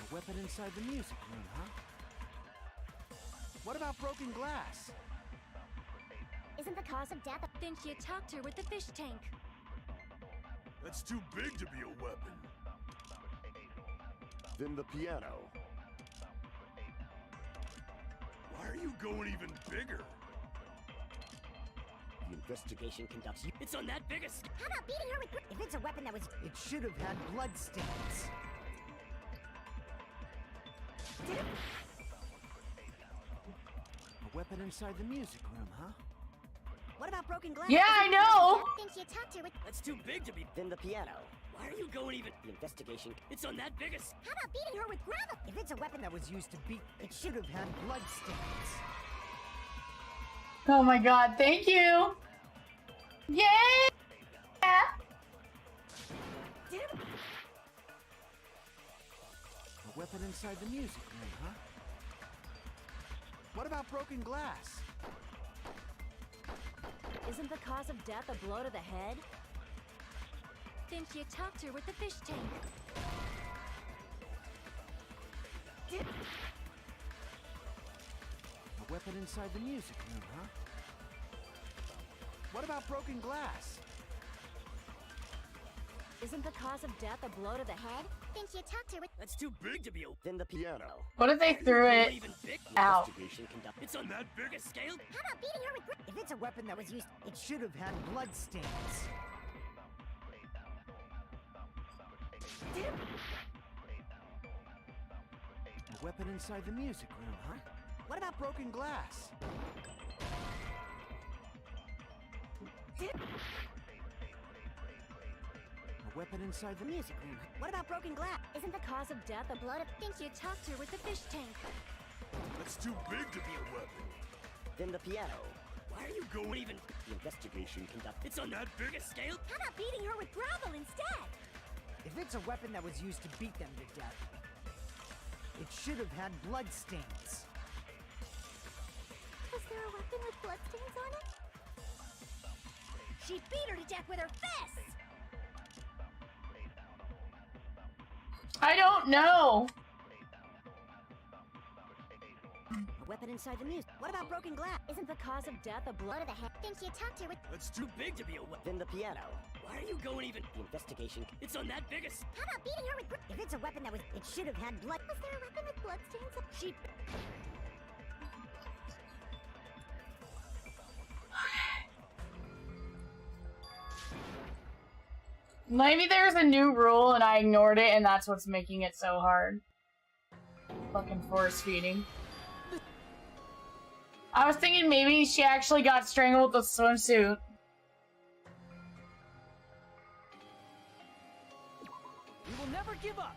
A weapon inside the music room, huh? What about broken glass? Isn't the cause of death... Think you talked to her with the fish tank. That's too big to be a weapon. Then the piano. Why are you going even bigger? The investigation conducts... It's on that biggest... How about beating her with... If it's a weapon that was... It should have had bloodstains. A weapon inside the music room, huh? What about broken glass? Yeah, I know! Think you talked to her with... That's too big to be... Then the piano. Why are you going even... The investigation... It's on that biggest... How about beating her with gravel? If it's a weapon that was used to beat, it should have had bloodstains. Oh my god, thank you! Yay! A weapon inside the music room, huh? What about broken glass? Isn't the cause of death a blow to the head? Think you talked to her with the fish tank. A weapon inside the music room, huh? What about broken glass? Isn't the cause of death a blow to the head? Then she attacked her with. That's too big to be a. Then the piano. What if they threw it Even big. out? Investigation conducted. It's on that big a scale. How about beating her with If it's a weapon that was used, it should have had blood stains. A weapon inside the music room, huh? What about broken glass? A weapon inside the music room. What about broken glass? Isn't the cause of death a blow to... Then she attacked her with the fish tank. That's too big to be a weapon. Then the piano. Why are you going even? The investigation conducted. It's on that big a scale. How about beating her with gravel instead? If it's a weapon that was used to beat them to death, it should have had blood stains. Was there a weapon with bloodstains on it? She beat her to death with her fists! I don't know. A weapon inside the music. What about broken glass? Isn't the cause of death a blow to the head? Then she attacked her with. That's too big to be a weapon. Then the piano. Why are you going even? The investigation. It's on that big a. How about beating her with If it's a weapon that was... It should have had blood... Was there a weapon with bloodstains on it? She... Maybe there's a new rule and I ignored it and that's what's making it so hard. Fucking force feeding. I was thinking maybe she actually got strangled with a swimsuit. We will never give up.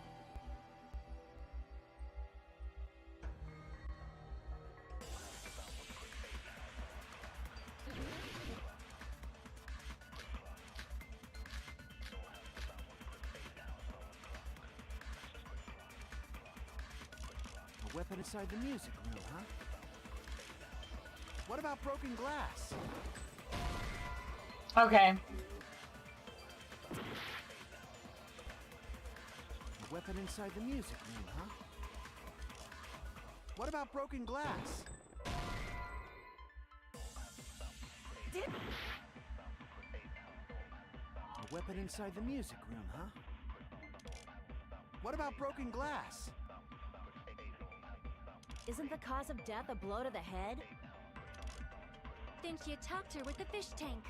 A weapon inside the music room, huh? What about broken glass? Okay. A weapon inside the music room, huh? What about broken glass? A weapon inside the music room, huh? What about broken glass? Isn't the cause of death a blow to the head? Then she attacked her with the fish tank.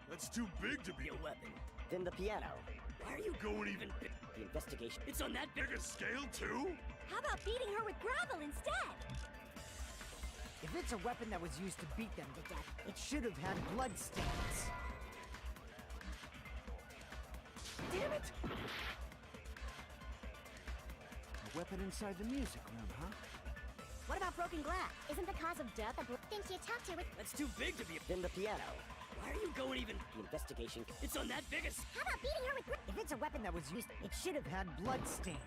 That's too big to be a weapon. Then the piano. Why are you going even? The investigation. It's on that big a scale too? How about beating her with gravel instead? If it's a weapon that was used to beat them to death, it should have had blood stains. Damn it! A weapon inside the music room, huh? What about broken glass? Isn't the cause of death a blow? Then she attacked her with. That's too big to be. Then the piano. Why are you going even? The investigation. It's on that big a. How about beating her with If it's a weapon that was used, it should have had blood stains.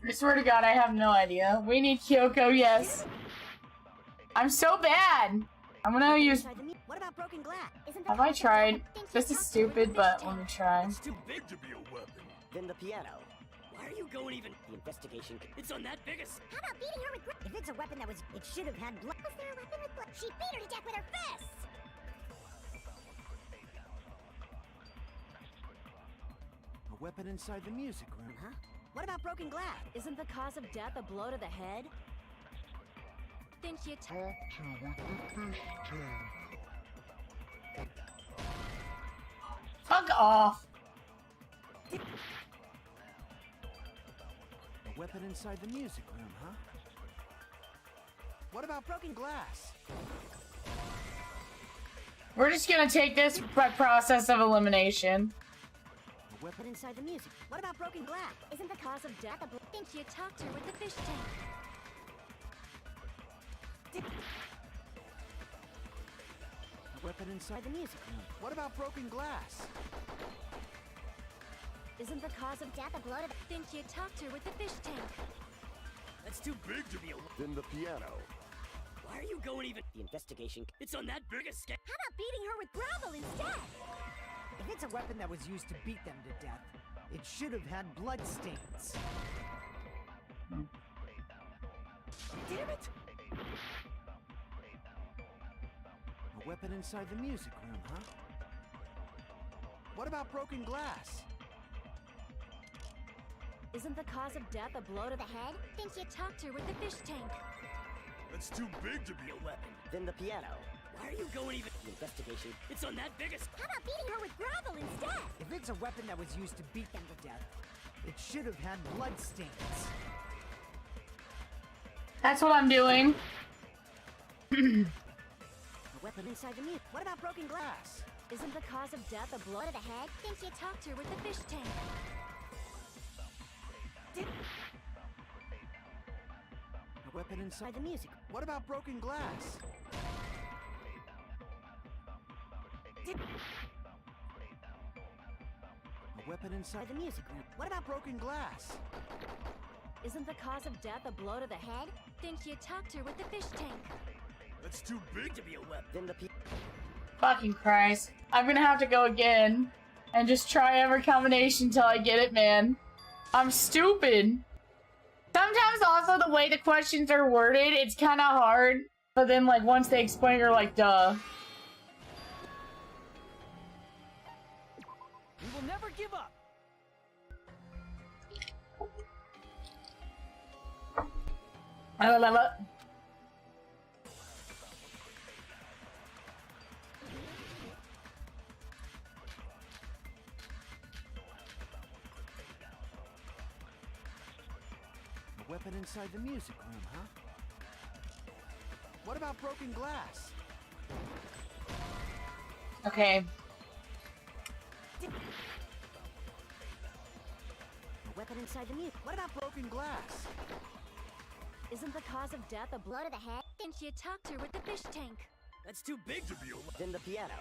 I swear to God, I have no idea. We need Kyoko, yes. I'm so bad. I'm gonna use... What about broken glass? Have I tried? This is stupid, but let me try. It's too big to be a weapon. Then the piano. Why are you going even? The investigation. It's on that big a. How about beating her with If it's a weapon that was... It should have had blood... Was there a weapon with blood? She beat her to death with her fists! A weapon inside the music room, huh? What about broken glass? Isn't the cause of death a blow to the head? Then she attacked her with the fish tank. Fuck off. A weapon inside the music room, huh? What about broken glass? We're just gonna take this by process of elimination. A weapon inside the music. What about broken glass? Isn't the cause of death a blow? Then she attacked her with the fish tank. A weapon inside the music room. What about broken glass? Isn't the cause of death a blow to the... Then she attacked her with the fish tank. That's too big to be a. Then the piano. Why are you going even? The investigation. It's on that big a scale. How about beating her with gravel instead? If If it's a weapon that was used to beat them to death, it should have had blood stains. Damn it! A weapon inside the music room, huh? What about broken glass? Isn't the cause of death a blow to the head? Think you talked her with the fish tank. That's too big to be a weapon. Then the piano. Why are you going even? The investigation. It's on that biggest. How about beating her with gravel instead? If it's a weapon that was used to beat them to death, it should have had blood stains. That's what I'm doing. A weapon inside the mute. What about broken glass? Isn't the cause of death a blow to the head? Think you talked her with the fish tank. A weapon inside the music. What about broken glass? A weapon inside the music room. What about broken glass? Isn't the cause of death a blow to the head? Think you talked her with the fish tank. That's too big to be a weapon. Then the Fucking Christ. I'm gonna have to go again and just try every combination till I get it, man. I'm stupid. Sometimes also the way the questions are worded, it's kind of hard. But then, like, once they explain it, you're like, duh. We will never give up. I love it. A weapon inside the music room, huh? What about broken glass? Okay. A weapon inside the music. What about broken glass? Isn't the cause of death a blow to the head? Think you talked her with the fish tank. That's too big to be a weapon. Then the piano.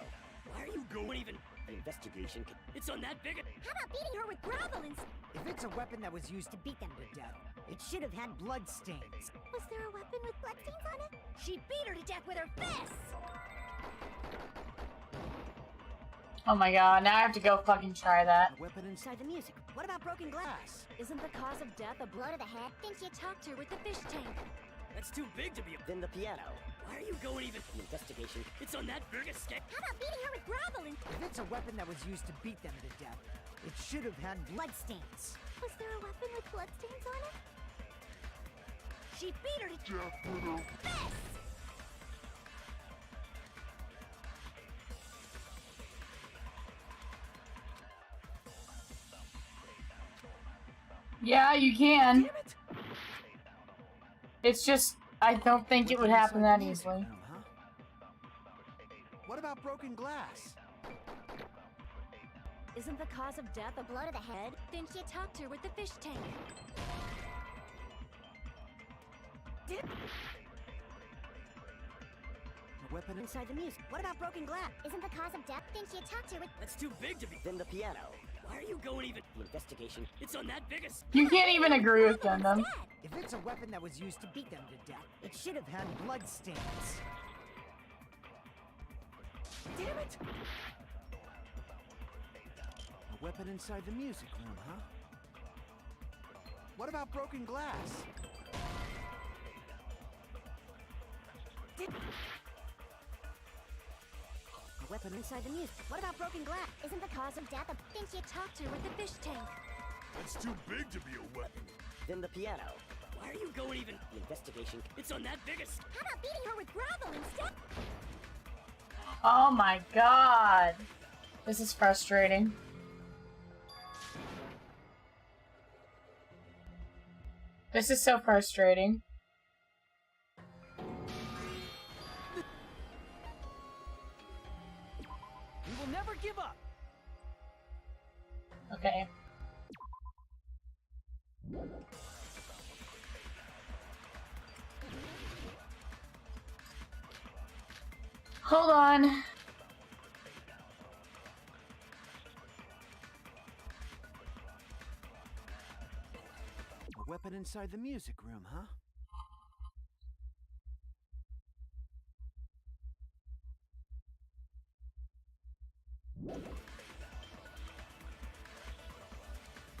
Why are you going even? The investigation. It's on that biggest. How about beating her with gravel instead? If it's a weapon that was used to beat them to death, it should have had blood stains. Was there a weapon with bloodstains on it? She beat her to death with her fists! Oh my god, now I have to go fucking try that. A weapon inside the music. What about broken glass? Isn't the cause of death a blow to the head? Think you talked her with the fish tank. That's too big to be a. Then the piano. Why are you going even? The investigation. It's on that biggest scale. How about beating her with gravel instead? If it's a weapon that was used to beat them to death, it should have had blood stains. Was there a weapon with bloodstains on it? She beat her to death with her fists! Yeah, you can. It's just, I don't think it would happen that easily. What about broken glass? Isn't the cause of death a blow to the head? Think you talked her with the fish tank. A weapon inside the music. What about broken glass? Isn't the cause of death? Think you talked her with... That's too big to be. Then the piano. Why are you going even? The investigation. It's on that biggest. You can't even agree with Gundam. If it's a weapon that was used to beat them to death, it should have had blood stains. Damn it! A weapon inside the music room, huh? What about broken glass? A weapon inside the music. What about broken glass? Isn't the cause of death a... Think you talked her with the fish tank. That's too big to be a weapon. Then the piano. Why are you going even? The investigation. It's on that biggest. How about beating her with gravel instead? Oh my god. This is frustrating. This is so frustrating. We will never give up. Okay. Hold on. A weapon inside the music room, huh?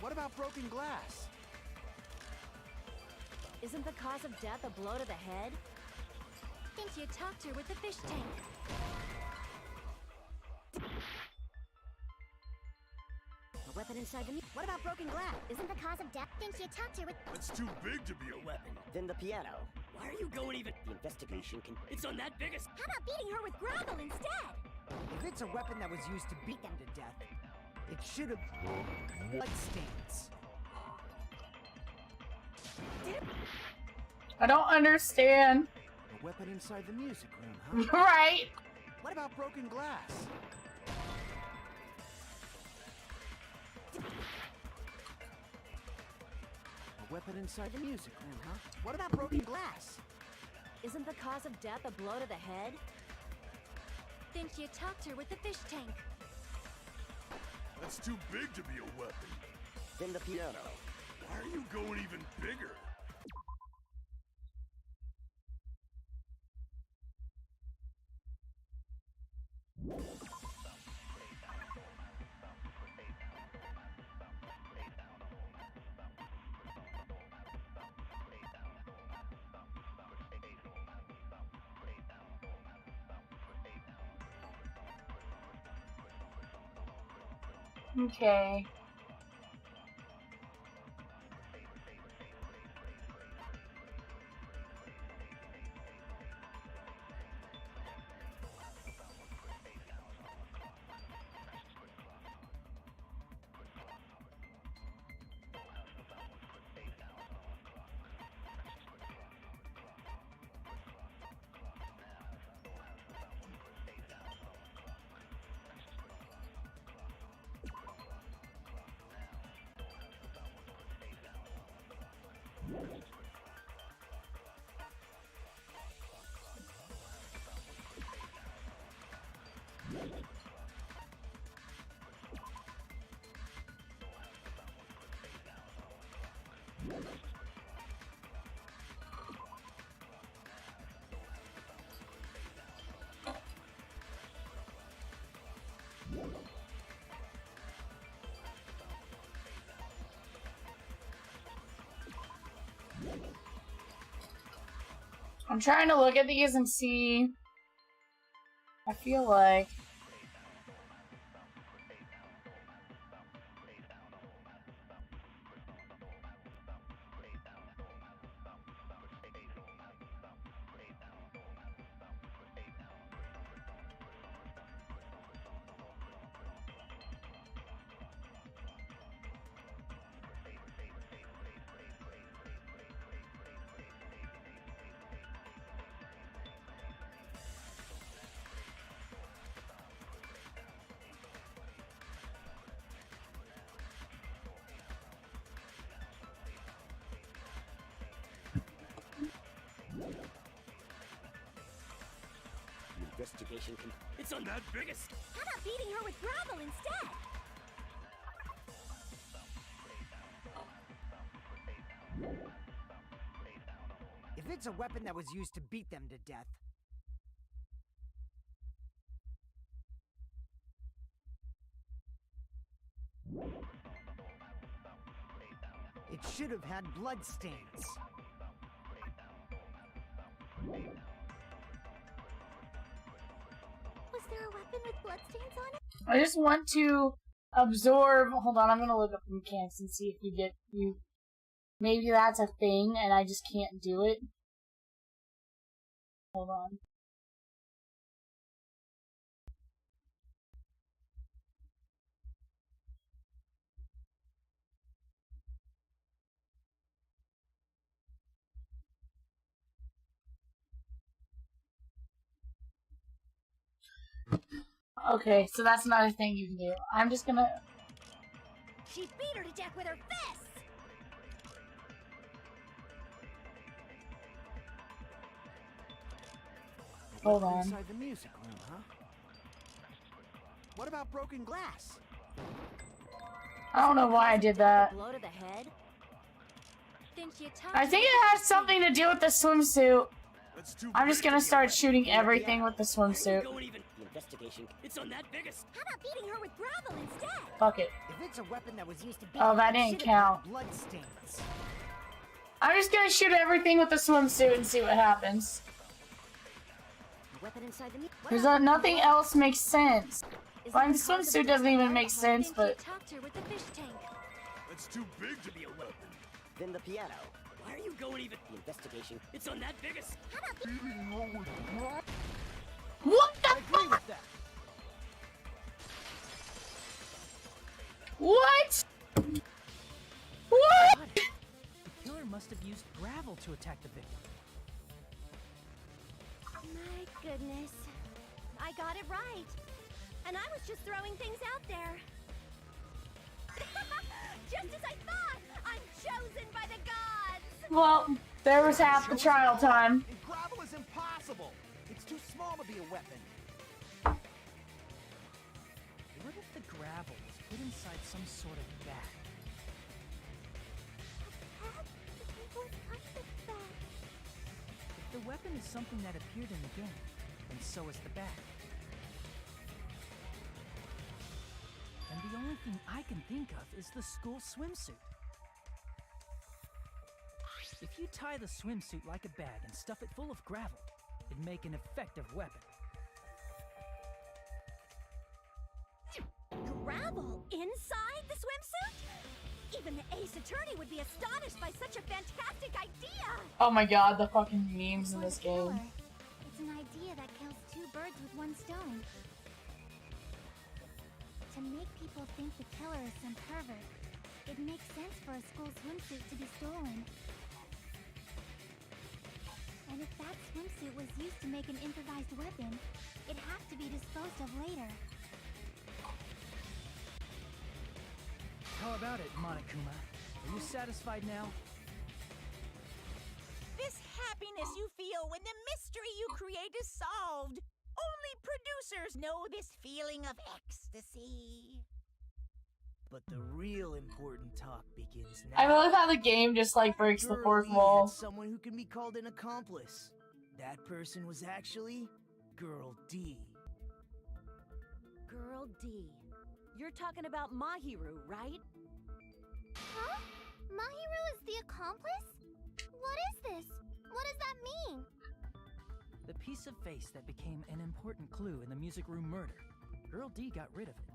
What about broken glass? Isn't the cause of death a blow to the head? Think you talked her with the fish tank. A weapon inside the... What about broken glass? Isn't the cause of death? Think you talked her with... That's too big to be a weapon. Then the piano. Why are you going even? The investigation can... It's on that biggest. How about beating her with gravel instead? If it's a weapon that was used to beat them to death, it should have bloodstains. I don't understand. A weapon inside the music room, huh? Right. What about broken glass? A weapon inside the music room, huh? What about broken glass? Isn't the cause of death a blow to the head? Think you talked her with the fish tank. That's too big to be a weapon. Then the piano. Why are you going even bigger? Okay. I'm trying to look at these and see. I feel like Investigation can... It's on that biggest. How about beating her with gravel instead? If it's a weapon that was used to beat them to death, it should have had bloodstains. Was there a weapon with bloodstains on it? I just want to absorb. Hold on, I'm gonna look up the mechanics and see if you. Maybe that's a thing, and I just can't do it. Hold on. Okay, so that's another thing you can do. I'm just gonna... She beat her to death with her fists! Hold on. Inside the music room, huh? What about broken glass? I don't know why I did that. Blow to the head? Think you talked I think it has something to do with the swimsuit. That's too I'm just big gonna to be start a shooting everything with the swimsuit. Don't even. The investigation. It's on that biggest. How about beating her with gravel instead? Fuck it. If it's a weapon that was used to beat Oh, her, that it didn't should have count. had blood stains. I'm just gonna shoot everything with the swimsuit and see what happens. The weapon inside the There's nothing else makes sense. My swimsuit doesn't even make sense, but Talked her with the fish tank. That's too big to be a weapon. Then the piano. Why are you going even? The investigation. It's on that biggest. How about what the fuck? What? What? The killer must have used gravel to attack the victim. My goodness. I got it right. And I was just throwing things out there. Just as I thought! I'm chosen by the gods! Well, there was half the trial time. And gravel is impossible. It's too small to be a weapon. What if the gravel was put inside some sort of bag? If the weapon is something that appeared in the game, then so is the bag. And the only thing I can think of is the school swimsuit. If you tie the swimsuit like a bag and stuff it full of gravel, it'd make an effective weapon. Gravel inside the swimsuit? Even the ace attorney would be astonished by such a fantastic idea! Oh my god, the fucking memes in this game. It's an idea that kills two birds with one stone. To make people think the killer is some pervert, it makes sense for a school swimsuit to be stolen. And if that swimsuit was used to make an improvised weapon, it has to be disposed of later. How about it, Monokuma? Are you satisfied now? This happiness you feel when the mystery you create is solved. Only producers know this feeling of ecstasy. But the real important talk begins now. I love how the game just like breaks the fourth Girl E wall. had someone who can be called an accomplice. That person was actually Girl D. Girl D. You're talking about Mahiru, right? Huh? Mahiru is the accomplice? What is this? What does that mean? The piece of face that became an important clue in the music room murder. Girl D got rid of it.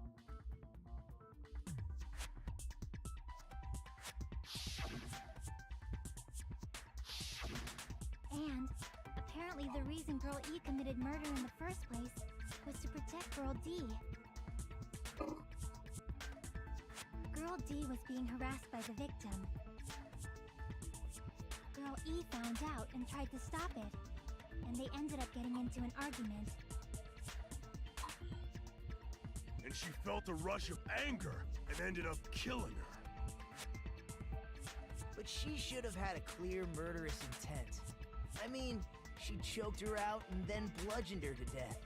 And apparently the reason Girl E committed murder in the first place was to protect Girl D. Girl D was being harassed by the victim. Girl E found out and tried to stop it, and they ended up getting into an argument. And she felt a rush of anger and ended up killing her. But she should have had a clear murderous intent. I mean, she choked her out and then bludgeoned her to death.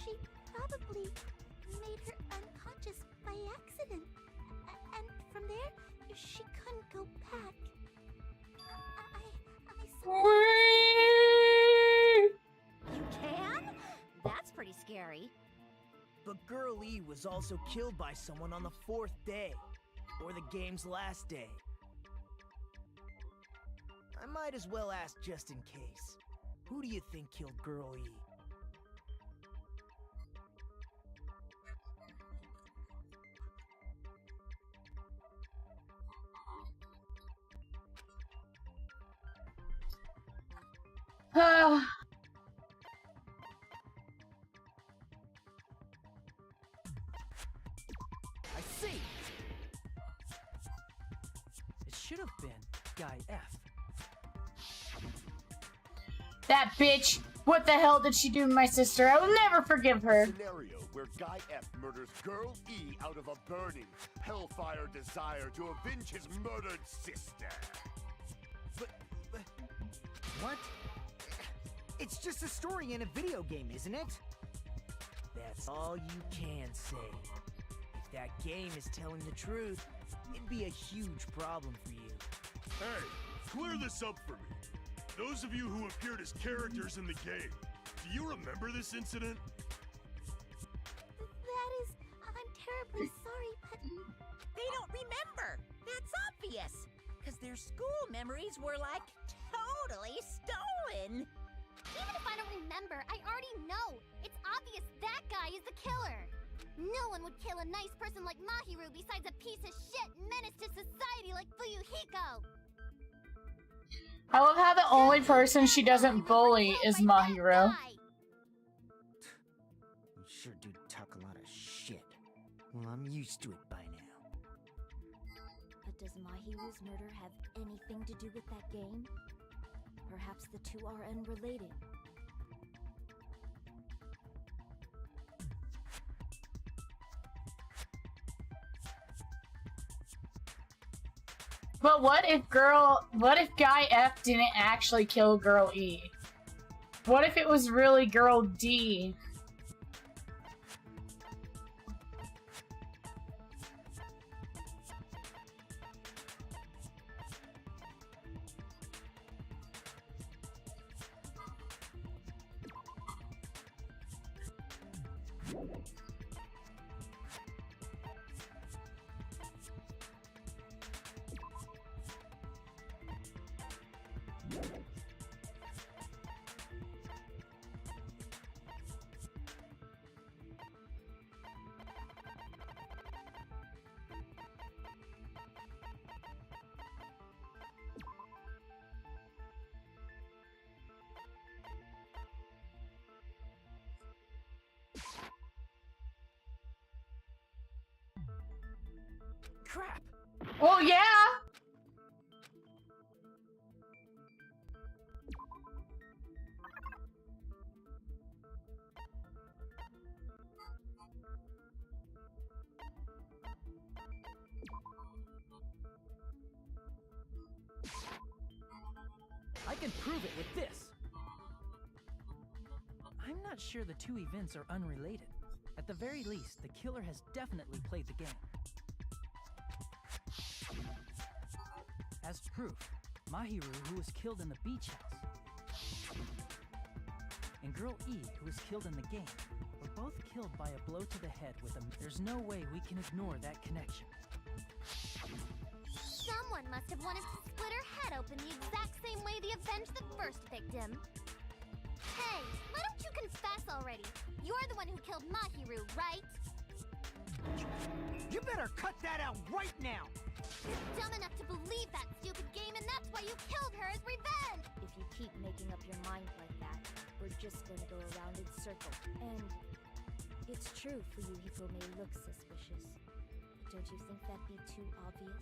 She probably made her unconscious by accident. And from there, she couldn't go back. You can? That's pretty scary. But Girl E was also killed by someone on the 4th day, or the game's last day. I might as well ask just in case. Who do you think killed Girl E? I see! It should have been Guy F. That bitch! What the hell did she do to my sister? I will never forgive her. Scenario where Guy F murders Girl E out of a burning, hellfire desire to avenge his murdered sister. But What? It's just a story in a video game, isn't it? that's all you can say. If that game is telling the truth, it'd be a huge problem for you. Hey, clear this up for me. those of you who appeared as characters in the game, do you remember this incident? That is... I'm terribly sorry, but... They don't remember. That's obvious. Because their school memories were, like, totally stolen. Even if I don't remember, I already know. It's obvious that guy is the killer. No one would kill a nice person like Mahiru besides a piece of shit menace to society like Fuyuhiko. I love how the only person she doesn't bully is Mahiru. You sure do talk a lot of shit. Well, I'm used to it by now. But does Mahiru's murder have anything to do with that game? Perhaps the two are unrelated. But what if Guy F didn't actually kill Girl E? What if it was really Girl D? Crap! Well, yeah! I can prove it with this! I'm not sure the two events are unrelated. At the very least, the killer has definitely played the game. As proof, Mahiru, who was killed in the beach house, and Girl E, who was killed in the game, were both killed by a blow to the head with a... There's no way we can ignore that connection. Someone must have wanted to split her head open the exact same way they avenged the first victim. Hey, why don't you confess already? You're the one who killed Mahiru, right? You better cut that out right now! You're dumb enough to believe that stupid game, and that's why you killed her as revenge! If you keep making up your mind like that, we're just going to go around in circles. And it's true Fuyuhiko may look suspicious. But don't you think that'd be too obvious?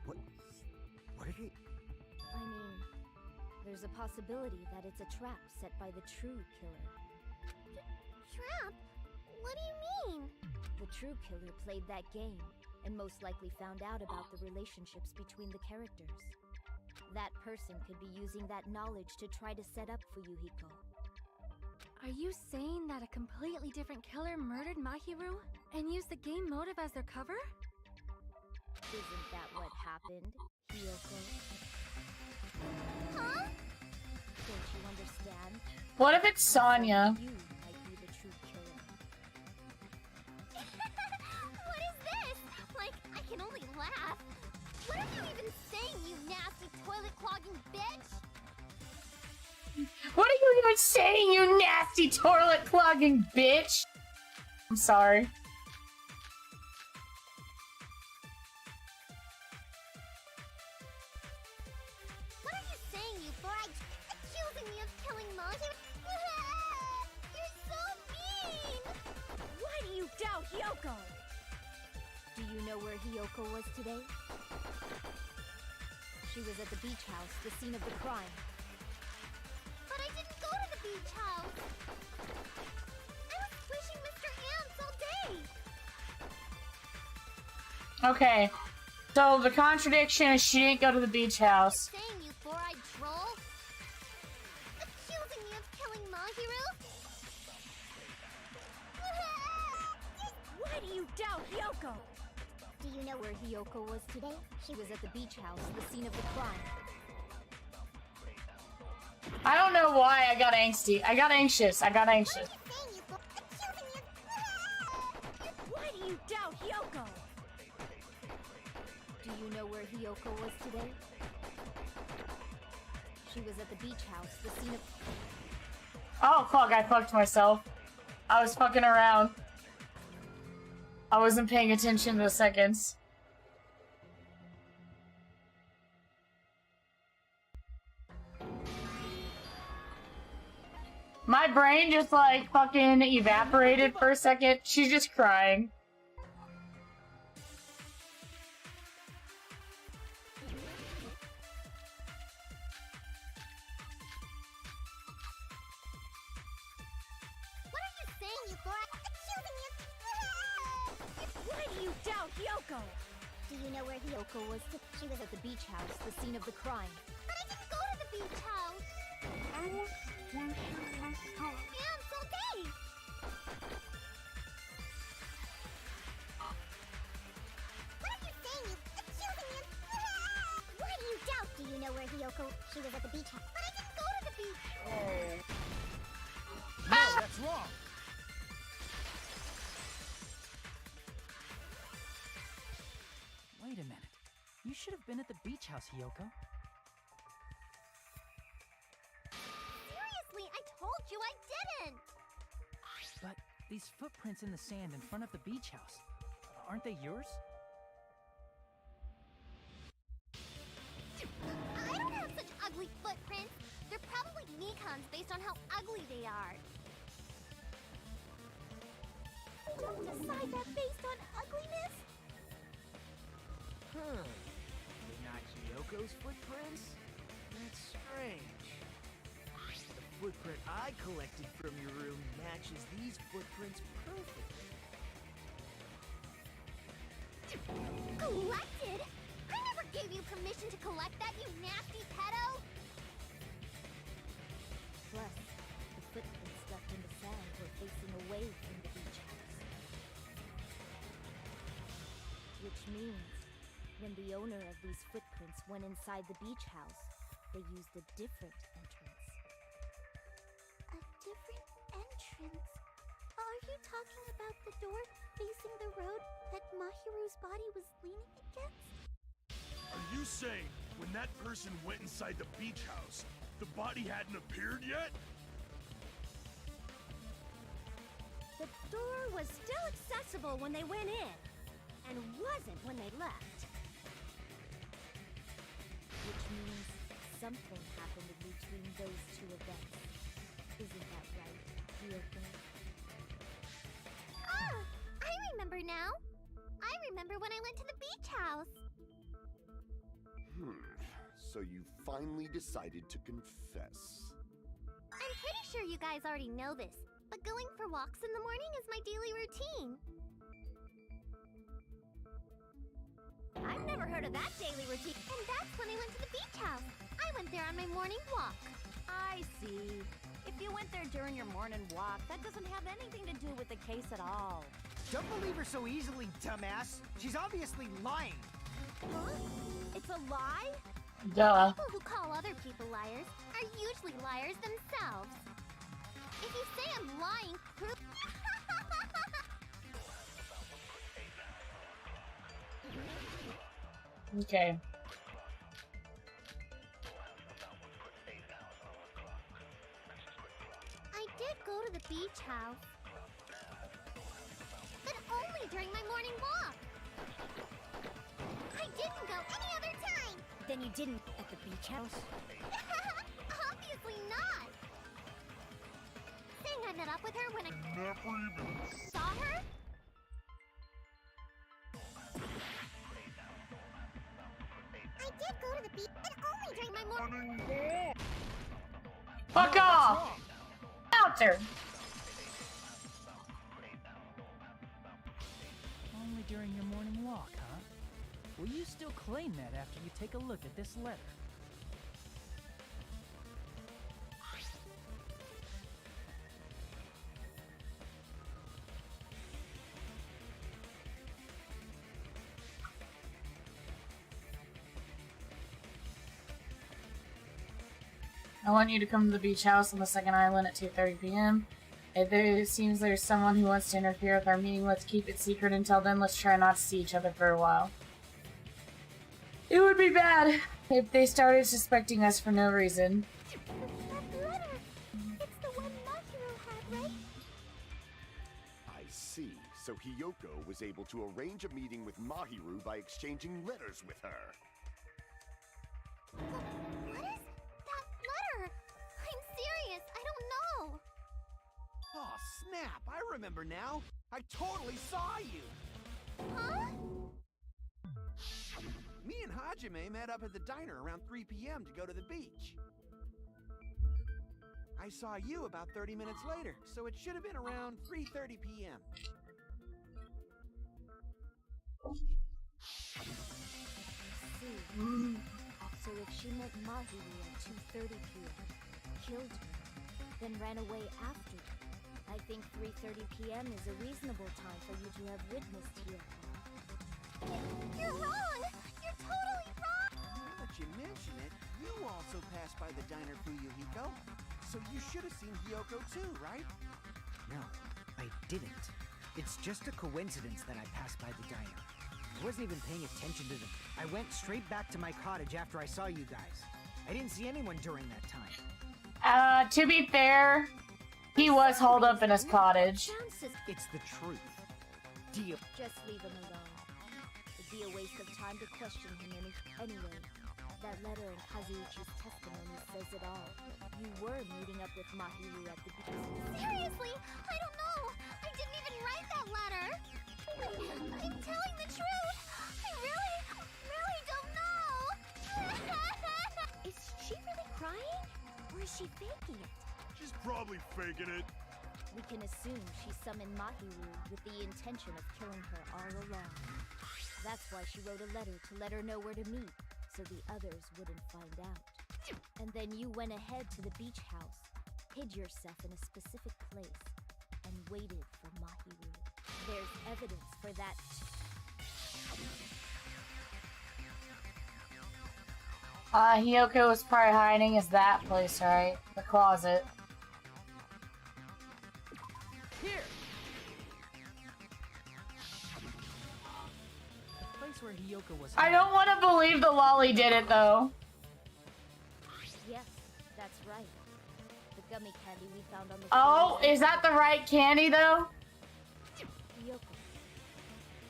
What are you... I mean, there's a possibility that it's a trap set by the true killer. Trap? What do you mean? The true killer played that game, and most likely found out about the relationships between the characters. That person could be using that knowledge to try to set up Fuyuhiko. Are you saying that a completely different killer murdered Mahiru and used the game motive as their cover? Isn't that what happened, Hiyoko? Huh? Don't you understand? What if it's Sonya? You might be the true killer. What is this? Like, I can only laugh. What are you even saying, you nasty toilet-clogging bitch? What are you even saying, you nasty toilet-clogging bitch? I'm sorry. What are you saying, you bride? Accusing me of killing Mahiru? You're so mean! Why do you doubt Hiyoko? Do you know where Hiyoko was today? She was at the beach house, the scene of the crime. But I didn't go to the beach house! I was squishing Mr. Ants all day! Okay. So the contradiction is she didn't go to the beach house. Saying, you four-eyed troll? Accusing me of killing Mahiru? Why do you doubt Hiyoko? Do you know where Hiyoko was today? She was at the beach house, the scene of the crime. I don't know why I got angsty. I got anxious. Why do you doubt Hyoko? Do you know where Hyoko was today? She was at the beach house, the scene of... Oh fuck, I fucked myself. I was fucking around. I wasn't paying attention to the seconds. My brain just like fucking evaporated for a second. She's just crying. What are you saying, Euphora? Accusing you! Why do you doubt Hyoko? Do you know where Hyoko was? She was at the beach house, the scene of the crime. But I didn't go to the beach house! Yeah, it's okay! What are you saying, you accusing me? Why do you doubt? Do you know where Hyoko? She was at the beach house. But I didn't go to the beach! No, that's wrong. Wait a minute. You should have been at the beach house, Hyoko. Seriously, I told you I didn't! But these footprints in the sand in front of the beach house, aren't they yours? I don't have such ugly footprints. They're probably Nikon's based on how ugly they are. Don't decide that based on ugliness. Huh. They're not Hyoko's footprints? That's strange. The footprint I collected from your room matches these footprints perfectly. Collected? I never gave you permission to collect that, you nasty pedo! Plus, the footprints left in the sand were facing away from the beach house. Which means, when the owner of these footprints went inside the beach house, they used a different entrance. A different entrance? Are you talking about the door facing the road that Mahiru's body was leaning against? Are you saying when that person went inside the beach house, the body hadn't appeared yet? The door was still accessible when they went in, and wasn't when they left. Which means something happened in between those two events. Isn't that right, Hyoko? Ah! I remember now! I remember when I went to the beach house! So you finally decided to confess. I'm pretty sure you guys already know this, but going for walks in the morning is my daily routine. I've never heard of that daily routine. And that's when I went to the beach house. I went there on my morning walk. I see. If you went there during your morning walk, that doesn't have anything to do with the case at all. Don't believe her so easily, dumbass. She's obviously lying. Huh? It's a lie? Duh. People who call other people liars are usually liars themselves. If you say I'm lying, prove... Okay. I did go to the beach house. But only during my morning walk. I didn't go any other time. Then you didn't at the beach house? Obviously not. Saying I met up with her when I never even saw her? I did go to the beach, but only during my morning walk. Fuck off! Outer! Only during your morning walk, huh? Will you still claim that after you take a look at this letter? I want you to come to the beach house on the second island at 2:30 p.m. If there seems there's someone who wants to interfere with our meeting, let's keep it secret until then. Let's try not to see each other for a while. It would be bad if they started suspecting us for no reason. That letter! It's the one Mahiro had, right? I see. So Hiyoko was able to arrange a meeting with Mahiru by exchanging letters with her. What is that letter? I'm serious, I don't know. Oh, snap! I remember now. I totally saw you. Huh? Me and Hajime met up at the diner around 3 p.m. to go to the beach. I saw you about 30 minutes later, so it should have been around 3:30 p.m. See. So if she met Mahiru at 2:30 p.m., killed her, then ran away after, I think 3:30 p.m. is a reasonable time for you to have witnessed here. You're wrong! You're totally wrong! Now that you mention it, you also passed by the diner, Fuyuhiko. So you should have seen Hiyoko too, right? No, I didn't. It's just a coincidence that I passed by the diner. I wasn't even paying attention to them. I went straight back to my cottage after I saw you guys. I didn't see anyone during that time. To be fair, he was holed up in his cottage. It's the truth. Deal. Just leave him alone. It'd be a waste of time to question him anyway. That letter in Kazuichi's testimony says it all. You were meeting up with Mahiru at the beach. Seriously, I don't know. I didn't even write that letter. I'm telling the truth. I really don't know. Is she really crying? Or is she faking it? She's probably faking it. We can assume she summoned Mahiru with the intention of killing her all along. That's why she wrote a letter to let her know where to meet, so the others wouldn't find out. And then you went ahead to the beach house, hid yourself in a specific place, and waited for Mahiru. There's evidence for that. Hiyoko was probably hiding is that place, right? The closet. Here! The place where Hiyoko was I don't want to believe the lolly did it, though. Yes, that's right. The gummy candy we found on the Oh, is that the right candy, though? Hiyoko,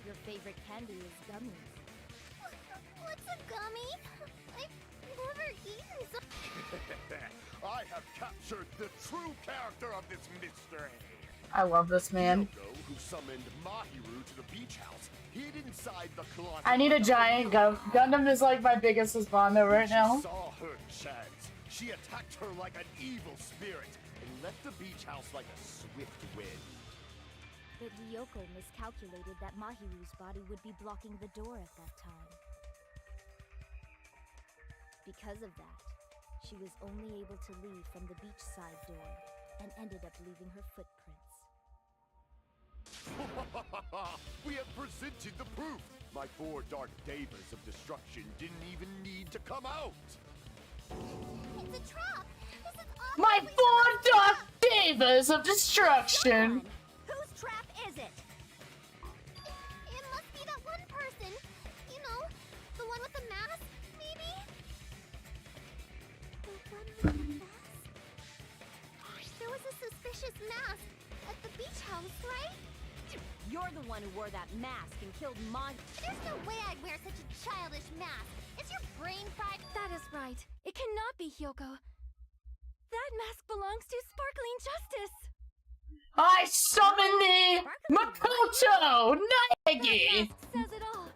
your favorite candy is gummies. What's a gummy? I've never eaten some. I have captured the true character of this mystery. I love this man. Hiyoko, who summoned Mahiru to the beach house, hid inside the closet. I need a giant Gundam is like my biggest Husbando right now. She saw her chance. She attacked her like an evil spirit and left the beach house like a swift wind. But Hiyoko miscalculated that Mahiru's body would be blocking the door at that time. Because of that, she was only able to leave from the beachside door and ended up leaving her footprints. We have presented the proof. My 4 Dark Devas of Destruction didn't even need to come out. It's a trap. This is My 4 Dark Devas of Destruction. Whose trap is it? It must be that one person. You know, the one with the mask, maybe? The one with the mask? There was a suspicious mask at the beach house, right? You're the one who wore that mask and killed Mon. There's no way I'd wear such a childish mask. Is your brain fried? That is right. It cannot be Hiyoko. That mask belongs to Sparkling Justice. I summon thee, Makoto Naegi. Says it all.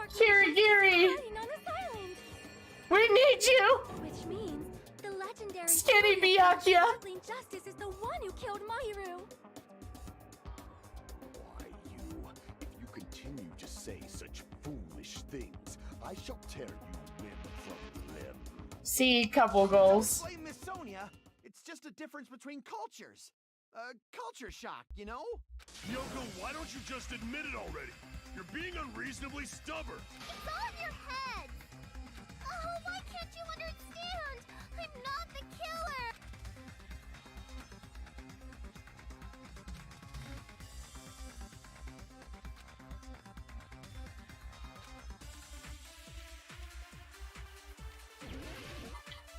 Kirigiri. On this island. We need you. Which means the legendary Skinny Byakuya. Sparkling Justice is the one who killed Mahiru. Why, if you continue to say such foolish things, I shall tear you limb from limb. See, couple goals. Don't blame Miss Sonia. It's just a difference between cultures. Culture shock, you know? Yoko, why don't you just admit it already? You're being unreasonably stubborn. It's all in your head. Oh, why can't you understand? I'm not the killer!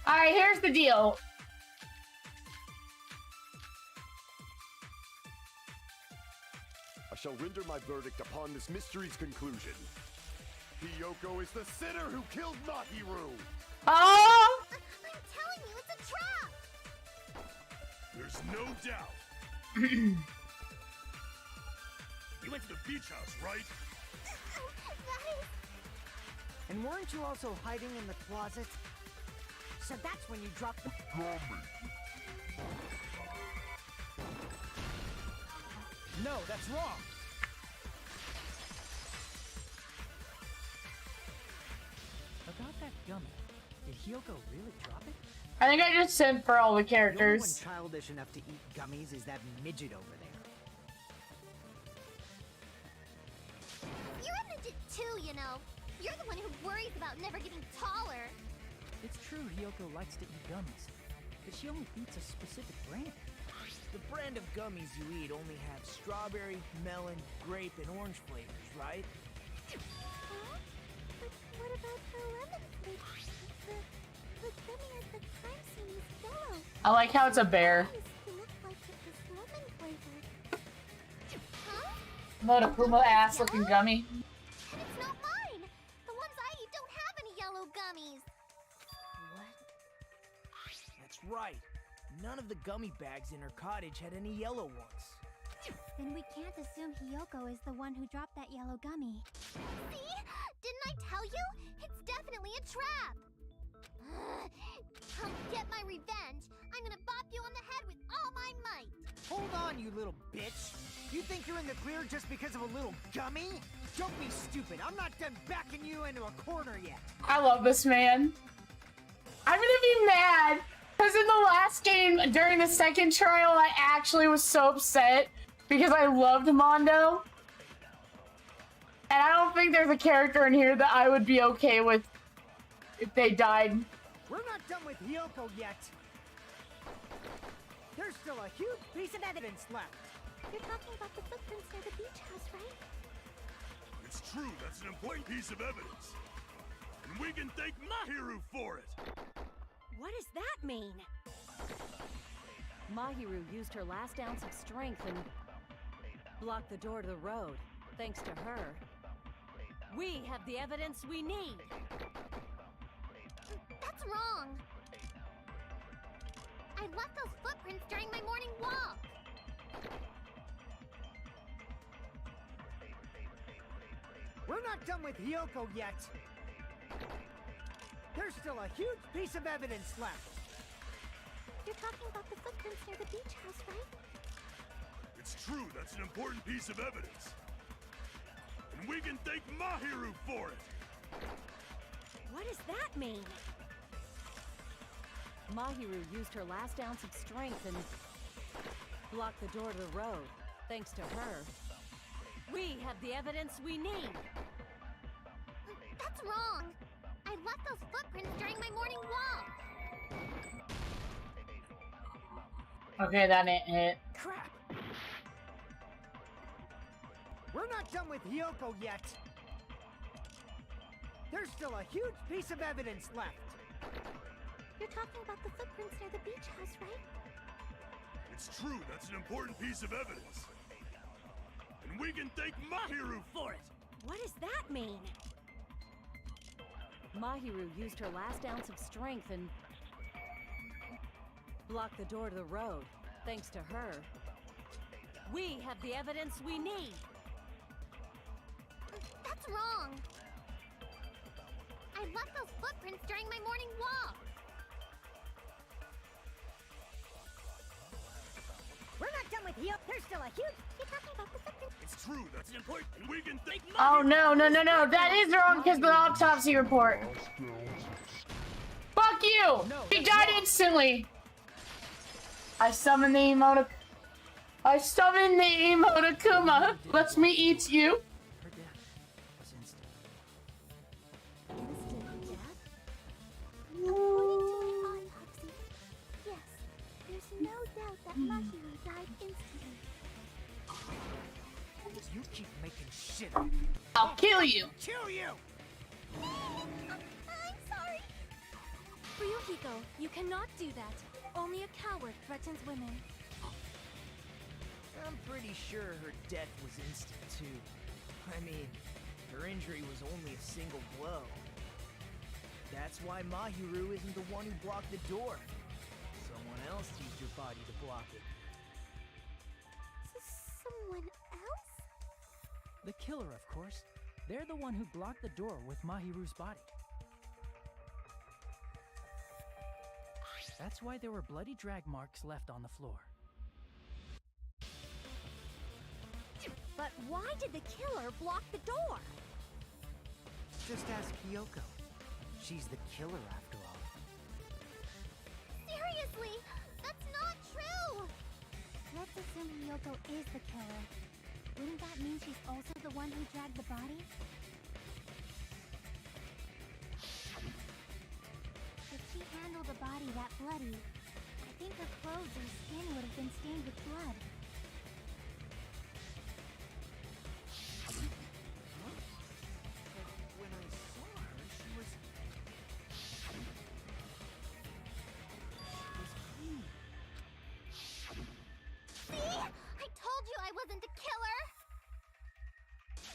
Alright, here's the deal. I shall render my verdict upon this mystery's conclusion. Hiyoko is the sinner who killed Mahiru! Oh! I'm telling you, it's a trap! There's no doubt. You went to the beach house, right? That is... And weren't you also hiding in the closet? So that's when you dropped the No, that's wrong. About that gummy, did Hiyoko really drop it? I think I just sent for all the The only one characters. childish enough to eat gummies is that midget over there. You're a midget too, you know. You're the one who worries about never getting taller. It's true Hiyoko likes to eat gummies, but she only eats a specific brand. The brand of gummies you eat only have strawberry, melon, grape, and orange flavors, right? Huh? But what about the lemon flavor? The gummy at the crime scene is yellow. I like how it's a bear. It looked like it was lemon flavored. Huh? What a Puma ass looking gummy. And it's not mine! The ones I eat don't have any yellow gummies! What? That's right. None of the gummy bags in her cottage had any yellow ones. Then we can't assume Hiyoko is the one who dropped that yellow gummy. See? Didn't I tell you? It's definitely a trap! Come get my revenge! I'm gonna bop you on the head with all my might! Hold on, you little bitch! You think you're in the clear just because of a little gummy? Don't be stupid. I'm not done backing you into a corner yet. I love this man. I'm gonna be mad because in the last game during the second trial, I actually was so upset because I loved Mondo. And I don't think there's a character in here that I would be okay with if they died. We're not done with Hiyoko yet. There's still a huge piece of evidence left. You're talking about the footprints near the beach house, right? It's true, that's an important piece of evidence. And we can thank Mahiru for it! What does that mean? Mahiru used her last ounce of strength and blocked the door to the road. Thanks to her, we have the evidence we need. That's wrong! I left those footprints during my morning walk! We're not done with Hiyoko yet. There's still a huge piece of evidence left. You're talking about the footprints near the beach house, right? It's true, that's an important piece of evidence. And we can thank Mahiru for it! What does that mean? Mahiru used her last ounce of strength and blocked the door to the road. Thanks to her, we have the evidence we need. That's wrong! I left those footprints during my morning walk! Okay, that ain't it. Crap! We're not done with Hiyoko yet. There's still a huge piece of evidence left. You're talking about the footprints near the beach house, right? It's true, that's an important piece of evidence. And we can thank Mahiru for it! What does that mean? Mahiru used her last ounce of strength and blocked the door to the road. Thanks to her, we have the evidence we need. That's wrong! I left those footprints during my morning walk! We're not done with Hiyoko. There's still a huge... You're talking about the footprints... It's true, that's important, and we can thank Oh no, no, no, no. That is wrong because the autopsy report. Fuck you! He died instantly! I summon the emote. I summon the emoticuma. Lets me eat you. Her death was instant. Instant death? According to an autopsy, yes, there's no doubt that Mahiru died instantly. You keep making shit up. I'll kill you. Kill you! I'm sorry. Ryuhiko, you cannot do that. Only a coward threatens women. I'm pretty sure her death was instant, too. I mean, her injury was only a single blow. That's why Mahiru isn't the one who blocked the door. Someone else used her body to block it. Someone else? The killer, of course. They're the one who blocked the door with Mahiru's body. That's why there were bloody drag marks left on the floor. But why did the killer block the door? Just ask Kyoko. She's the killer after all. Seriously, that's not true! Let's assume Hyoko is the killer. Wouldn't that mean she's also the one who dragged the body? If she handled a body that bloody, I think her clothes or skin would have been stained with blood. When I saw her, she was clean. See? I told you I wasn't a killer!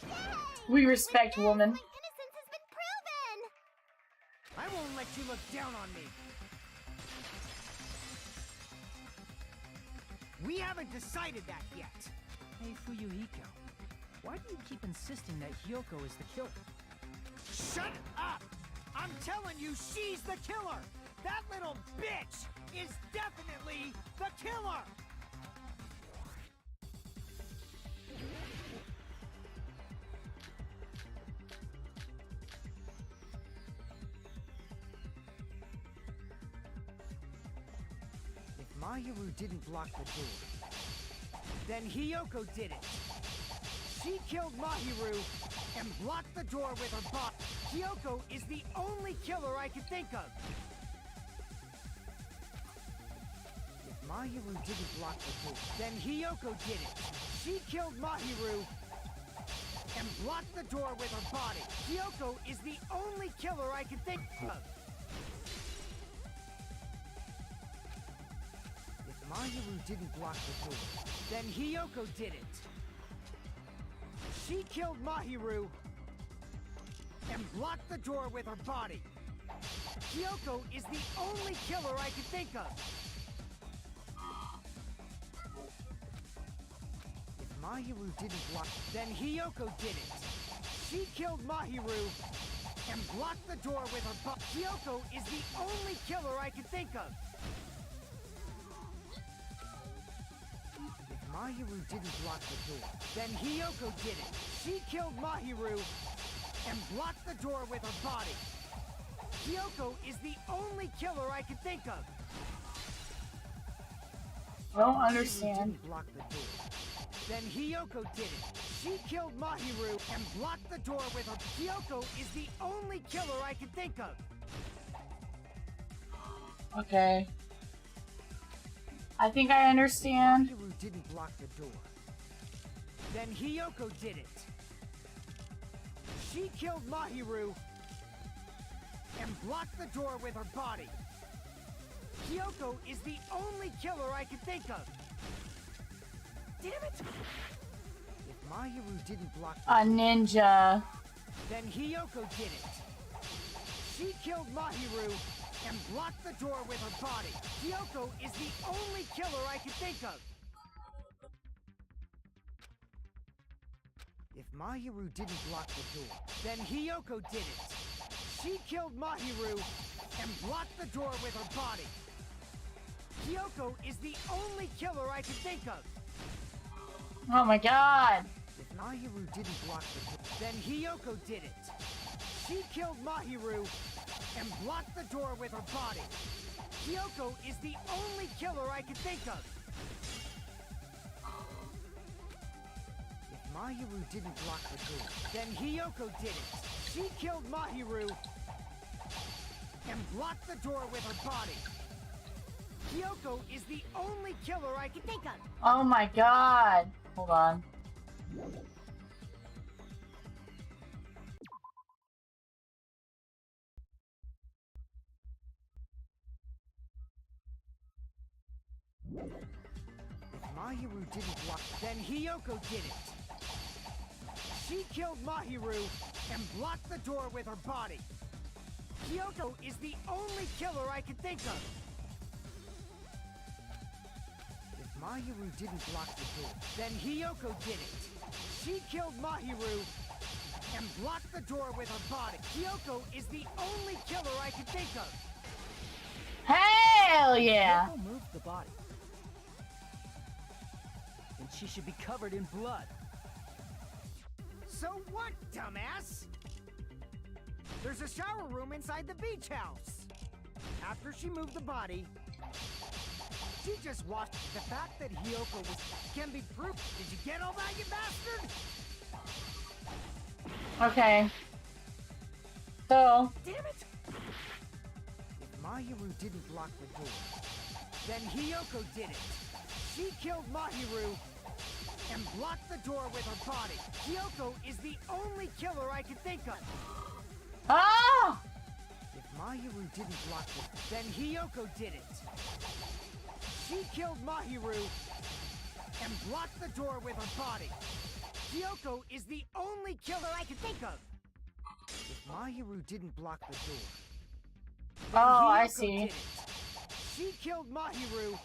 Yay! We respect woman. My innocence has been proven! I won't let you look down on me. We haven't decided that yet. Hey, Fuyuhiko. Why do you keep insisting that Hyoko is the killer? Shut up! I'm telling you, she's the killer! That little bitch is definitely the killer! If Mahiru didn't block the door, then Hyoko did it. She killed Mahiru and blocked the door with her body. Hyoko is the only killer I can think of. If Mahiru didn't block the door, then Hyoko did it. She killed Mahiru and blocked the door with her body. Hyoko is the only killer I can think of. If Mahiru didn't block the door, then Hyoko did it. She killed Mahiru and blocked the door with her body. Kyoko is the only killer I can think of. If Mahiru didn't block, then Hyoko did it. She killed Mahiru and blocked the door with her body. Kyoko is the only killer I can think of. If Mahiru didn't block the door, then Hyoko did it. She killed Mahiru and blocked the door with her body. Kyoko is the only killer I can think of. I don't Mahiru understand. didn't block the door. Then Hyoko did it. She killed Mahiru and blocked the door with her. Kyoko is the only killer I can think of. Okay. I think I understand. Mahiru didn't block the door. Then Hyoko did it. She killed Mahiru and blocked the door with her body. Kyoko is the only killer I can think of. Damn it! If Mahiru didn't block the A ninja. then Hyoko did it. She killed Mahiru and blocked the door with her body. Hyoko is the only killer I can think of. If Mahiru didn't block the door, then Hyoko did it. She killed Mahiru and blocked the door with her body. Hyoko is the only killer I can think of. Oh my god. If Mahiru didn't block the door, then Hyoko did it. She killed Mahiru and blocked the door with her body. Hyoko is the only killer I can think of. If Mahiru didn't block the door, then Hyoko did it. She killed Mahiru and blocked the door with her body. Kyoko is the only killer I can think of. Oh my god. Hold on. If Mahiru didn't block, then Hiyoko did it. She killed Mahiru and blocked the door with her body. Kyoko is the only killer I can think of. If Mahiru didn't block the door, then Hiyoko did it. She killed Mahiru and blocked the door with her body. Kyoko is the only killer I can think of. Hell yeah! Kyoko moved the body. And she should be covered in blood. So what, dumbass? There's a shower room inside the beach house. After she moved the body, she just washed the fact that Hiyoko can be proof. Did you get all that, you bastard? Okay. So. Damn it! If Mahiru didn't block the door, then Hiyoko did it. She killed Mahiru and blocked the door with her body. Hiyoko is the only killer I can think of. Ah! If Mahiru didn't block it, then Hiyoko did it. She killed Mahiru and blocked the door with her body. Hiyoko is the only killer I can think of. If Mahiru didn't block the door, then Oh, I Hiyoko see. did it. She killed Mahiru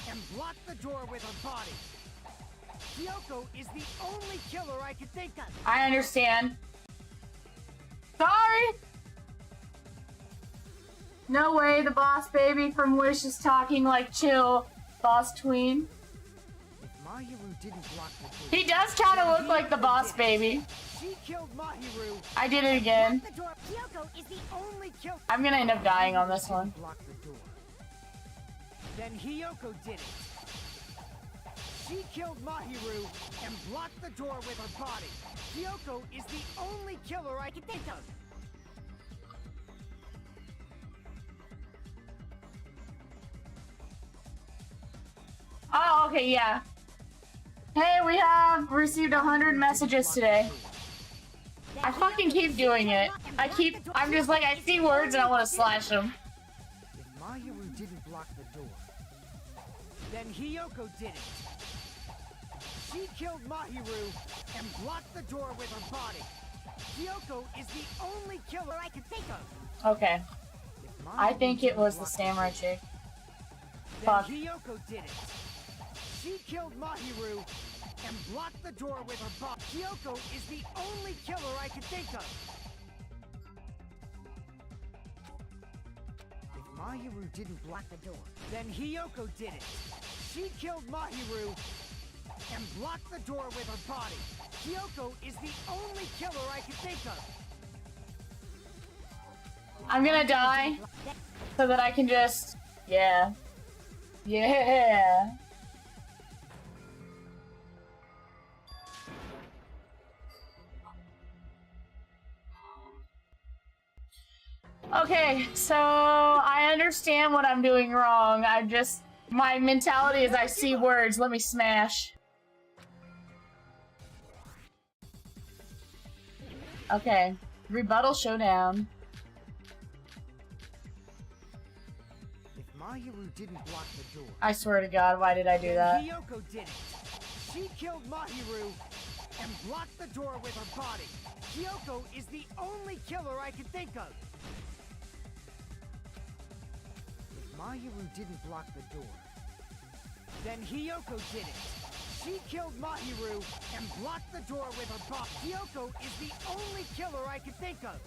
and blocked the door with her body. Kyoko is the only killer I can think of. I understand. Sorry! No way the boss baby from Wish is talking like chill, boss tween. If Mahiru didn't block the door, He does kind of look like the boss baby. she killed Mahiru. I did it again. The door. Kyoko is the only killer. I'm gonna end up dying on this one. Block the door. Then Hiyoko did it. She killed Mahiru and blocked the door with her body. Kyoko is the only killer I can think of. Oh, okay, yeah. Hey, we have received 100 messages today. I fucking keep doing it. I'm just like, I see words and I want to slash them. If Mahiru didn't block the door, then Hiyoko did it. She killed Mahiru and blocked the door with her body. Kyoko is the only killer I can think of. Okay. I think it was the samurai chick. Then Fuck. Hiyoko did it. She killed Mahiru and blocked the door with her body. Kyoko is the only killer I can think of. If Mahiru didn't block the door, then Hiyoko did it. She killed Mahiru and blocked the door with her body. Kyoko is the only killer I can think of. I'm gonna die so that I can just... Yeah. Yeah. Okay, so I understand what I'm doing wrong. My mentality is I see words, let me smash. Okay, rebuttal showdown. If Mahiru didn't block the door, I swear to God, why did I do that? Hiyoko did it. She killed Mahiru and blocked the door with her body. Kyoko is the only killer I can think of. If Mahiru didn't block the door, then Hiyoko did it. She killed Mahiru and blocked the door with her body. Kyoko is the only killer I can think of.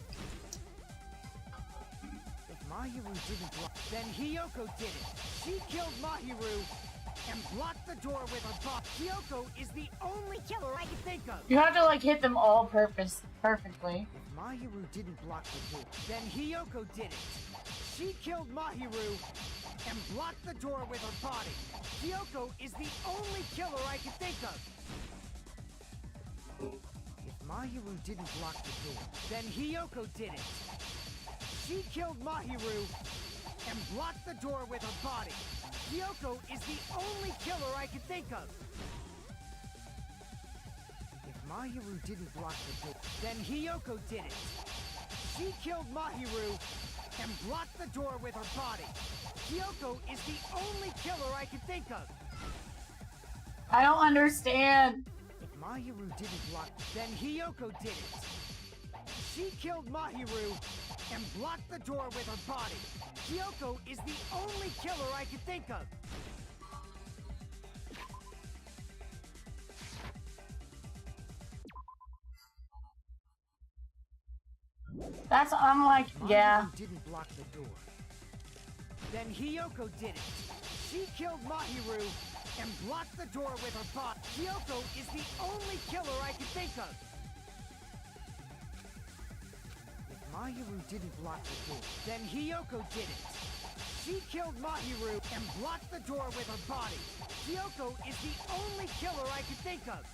If Mahiru didn't block, then Hiyoko did it. She killed Mahiru and blocked the door with her body. Kyoko is the only killer I can think of. You have to like hit them all perfectly. If Mahiru didn't block the door, then Hiyoko did it. She killed Mahiru and blocked the door with her body. Kyoko is the only killer I can think of. If Mahiru didn't block the door, then Hiyoko did it. She killed Mahiru and blocked the door with her body. Kyoko is the only killer I can think of. If Mahiru didn't block the door, then Hiyoko did it. She killed Mahiru and blocked the door with her body. Kyoko is the only killer I can think of. I don't understand. If Mahiru didn't block, then Hiyoko did it. She killed Mahiru and blocked the door with her body. Kyoko is the only killer I can think of. That's, I'm like, yeah. Mahiru didn't block the door. Then Hiyoko did it. She killed Mahiru and blocked the door with her body. Kyoko is the only killer I can think of. If Mahiru didn't block the door, then Hiyoko did it. She killed Mahiru and blocked the door with her body. Kyoko is the only killer I can think of.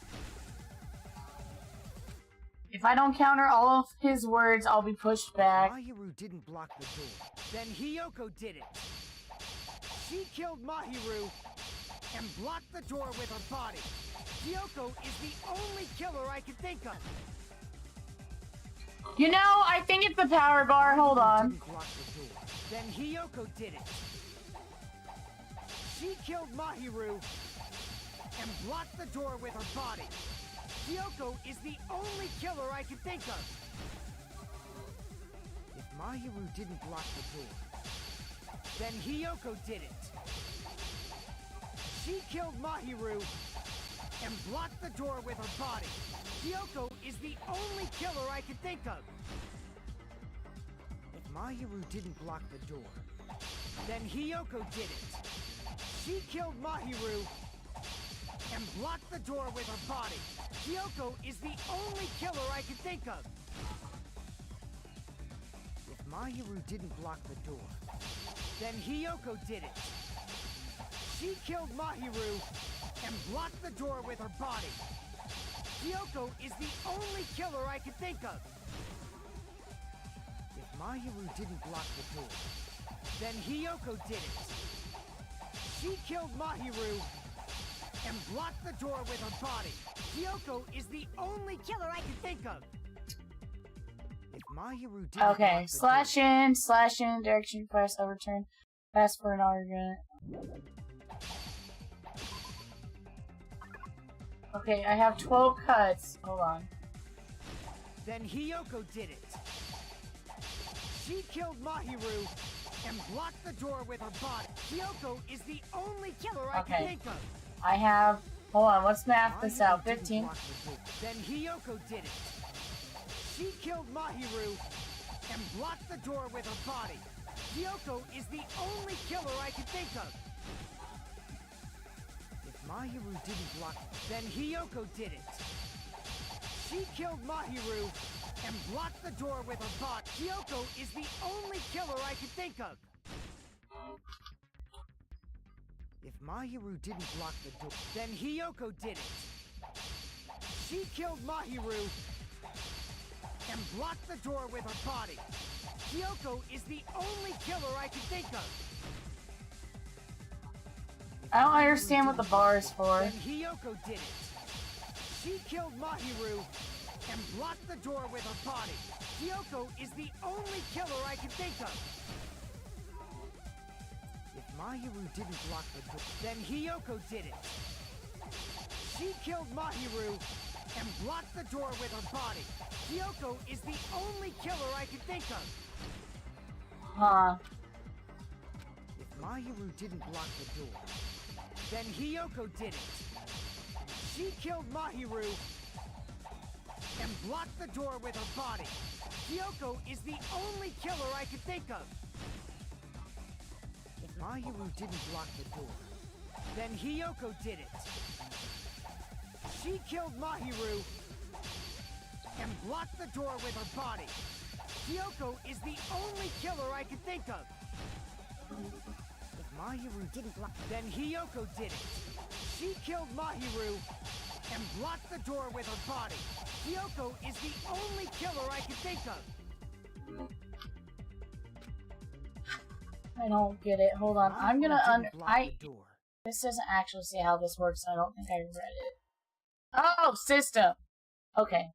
If I don't counter all of his words, I'll be pushed back. Mahiru didn't block the door. Then Hiyoko did it. She killed Mahiru and blocked the door with her body. Kyoko is the only killer I can think of. You know, I think it's the power bar. Hold on. Didn't block the door. Then Hiyoko did it. She killed Mahiru and blocked the door with her body. Kyoko is the only killer I can think of. If Mahiru didn't block the door, then Hiyoko did it. She killed Mahiru and blocked the door with her body. Kyoko is the only killer I can think of. If Mahiru didn't block the door, then Hiyoko did it. She killed Mahiru and blocked the door with her body. Kyoko is the only killer I can think of. If Mahiru didn't block the door, then Hiyoko did it. She killed Mahiru and blocked the door with her body. Kyoko is the only killer I can think of. If Mahiru didn't block the door, then Hiyoko did it. She killed Mahiru and blocked the door with her body. Kyoko is the only killer I can think of. If Mahiru didn't Okay, slash in, direction, press, overturn, pass for an argument. Okay, I have 12 cuts. Hold on. Then Hiyoko did it. She killed Mahiru and blocked the door with her body. Kyoko is the only killer I can think of. I have... Hold on, let's math this out. 15. Then Hiyoko did it. She killed Mahiru and blocked the door with her body. Kyoko is the only killer I can think of. If Mahiru didn't block, then Hiyoko did it. She killed Mahiru and blocked the door with her body. Kyoko is the only killer I can think of. If Mahiru didn't block the door, then Hiyoko did it. She killed Mahiru and blocked the door with her body. Kyoko is the only killer I can think of. I don't understand what the bar is for. Then Hiyoko did it. She killed Mahiru and blocked the door with her body. Kyoko is the only killer I can think of. If Mahiru didn't block the door, then Hiyoko did it. She killed Mahiru and blocked the door with her body. Kyoko is the only killer I can think of. Huh. If Mahiru didn't block the door, then Hiyoko did it. She killed Mahiru and blocked the door with her body. Kyoko is the only killer I can think of. If Mahiru didn't block the door, then Hiyoko did it. She killed Mahiru and blocked the door with her body. Kyoko is the only killer I can think of. If Mahiru didn't block, then Hiyoko did it. She killed Mahiru and blocked the door with her body. Kyoko is the only killer I can think of. I don't get it. Hold on. I'm gonna Door. This doesn't actually say how this works. I don't think I read it. Oh, system. Okay.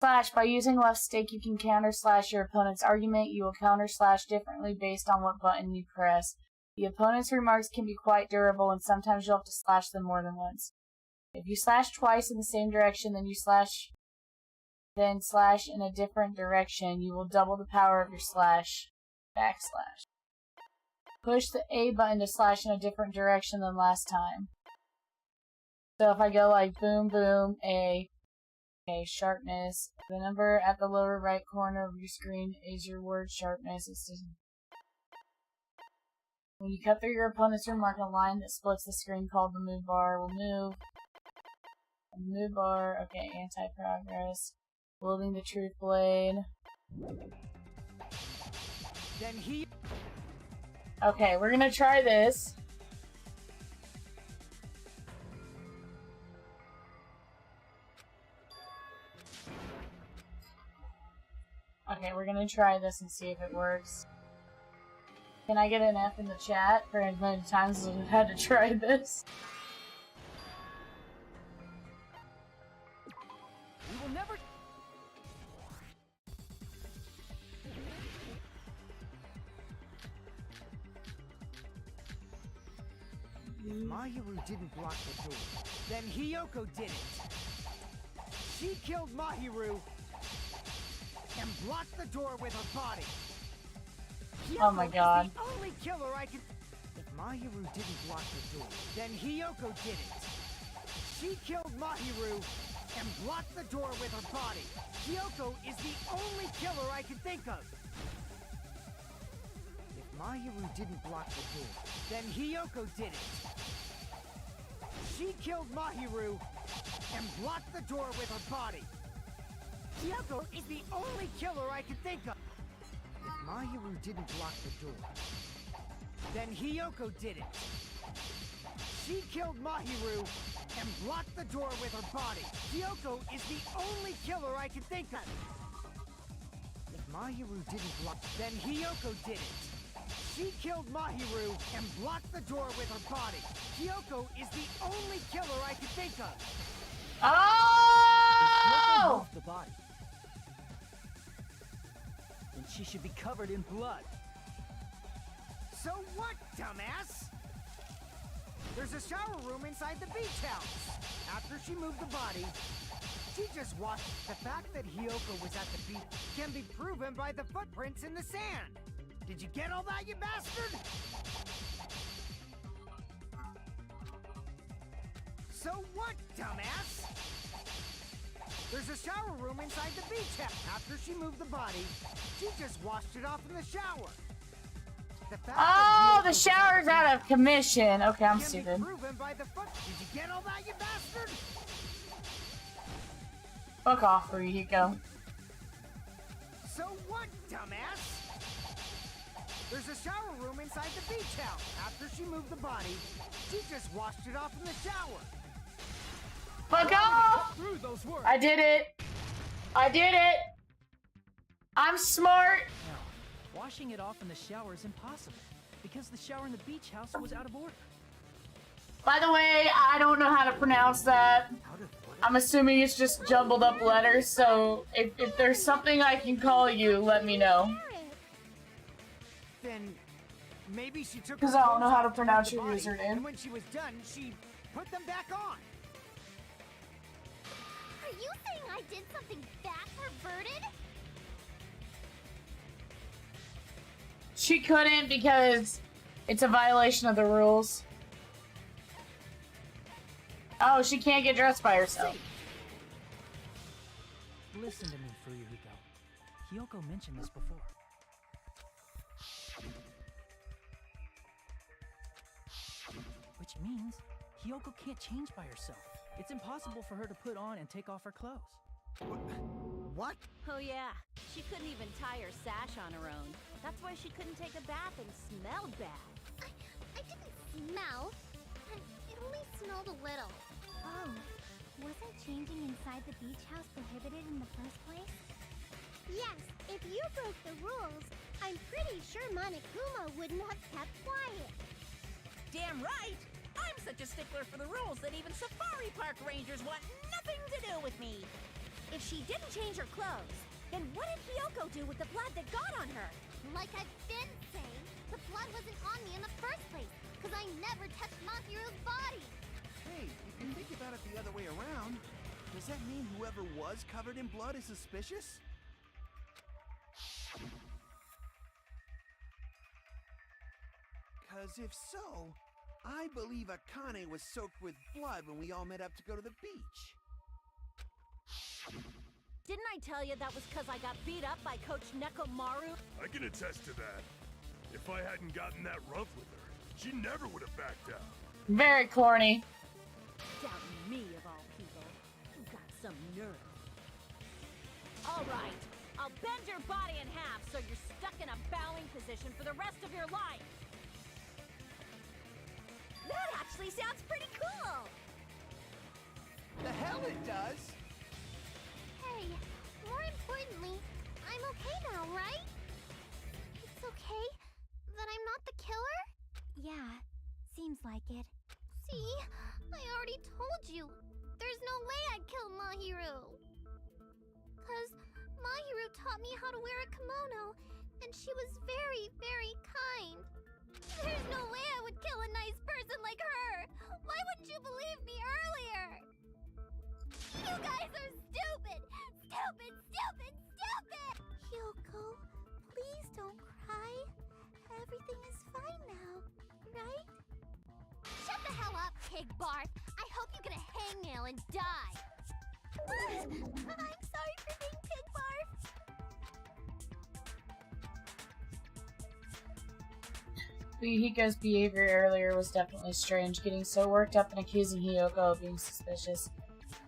Slash. By using left stick, you can counter slash your opponent's argument. You will counter slash differently based on what button you press. The opponent's remarks can be quite durable, and sometimes you'll have to slash them more than once. If you slash twice in the same direction, then slash in a different direction, you will double the power of your slash. Backslash. Push the A button to slash in a different direction than last time. So if I go like boom, boom, A, sharpness. The number at the lower right corner of your screen is your word sharpness. When you cut through your opponent's remark, a line that splits the screen called the move bar will move. The move bar, okay, anti-progress. Wielding the truth blade. Then he... Okay, we're gonna try this. Okay, we're gonna try this and see if it works. Can I get an F in the chat for as many times as I've had to try this? We will never... If Mahiru didn't block the door, then Hiyoko did it. She killed Mahiru and blocked the door with her body. Hiyoko Oh my god. is the only killer I can... If Mahiru didn't block the door, then Hiyoko did it. She killed Mahiru and blocked the door with her body. Hiyoko is the only killer I can think of. If Mahiru didn't block the door, then Hiyoko did it. She killed Mahiru and blocked the door with her body. Hiyoko is the only killer I can think of. If Mahiru didn't block the door, then Hiyoko did it. She killed Mahiru and blocked the door with her body. Hiyoko is the only killer I can think of. If Mahiru didn't block, then Hiyoko did it. She killed Mahiru and blocked the door with her body. Hiyoko is the only killer I can think of. Hiyoko Oh! moved the body. Then she should be covered in blood. So what, dumbass? There's a shower room inside the beach house. After she moved the body, she just washed. The fact that Hiyoko was at the beach can be proven by the footprints in the sand. Did you get all that, you bastard? So what, dumbass? There's a shower room inside the beach house. After she moved the body, she just washed it off in the shower. Oh, the shower's out of commission. Okay, I'm stupid. Did you get all that, you bastard? Fuck off, Rihiko. So what, dumbass? There's a shower room inside the beach house. After she moved the body, she just washed it off in the shower. Fuck off! I did it. I did it. I'm smart. No, washing it off in the shower is impossible because the shower in the beach house was out of order. By the way, I don't know how to pronounce that. I'm assuming it's just jumbled up letters, so if there's something I can call you, let me know. Then maybe she took. Because I don't know how to pronounce your username. And when she was done, she put them back on. Are you saying I did something that perverted? She couldn't because it's a violation of the rules. Oh, she can't get dressed by herself. Listen to me, Fuyuhiko. Hiyoko mentioned this before. Which means Hiyoko can't change by herself. It's impossible for her to put on and take off her clothes. What? Oh yeah, she couldn't even tie her sash on her own. That's why she couldn't take a bath and smelled bad. I didn't smell. It only smelled a little. Oh, wasn't changing inside the beach house prohibited in the first place? Yes, if you broke the rules, I'm pretty sure Monokuma wouldn't have kept quiet. Damn right! I'm such a stickler for the rules that even Safari Park Rangers want nothing to do with me. If she didn't change her clothes, then what did Hiyoko do with the blood that got on her? Like I've been saying, the blood wasn't on me in the first place, because I never touched Mahiru's body. Hey, if you think about it the other way around, does that mean whoever was covered in blood is suspicious? Because if so, I believe Akane was soaked with blood when we all met up to go to the beach. Didn't I tell you that was because I got beat up by Coach Nekomaru? I can attest to that. If I hadn't gotten that rough with her, she never would have backed out. Very corny. Doubting me, of all people. You got some nerve. All right. I'll bend your body in half so you're stuck in a bowing position for the rest of your life. That actually sounds pretty cool! The hell it does! Hey, more importantly, I'm okay now, right? It's okay that I'm not the killer? Yeah, seems like it. See? I already told you. There's no way I'd kill Mahiru. 'Cause Mahiru taught me how to wear a kimono, and she was very, very kind. There's no way I would kill a nice person like her! Why wouldn't you believe me earlier? You guys are stupid! Stupid, stupid, stupid! Hiyoko, please don't cry. Everything is fine now, right? Shut the hell up, pig barf! I hope you get a hangnail and die! I'm sorry for being pig barf! Hiko's behavior earlier was definitely strange, getting so worked up and accusing Hiyoko of being suspicious.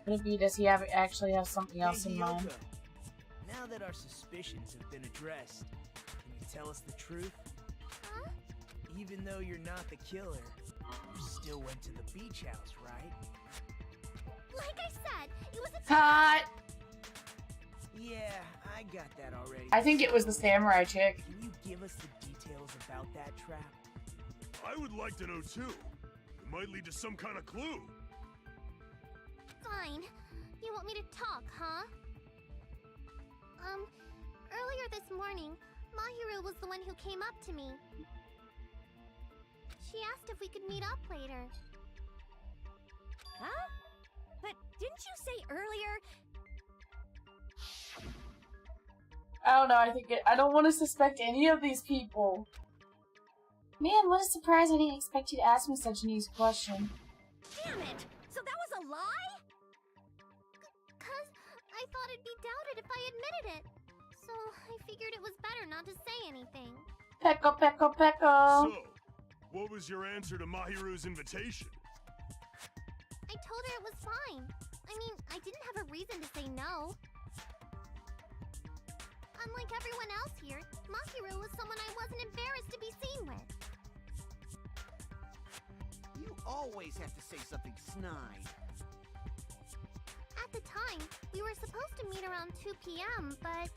Could it be, does he actually have something else in mind? Now that our suspicions have been addressed, can you tell us the truth? Huh? Even though you're not the killer, you still went to the beach house, right? Like I said, it was a Cut! Yeah, I got that already. I think it was the samurai chick. Can you give us the details about that trap? I would like to know too. It might lead to some kind of clue. Fine. You want me to talk, huh? Earlier this morning, Mahiru was the one who came up to me. She asked if we could meet up later. Huh? But didn't you say earlier? I don't know, I don't want to suspect any of these people. Man, what a surprise, I didn't expect you to ask me such an easy question. Damn it! So that was a lie? 'Cause I thought it'd be doubted if I admitted it. So I figured it was better not to say anything. Pecco, pecco, pecco! So, what was your answer to Mahiru's invitation? I told her it was fine. I mean, I didn't have a reason to say no. Unlike everyone else here, Mahiru was someone I wasn't embarrassed to be seen with. You always have to say something snide. At the time, we were supposed to meet around 2 p.m., but...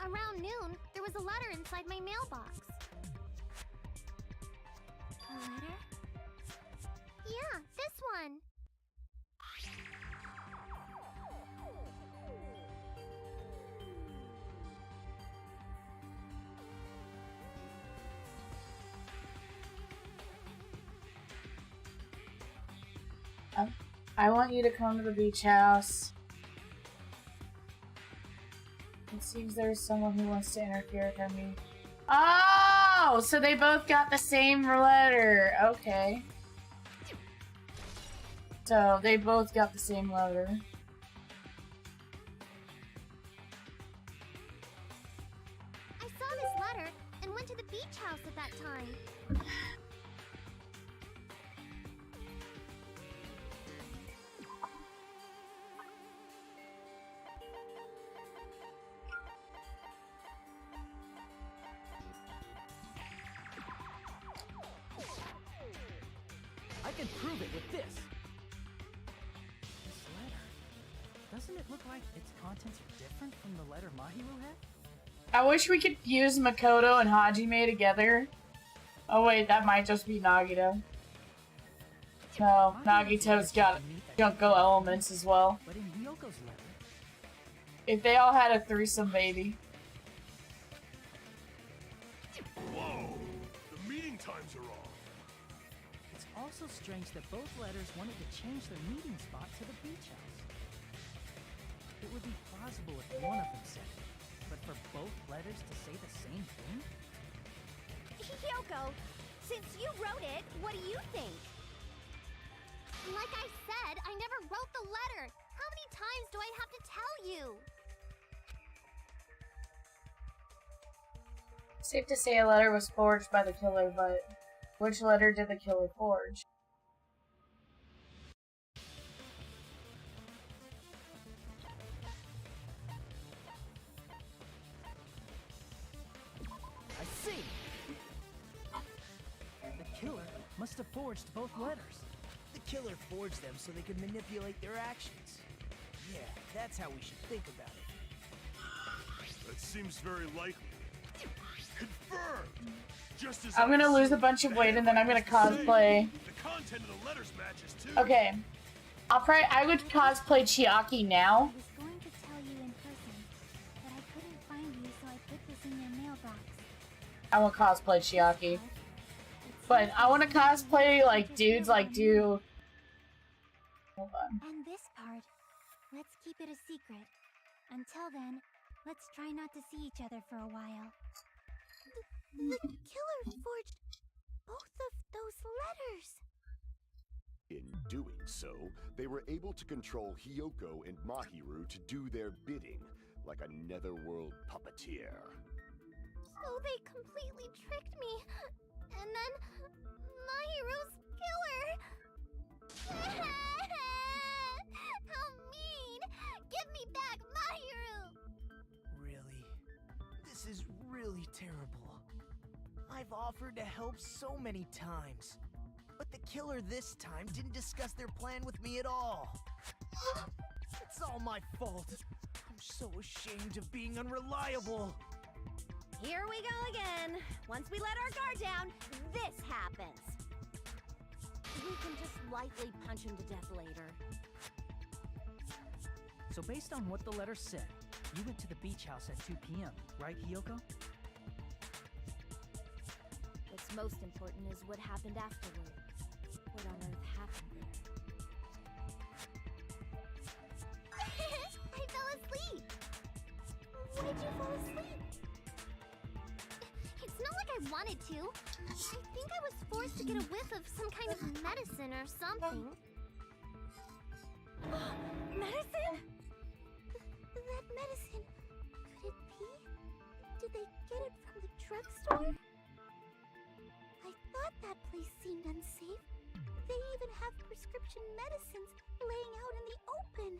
around noon, there was a letter inside my mailbox. A letter? Yeah, this one. I want you to come to the beach house. It seems there's someone who wants to interfere with me. Oh! So they both got the same letter. Okay. So they both got the same letter. I saw this letter and went to the beach house at that time. I can prove it with this. This letter Doesn't it look like its contents are different from the letter Mahiru had? I wish we could fuse Makoto and Hajime together. Oh wait, that might just be Nagito. No, Nagito's got Junko elements as well. But in Hyoko's letter... If they all had a threesome baby. Whoa! The meeting times are off. It's also strange that both letters wanted to change their meeting spot to the beach house. It would be plausible if one of them said it, but for both letters to say the same thing? Hyoko, since you wrote it, what do you think? Like I said, I never wrote the letter. How many times do I have to tell you? Safe to say a letter was forged by the killer, but which letter did the killer forge? I see! The killer must have forged both letters. The killer forged them so they could manipulate their actions. Yeah, that's how we should think about it. That seems very likely. Confirmed! Just as I'm gonna lose a bunch of weight and then I'm gonna cosplay. The content of the letters matches too. Okay. I would cosplay Chiaki now. I was going to tell you in person, but I couldn't find you, so I put this in your mailbox. I want cosplay Chiaki. But I want to cosplay like dudes like do. Hold on. And this part, let's keep it a secret. Until then, let's try not to see each other for a while. The killer forged both of those letters. In doing so, they were able to control Hyoko and Mahiru to do their bidding, like a netherworld puppeteer. So they completely tricked me. And then Mahiru's killer. How mean! Give me back Mahiru! Really? This is really terrible. I've offered to help so many times. But the killer this time didn't discuss their plan with me at all. It's all my fault. I'm so ashamed of being unreliable. Here we go again. Once we let our guard down, this happens. We can just lightly punch him to death later. So based on what the letter said, you went to the beach house at 2 p.m., right, Hyoko? What's most important is what happened afterward. What on earth happened there? I fell asleep. Why did you fall asleep? It's not like I wanted to. I think I was forced to get a whiff of some kind of medicine or something. Medicine? That medicine. Could it be? Did they get it from the drugstore? I thought that place seemed unsafe. They even have prescription medicines laying out in the open.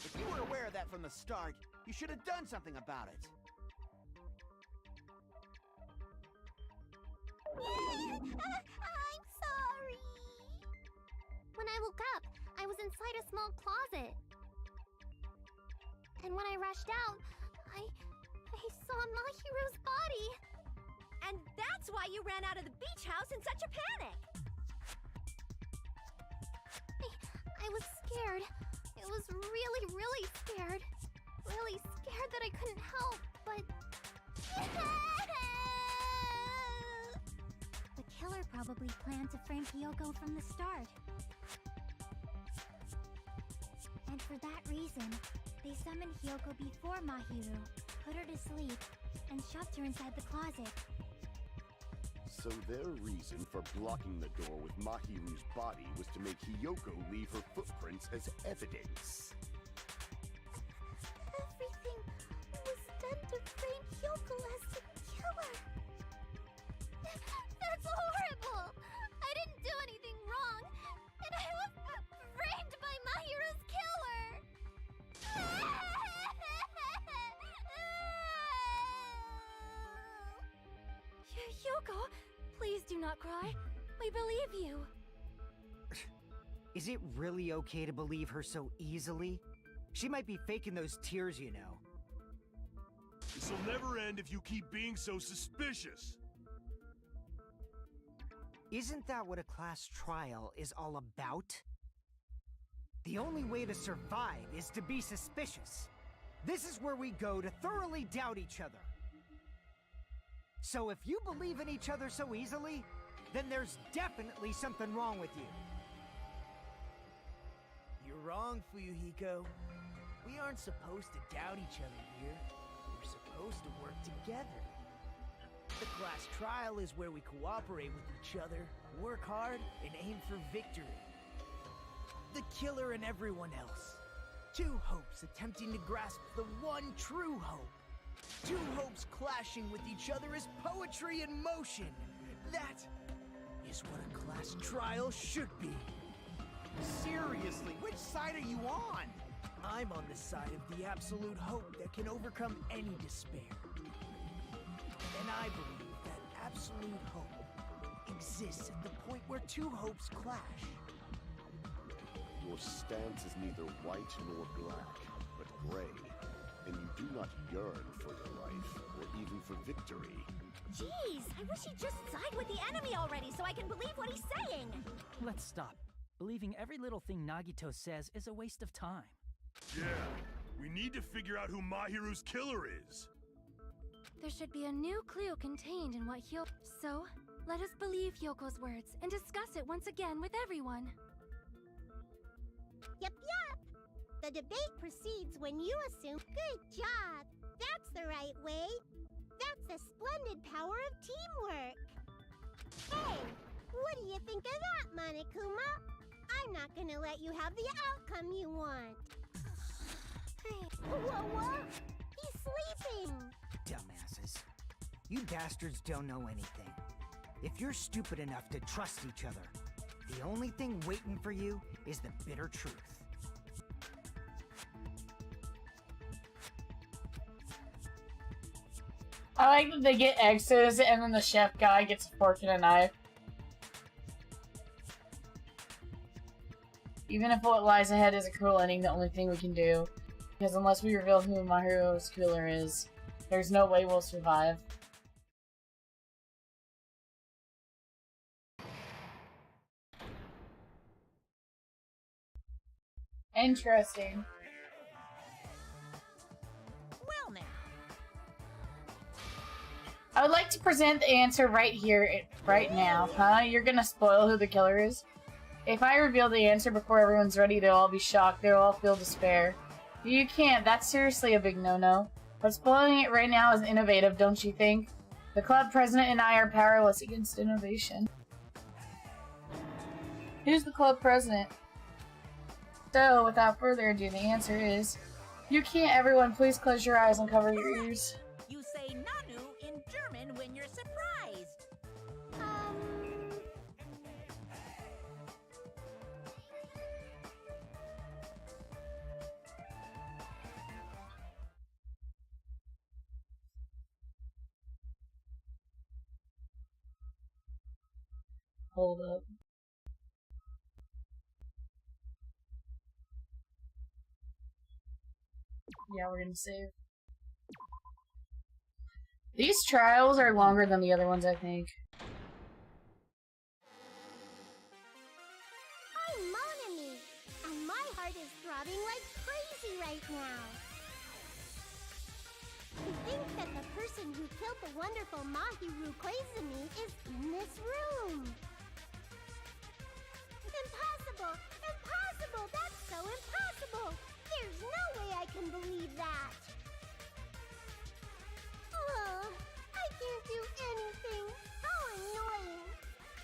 If you were aware of that from the start, you should have done something about it. I'm sorry. When I woke up, I was inside a small closet. And when I rushed out, I saw Mahiru's body. And that's why you ran out of the beach house in such a panic. I was scared. I was really, really scared. Really scared that I couldn't help, but... The killer probably planned to frame Hyoko from the start. And for that reason, they summoned Hyoko before Mahiru, put her to sleep, and shoved her inside the closet. So their reason for blocking the door with Mahiru's body was to make Hyoko leave her footprints as evidence. Everything was done to frame Hyoko as the killer. That's horrible! I didn't do anything wrong, and I was framed by Mahiru's killer! Hyoko, please do not cry. We believe you. Is it really okay to believe her so easily? She might be faking those tears, you know. This'll never end if you keep being so suspicious. Isn't that what a class trial is all about? The only way to survive is to be suspicious. This is where we go to thoroughly doubt each other. So if you believe in each other so easily, then there's definitely something wrong with you. You're wrong, Fuyuhiko. We aren't supposed to doubt each other here. We're supposed to work together. The class trial is where we cooperate with each other, work hard, and aim for victory. The killer and everyone else. Two hopes attempting to grasp the one true hope. Two hopes clashing with each other is poetry in motion. That is what a class trial should be. Seriously, which side are you on? I'm on the side of the absolute hope that can overcome any despair. And I believe that absolute hope exists at the point where two hopes clash. Your stance is neither white nor black, but gray. And you do not yearn for your life, or even for victory. Jeez, I wish he'd just side with the enemy already so I can believe what he's saying. Let's stop. Believing every little thing Nagito says is a waste of time. Yeah, we need to figure out who Mahiru's killer is. There should be a new clue contained in what Hyoko... So, let us believe Hyoko's words and discuss it once again with everyone. Yep. The debate proceeds when you assume. Good job. That's the right way. That's the splendid power of teamwork. Hey, what do you think of that, Monokuma? I'm not gonna let you have the outcome you want. Whoa? He's sleeping. Dumbasses. You bastards don't know anything. If you're stupid enough to trust each other, the only thing waiting for you is the bitter truth. I like that they get X's and then the chef guy gets a fork and a knife. Even if what lies ahead is a cruel ending, the only thing we can do. Because unless we reveal who Mahiru's killer is, there's no way we'll survive. Interesting. Well now. I would like to present the answer right here, right now. Huh? You're gonna spoil who the killer is? If I reveal the answer before everyone's ready, they'll all be shocked. They'll all feel despair. You can't. That's seriously a big no-no. But spoiling it right now is innovative, don't you think? The club president and I are powerless against innovation. Who's the club president? So, without further ado, the answer is... You can't. Everyone, please close your eyes and cover your ears. You say Nanu in German when you're surprised. Hold up. Yeah, we're gonna save. These trials are longer than the other ones, I think. I'm Monami, and my heart is throbbing like crazy right now. To think that the person who killed the wonderful Mahiru Koizumi is in this room. Impossible! Impossible! That's so impossible! There's no way I can believe that! Oh, I can't do anything! How annoying!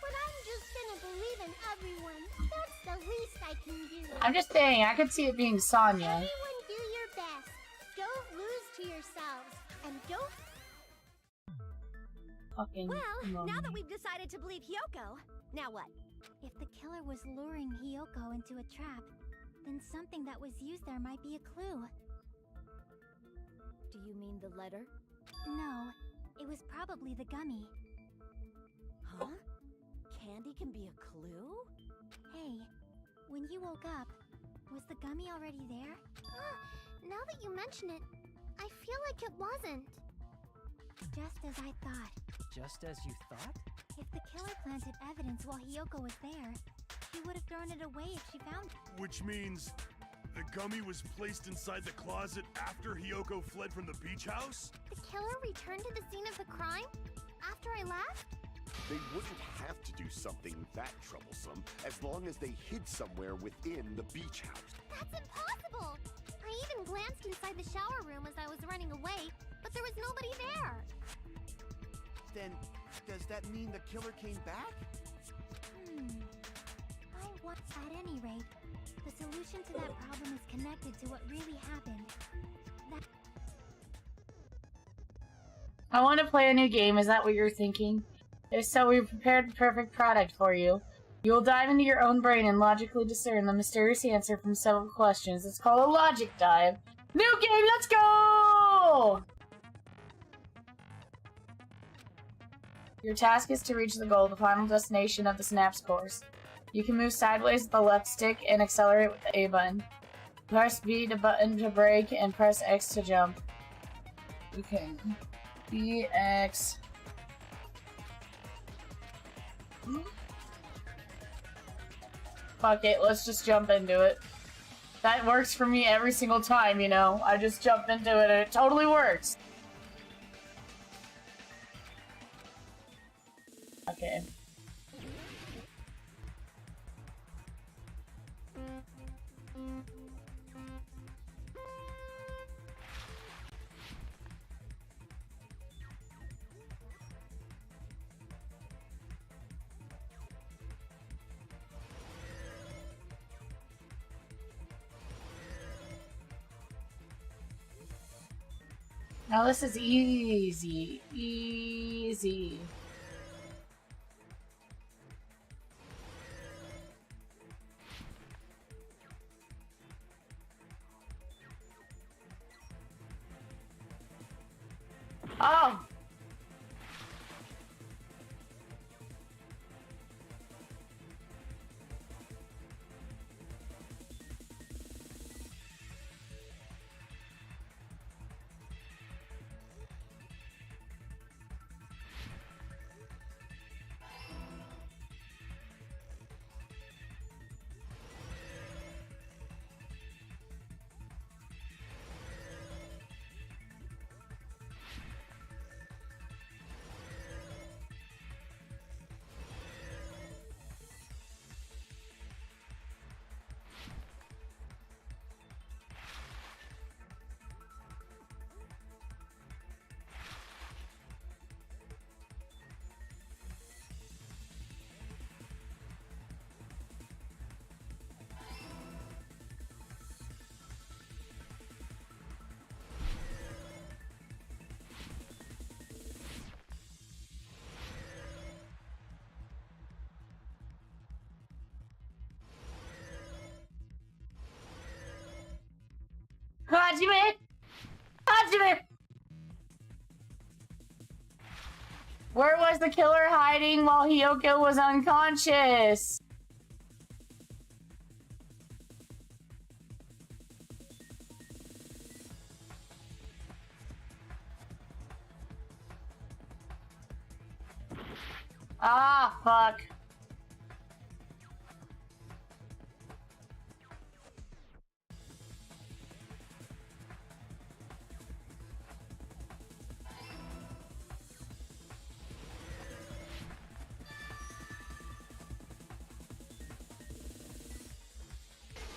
But I'm just gonna believe in everyone. That's the least I can do. I'm just saying, I could see it being Sonya. Everyone do your best. Don't lose to yourselves. And don't... Fucking Well, now that we've decided to believe Hyoko, now what? If the killer was luring Hyoko into a trap, then something that was used there might be a clue. Do you mean the letter? No, it was probably the gummy. Huh? Candy can be a clue? Hey, when you woke up, was the gummy Gummy already there? Now that you mention it, I feel like it wasn't. Just as I thought. Just as you thought? If the killer planted evidence while Hiyoko was there, she would have thrown it away if she found it. Which means the gummy was placed inside the closet after Hiyoko fled from the beach house? The killer returned to the scene of the crime after I left? They wouldn't have to do something that troublesome as long as they hid somewhere within the beach house. That's impossible! I even glanced inside the shower room as I was running away, but there was nobody there. Then, does that mean the killer came back? At any rate, the solution to that problem is connected to what really happened. I want to play a new game, is that what you're thinking? If so, we've prepared the perfect product for you. You will dive into your own brain and logically discern the mysterious answer from several questions. It's called a logic dive. New game, let's go! Your task is to reach the goal, the final destination of the Snaps course. You can move sideways with the left stick and accelerate with the A button. Press B to button to brake and press X to jump. Okay. B, X. Fuck it, let's just jump into it. That works for me every single time, you know? I just jump into it and it totally works. Okay. Now this is easy. Easy. Oh! Hajime! Hajime! Where was the killer hiding while Hiyoko was unconscious? Ah, fuck.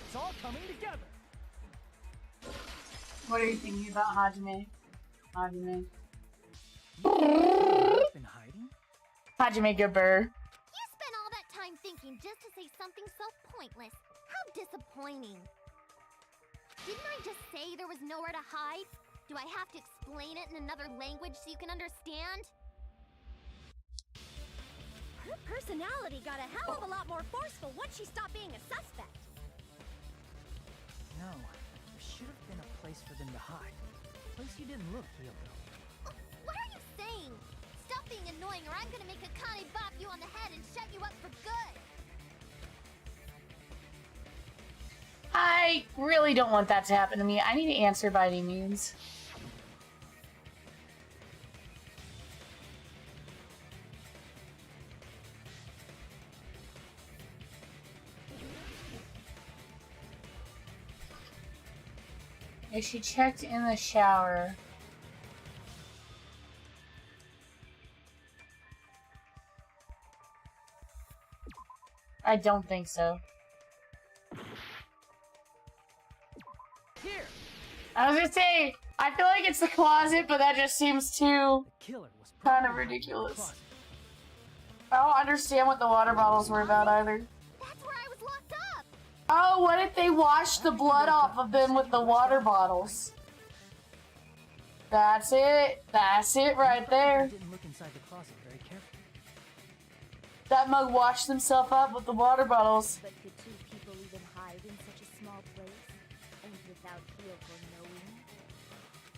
It's all coming together. What are you thinking about, Hajime? Hajime. Been hiding? Hajime Gabur. You spent all that time thinking just to say something so pointless. How disappointing. Didn't I just say there was nowhere to hide? Do I have to explain it in another language so you can understand? Her personality got a hell of a lot more forceful once she stopped being a suspect. No, there should have been a place for them to hide. A place you didn't look, Hiyoko. What are you saying? Stop being annoying or I'm gonna make Akane bop you on the head and shut you up for good! I really don't want that to happen to me. I need to answer by any means. She checked in the shower. I don't think so. Here. I was gonna say, I feel like it's the closet, but that just seems too kind of ridiculous. I don't understand what the water bottles were about either. That's where I was locked up. Oh, what if they washed the blood off of them with the water bottles? That's it. That's it right there. Didn't look inside the closet very carefully. That mug washed himself up with the water bottles. But could two people even hide in such a small place? And without Kyoko knowing?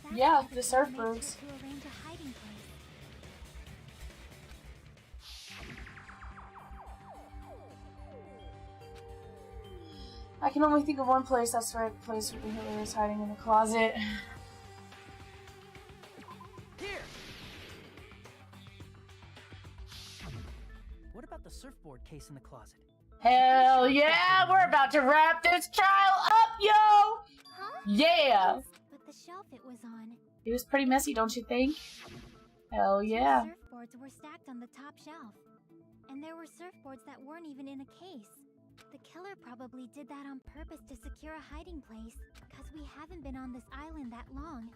That's Yeah, why the killer made surfboards. sure to arrange a hiding place. I can only think of one place. That's the right place where the killer is hiding in the closet. Here. What about the surfboard case in the closet? Hell yeah! We're about to wrap this trial up, yo! Huh? Yeah! But the shelf it was on. It was pretty messy, don't you think? Hell yeah. Surfboards were stacked on the top shelf. And there were surfboards that weren't even in a case. The killer probably did that on purpose to secure a hiding place, because we haven't been on this island that long.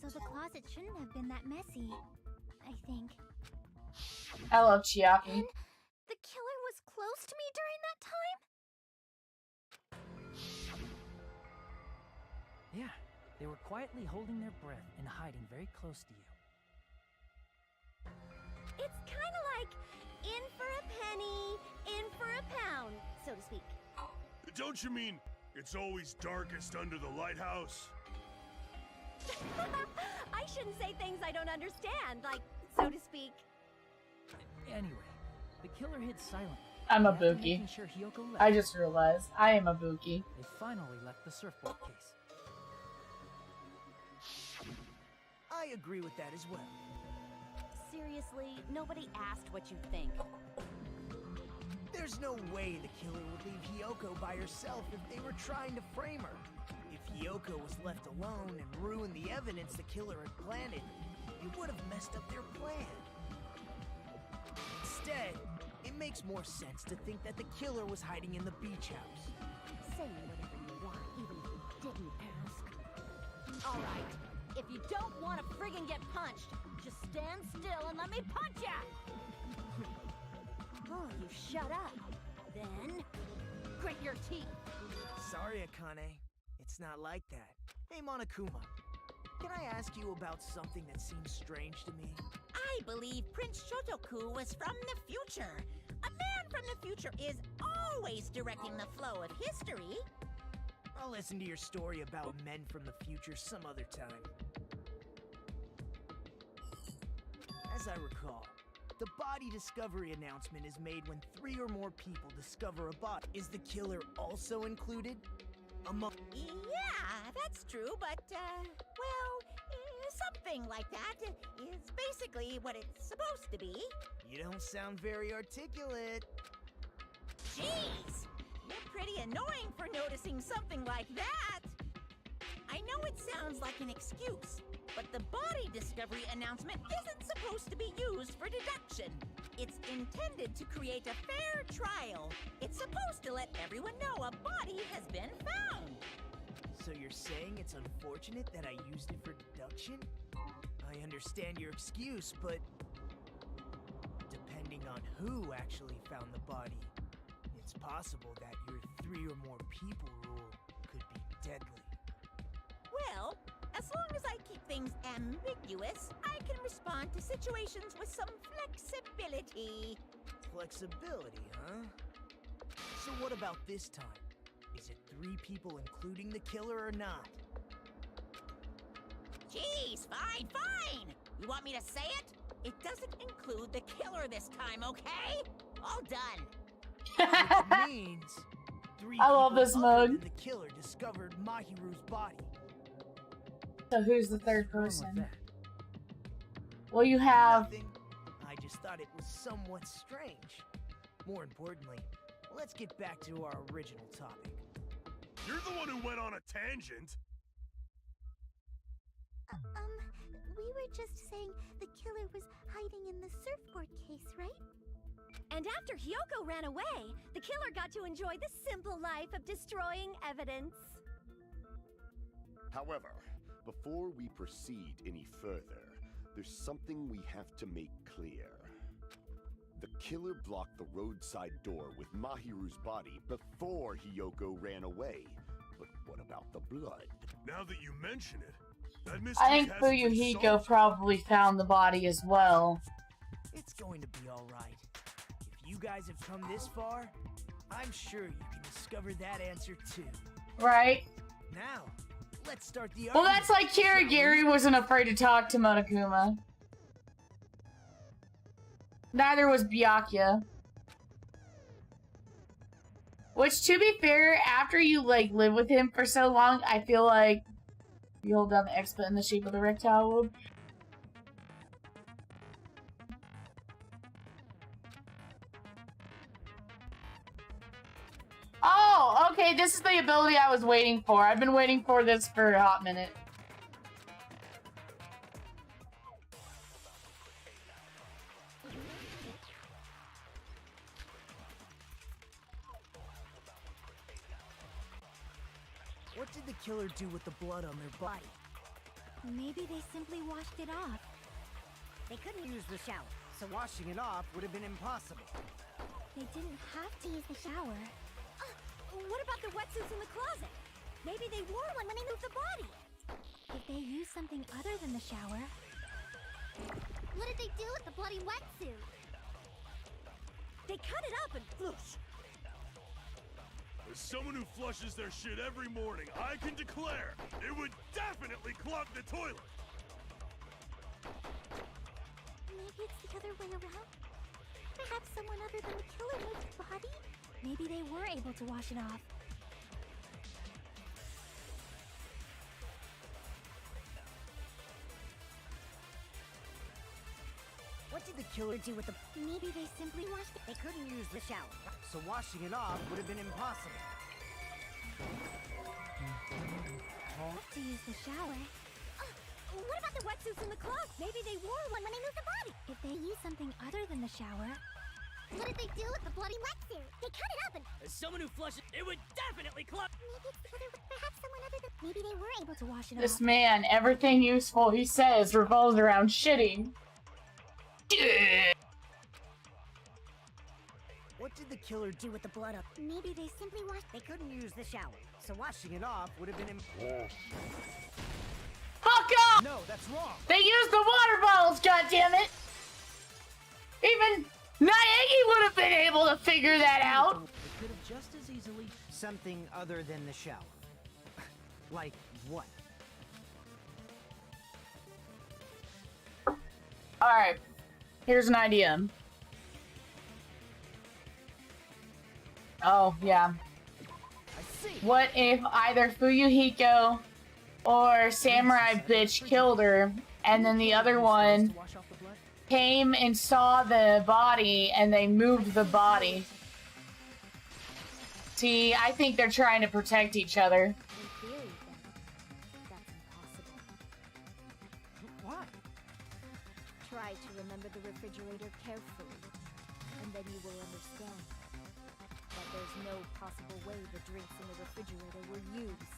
So the closet shouldn't have been that messy, I think. I love Chiaki. And the killer was close to me during that time? Yeah, they were quietly holding their breath and hiding very close to you. It's kind of like in for a penny, in for a pound, so to speak. Don't you mean it's always darkest under the lighthouse? I shouldn't say things I don't understand, like, so to speak. Anyway, the killer hid silently. I'm a After Buki. making sure Hiyoko left, I just realized I am a Buki. they finally left the surfboard case. I agree with that as well. Seriously, nobody asked what you think. There's no way the killer would leave Hiyoko by herself if they were trying to frame her. If Hiyoko was left alone and ruined the evidence the killer had planted, it would have messed up their plan. Instead, it makes more sense to think that the killer was hiding in the beach house. Say whatever you want, even if you didn't ask. Alright, if you don't want to friggin' get punched, just stand still and let me punch ya! Oh, you shut up. Then, grit your teeth. Sorry, Akane. It's not like that. Hey, Monokuma. Can I ask you about something that seems strange to me? I believe Prince Shotoku was from the future. A man from the future is always directing the flow of history. I'll listen to your story about men from the future some other time. As I recall, the body discovery announcement is made when 3 or more people discover a body. Is the killer also included? Among... Yeah, that's true, but, something like that is basically what it's supposed to be. You don't sound very articulate. Jeez! You're pretty annoying for noticing something like that! I know it sounds like an excuse, but the body discovery announcement isn't supposed to be used for deduction. It's intended to create a fair trial. It's supposed to let everyone know a body has been found. So you're saying it's unfortunate that I used it for deduction? I understand your excuse, but depending on who actually found the body, it's possible that your 3 or more people rule could be deadly. Well, as long as I keep things ambiguous, I can respond to situations with some flexibility. Flexibility, huh? So what about this time? Is it 3 people including the killer or not? Jeez, fine, fine! You want me to say it? It doesn't include the killer this time, okay? All done. Which means 3 I love people this other mug. than the killer discovered Mahiru's body. So who's the third What's wrong with person? that? Well, you have. Nothing. I just thought it was somewhat strange. More importantly, let's get back to our original topic. You're the one who went on a tangent. We were just saying the killer was hiding in the surfboard case, right? And after Hyoko ran away, the killer got to enjoy the simple life of destroying evidence. However, before we proceed any further, there's something we have to make clear. The killer blocked the roadside door with Mahiru's body before Hyoko ran away. But what about the blood? Now that you mention it, that mystery I think hasn't been Fuyuhiko solved. probably found the body as well. It's going to be alright. If you guys have come this far, I'm sure you can discover that answer too. Right? Now, let's start the Well, argument. that's like Kirigiri wasn't afraid to talk to Monokuma. Neither was Byakuya. Which, to be fair, after you, like, live with him for so long, I feel like you hold down the X button in the shape of the rectangle. Oh, okay, this is the ability I was waiting for. I've been waiting for this for a hot minute. What did the killer do with the blood on their body? Maybe they simply washed it off. They couldn't use the shower, so washing it off would have been impossible. They didn't have to use the shower. What about the wetsuits in the closet? Maybe they wore one when they moved the body. If they used something other than the shower... What did they do with the bloody wetsuit? They cut it up and floosh. As someone who flushes their shit every morning, I can declare it would definitely clog the toilet. Maybe it's the other way around? Perhaps someone other than the killer moved the body? Maybe they were able to wash it off. What did the killer do with the... Maybe they simply washed it. They couldn't use the shower, so washing it off would have been impossible. To use the shower. What about the wetsuits in the closet? Maybe they wore one when they moved the body. If they used something other than the shower... What did they do with the bloody wetsuit? They cut it up and... As someone who flushes, it would definitely clog. Maybe it's the other way. Perhaps someone other than... Maybe they were able to wash it This off. man, everything useful he says revolves around shitting. What did the killer do with the blood up? Maybe they simply washed... They couldn't use the shower, so washing it off would have been impossible. Fuck off! No, that's wrong. They used the water bottles, goddammit! Even Naegi would have been able to figure that out! It could have just as easily... Something other than the shower. Like what? Alright, here's an idea. Oh, yeah. What if either Fuyuhiko or Samurai Bitch killed her, and then the other one came and saw the body, and they moved the body? See, I think they're trying to protect each other. In theory, then, that's impossible. What? Try to remember the refrigerator carefully, and then you will understand that there's no possible way the drinks in the refrigerator were used.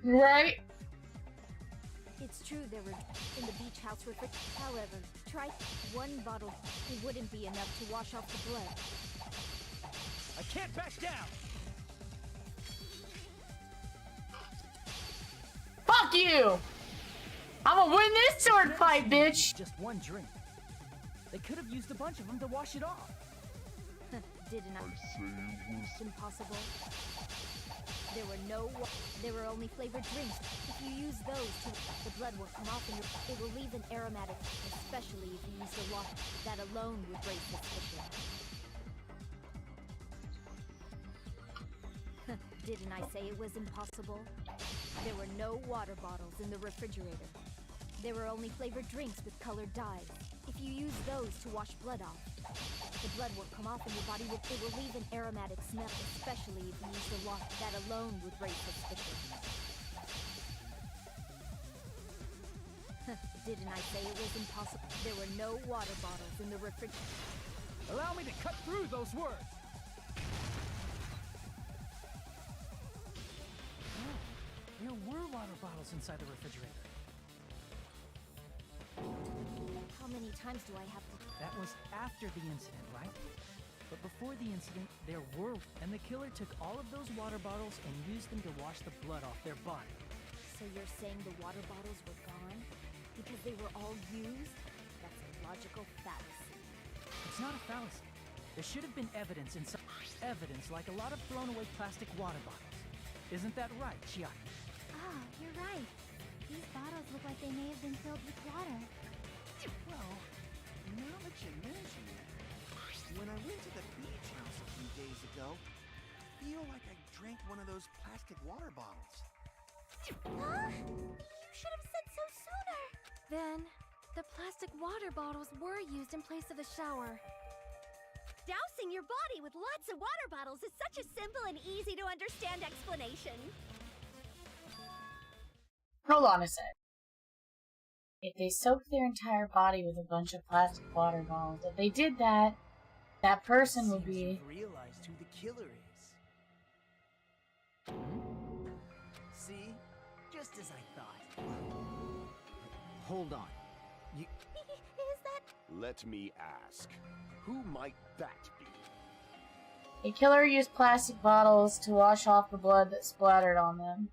Right? It's true there were in the beach house refrigerator. However, try one bottle. It wouldn't be enough to wash off the blood. I can't back down. Fuck you! I'ma win this sword fight, bitch! Just one drink. They could have used a bunch of them to wash it off. Didn't I say it was impossible? There were only flavored drinks. If you use those, the blood will come off and it will leave an aromatic, especially if you use the water. That alone would raise suspicion. Didn't I say it was impossible? There were no water bottles in the refrigerator. There were only flavored drinks with colored dyes. If you use those to wash blood off, the blood will come off and your body will leave an aromatic smell, especially if you use the water. That alone would raise suspicion. Didn't I say it was impossible? There were no water bottles in the refrigerator. Allow me to cut through those words. Oh, there were water bottles inside the refrigerator. How many times do I have to... That was after the incident, right? But before the incident, there were... And the killer took all of those water bottles and used them to wash the blood off their body. So you're saying the water bottles were gone? Because they were all used? That's a logical fallacy. It's not a fallacy. There should have been evidence inside... Evidence like a lot of thrown away plastic water bottles. Isn't that right, Chiaki? Ah, you're right. These bottles look like they may have been filled with water. Well, now that you mention it, when I went to the beach house a few days ago, I feel like I drank one of those plastic water bottles. Huh? You should have said so sooner. Then, the plastic water bottles were used in place of the shower. Dousing your body with lots of water bottles is such a simple and easy to understand explanation. Hold on a sec. If they soaked their entire body with a bunch of plastic water bottles, if they did that, that person would be... Realized who the killer is. See? Just as I thought. Hold on. Is that... Let me ask, who might that be? A killer used plastic bottles to wash off the blood that splattered on them.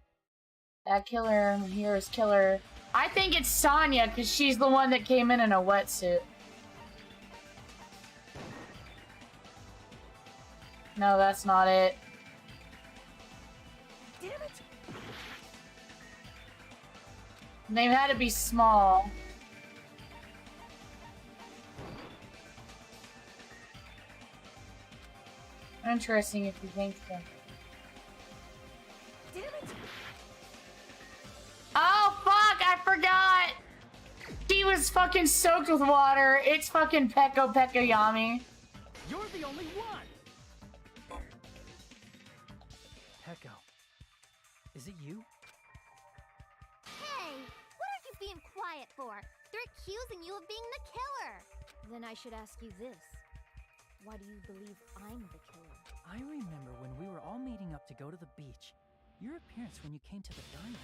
That killer here is killer. I think it's Sonya, because she's the one that came in a wetsuit. No, that's not it. Damn it! They had to be small. Interesting if you think so. Damn it! Oh fuck, I forgot! She was fucking soaked with water. It's fucking Peko Yami. You're the only one! Peko. Is it you? Hey, what are you being quiet for? They're accusing you of being the killer. Then I should ask you this. Why do you believe I'm the killer? I remember when we were all meeting up to go to the beach. Your appearance when you came to the diner.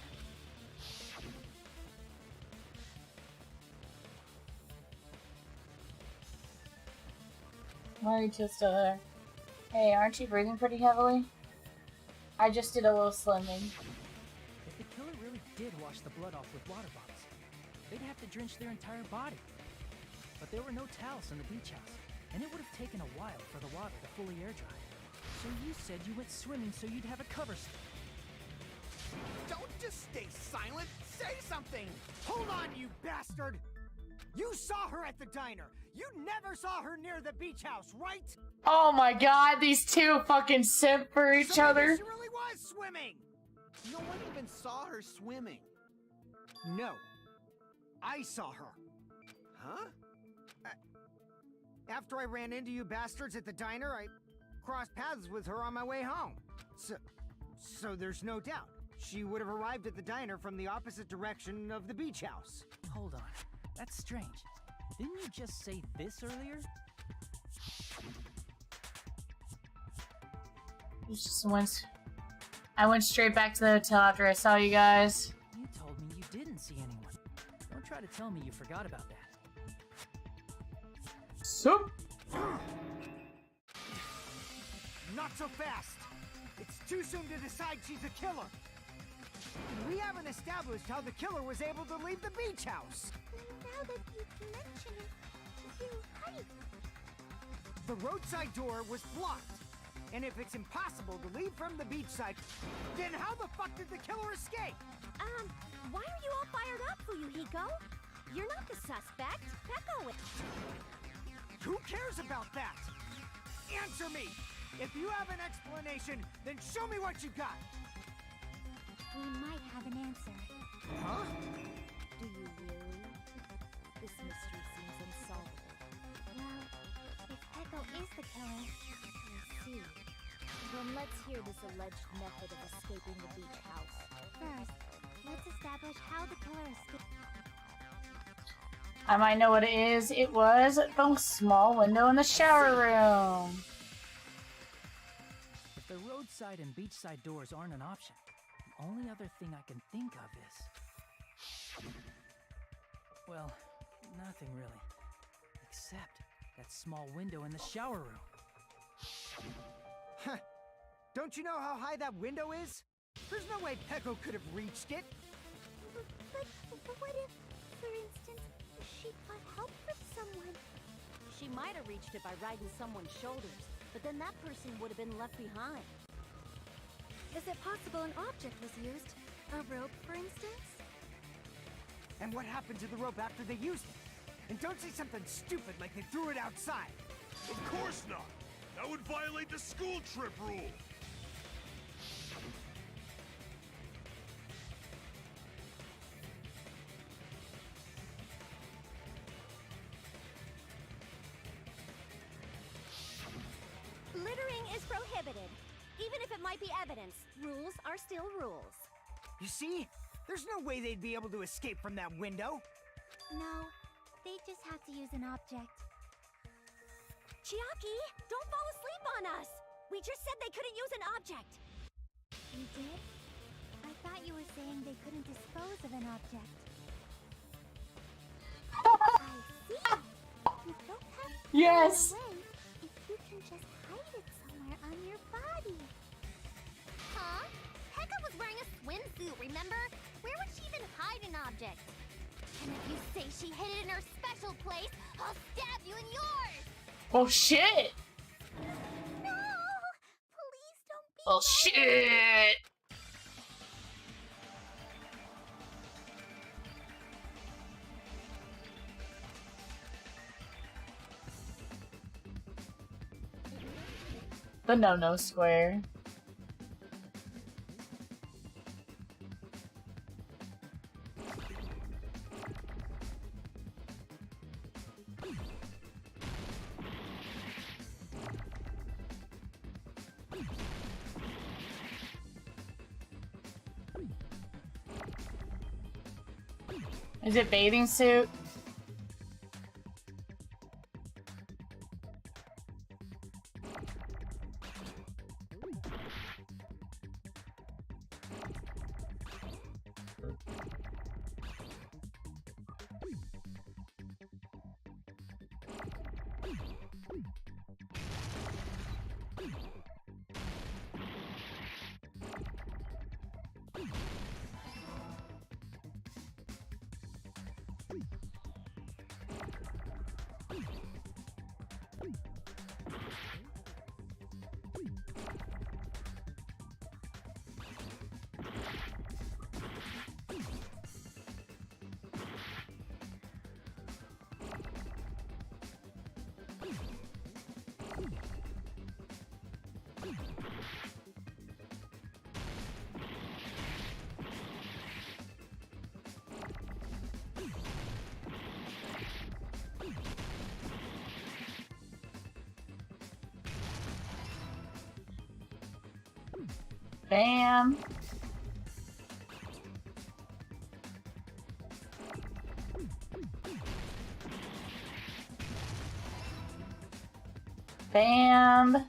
Why are you two still there? Hey, aren't you breathing pretty heavily? I just did a little slimming. If the killer really did wash the blood off with water bottles, they'd have to drench their entire body. But there were no towels in the beach house, and it would have taken a while for the water to fully air dry. So you said you went swimming so you'd have a cover story. Don't just stay silent. Say something. Hold on, you bastard. You saw her at the diner. You never saw her near the beach house, right? Oh my god, these two fucking simp for each So maybe other. she really was swimming. No one even saw her swimming. No. I saw her. Huh? After I ran into you bastards at the diner, I crossed paths with her on my way home. So there's no doubt. She would have arrived at the diner from the opposite direction of the beach house. Hold on. That's strange. Didn't you just say this earlier? I went straight back to the hotel after I saw you guys. You told me you didn't see anyone. Don't try to tell me you forgot about that. So? Not so fast! It's too soon to decide she's a killer! We haven't established how the killer was able to leave the beach house! Now that you mention it, The roadside door was blocked. And if it's impossible to leave from the beachside, then how the fuck did the killer escape? Why are you all fired up, Fuyuhiko? You're not the suspect. Peko is. Who cares about that? Answer me! If you have an explanation, then show me what you got! We might have an answer. Huh? Do you really? This mystery seems unsolvable. Well, if Peko is the killer, I see. Then let's hear this alleged method of escaping the beach house. First, let's establish how the killer escaped. I might know what it is. It was the small window in the shower room. If the roadside and beachside doors aren't an option, the only other thing I can think of is... well, nothing really. Except that small window in the shower room. Huh. Don't you know how high that window is? There's no way Peko could have reached it. But what if, for instance, she got help from someone? She might have reached it by riding someone's shoulders, but then that person would have been left behind. Is it possible an object was used? A rope, for instance? And what happened to the rope after they used it? And don't say something stupid like they threw it outside. Of course not! That would violate the school trip rule! Littering is prohibited. Even if it might be evidence, rules are still rules. You see? There's no way they'd be able to escape from that window. No, they just have to use an object. Chiaki, don't fall asleep on us! We just said they couldn't use an object! You did? I thought you were saying they couldn't dispose of an object. I see. You don't have to Yes. throw it away if you can just hide it somewhere on your body. Huh? Pekka was wearing a swimsuit, remember? Where would she even hide an object? And if you say she hid it in her special place, I'll stab you in yours! Oh shit! No! Please don't be Oh shit! The no-no square. Is it bathing suit? Bam. Bam.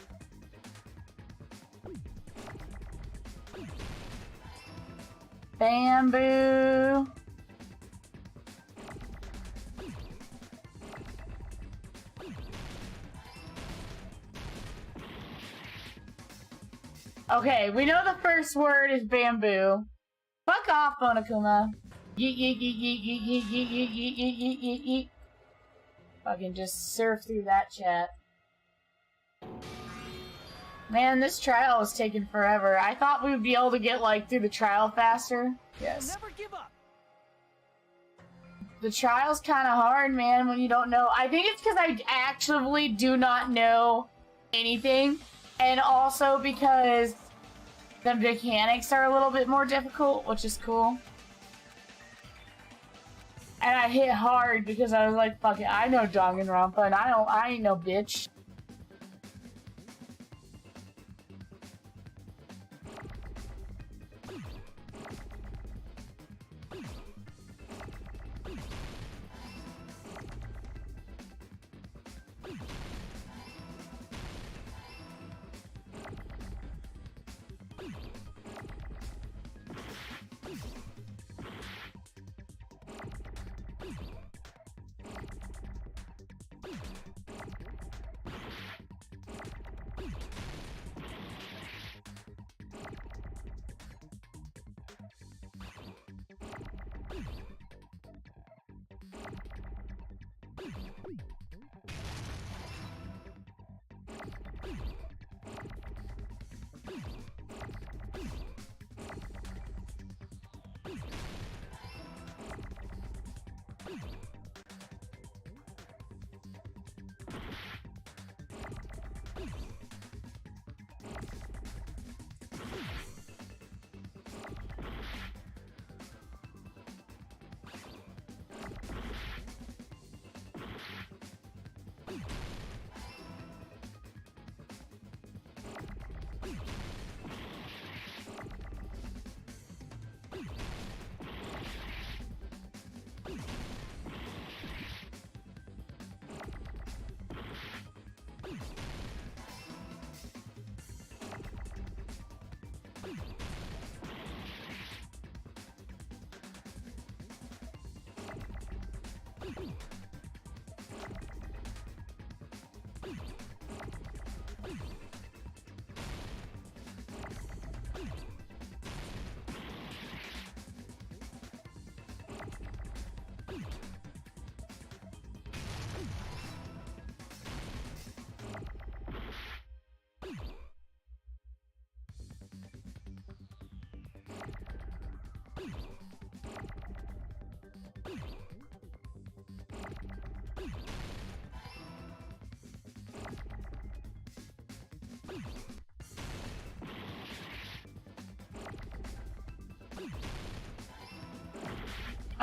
Bamboo. Okay, we know the first word is bamboo. Fuck off, Monokuma. Yeet, yeet, yeet, yeet, yeet, yeet, yeet, yeet, yeet, yeet, yeet, yeet, yeet. Fucking just surf through that chat. Man, this trial is taking forever. I thought we would be able to get, like, through the trial faster. Yes. Never give up. The trial's kind of hard, man, when you don't know. I think it's because I actually do not know anything. And also because the mechanics are a little bit more difficult, which is cool. And I hit hard because I was like, fuck it, I know Danganronpa, and I ain't no bitch.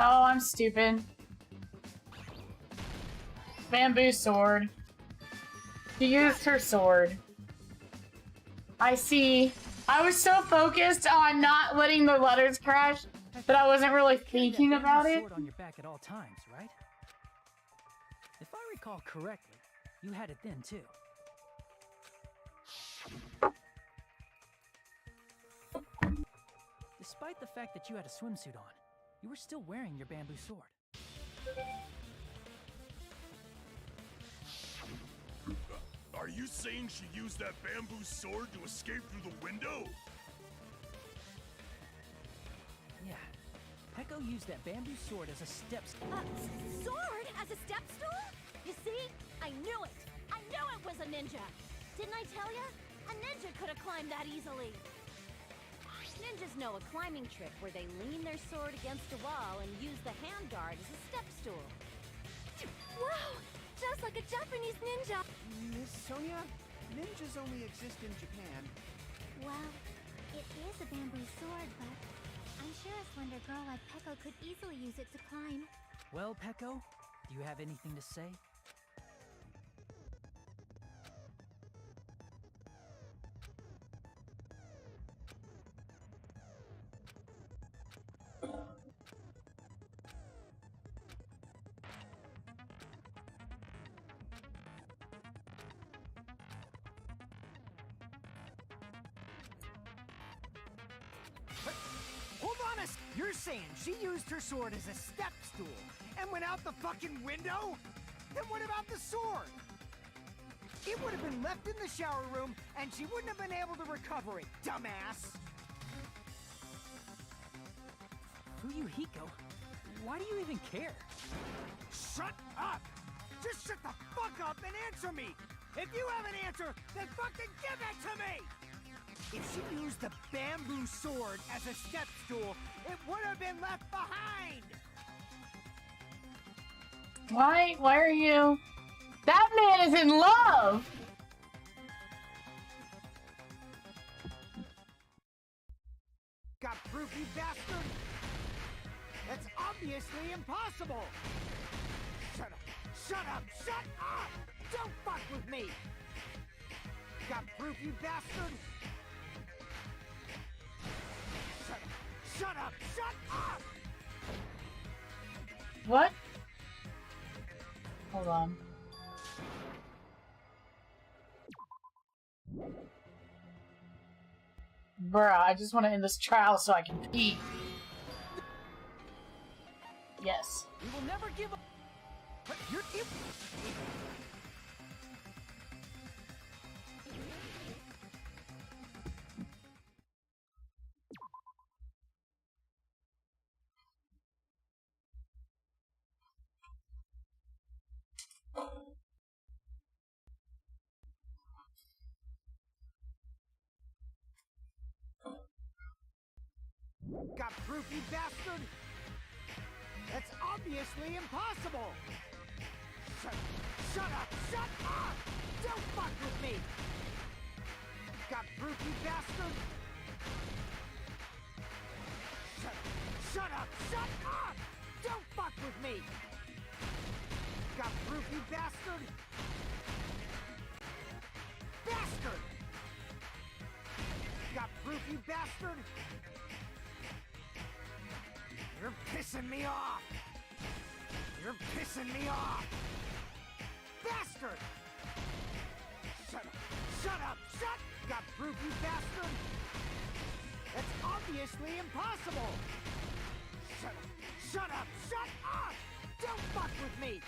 Oh, I'm stupid. Bamboo sword. She used her sword. I see. I was so focused on not letting the letters crash that I wasn't really thinking about it. Sword on your back at all times, right? If I recall correctly, you had it then too. Despite the fact that you had a swimsuit on, you were still wearing your bamboo sword. Are you saying she used that bamboo sword to escape through the window? Yeah. Peko used that bamboo sword as a step Sword as a step stool? You see? I knew it! I knew it was a ninja! Didn't I tell ya? A ninja could have climbed that easily! Ninjas know a climbing trick where they lean their sword against a wall and use the handguard as a step stool. Wow! Just like a Japanese ninja! Miss Sonia, ninjas only exist in Japan. Well, it is a bamboo sword, but I'm sure a slender girl like Peko could easily use it to climb. Well, Peko, do you have anything to say? Hold on You're saying she used her sword as a step stool and went out the fucking window? Then what about the sword? It would have been left in the shower room and she wouldn't have been able to recover it, dumbass! Fuyuhiko, why do you even care? Shut up! Just shut the fuck up and answer me! If you have an answer, then fucking give it to me! If she used the bamboo sword as a step stool, it would have been left behind! Why are you... That man is in love! Got proof, you bastard? That's obviously impossible! Shut up! Shut up! Shut up! Don't fuck with me! Got proof, you bastard? Shut up! Shut up! Shut up! What? Hold on. Bruh, I just want to end this trial so I can pee. Yes. We will never give up. But you're... Got proof, you bastard? That's obviously impossible! Shut up! Shut up! Don't fuck with me! Got proof, you bastard? Shut up! Shut up! Don't fuck with me! Got proof, you bastard? Bastard! Got proof, you bastard? You're pissing me off! You're pissing me off! Bastard! Shut up! Shut up! Shut! Got proof, you bastard? That's obviously impossible! Shut up! Shut up! Shut up! Don't fuck with me!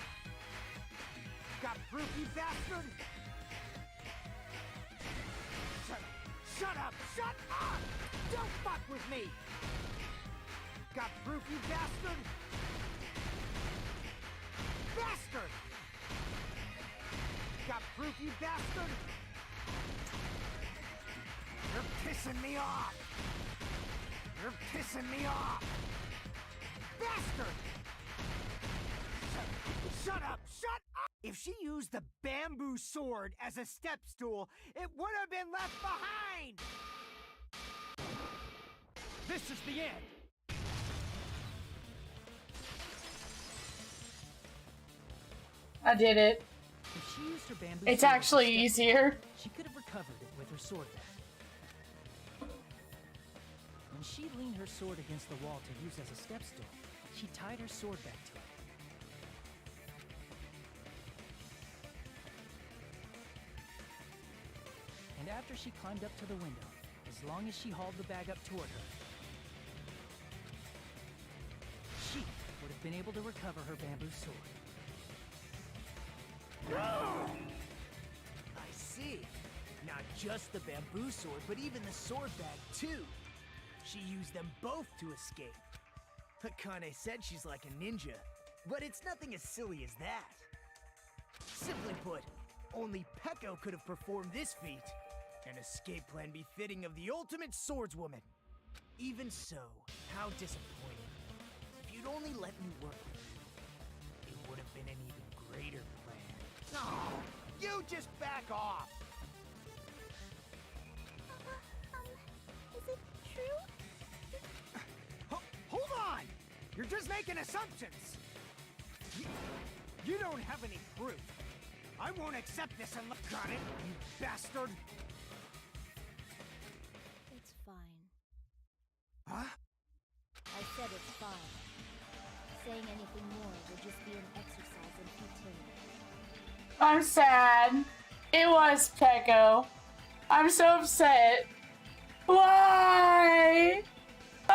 Got proof, you bastard? Shut up! Shut up! Shut up! Don't fuck with me! Got proof, you bastard? Bastard! Got proof, you bastard? You're pissing me off! You're pissing me off! Bastard! Shut up! Shut up! If she used the bamboo sword as a step stool, it would have been left behind! This is the end! I did it. If she used her bamboo It's sword as a actually step easier. stool, she could have recovered it with her sword back. When she leaned her sword against the wall to use as a step stool, she tied her sword back to it. And after she climbed up to the window, as long as she hauled the bag up toward her, she would have been able to recover her bamboo sword. I see. Not just the bamboo sword, but even the sword bag, too. She used them both to escape. Akane said she's like a ninja, but it's nothing as silly as that. Simply put, only Peko could have performed this feat. An escape plan befitting of the ultimate swordswoman. Even so, how disappointing. If you'd only let me work with you, it would have been an even greater plan. Oh, you just back off! Is it true? Hold on! You're just making assumptions! You don't have any proof. I won't accept this unless... Got it, you bastard! It's fine. Huh? I said it's fine. Saying anything more would just be an exercise in futility. I'm sad. It was Peko. I'm so upset. Why? Oh!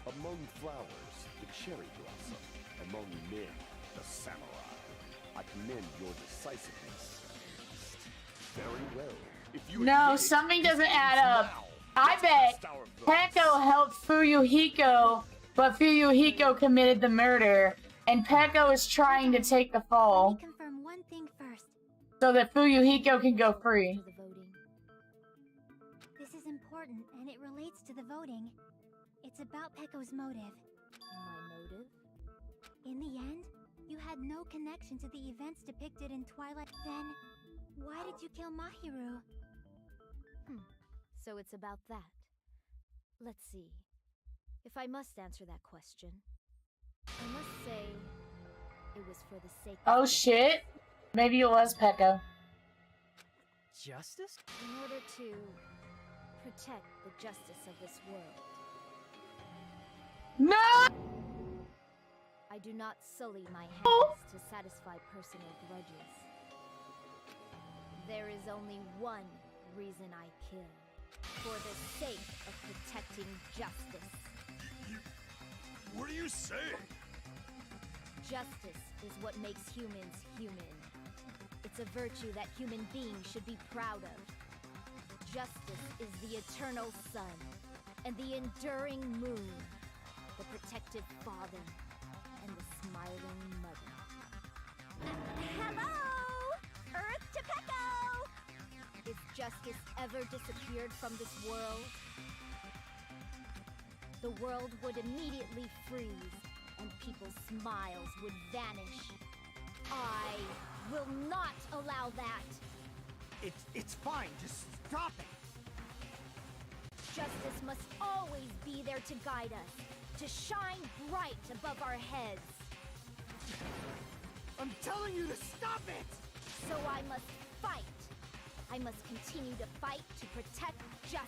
Among flowers, the cherry blossom. Among men, the samurai. I commend your decisiveness. Very well. If you No, admit it, something this doesn't ends add up. now. I bet Peko helped Fuyuhiko, but Fuyuhiko committed the murder, and Peko is trying to take the fall. Let me confirm one thing first. So that Fuyuhiko can go free. This is important, and it relates to the voting. It's about Peko's motive. My motive? In the end, you had no connection to the events depicted in Twilight. Then, why did you kill Mahiru? So it's about that. Let's see. If I must answer that question, I must say it was for the sake of Oh shit! Maybe it was Peko. Justice? In order to protect the justice of this world. No! I do not sully my hands to satisfy personal grudges. There is only one reason I kill. For the sake of protecting justice. What are you saying? Justice is what makes humans human. It's a virtue that human beings should be proud of. Justice is the eternal sun and the enduring moon, the protective father and the smiling mother. Hello! Earth to Peko! If justice ever disappeared from this world, the world would immediately freeze and people's smiles would vanish. I will not allow that. It's fine. Just stop it. Justice must always be there to guide us, to shine bright above our heads. I'm telling you to stop it! So I must fight. I must continue to fight to protect justice.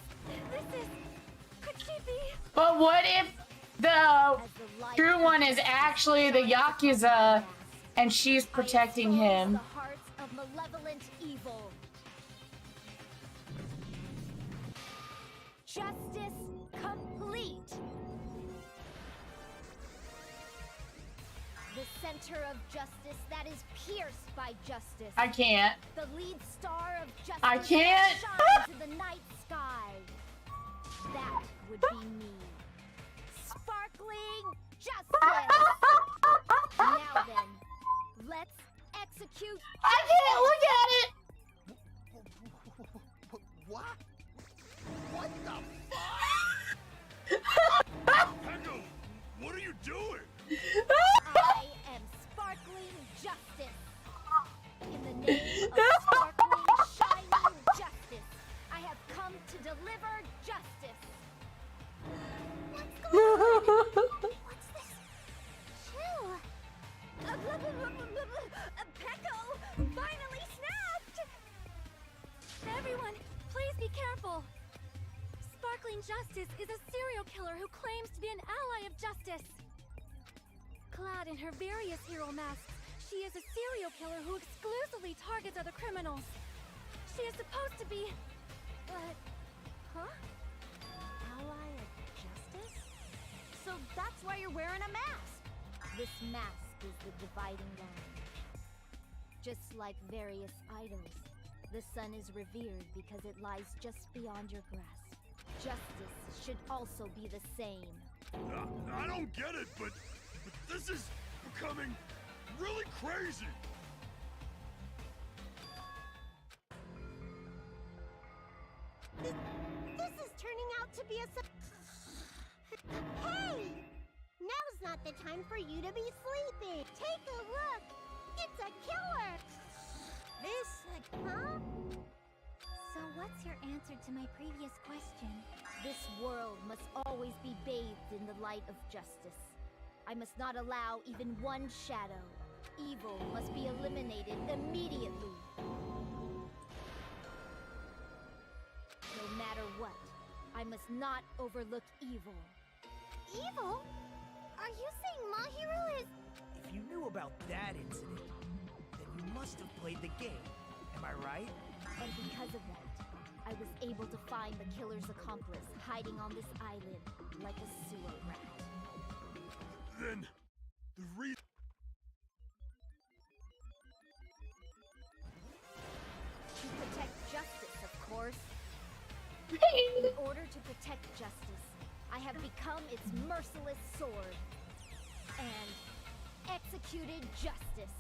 This is... Could she be... But what if the true one is actually the Yakuza and she's protecting him? The hearts of malevolent evil. Justice complete. The center of justice that is pierced by justice. I can't. The lead star of justice I can't. that shines in the night sky. That would be me. Sparkling justice. Now then, let's execute. I can't look at it. What? What the fuck? Peko, what are you doing? I am sparkling justice. In the name of sparkling, shining justice, I have come to deliver justice. What's going on? What's this? Chill. Peko finally snapped! Everyone, please be careful. Sparkling Justice is a serial killer who claims to be an ally of justice. Clad in her various hero masks, she is a serial killer who exclusively targets other criminals. She is supposed to be... Huh? Ally of justice? So that's why you're wearing a mask. This mask is the dividing line. Just like various idols, the sun is revered because it lies just beyond your grasp. Justice should also be the same. I don't get it, but this is becoming really crazy. This is turning out to be a Hey! Now's not the time for you to be sleeping. Take a look. It's a killer. Huh? So what's your answer to my previous question? This world must always be bathed in the light of justice. I must not allow even one shadow. Evil must be eliminated immediately. No matter what, I must not overlook evil. Evil? Are you saying Mahiru is... If you knew about that incident, then you must have played the game. Am I right? And because of that, I was able to find the killer's accomplice hiding on this island like a sewer rat. Then, the reason... To protect justice, of course. In order to protect justice. I have become its merciless sword. And executed justice.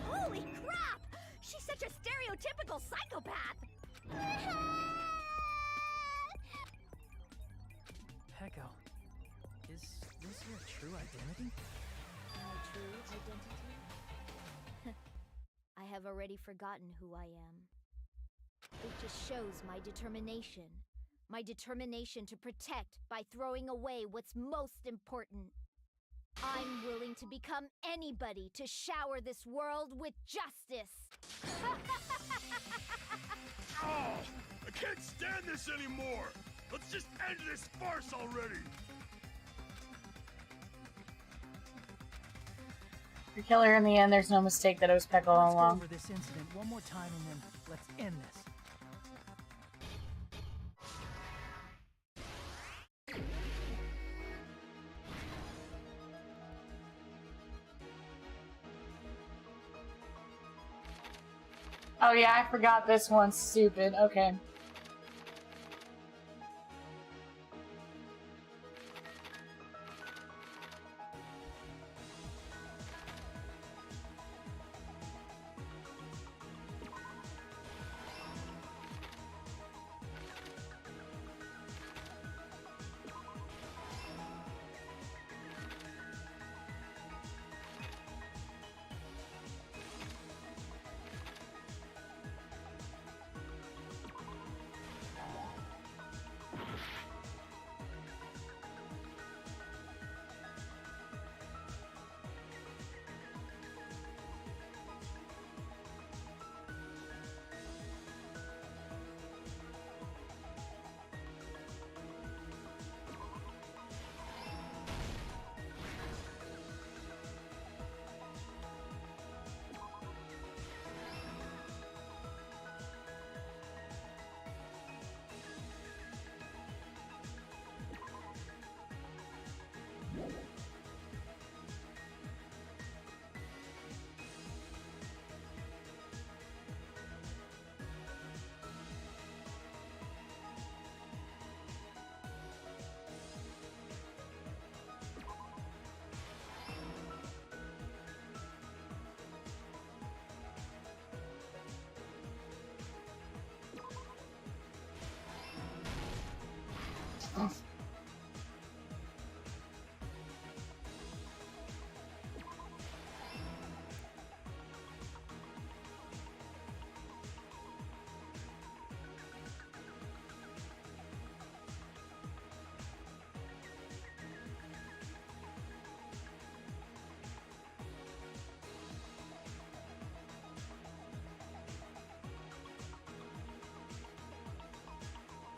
Holy crap! She's such a stereotypical psychopath! Peko, is this your true identity? My true identity? I have already forgotten who I am. It just shows my determination. My determination to protect by throwing away what's most important. I'm willing to become anybody to shower this world with justice. Oh, I can't stand this anymore! Let's just end this farce already! The killer in the end, there's no mistake that it was Peko all Let's go along. over this incident one more time and then let's end this. Oh yeah, I forgot this one's stupid. Okay.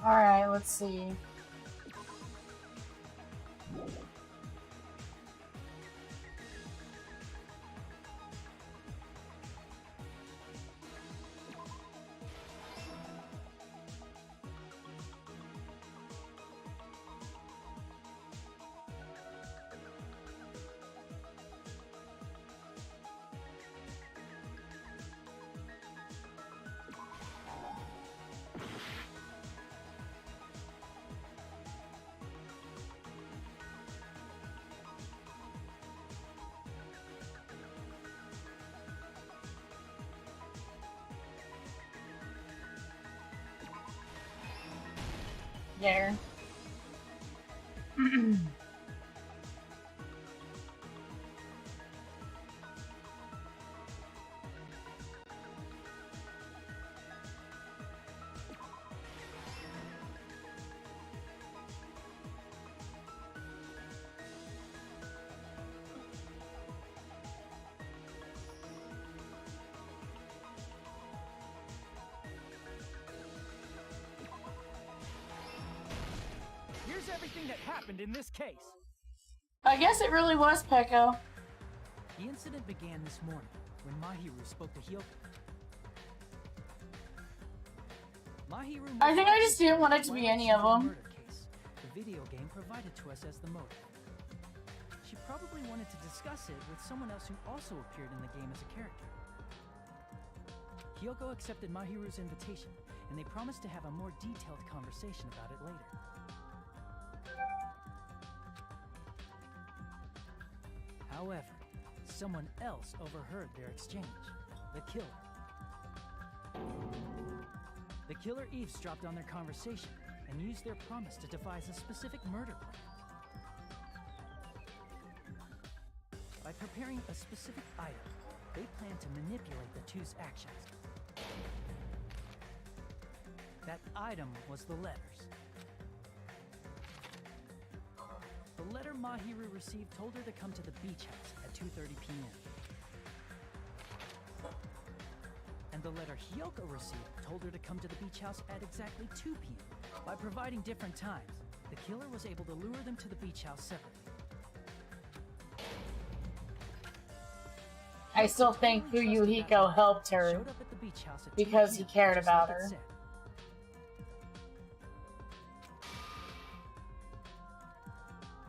Alright, let's see. There. Here's everything that happened in this case. I guess it really was Peko. The incident began this morning when Mahiru spoke to Hyoko. Mahiru I think I just didn't want it to be any of them. murder case. The video game provided to us as the motive. She probably wanted to discuss it with someone else who also appeared in the game as a character. Hyoko accepted Mahiru's invitation and they promised to have a more detailed conversation about it later. However, someone else overheard their exchange. The killer. The killer eavesdropped on their conversation and used their promise to devise a specific murder plan. By preparing a specific item, they planned to manipulate the two's actions. That item was the letters. The letter Mahiru received told her to come to the beach house at 2:30 p.m. And the letter Hiyoko received told her to come to the beach house at exactly 2 p.m. By providing different times, the killer was able to lure them to the beach house separately. I still think Fuyuhiko helped her because he cared about her.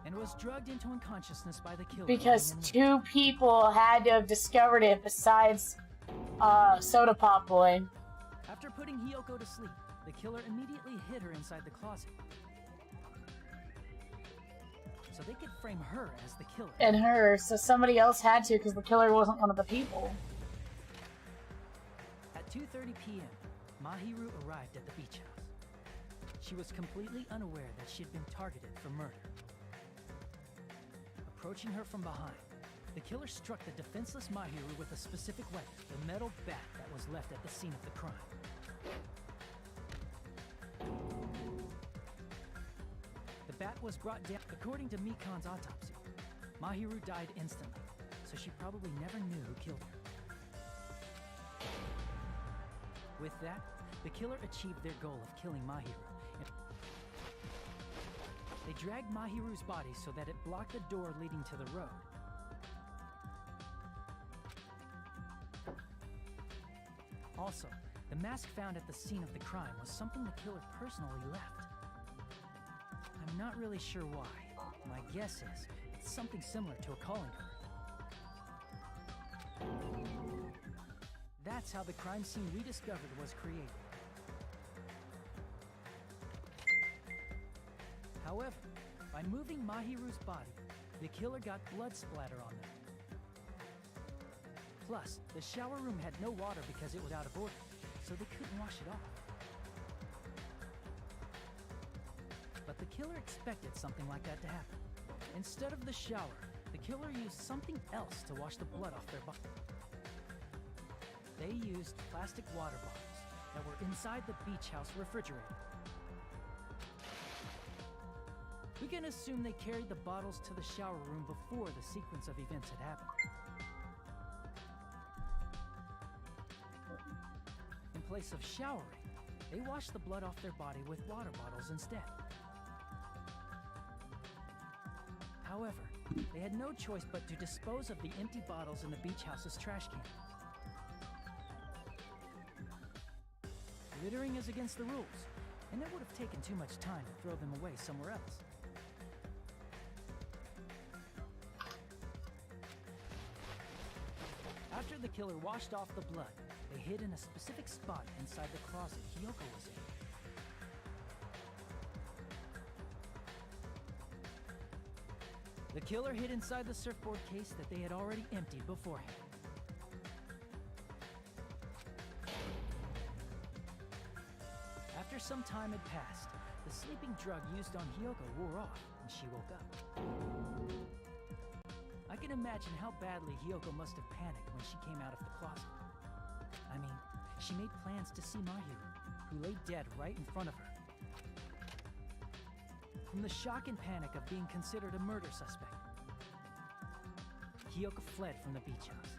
And was drugged into unconsciousness by the killer. Because two people had to have discovered it besides Soda Pop Boy. After putting Hiyoko to sleep, the killer immediately hid her inside the closet, so they could frame her as the killer. And her, so somebody else had to because the killer wasn't one of the people. At 2:30 p.m., Mahiru arrived at the beach house. She was completely unaware that she'd been targeted for murder. Approaching her from behind, the killer struck the defenseless Mahiru with a specific weapon, the metal bat that was left at the scene of the crime. The bat was brought down. According to Mikan's autopsy, Mahiru died instantly, so she probably never knew who killed her. With that, the killer achieved their goal of killing Mahiru. They dragged Mahiru's body so that it blocked the door leading to the road. Also, the mask found at the scene of the crime was something the killer personally left. I'm not really sure why. My guess is it's something similar to a calling card. That's how the crime scene we discovered was created. However, by moving Mahiru's body, the killer got blood splatter on them. Plus, the shower room had no water because it was out of order, so they couldn't wash it off. But the killer expected something like that to happen. Instead of the shower, the killer used something else to wash the blood off their body. They used plastic water bottles that were inside the beach house refrigerator. We can assume they carried the bottles to the shower room before the sequence of events had happened. In place of showering, they washed the blood off their body with water bottles instead. However, they had no choice but to dispose of the empty bottles in the beach house's trash can. Littering is against the rules, and it would have taken too much time to throw them away somewhere else. After the killer washed off the blood, they hid in a specific spot inside the closet Hiyoko was in. The killer hid inside the surfboard case that they had already emptied beforehand. After some time had passed, the sleeping drug used on Hiyoko wore off, and she woke up. I can imagine how badly Hiyoko must have panicked when she came out of the closet. I mean, she made plans to see Mahiru, who lay dead right in front of her. From the shock and panic of being considered a murder suspect, Hiyoko fled from the beach house.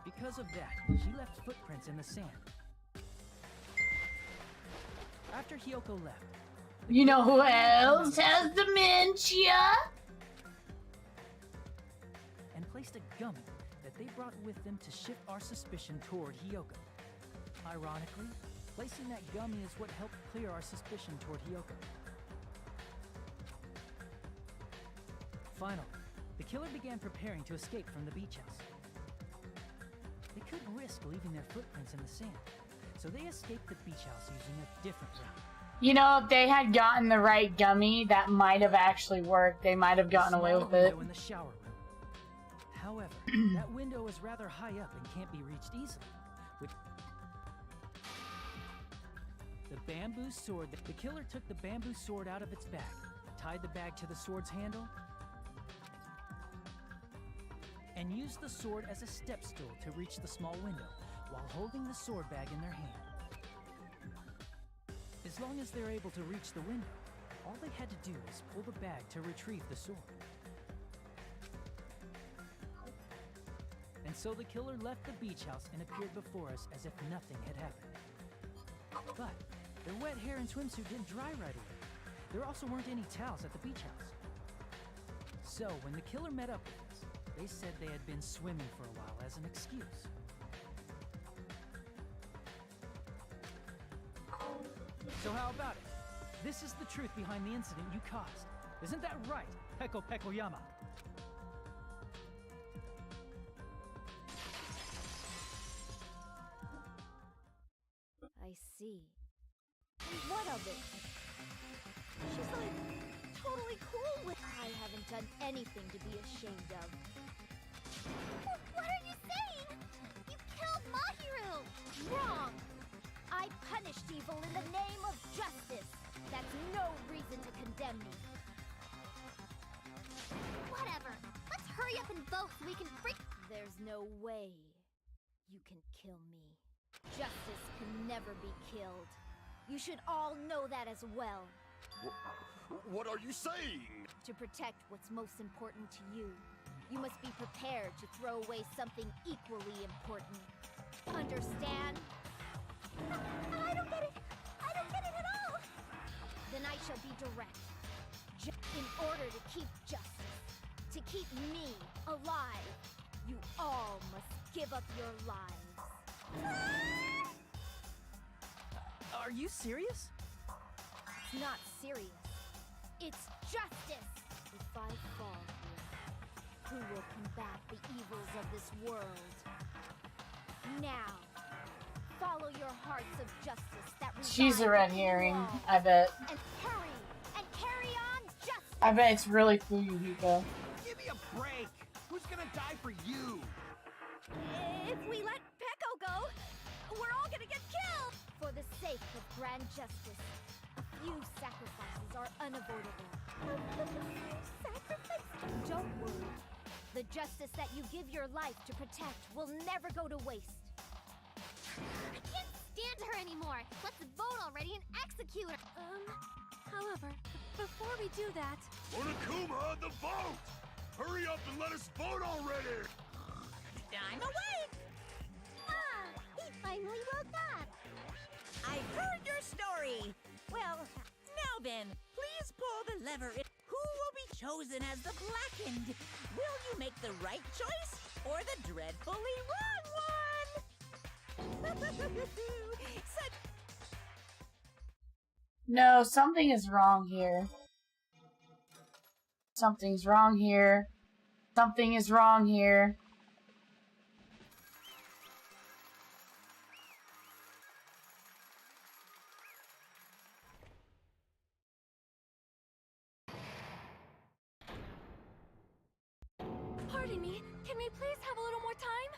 Because of that, she left footprints in the sand. After Hiyoko left, you know who else has dementia? And placed a gummy that they brought with them to shift our suspicion toward Hiyoko. Ironically, placing that gummy is what helped clear our suspicion toward Hiyoko. Finally, the killer began preparing to escape from the beach house. They couldn't risk leaving their footprints in the sand, so they escaped the beach house using a different route. You know, if they had gotten the right gummy, that might have actually worked. They might have gotten away with it. In the shower room. However, that window is rather high up and can't be reached easily. With the bamboo sword, the killer took the bamboo sword out of its bag, tied the bag to the sword's handle, and used the sword as a step stool to reach the small window while holding the sword bag in their hand. As long as they're able to reach the window, all they had to do was pull the bag to retrieve the sword. And so the killer left the beach house and appeared before us as if nothing had happened. But their wet hair and swimsuit didn't dry right away. There also weren't any towels at the beach house. So when the killer met up with us, they said they had been swimming for a while as an excuse. So how about it? This is the truth behind the incident you caused. Isn't that right, Peko Pekoyama? I see. What of it? She's like totally cool with. I haven't done anything to be ashamed of. What are you saying? You killed Mahiru! Wrong! I punished evil in the name of justice. That's no reason to condemn me. Whatever. Let's hurry up and vote so we can freak. There's no way you can kill me. Justice can never be killed. You should all know that as well. What are you saying? To protect what's most important to you, you must be prepared to throw away something equally important. Understand? I don't get it. I don't get it at all. Then I shall be direct. In order to keep justice, to keep me alive, you all must give up your lives. Are you serious? It's not serious. It's justice. If I fall here, who will combat the evils of this world? Now, follow your hearts of justice that She's a red herring, I bet. And carry on justice. I bet it's really Fuyuhiko. Give me a break! Who's gonna die for you? If we let Peko go, we're all gonna get killed! For the sake of grand justice, a few sacrifices are unavoidable. Sacrifices? Don't worry. The justice that you give your life to protect will never go to waste. I can't stand her anymore. Let's vote already and execute her. However, before we do that... Monokuma, the vote! Hurry up and let us vote already! I'm awake! Ah, he finally woke up. I heard your story. Well, now then, please pull the lever. Who will be chosen as the blackened? Will you make the right choice or the dreadfully wrong one? No, something is wrong here. Something's wrong here. Something is wrong here. Pardon me, can we please have a little more time?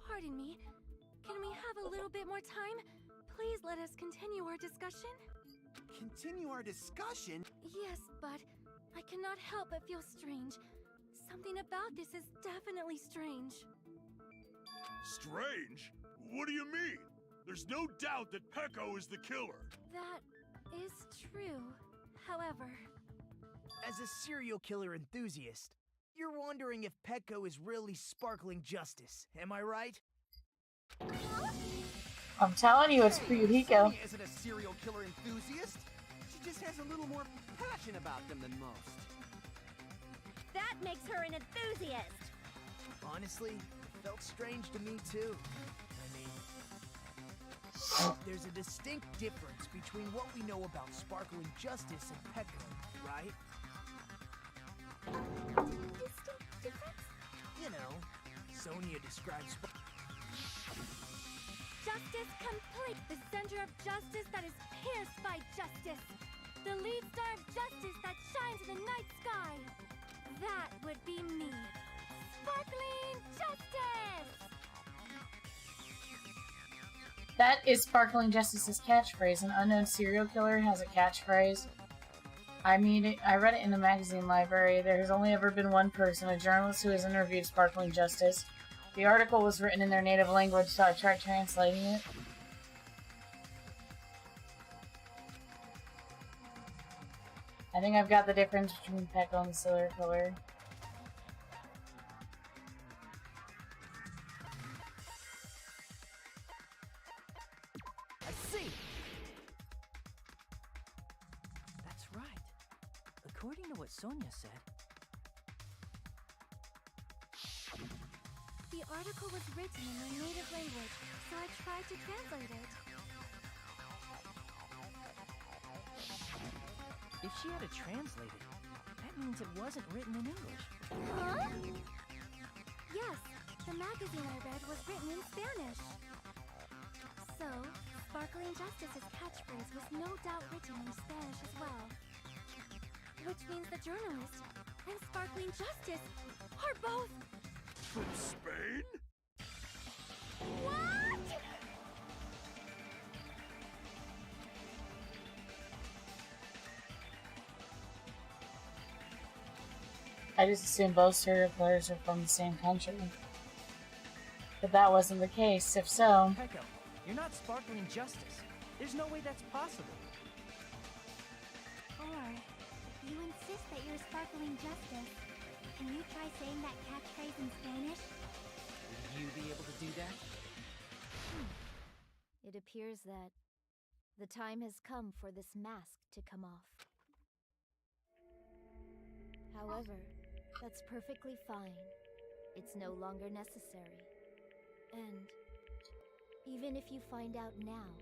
Pardon me, can we have a little bit more time? Please let us continue our discussion. Continue our discussion? Yes, but I cannot help but feel strange. Something about this is definitely strange. Strange? What do you mean? There's no doubt that Peko is the killer. That is true. However... As a serial killer enthusiast, you're wondering if Peko is really sparkling justice, am I right? I'm telling you, it's Fuyuhiko. She isn't a serial killer enthusiast. She just has a little more passion about them than most. That makes her an enthusiast. Honestly, it felt strange to me too. I mean, there's a distinct difference between what we know about sparkling justice and Peko, right? Distinct difference? You know, Sonia describes... Justice complete. The center of justice that is pierced by justice. The lead star of justice that shines in the night sky. That would be me. Sparkling Justice! That is Sparkling Justice's catchphrase. An unknown serial killer has a catchphrase. I read it in the magazine library. There has only ever been one person, a journalist, who has interviewed Sparkling Justice. The article was written in their native language, so I tried translating it. I think I've got the difference between Pekko and the serial killer. I see! That's right. According to what Sonia said, the article was written in their native language, so I tried to translate it. if she had it translated, that means it wasn't written in English. Huh? Yes, the magazine I read was written in Spanish. So, Sparkling Justice's catchphrase was no doubt written in Spanish as well. Which means the journalist and Sparkling Justice are both... From Spain? What? I just assumed both serial killers are from the same country. But that wasn't the case. If so... Pekko, you're not Sparkling Justice. There's no way that's possible. Or, if you insist that you're Sparkling Justice, can you try saying that catchphrase in Spanish? Would you be able to do that? It appears that the time has come for this mask to come off. However, that's perfectly fine. It's no longer necessary. And even if you find out now,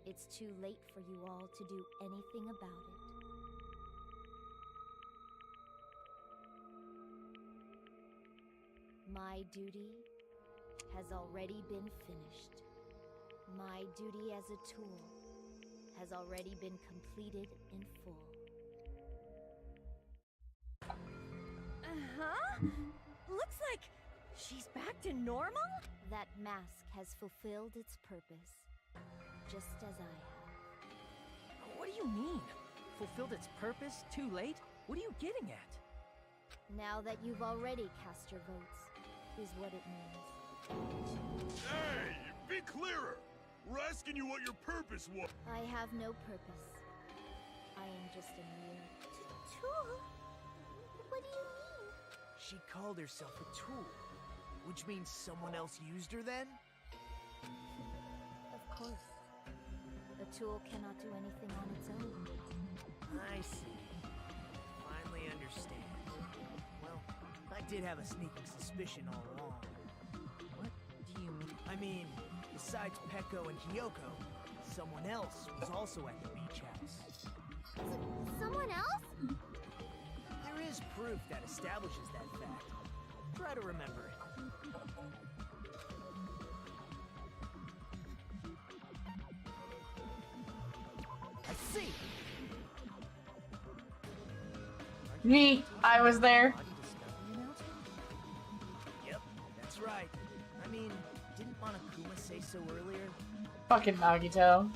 it's too late for you all to do anything about it. My duty has already been finished. My duty as a tool has already been completed in full. Uh-huh? Looks like she's back to normal? That mask has fulfilled its purpose, just as I have. What do you mean? Fulfilled its purpose? Too late? What are you getting at? Now that you've already cast your votes, is what it means. Hey, be clearer! We're asking you what your purpose was. I have no purpose. I am just a mere... Tool? What do you mean? She called herself a tool, which means someone else used her then? Of course. A tool cannot do anything on its own. I see. Finally understand. Well, I did have a sneaking suspicion all along. What do you mean? I mean, besides Pekko and Hiyoko, someone else was also at the beach house. Someone else? There is proof that establishes that fact. Try to remember it. I see! Me! I was there. Yep, that's right. I mean, didn't Monokuma say so earlier? Fucking Nagito.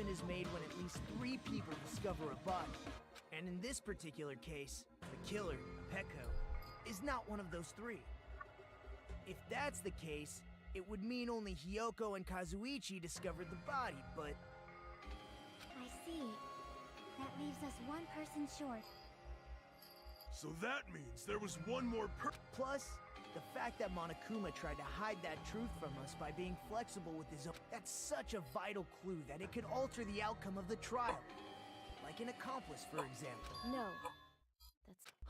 Is made when at least 3 people discover a body. And in this particular case, the killer, Pekko, is not one of those 3. If that's the case, it would mean only Hiyoko and Kazuichi discovered the body, but... I see. That leaves us one person short. So that means there was one more Plus, the fact that Monokuma tried to hide that truth from us by being flexible with his own... That's such a vital clue that it could alter the outcome of the trial. Like an accomplice, for example. No.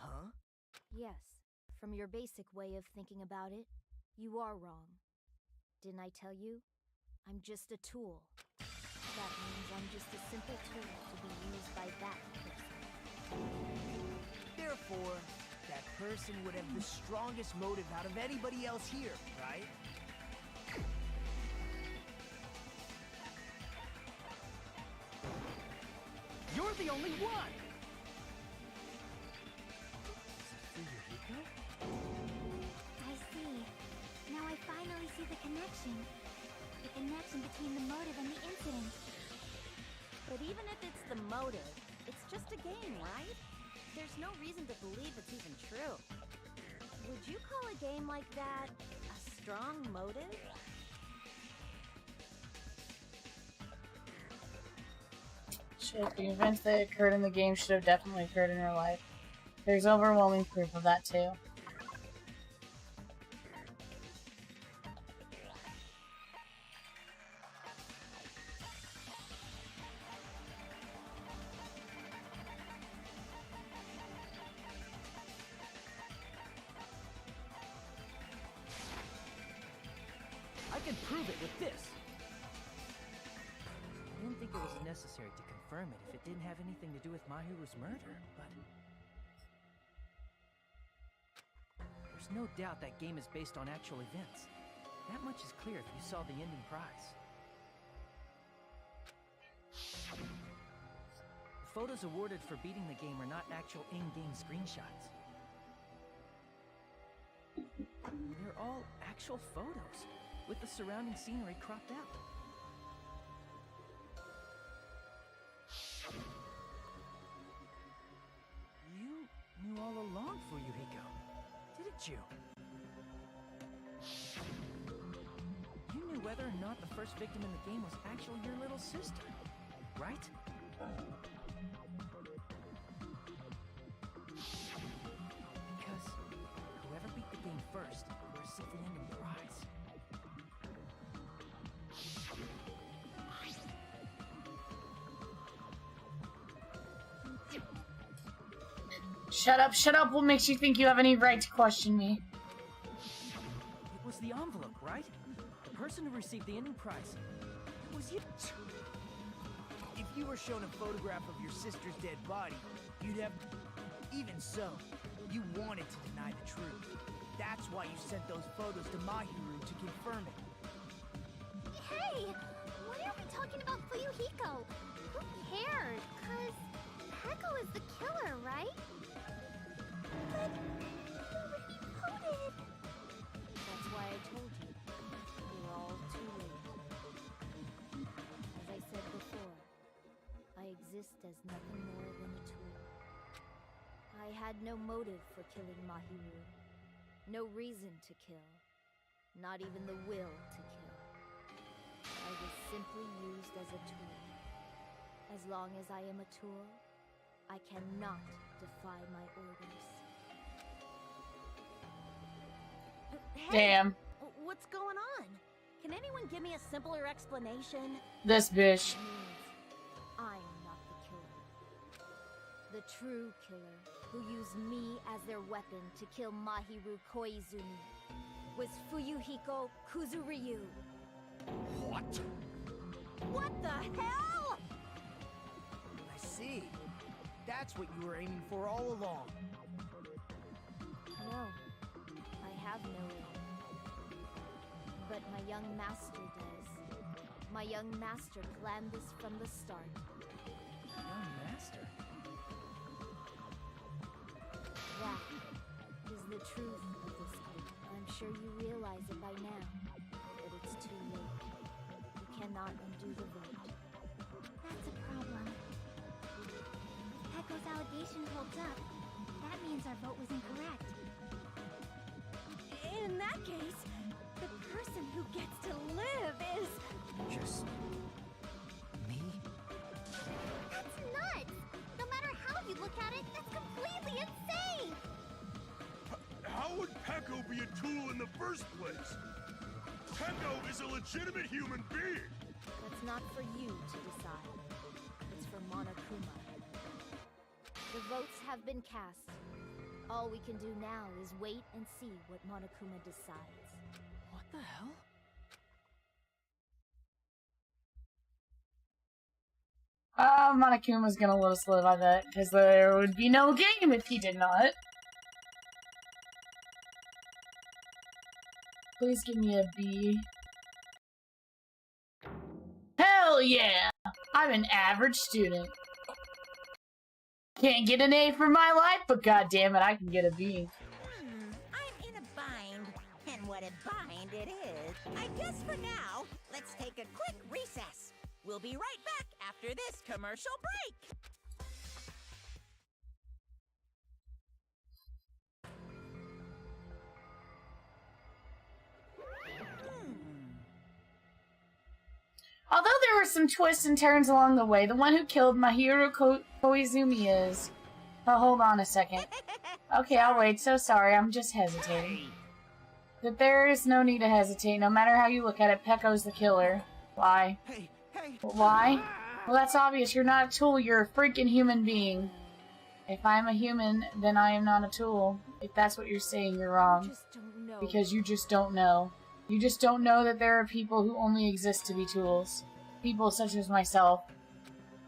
Huh? Yes, from your basic way of thinking about it, you are wrong. Didn't I tell you? I'm just a tool. That means I'm just a simple tool to be used by that person. Therefore, that person would have the strongest motive out of anybody else here, right? You're the only one! I see. Now I finally see the connection. The connection between the motive and the incident. But even if it's the motive, it's just a game, right? There's no reason to believe it's even true. Would you call a game like that a strong motive? Shit, the events that occurred in the game should have definitely occurred in real life. There's overwhelming proof of that too. I can prove it with this. I didn't think it was necessary to confirm it if it didn't have anything to do with Mahiru's murder, but... There's no doubt that game is based on actual events. That much is clear if you saw the ending prize. The photos awarded for beating the game are not actual in-game screenshots. They're all actual photos, with the surrounding scenery cropped out. You knew all along, Fuyuhiko, didn't you? You knew whether or not the first victim in the game was actually your little sister, right? Because whoever beat the game first will receive the ending prize. Shut up, what makes you think you have any right to question me? It was the envelope, right? The person who received the ending prize. It was you. If you were shown a photograph of your sister's dead body, you'd have... Even so, you wanted to deny the truth. That's why you sent those photos to Mahiru to confirm it. Hey! Why are we talking about Fuyuhiko? Who cares? 'Cause Peko is the killer, right? But he already voted. That's why I told you. You're all too late. As I said before, I exist as nothing more than a tool. I had no motive for killing Mahiru. No reason to kill. Not even the will to kill. I was simply used as a tool. As long as I am a tool, I cannot defy my orders. Hey, Damn. What's going on? Can anyone give me a simpler explanation? This bitch. I'm not the killer. The true killer, who used me as their weapon to kill Mahiru Koizumi, was Fuyuhiko Kuzuryu. What? What the hell? I see. That's what you were aiming for all along. No, I have no aim. But my young master does. My young master planned this from the start. Young master? That is the truth of this group. I'm sure you realize it by now. But it's too late. You cannot undo the vote. That's a problem. If Peko's allegation holds up, that means our vote was incorrect. In that case, the person who gets to live is... Just... me? That's nuts! No matter how you look at it, that's completely insane! How would Peko be a tool in the first place? Peko is a legitimate human being! That's not for you to decide. It's for Monokuma. The votes have been cast. All we can do now is wait and see what Monokuma decides. What the hell? Monokuma's gonna let us live, I bet, because there would be no game if he did not. Please give me a B. Hell yeah! I'm an average student. Can't get an A for my life, but goddammit, I can get a B. I'm in a bind, and what a bind it is. I guess for now, let's take a quick recess. We'll be right back after this commercial break. Although there were some twists and turns along the way, the one who killed Mahiro Koizumi is... Oh, hold on a second. Okay, I'll wait. So sorry, I'm just hesitating. But there is no need to hesitate. No matter how you look at it, Pecco's the killer. Why? Why? Well, that's obvious. You're not a tool. You're a freaking human being. If I'm a human, then I am not a tool. If that's what you're saying, you're wrong. Because you just don't know. You just don't know that there are people who only exist to be tools. People such as myself.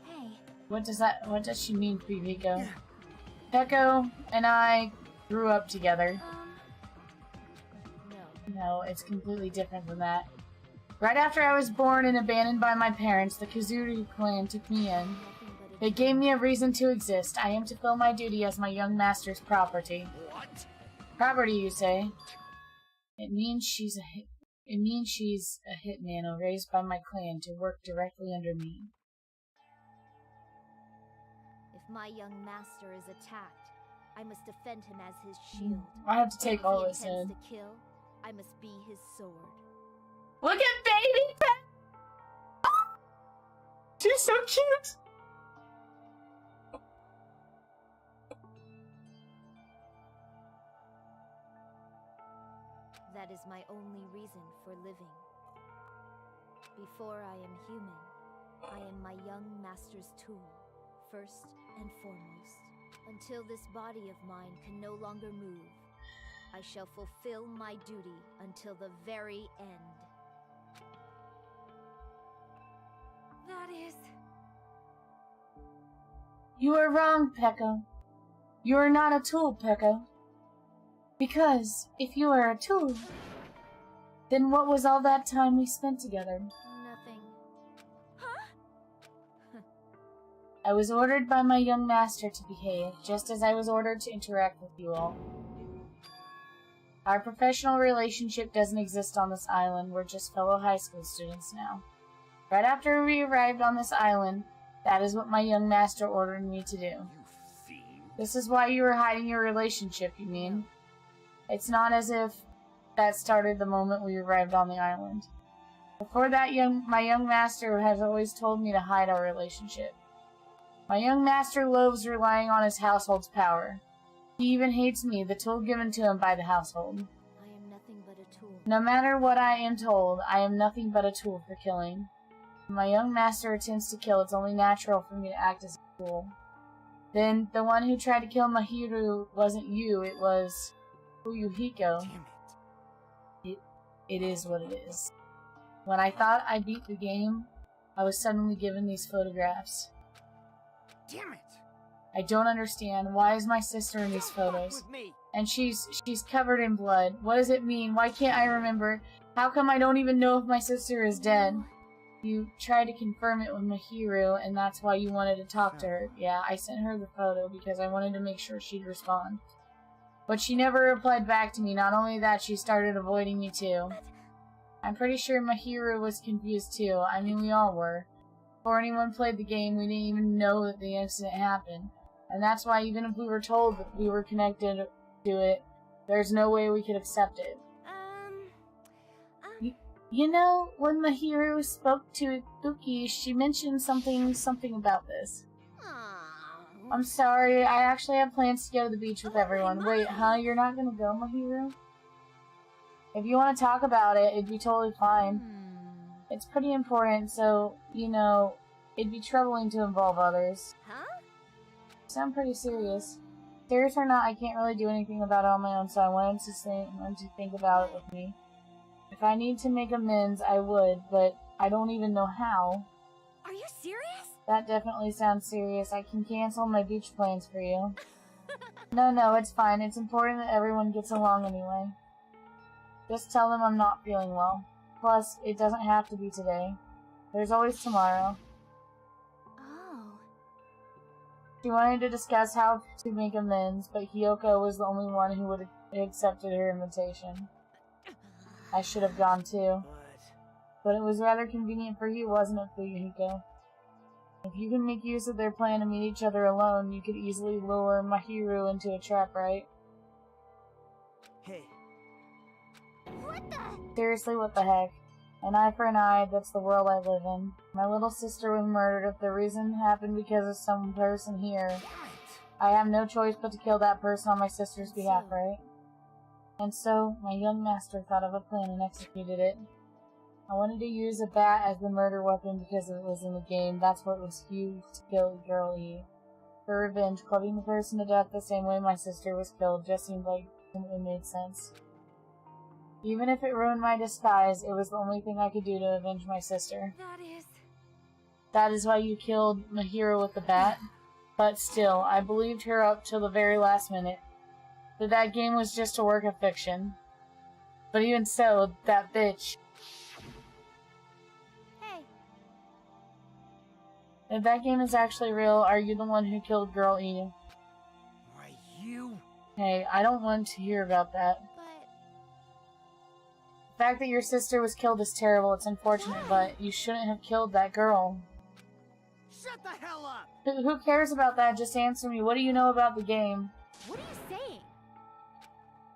Hey. What does she mean, Piviko? Pecco and I grew up together. No, it's completely different than that. Right after I was born and abandoned by my parents, the Kazuri clan took me in. They gave me a reason to exist. I am to fill my duty as my young master's property. What? Property, you say? It means she's a hitman raised by my clan to work directly under me. If my young master is attacked, I must defend him as his shield. I have to take all this If he in. intends to kill, I must be his sword. Look at baby Pet! She's so cute! That is my only reason for living. Before I am human, I am my young master's tool, first and foremost. Until this body of mine can no longer move, I shall fulfill my duty until the very end. That is... You are wrong, Pecco. You are not a tool, Pecco. Because, if you are a tool, then what was all that time we spent together? Nothing. I was ordered by my young master to behave, just as I was ordered to interact with you all. Our professional relationship doesn't exist on this island, we're just fellow high school students now. Right after we arrived on this island, that is what my young master ordered me to do. This is why you were hiding your relationship, you mean? It's not as if that started the moment we arrived on the island. Before that, my young master has always told me to hide our relationship. My young master loathes relying on his household's power. He even hates me, the tool given to him by the household. I am nothing but a tool. No matter what I am told, I am nothing but a tool for killing. When my young master attempts to kill, it's only natural for me to act as a tool. Then, the one who tried to kill Mahiro wasn't you, it was Fuyuhiko. Damn it. It is what it is. When I thought I beat the game, I was suddenly given these photographs. Damn it! I don't understand. Why is my sister in these photos? And she's covered in blood. What does it mean? Why can't I remember? How come I don't even know if my sister is dead? You tried to confirm it with Mahiro, and that's why you wanted to talk to her. Yeah, I sent her the photo because I wanted to make sure she'd respond. But she never replied back to me. Not only that, she started avoiding me too. I'm pretty sure Mahiro was confused too. I mean, we all were. Before anyone played the game, we didn't even know that the incident happened. And that's why even if we were told that we were connected to it, there's no way we could accept it. You know, when Mahiro spoke to Ibuki, she mentioned something about this. I'm sorry, I actually have plans to go to the beach with everyone. Wait, huh? You're not gonna go, Mahiro? If you want to talk about it, it'd be totally fine. It's pretty important, so, you know, it'd be troubling to involve others. Huh? You sound pretty serious. Serious or not, I can't really do anything about it on my own, so I wanted to think about it with me. If I need to make amends, I would, but I don't even know how. Are you serious? That definitely sounds serious. I can cancel my beach plans for you. No, it's fine. It's important that everyone gets along anyway. Just tell them I'm not feeling well. Plus, it doesn't have to be today. There's always tomorrow. Oh. She wanted to discuss how to make amends, but Hiyoko was the only one who would have accepted her invitation. I should have gone too. But it was rather convenient for you, wasn't it, Fuyuhiko? If you can make use of their plan to meet each other alone, you could easily lure Mahiru into a trap, right? Hey. What the? Seriously, what the heck? An eye for an eye, that's the world I live in. My little sister was murdered. If the reason happened because of some person here, I have no choice but to kill that person on my sister's behalf, right? And so, my young master thought of a plan and executed it. I wanted to use a bat as the murder weapon because it was in the game. That's what was used to kill Girl E. For revenge, clubbing the person to death the same way my sister was killed just seemed like it made sense. Even if it ruined my disguise, it was the only thing I could do to avenge my sister. That is why you killed Mahiru with the bat? But still, I believed her up till the very last minute. That game was just a work of fiction. But even so, that bitch... If that game is actually real, are you the one who killed Girl E? Why, you? Hey, I don't want to hear about that. The fact that your sister was killed is terrible. It's unfortunate, but you shouldn't have killed that girl. Shut the hell up! Who cares about that? Just answer me. What do you know about the game? What are you saying?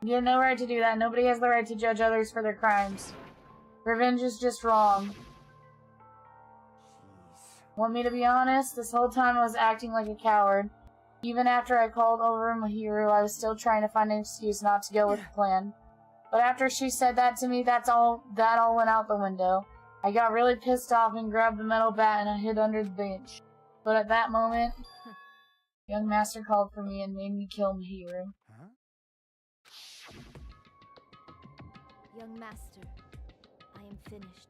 You have no right to do that. Nobody has the right to judge others for their crimes. Revenge is just wrong. Want me to be honest? This whole time I was acting like a coward. Even after I called over Mahiru, I was still trying to find an excuse not to go with the plan. But after she said that to me, that all went out the window. I got really pissed off and grabbed the metal bat and I hid under the bench. But at that moment, young master called for me and made me kill Mahiru. Young master, I am finished.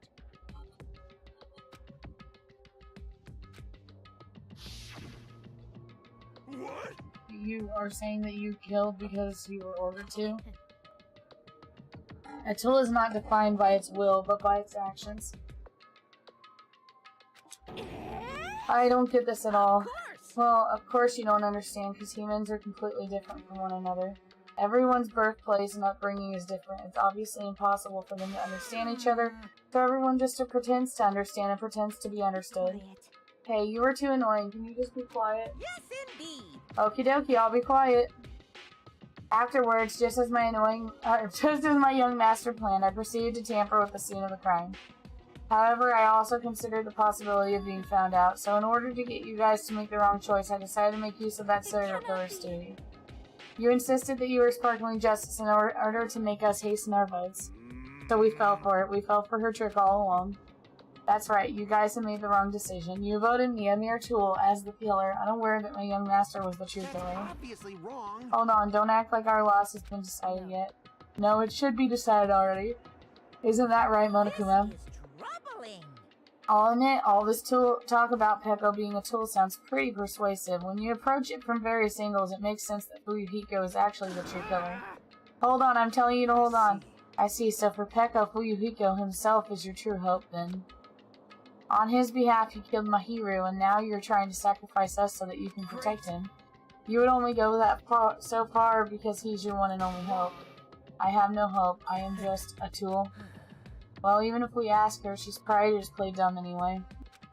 What? You are saying that you killed because you were ordered to? A tool is not defined by its will, but by its actions. I don't get this at all. Well, of course you don't understand, because humans are completely different from one another. Everyone's birthplace and upbringing is different. It's obviously impossible for them to understand each other, so everyone just pretends to understand and pretends to be understood. Hey, you are too annoying. Can you just be quiet? Yes, indeed. Okie dokie, I'll be quiet. Afterwards, just as my young master planned, I proceeded to tamper with the scene of the crime. However, I also considered the possibility of being found out, so in order to get you guys to make the wrong choice, I decided to make use of that serial killer's duty. You insisted that you were sparkling justice in order to make us hasten our votes. So we fell for it. We fell for her trick all along. That's right, you guys have made the wrong decision. You voted me, a mere tool, as the killer, unaware that my young master was the true killer. Obviously wrong. Hold on, don't act like our loss has been decided yet. No, it should be decided already. Isn't that right, Monokuma? I'll admit, all this talk about Peko being a tool sounds pretty persuasive. When you approach it from various angles, it makes sense that Fuyuhiko is actually the true killer. Hold on, I'm telling you to hold on. I see, so for Peko, Fuyuhiko himself is your true hope, then. On his behalf, he killed Mahiru, and now you're trying to sacrifice us so that you can protect him. You would only go so far because he's your one and only hope. I have no hope. I am just a tool. Well, even if we ask her, she's probably just played dumb anyway.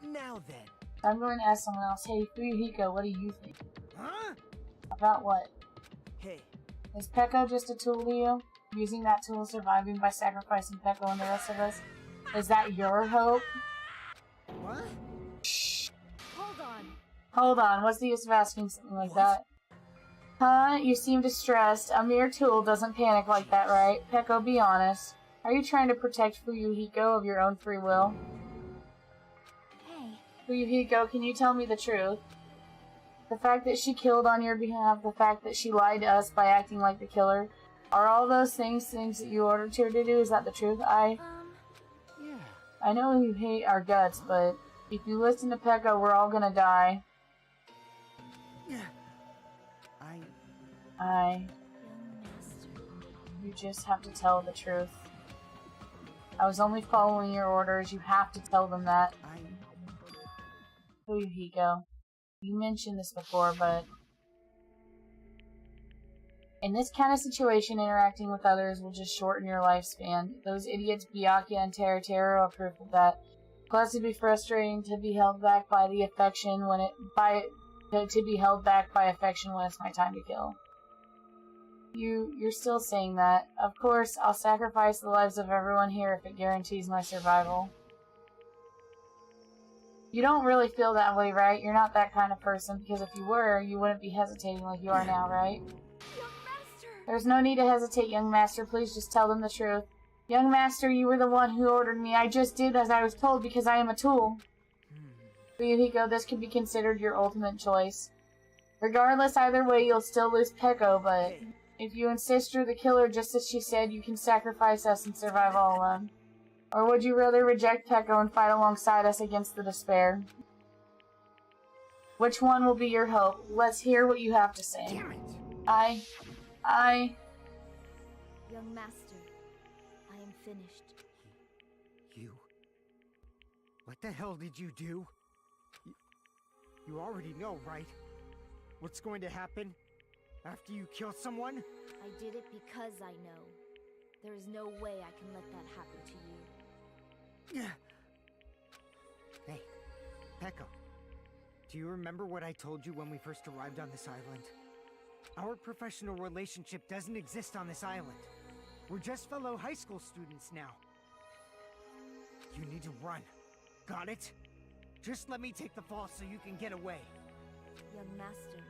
Now then. I'm going to ask someone else. Hey, Fuyuhiko, what do you think? Huh? About what? Hey. Is Peko just a tool to you? Using that tool, surviving by sacrificing Peko and the rest of us? Is that your hope? What? Shh. Hold on. Hold on, what's the use of asking something like that? Huh? You seem distressed. A mere tool doesn't panic like that, right? Peko, be honest. Are you trying to protect Fuyuhiko of your own free will? Hey. Fuyuhiko, can you tell me the truth? The fact that she killed on your behalf, the fact that she lied to us by acting like the killer, are all those things that you ordered her to do? Is that the truth? Yeah. I know you hate our guts, but if you listen to Pekka, we're all gonna die. Yeah. You just have to tell the truth. I was only following your orders. You have to tell them that. Fuyuhiko, you mentioned this before, but in this kind of situation, interacting with others will just shorten your lifespan. Those idiots Byakuya and Teruteru are proof of that. Plus, it'd be frustrating to be held back by the affection to be held back by affection when it's my time to kill. You're still saying that. Of course, I'll sacrifice the lives of everyone here if it guarantees my survival. You don't really feel that way, right? You're not that kind of person, because if you were, you wouldn't be hesitating like you are now, right? There's no need to hesitate, young master. Please just tell them the truth. Young master, you were the one who ordered me. I just did as I was told because I am a tool. Fuyuhiko, this could be considered your ultimate choice. Regardless, either way, you'll still lose Peko, but if you insist you're the killer just as she said, you can sacrifice us and survive all alone. Or would you rather reject Peko and fight alongside us against the despair? Which one will be your hope? Let's hear what you have to say. Damn it! Young master, I am finished. You? What the hell did you do? You already know, right? What's going to happen after you kill someone? I did it because I know. There is no way I can let that happen to you. Hey, Peko. Do you remember what I told you when we first arrived on this island? Our professional relationship doesn't exist on this island. We're just fellow high school students now. You need to run. Got it? Just let me take the fall so you can get away. Young master,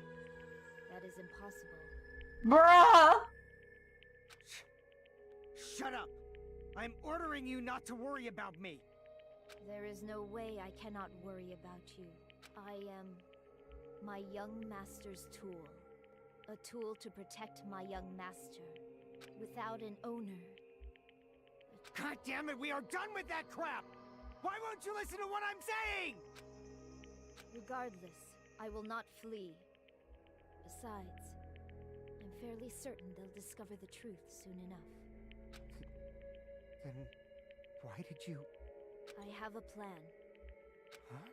that is impossible. Bruh! Shut up! I'm ordering you not to worry about me. There is no way I cannot worry about you. I am my young master's tool. A tool to protect my young master. Without an owner. God damn it, we are done with that crap! Why won't you listen to what I'm saying? Regardless, I will not flee. Besides, I'm fairly certain they'll discover the truth soon enough. Then why did you... I have a plan. Huh?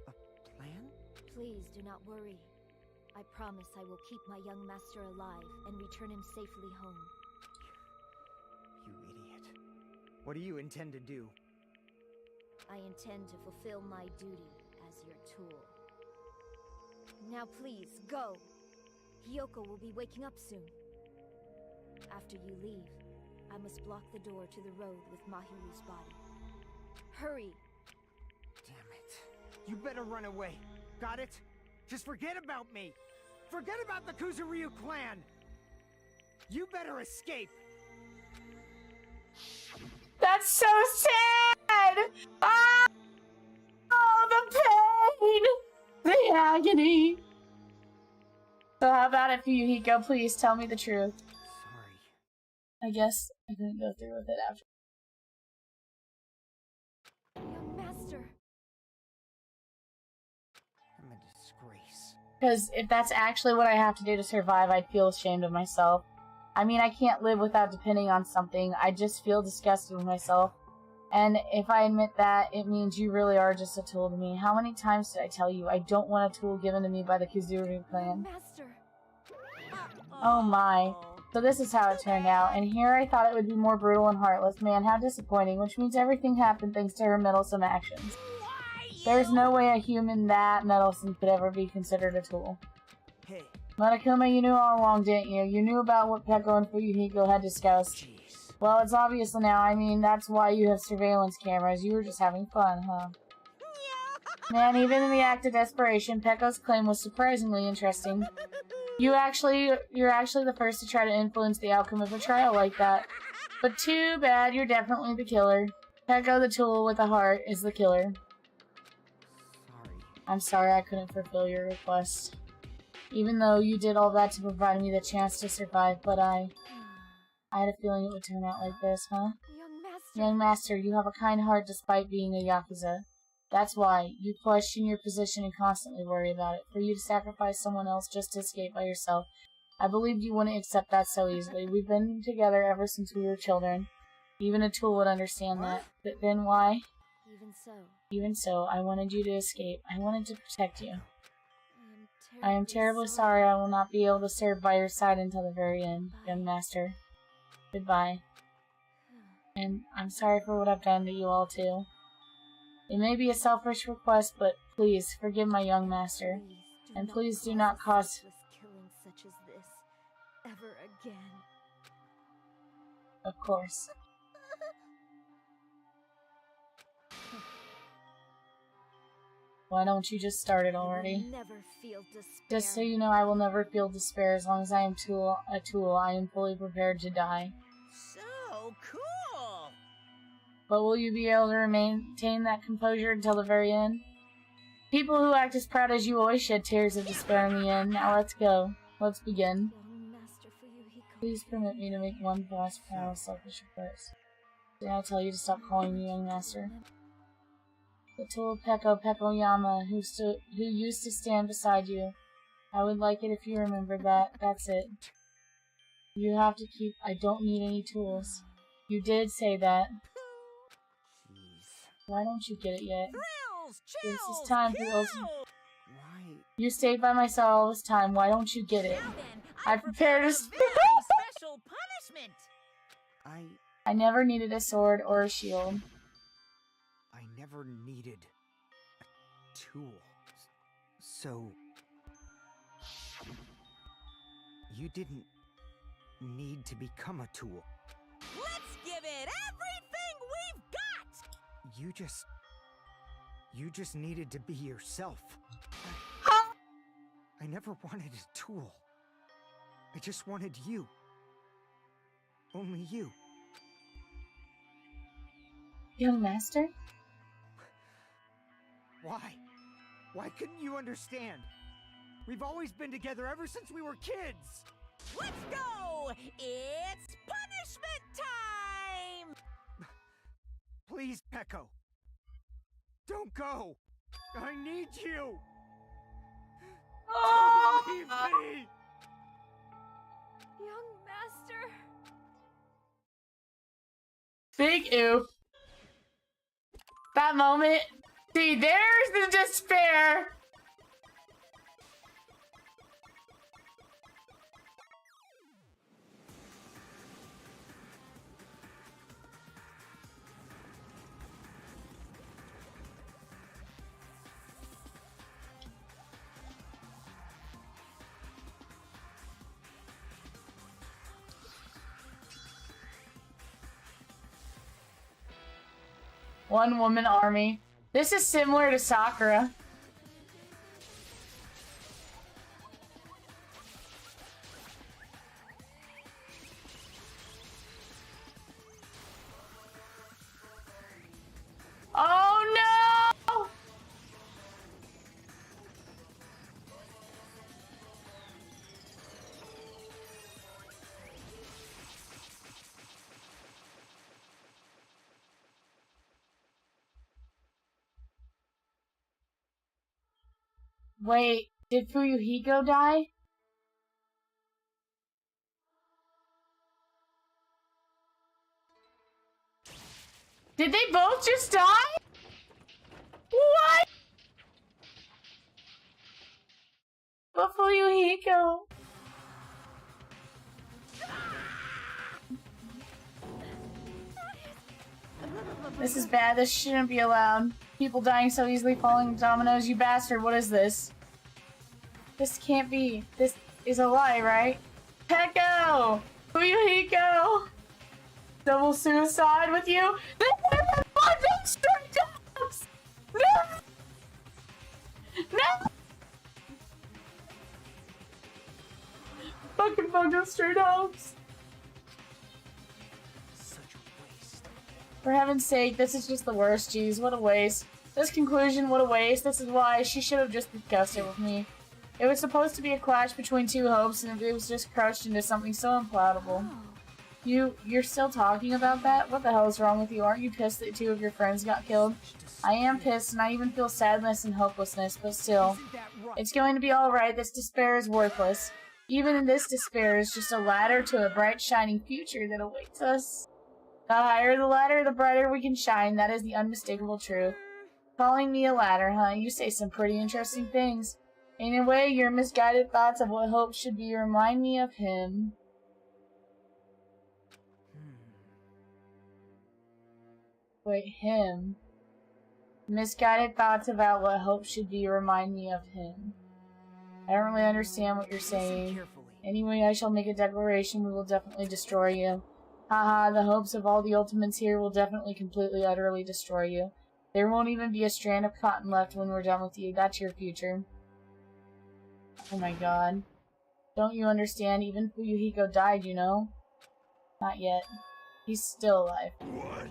A plan? Please do not worry. I promise I will keep my young master alive and return him safely home. You idiot. What do you intend to do? I intend to fulfill my duty as your tool. Now please, go! Hiyoko will be waking up soon. After you leave, I must block the door to the road with Mahiru's body. Hurry! Damn it. You better run away. Got it? Just forget about me! Forget about the Kuzuryu clan! You better escape! That's so sad! Oh, the pain! The agony! So how about it, Fuyuhiko? Please tell me the truth. Sorry. I guess I couldn't go through with it after. Young master! I'm a disgrace. Because if that's actually what I have to do to survive, I'd feel ashamed of myself. I mean, I can't live without depending on something. I just feel disgusted with myself. And if I admit that, it means you really are just a tool to me. How many times did I tell you I don't want a tool given to me by the Kuzuryu clan? Master! Oh my. So this is how it turned out. And here I thought it would be more brutal and heartless. Man, how disappointing. Which means everything happened thanks to her meddlesome actions. There's no way a human that meddlesome could ever be considered a tool. Hey. Monokuma, you knew all along, didn't you? You knew about what Peko and Fuyuhiko had discussed. Jeez. Well, it's obvious now. I mean, that's why you have surveillance cameras. You were just having fun, huh? Man, even in the act of desperation, Peko's claim was surprisingly interesting. You're actually the first to try to influence the outcome of a trial like that. But too bad, you're definitely the killer. Peko the tool with a heart is the killer. Sorry. I'm sorry I couldn't fulfill your request. Even though you did all that to provide me the chance to survive, but I had a feeling it would turn out like this, huh? Young Master, you have a kind heart despite being a Yakuza. That's why you question your position and constantly worry about it. For you to sacrifice someone else just to escape by yourself. I believed you wouldn't accept that so easily. We've been together ever since we were children. Even a tool would understand that. But then why? Even so, I wanted you to escape. I wanted to protect you. I am terribly sorry I will not be able to serve by your side until the very end, young master. Goodbye. And I'm sorry for what I've done to you all too. It may be a selfish request, but please forgive my young master. And please do not cause killing such as this ever again. Of course. Why don't you just start it already? Never feel despair. Just so you know, I will never feel despair as long as I am a tool. I am fully prepared to die. So cool! But will you be able to maintain that composure until the very end? People who act as proud as you always shed tears of despair in the end. Now let's go. Let's begin. Please permit me to make one last final selfish request. Did I tell you to stop calling me young master? The tool Peko Yama, who used to stand beside you. I would like it if you remembered that. That's it. You have to keep... I don't need any tools. You did say that. Why don't you get it yet? This is time for those... You stayed by my side all this time. Why don't you get it? I prepared a special punishment. I never needed a sword or a shield. I never needed a tool. So... You didn't need to become a tool. Let's give it everything we've got! You just needed to be yourself. I never wanted a tool. I just wanted you. Only you. Young master? Why? Why couldn't you understand? We've always been together ever since we were kids! Let's go! It's punishment time! Please, Peko. Don't go! I need you! Oh! Don't leave me! Young master. Big oof. That moment. See, there's the despair. One woman army. This is similar to Sakura. Oh no! Wait, did Fuyuhiko die? Did they both just die? What? But Fuyuhiko. This is bad. This shouldn't be allowed. People dying so easily, falling dominoes. You bastard, what is this? This can't be. This is a lie, right? Peko! Fuyuhiko! Double suicide with you? No! No! Fucking Bungo Stray Dogs! For heaven's sake, this is just the worst, jeez, what a waste. This conclusion, what a waste. This is why she should have just discussed it with me. It was supposed to be a clash between two hopes, and it was just crushed into something so unpalatable. You're still talking about that? What the hell is wrong with you? Aren't you pissed that two of your friends got killed? I am pissed, and I even feel sadness and hopelessness, but still. It's going to be alright. This despair is worthless. Even in this despair is just a ladder to a bright, shining future that awaits us. The higher the ladder, the brighter we can shine. That is the unmistakable truth. Calling me a ladder, huh? You say some pretty interesting things. In a way, your misguided thoughts of what hope should be remind me of him. Wait, him? Misguided thoughts about what hope should be remind me of him. I don't really understand what you're saying. Anyway, I shall make a declaration. We will definitely destroy you. Haha, the hopes of all the ultimates here will definitely completely, utterly destroy you. There won't even be a strand of cotton left when we're done with you. That's your future. Oh my god. Don't you understand? Even Fuyuhiko died, you know? Not yet. He's still alive. What?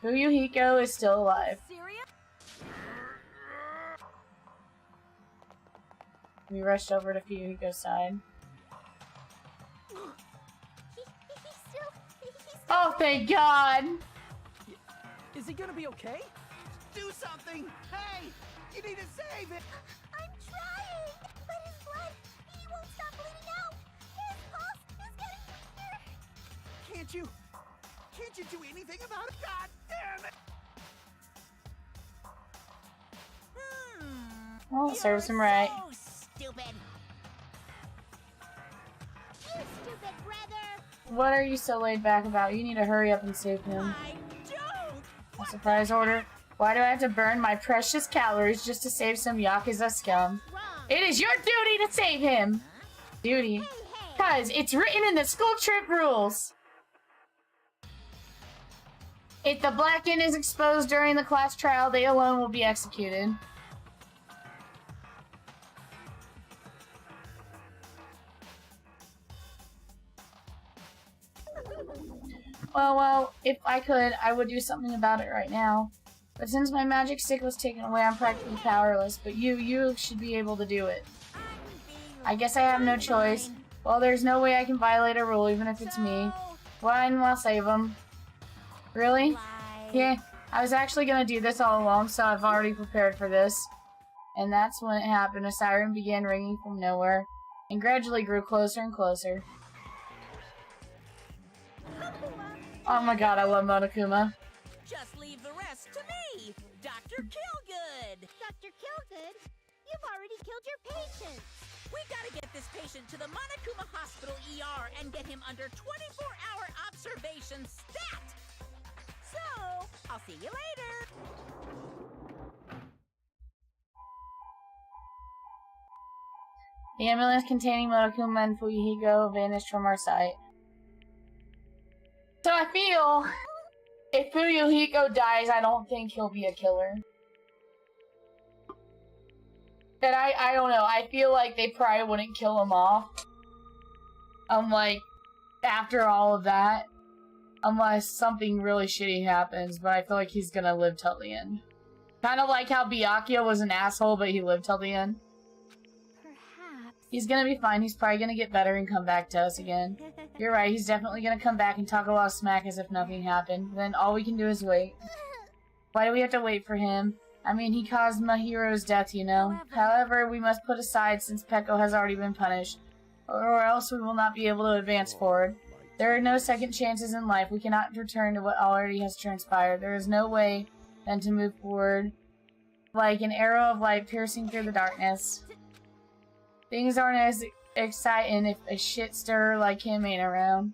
Fuyuhiko is still alive. We rushed over to Fuyuhiko's side. Oh, thank God! Is he gonna be okay? Do something! Hey! You need to save it! I'm trying! But his blood, he won't stop bleeding out! His pulse is getting weaker! Can't you do anything about it? God damn it! Well, it serves him right. Stupid. You stupid brother! What are you so laid back about? You need to hurry up and save him. I don't! A surprise order? Why do I have to burn my precious calories just to save some Yakuza scum? It is your duty to save him! Duty? Cause it's written in the school trip rules! If the black ink is exposed during the class trial, they alone will be executed. Well, if I could, I would do something about it right now. But since my magic stick was taken away, I'm practically powerless. But you should be able to do it. I guess I have no choice. Well, there's no way I can violate a rule, even if it's me. Fine, I'll save him. Really? Yeah, I was actually gonna do this all along, so I've already prepared for this. And that's when it happened. A siren began ringing from nowhere, and gradually grew closer and closer. Oh my god, I love Monokuma. Just leave the rest to me, Dr. Killgood. Dr. Killgood? You've already killed your patient. We gotta get this patient to the Monokuma Hospital ER and get him under 24-hour observation stat. So, I'll see you later. The ambulance containing Monokuma and Fuyuhiko vanished from our sight. So I feel, if Fuyuhiko dies, I don't think he'll be a killer. And I don't know, I feel like they probably wouldn't kill him off. Like, after all of that. Unless something really shitty happens, but I feel like he's gonna live till the end. Kind of like how Byakuya was an asshole, but he lived till the end. Perhaps. He's gonna be fine, he's probably gonna get better and come back to us again. You're right, he's definitely gonna come back and talk a lot of smack as if nothing happened. Then all we can do is wait. Why do we have to wait for him? I mean, he caused Mahiro's death, you know. However, we must put aside since Peko has already been punished. Or else we will not be able to advance forward. There are no second chances in life. We cannot return to what already has transpired. There is no way then to move forward like an arrow of light piercing through the darkness. Things aren't as exciting if a shit stirrer like him ain't around.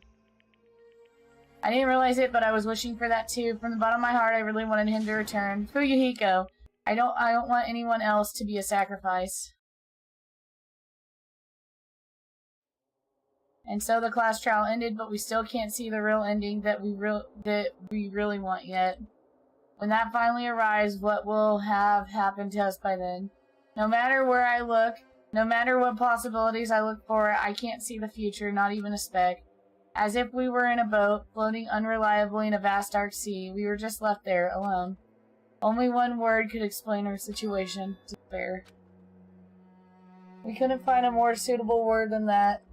I didn't realize it, but I was wishing for that too. From the bottom of my heart, I really wanted him to return. Fuyuhiko, I don't want anyone else to be a sacrifice. And so the class trial ended, but we still can't see the real ending that we really want yet. When that finally arrives, what will have happened to us by then? No matter where I look, no matter what possibilities I look for, I can't see the future, not even a speck. As if we were in a boat, floating unreliably in a vast dark sea, we were just left there, alone. Only one word could explain her situation. Despair. We couldn't find a more suitable word than that.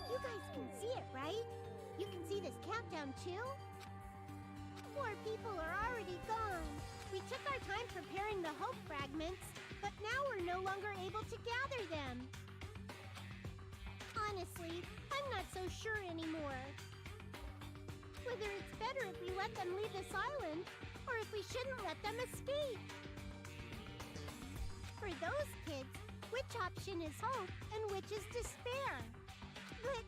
You guys can see it, right? You can see this countdown too? 4 people are already gone. We took our time preparing the hope fragments, but now we're no longer able to gather them. Honestly, I'm not so sure anymore. Whether it's better if we let them leave this island, or if we shouldn't let them escape. For those kids, which option is hope and which is despair? But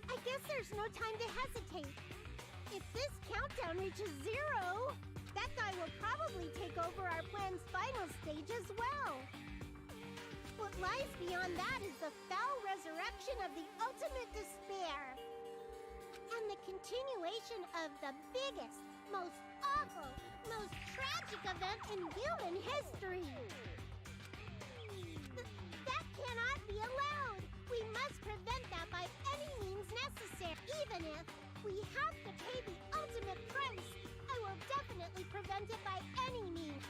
I guess there's no time to hesitate. If this countdown reaches 0, that guy will probably take over our plan's final stage as well. What lies beyond that is the foul resurrection of the ultimate despair. And the continuation of the biggest, most awful, most tragic event in human history. That cannot be allowed. We must prevent that by any means necessary. Even if we have to pay the ultimate price, I will definitely prevent it by any means.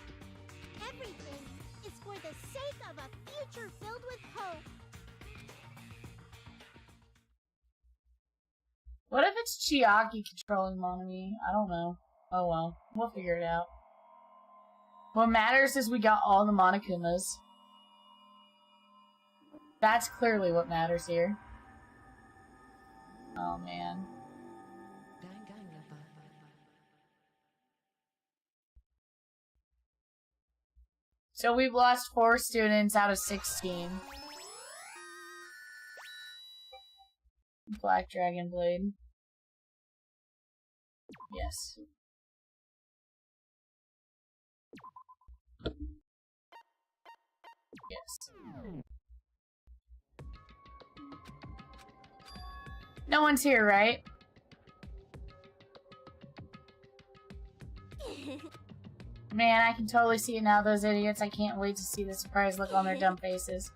Everything is for the sake of a future filled with hope. What if it's Chiaki controlling Monami? I don't know. Oh well. We'll figure it out. What matters is we got all the Monokumas. That's clearly what matters here. Oh man. So we've lost 4 students out of 16. Black Dragon Blade. Yes. Yes. No one's here, right? Man, I can totally see it now, those idiots. I can't wait to see the surprised look on their dumb faces.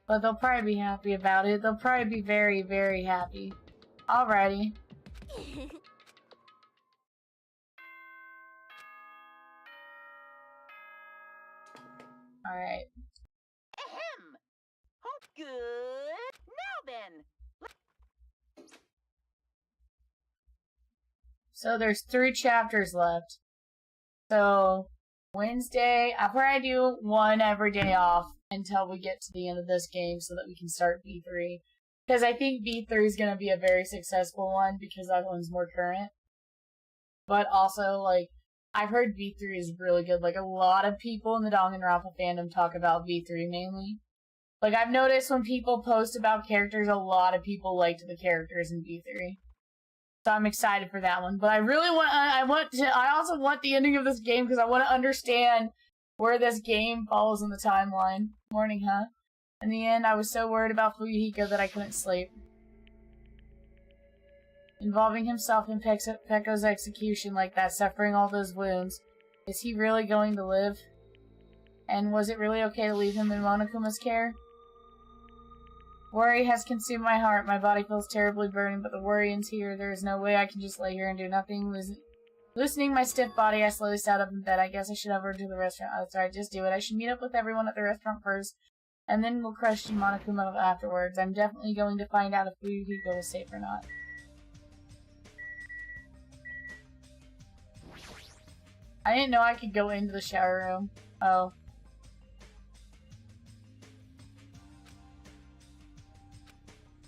But they'll probably be happy about it. They'll probably be very, very happy. Alrighty. Alright. Ahem! Oh, good. Now then, So there's 3 chapters left. So Wednesday, I'll probably do one every day off until we get to the end of this game so that we can start B3. Because I think B3 is going to be a very successful one because that one's more current. But also, like, I've heard B3 is really good. Like, a lot of people in the Danganronpa fandom talk about B3 mainly. Like, I've noticed when people post about characters, a lot of people liked the characters in B3. So I'm excited for that one. But I really want, I also want the ending of this game because I want to understand where this game falls in the timeline. Morning, huh? In the end, I was so worried about Fuyuhiko that I couldn't sleep. Involving himself in Pekko's execution like that, suffering all those wounds. Is he really going to live? And was it really okay to leave him in Monokuma's care? Worry has consumed my heart. My body feels terribly burning, but the worry ends here. There is no way I can just lay here and do nothing. Loosening my stiff body, I slowly sat up in bed. I guess I should have over to the restaurant. Oh, sorry, just do it. I should meet up with everyone at the restaurant first, and then we'll question Monokuma afterwards. I'm definitely going to find out if Fuyuhiko is safe or not. I didn't know I could go into the shower room. Oh.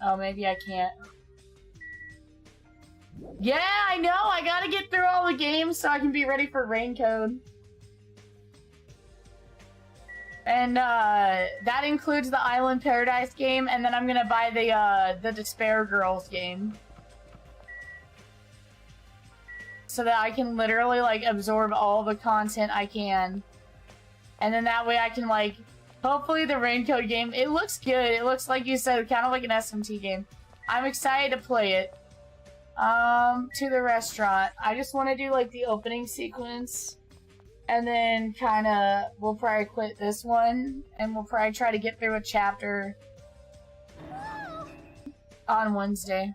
Oh, maybe I can't. Yeah, I know! I gotta get through all the games so I can be ready for Rain Code. And, that includes the Island Paradise game, and then I'm gonna buy the Despair Girls game. So that I can literally, like, absorb all the content I can And then that way I can, like, hopefully the Raincoat game, it looks good. It looks, like you said, kind of like an SMT game. I'm excited to play it. To the restaurant. I just want to do, like, the opening sequence. And then kind of, we'll probably quit this one. And we'll probably try to get through a chapter on Wednesday.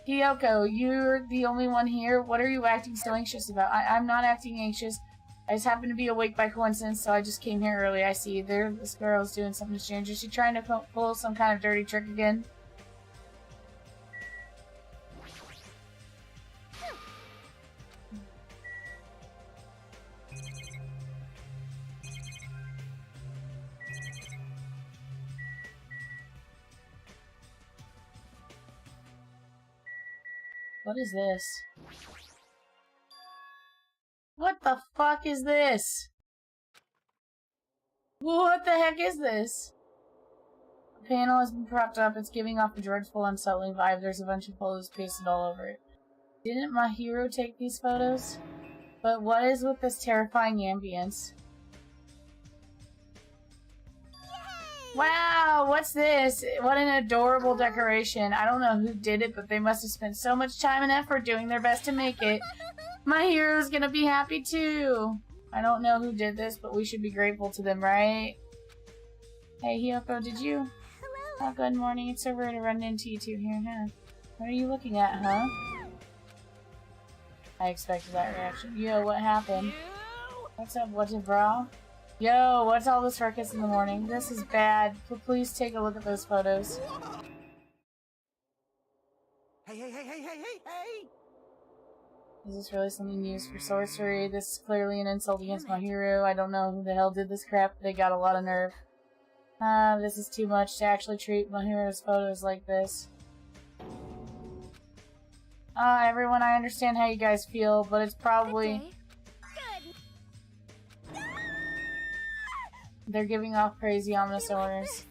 Hiyoko, you're the only one here. What are you acting so anxious about? I'm not acting anxious. I just happened to be awake by coincidence, so I just came here early. I see. This girl's doing something strange. Is she trying to pull some kind of dirty trick again? What is this? What the fuck is this? What the heck is this? The panel has been propped up. It's giving off a dreadful, unsettling vibe. There's a bunch of photos pasted all over it. Didn't my hero take these photos? But what is with this terrifying ambience? Wow, what's this? What an adorable decoration. I don't know who did it, but they must have spent so much time and effort doing their best to make it. My hero's gonna be happy too. I don't know who did this, but we should be grateful to them, right? Hey, Hiyoko, did you? Hello. Oh, good morning. It's so rare to run into you two here, huh? What are you looking at, huh? I expected that reaction. Yo, what happened? What's up, what's it, bro? Yo, what's all this ruckus in the morning? This is bad. Please take a look at those photos. Hey, hey, hey, hey, hey, hey, hey! Is this really something used for sorcery? This is clearly an insult against my hero. I don't know who the hell did this crap. They got a lot of nerve. This is too much to actually treat my hero's photos like this. Everyone, I understand how you guys feel, but it's probably... They're giving off crazy, ominous orders.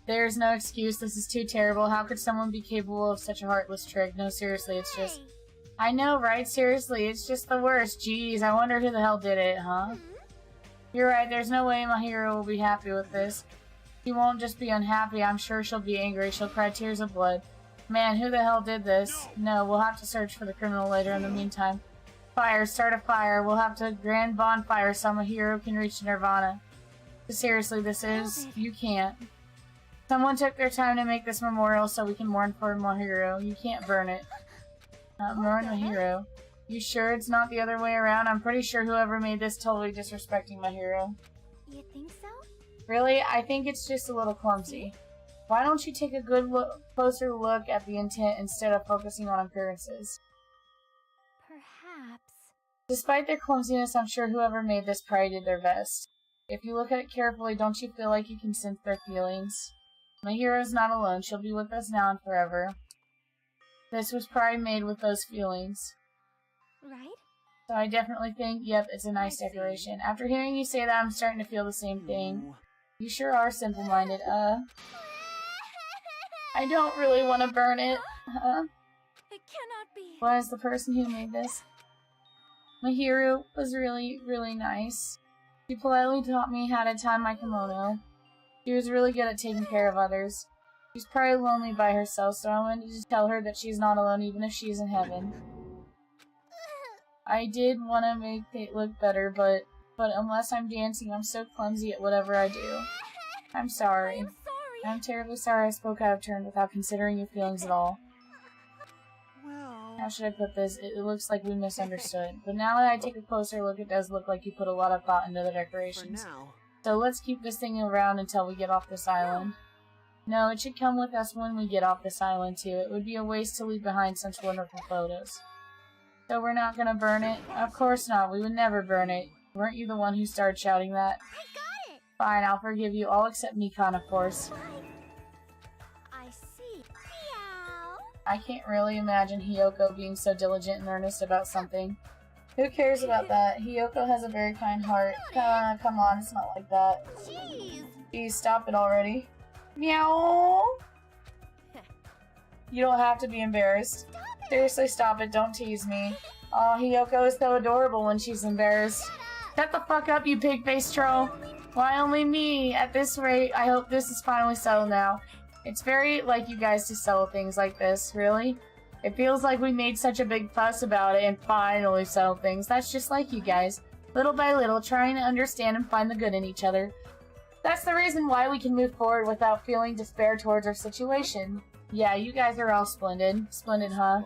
There's no excuse. This is too terrible. How could someone be capable of such a heartless trick? No, seriously, it's just... I know, right? Seriously, it's just the worst. Jeez, I wonder who the hell did it, huh? You're right, there's no way my hero will be happy with this. She won't just be unhappy, I'm sure she'll be angry. She'll cry tears of blood. Man, who the hell did this? No, we'll have to search for the criminal later in the meantime. Fire, start a fire. We'll have to grand bonfire so my hero can reach nirvana. Seriously, this is... You can't. Someone took their time to make this memorial so we can mourn for my hero. You can't burn it. Mourn my hero. You sure it's not the other way around? I'm pretty sure whoever made this totally disrespecting my hero. You think so? Really? I think it's just a little clumsy. Why don't you take a good closer look at the intent instead of focusing on appearances? Perhaps. Despite their clumsiness, I'm sure whoever made this probably did their best. If you look at it carefully, don't you feel like you can sense their feelings? My hero's not alone. She'll be with us now and forever. This was probably made with those feelings. Right? So I definitely think, yep, it's a nice decoration. After hearing you say that, I'm starting to feel the same thing. You sure are simple-minded, I don't really want to burn it, huh? It cannot be. Was the person who made this? My hero was really, really nice. She politely taught me how to tie my kimono. She was really good at taking care of others. She's probably lonely by herself, so I wanted to tell her that she's not alone even if she's in heaven. I did want to make it look better, but unless I'm dancing, I'm so clumsy at whatever I do. I'm sorry. I'm terribly sorry I spoke out of turn without considering your feelings at all. How should I put this? It looks like we misunderstood. But now that I take a closer look, it does look like you put a lot of thought into the decorations. So let's keep this thing around until we get off this island. No, it should come with us when we get off this island too. It would be a waste to leave behind such wonderful photos. So we're not gonna burn it? Of course not. We would never burn it. Weren't you the one who started shouting that? I got it! Fine, I'll forgive you. All except Mikan, of course. I see. Meow. I can't really imagine Hiyoko being so diligent and earnest about something. Who cares about that? Hiyoko has a very kind heart. Come on, it's not like that. Jeez, stop it already. Meow! You don't have to be embarrassed. Seriously, stop it. Don't tease me. Aw, Hiyoko is so adorable when she's embarrassed. Shut the fuck up, you pig-faced troll. Why only me? At this rate, I hope this is finally settled now. It's very like you guys to settle things like this, really. It feels like we made such a big fuss about it and finally settled things. That's just like you guys. Little by little, trying to understand and find the good in each other. That's the reason why we can move forward without feeling despair towards our situation. Yeah, you guys are all splendid. Splendid, huh?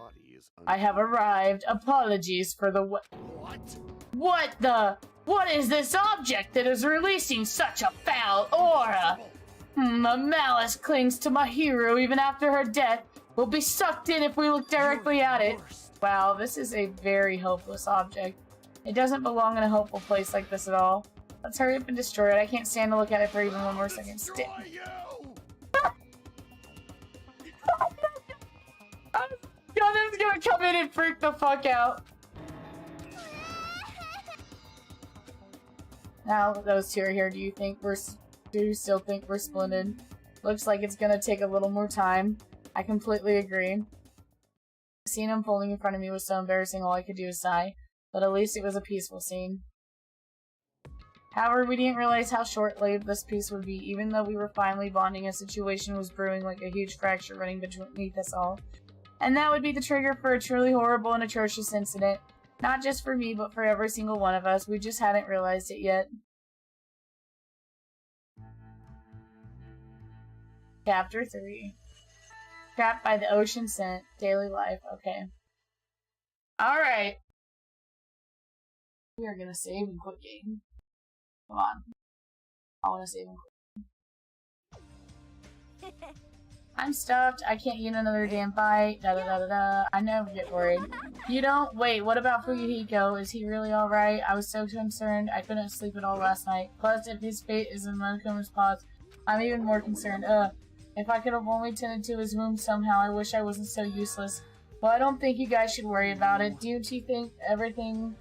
I have arrived. Apologies for the what? What the? What is this object that is releasing such a foul aura? A malice clings to Mahiru even after her death. We'll be sucked in if we look directly at it. Wow, this is a very hopeless object. It doesn't belong in a hopeful place like this at all. Let's hurry up and destroy it. I can't stand to look at it for even one more second. Jonathan's gonna come in and freak the fuck out. Now that those two are here, do you still think we're splendid? Looks like it's gonna take a little more time. I completely agree. The scene unfolding in front of me was so embarrassing, all I could do was sigh. But at least it was a peaceful scene. However, we didn't realize how short-lived this peace would be. Even though we were finally bonding, a situation was brewing like a huge fracture running beneath us all. And that would be the trigger for a truly horrible and atrocious incident. Not just for me, but for every single one of us. We just hadn't realized it yet. Chapter 3. Trapped by the ocean scent. Daily life. Okay. Alright. We are gonna save and quit game. Come on. I wanna save and quit. I'm stuffed. I can't eat another damn bite. Da da da da da. I never get worried. You don't? Wait, what about Fuyuhiko? Is he really alright? I was so concerned. I couldn't sleep at all last night. Plus, if his fate is in Monokuma's paws, I'm even more concerned. If I could have only tended to his wound somehow, I wish I wasn't so useless. Well, I don't think you guys should worry about it. Do you think everything...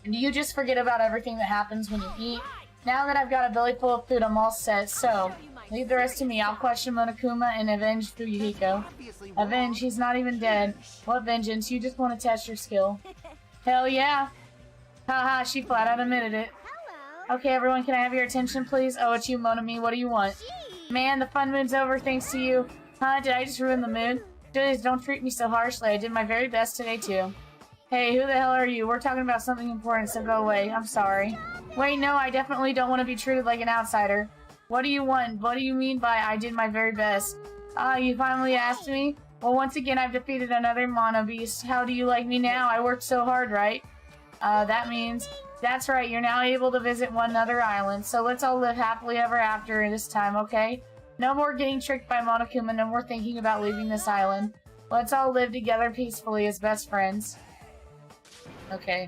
Do you just forget about everything that happens when you eat? Now that I've got a belly full of food, I'm all set, so... Leave the rest to me. I'll question Monokuma and avenge Fuyuhiko. Avenge? He's not even dead. What vengeance? You just want to test your skill. Hell yeah! Haha, she flat out admitted it. Okay, everyone, can I have your attention, please? Oh, it's you, Monami. What do you want? Man, the fun mood's over thanks to you. Huh? Did I just ruin the mood? Please, don't treat me so harshly. I did my very best today, too. Hey, who the hell are you? We're talking about something important, so go away. I'm sorry. Wait, no, I definitely don't want to be treated like an outsider. What do you want? What do you mean by I did my very best? You finally asked me? Well, once again, I've defeated another Mono Beast. How do you like me now? I worked so hard, right? That means... That's right, you're now able to visit one other island, so let's all live happily ever after this time, okay? No more getting tricked by Monokuma, no more thinking about leaving this island. Let's all live together peacefully as best friends. Okay.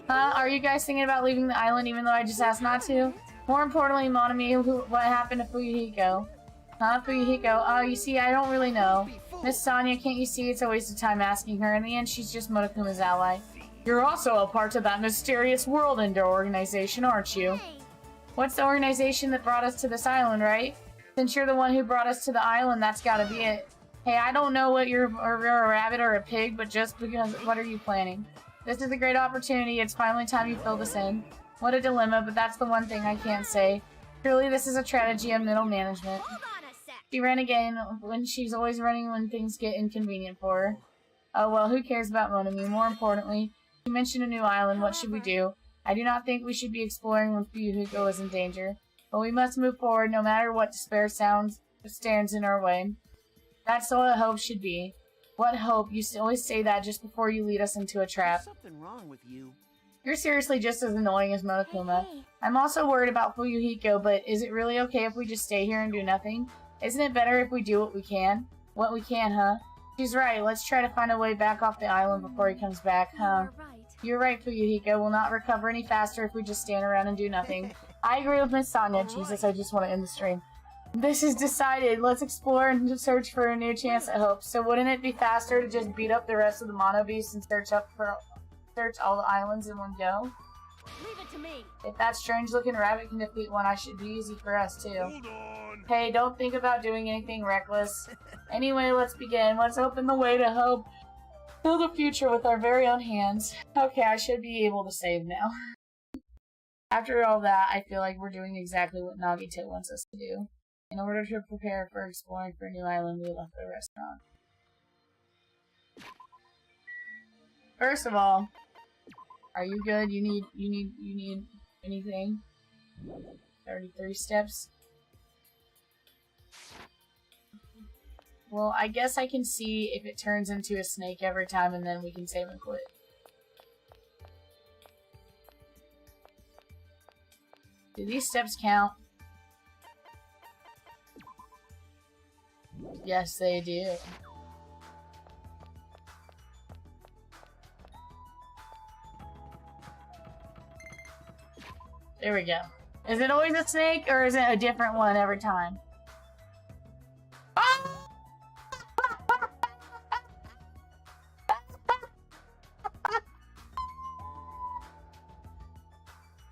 Are you guys thinking about leaving the island even though I just asked not to? More importantly, Monami, what happened to Fuyuhiko? Fuyuhiko? Oh, you see, I don't really know. Miss Sonia, can't you see it's a waste of time asking her? In the end, she's just Monokuma's ally. You're also a part of that mysterious World Ender organization, aren't you? What's the organization that brought us to this island, right? Since you're the one who brought us to the island, that's gotta be it. Hey, I don't know what you're a rabbit or a pig, but just because, what are you planning? This is a great opportunity. It's finally time you fill this in. What a dilemma, but that's the one thing I can't say. Truly, this is a tragedy of middle management. She ran again when she's always running when things get inconvenient for her. Oh well, who cares about Monami? More importantly, you mentioned a new island. What should we do? I do not think we should be exploring when Fuyuhiko is in danger. But we must move forward no matter what despair stands in our way. That's all hope should be. What hope? You always say that just before you lead us into a trap. There's something wrong with you. You're seriously just as annoying as Monokuma. I'm also worried about Fuyuhiko, but is it really okay if we just stay here and do nothing? Isn't it better if we do what we can? What we can, huh? She's right. Let's try to find a way back off the island before he comes back, huh? You're right, Fuyuhiko. We'll not recover any faster if we just stand around and do nothing. I agree with Miss Sonia. Jesus, I just want to end the stream. This is decided. Let's explore and search for a new chance at hope. So wouldn't it be faster to just beat up the rest of the Mono Beasts and search all the islands in one go? Leave it to me. If that strange-looking rabbit can defeat one, I should be easy for us too. Hey, don't think about doing anything reckless. Anyway, let's begin. Let's open the way to hope. Build a future with our very own hands. Okay, I should be able to save now. After all that, I feel like we're doing exactly what Nagito wants us to do. In order to prepare for exploring for a new island, we left the restaurant. First of all, are you good? You need anything? 33 steps? Well, I guess I can see if it turns into a snake every time and then we can save and quit. Do these steps count? Yes, they do. There we go. Is it always a snake or is it a different one every time? Ah!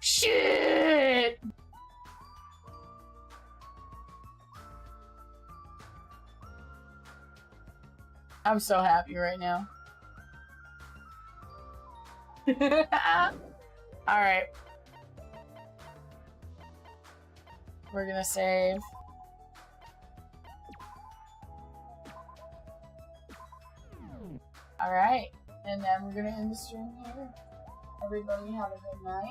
Shit! I'm so happy right now. Alright. We're gonna save. Alright. And then we're gonna end the stream here. Everybody have a good night.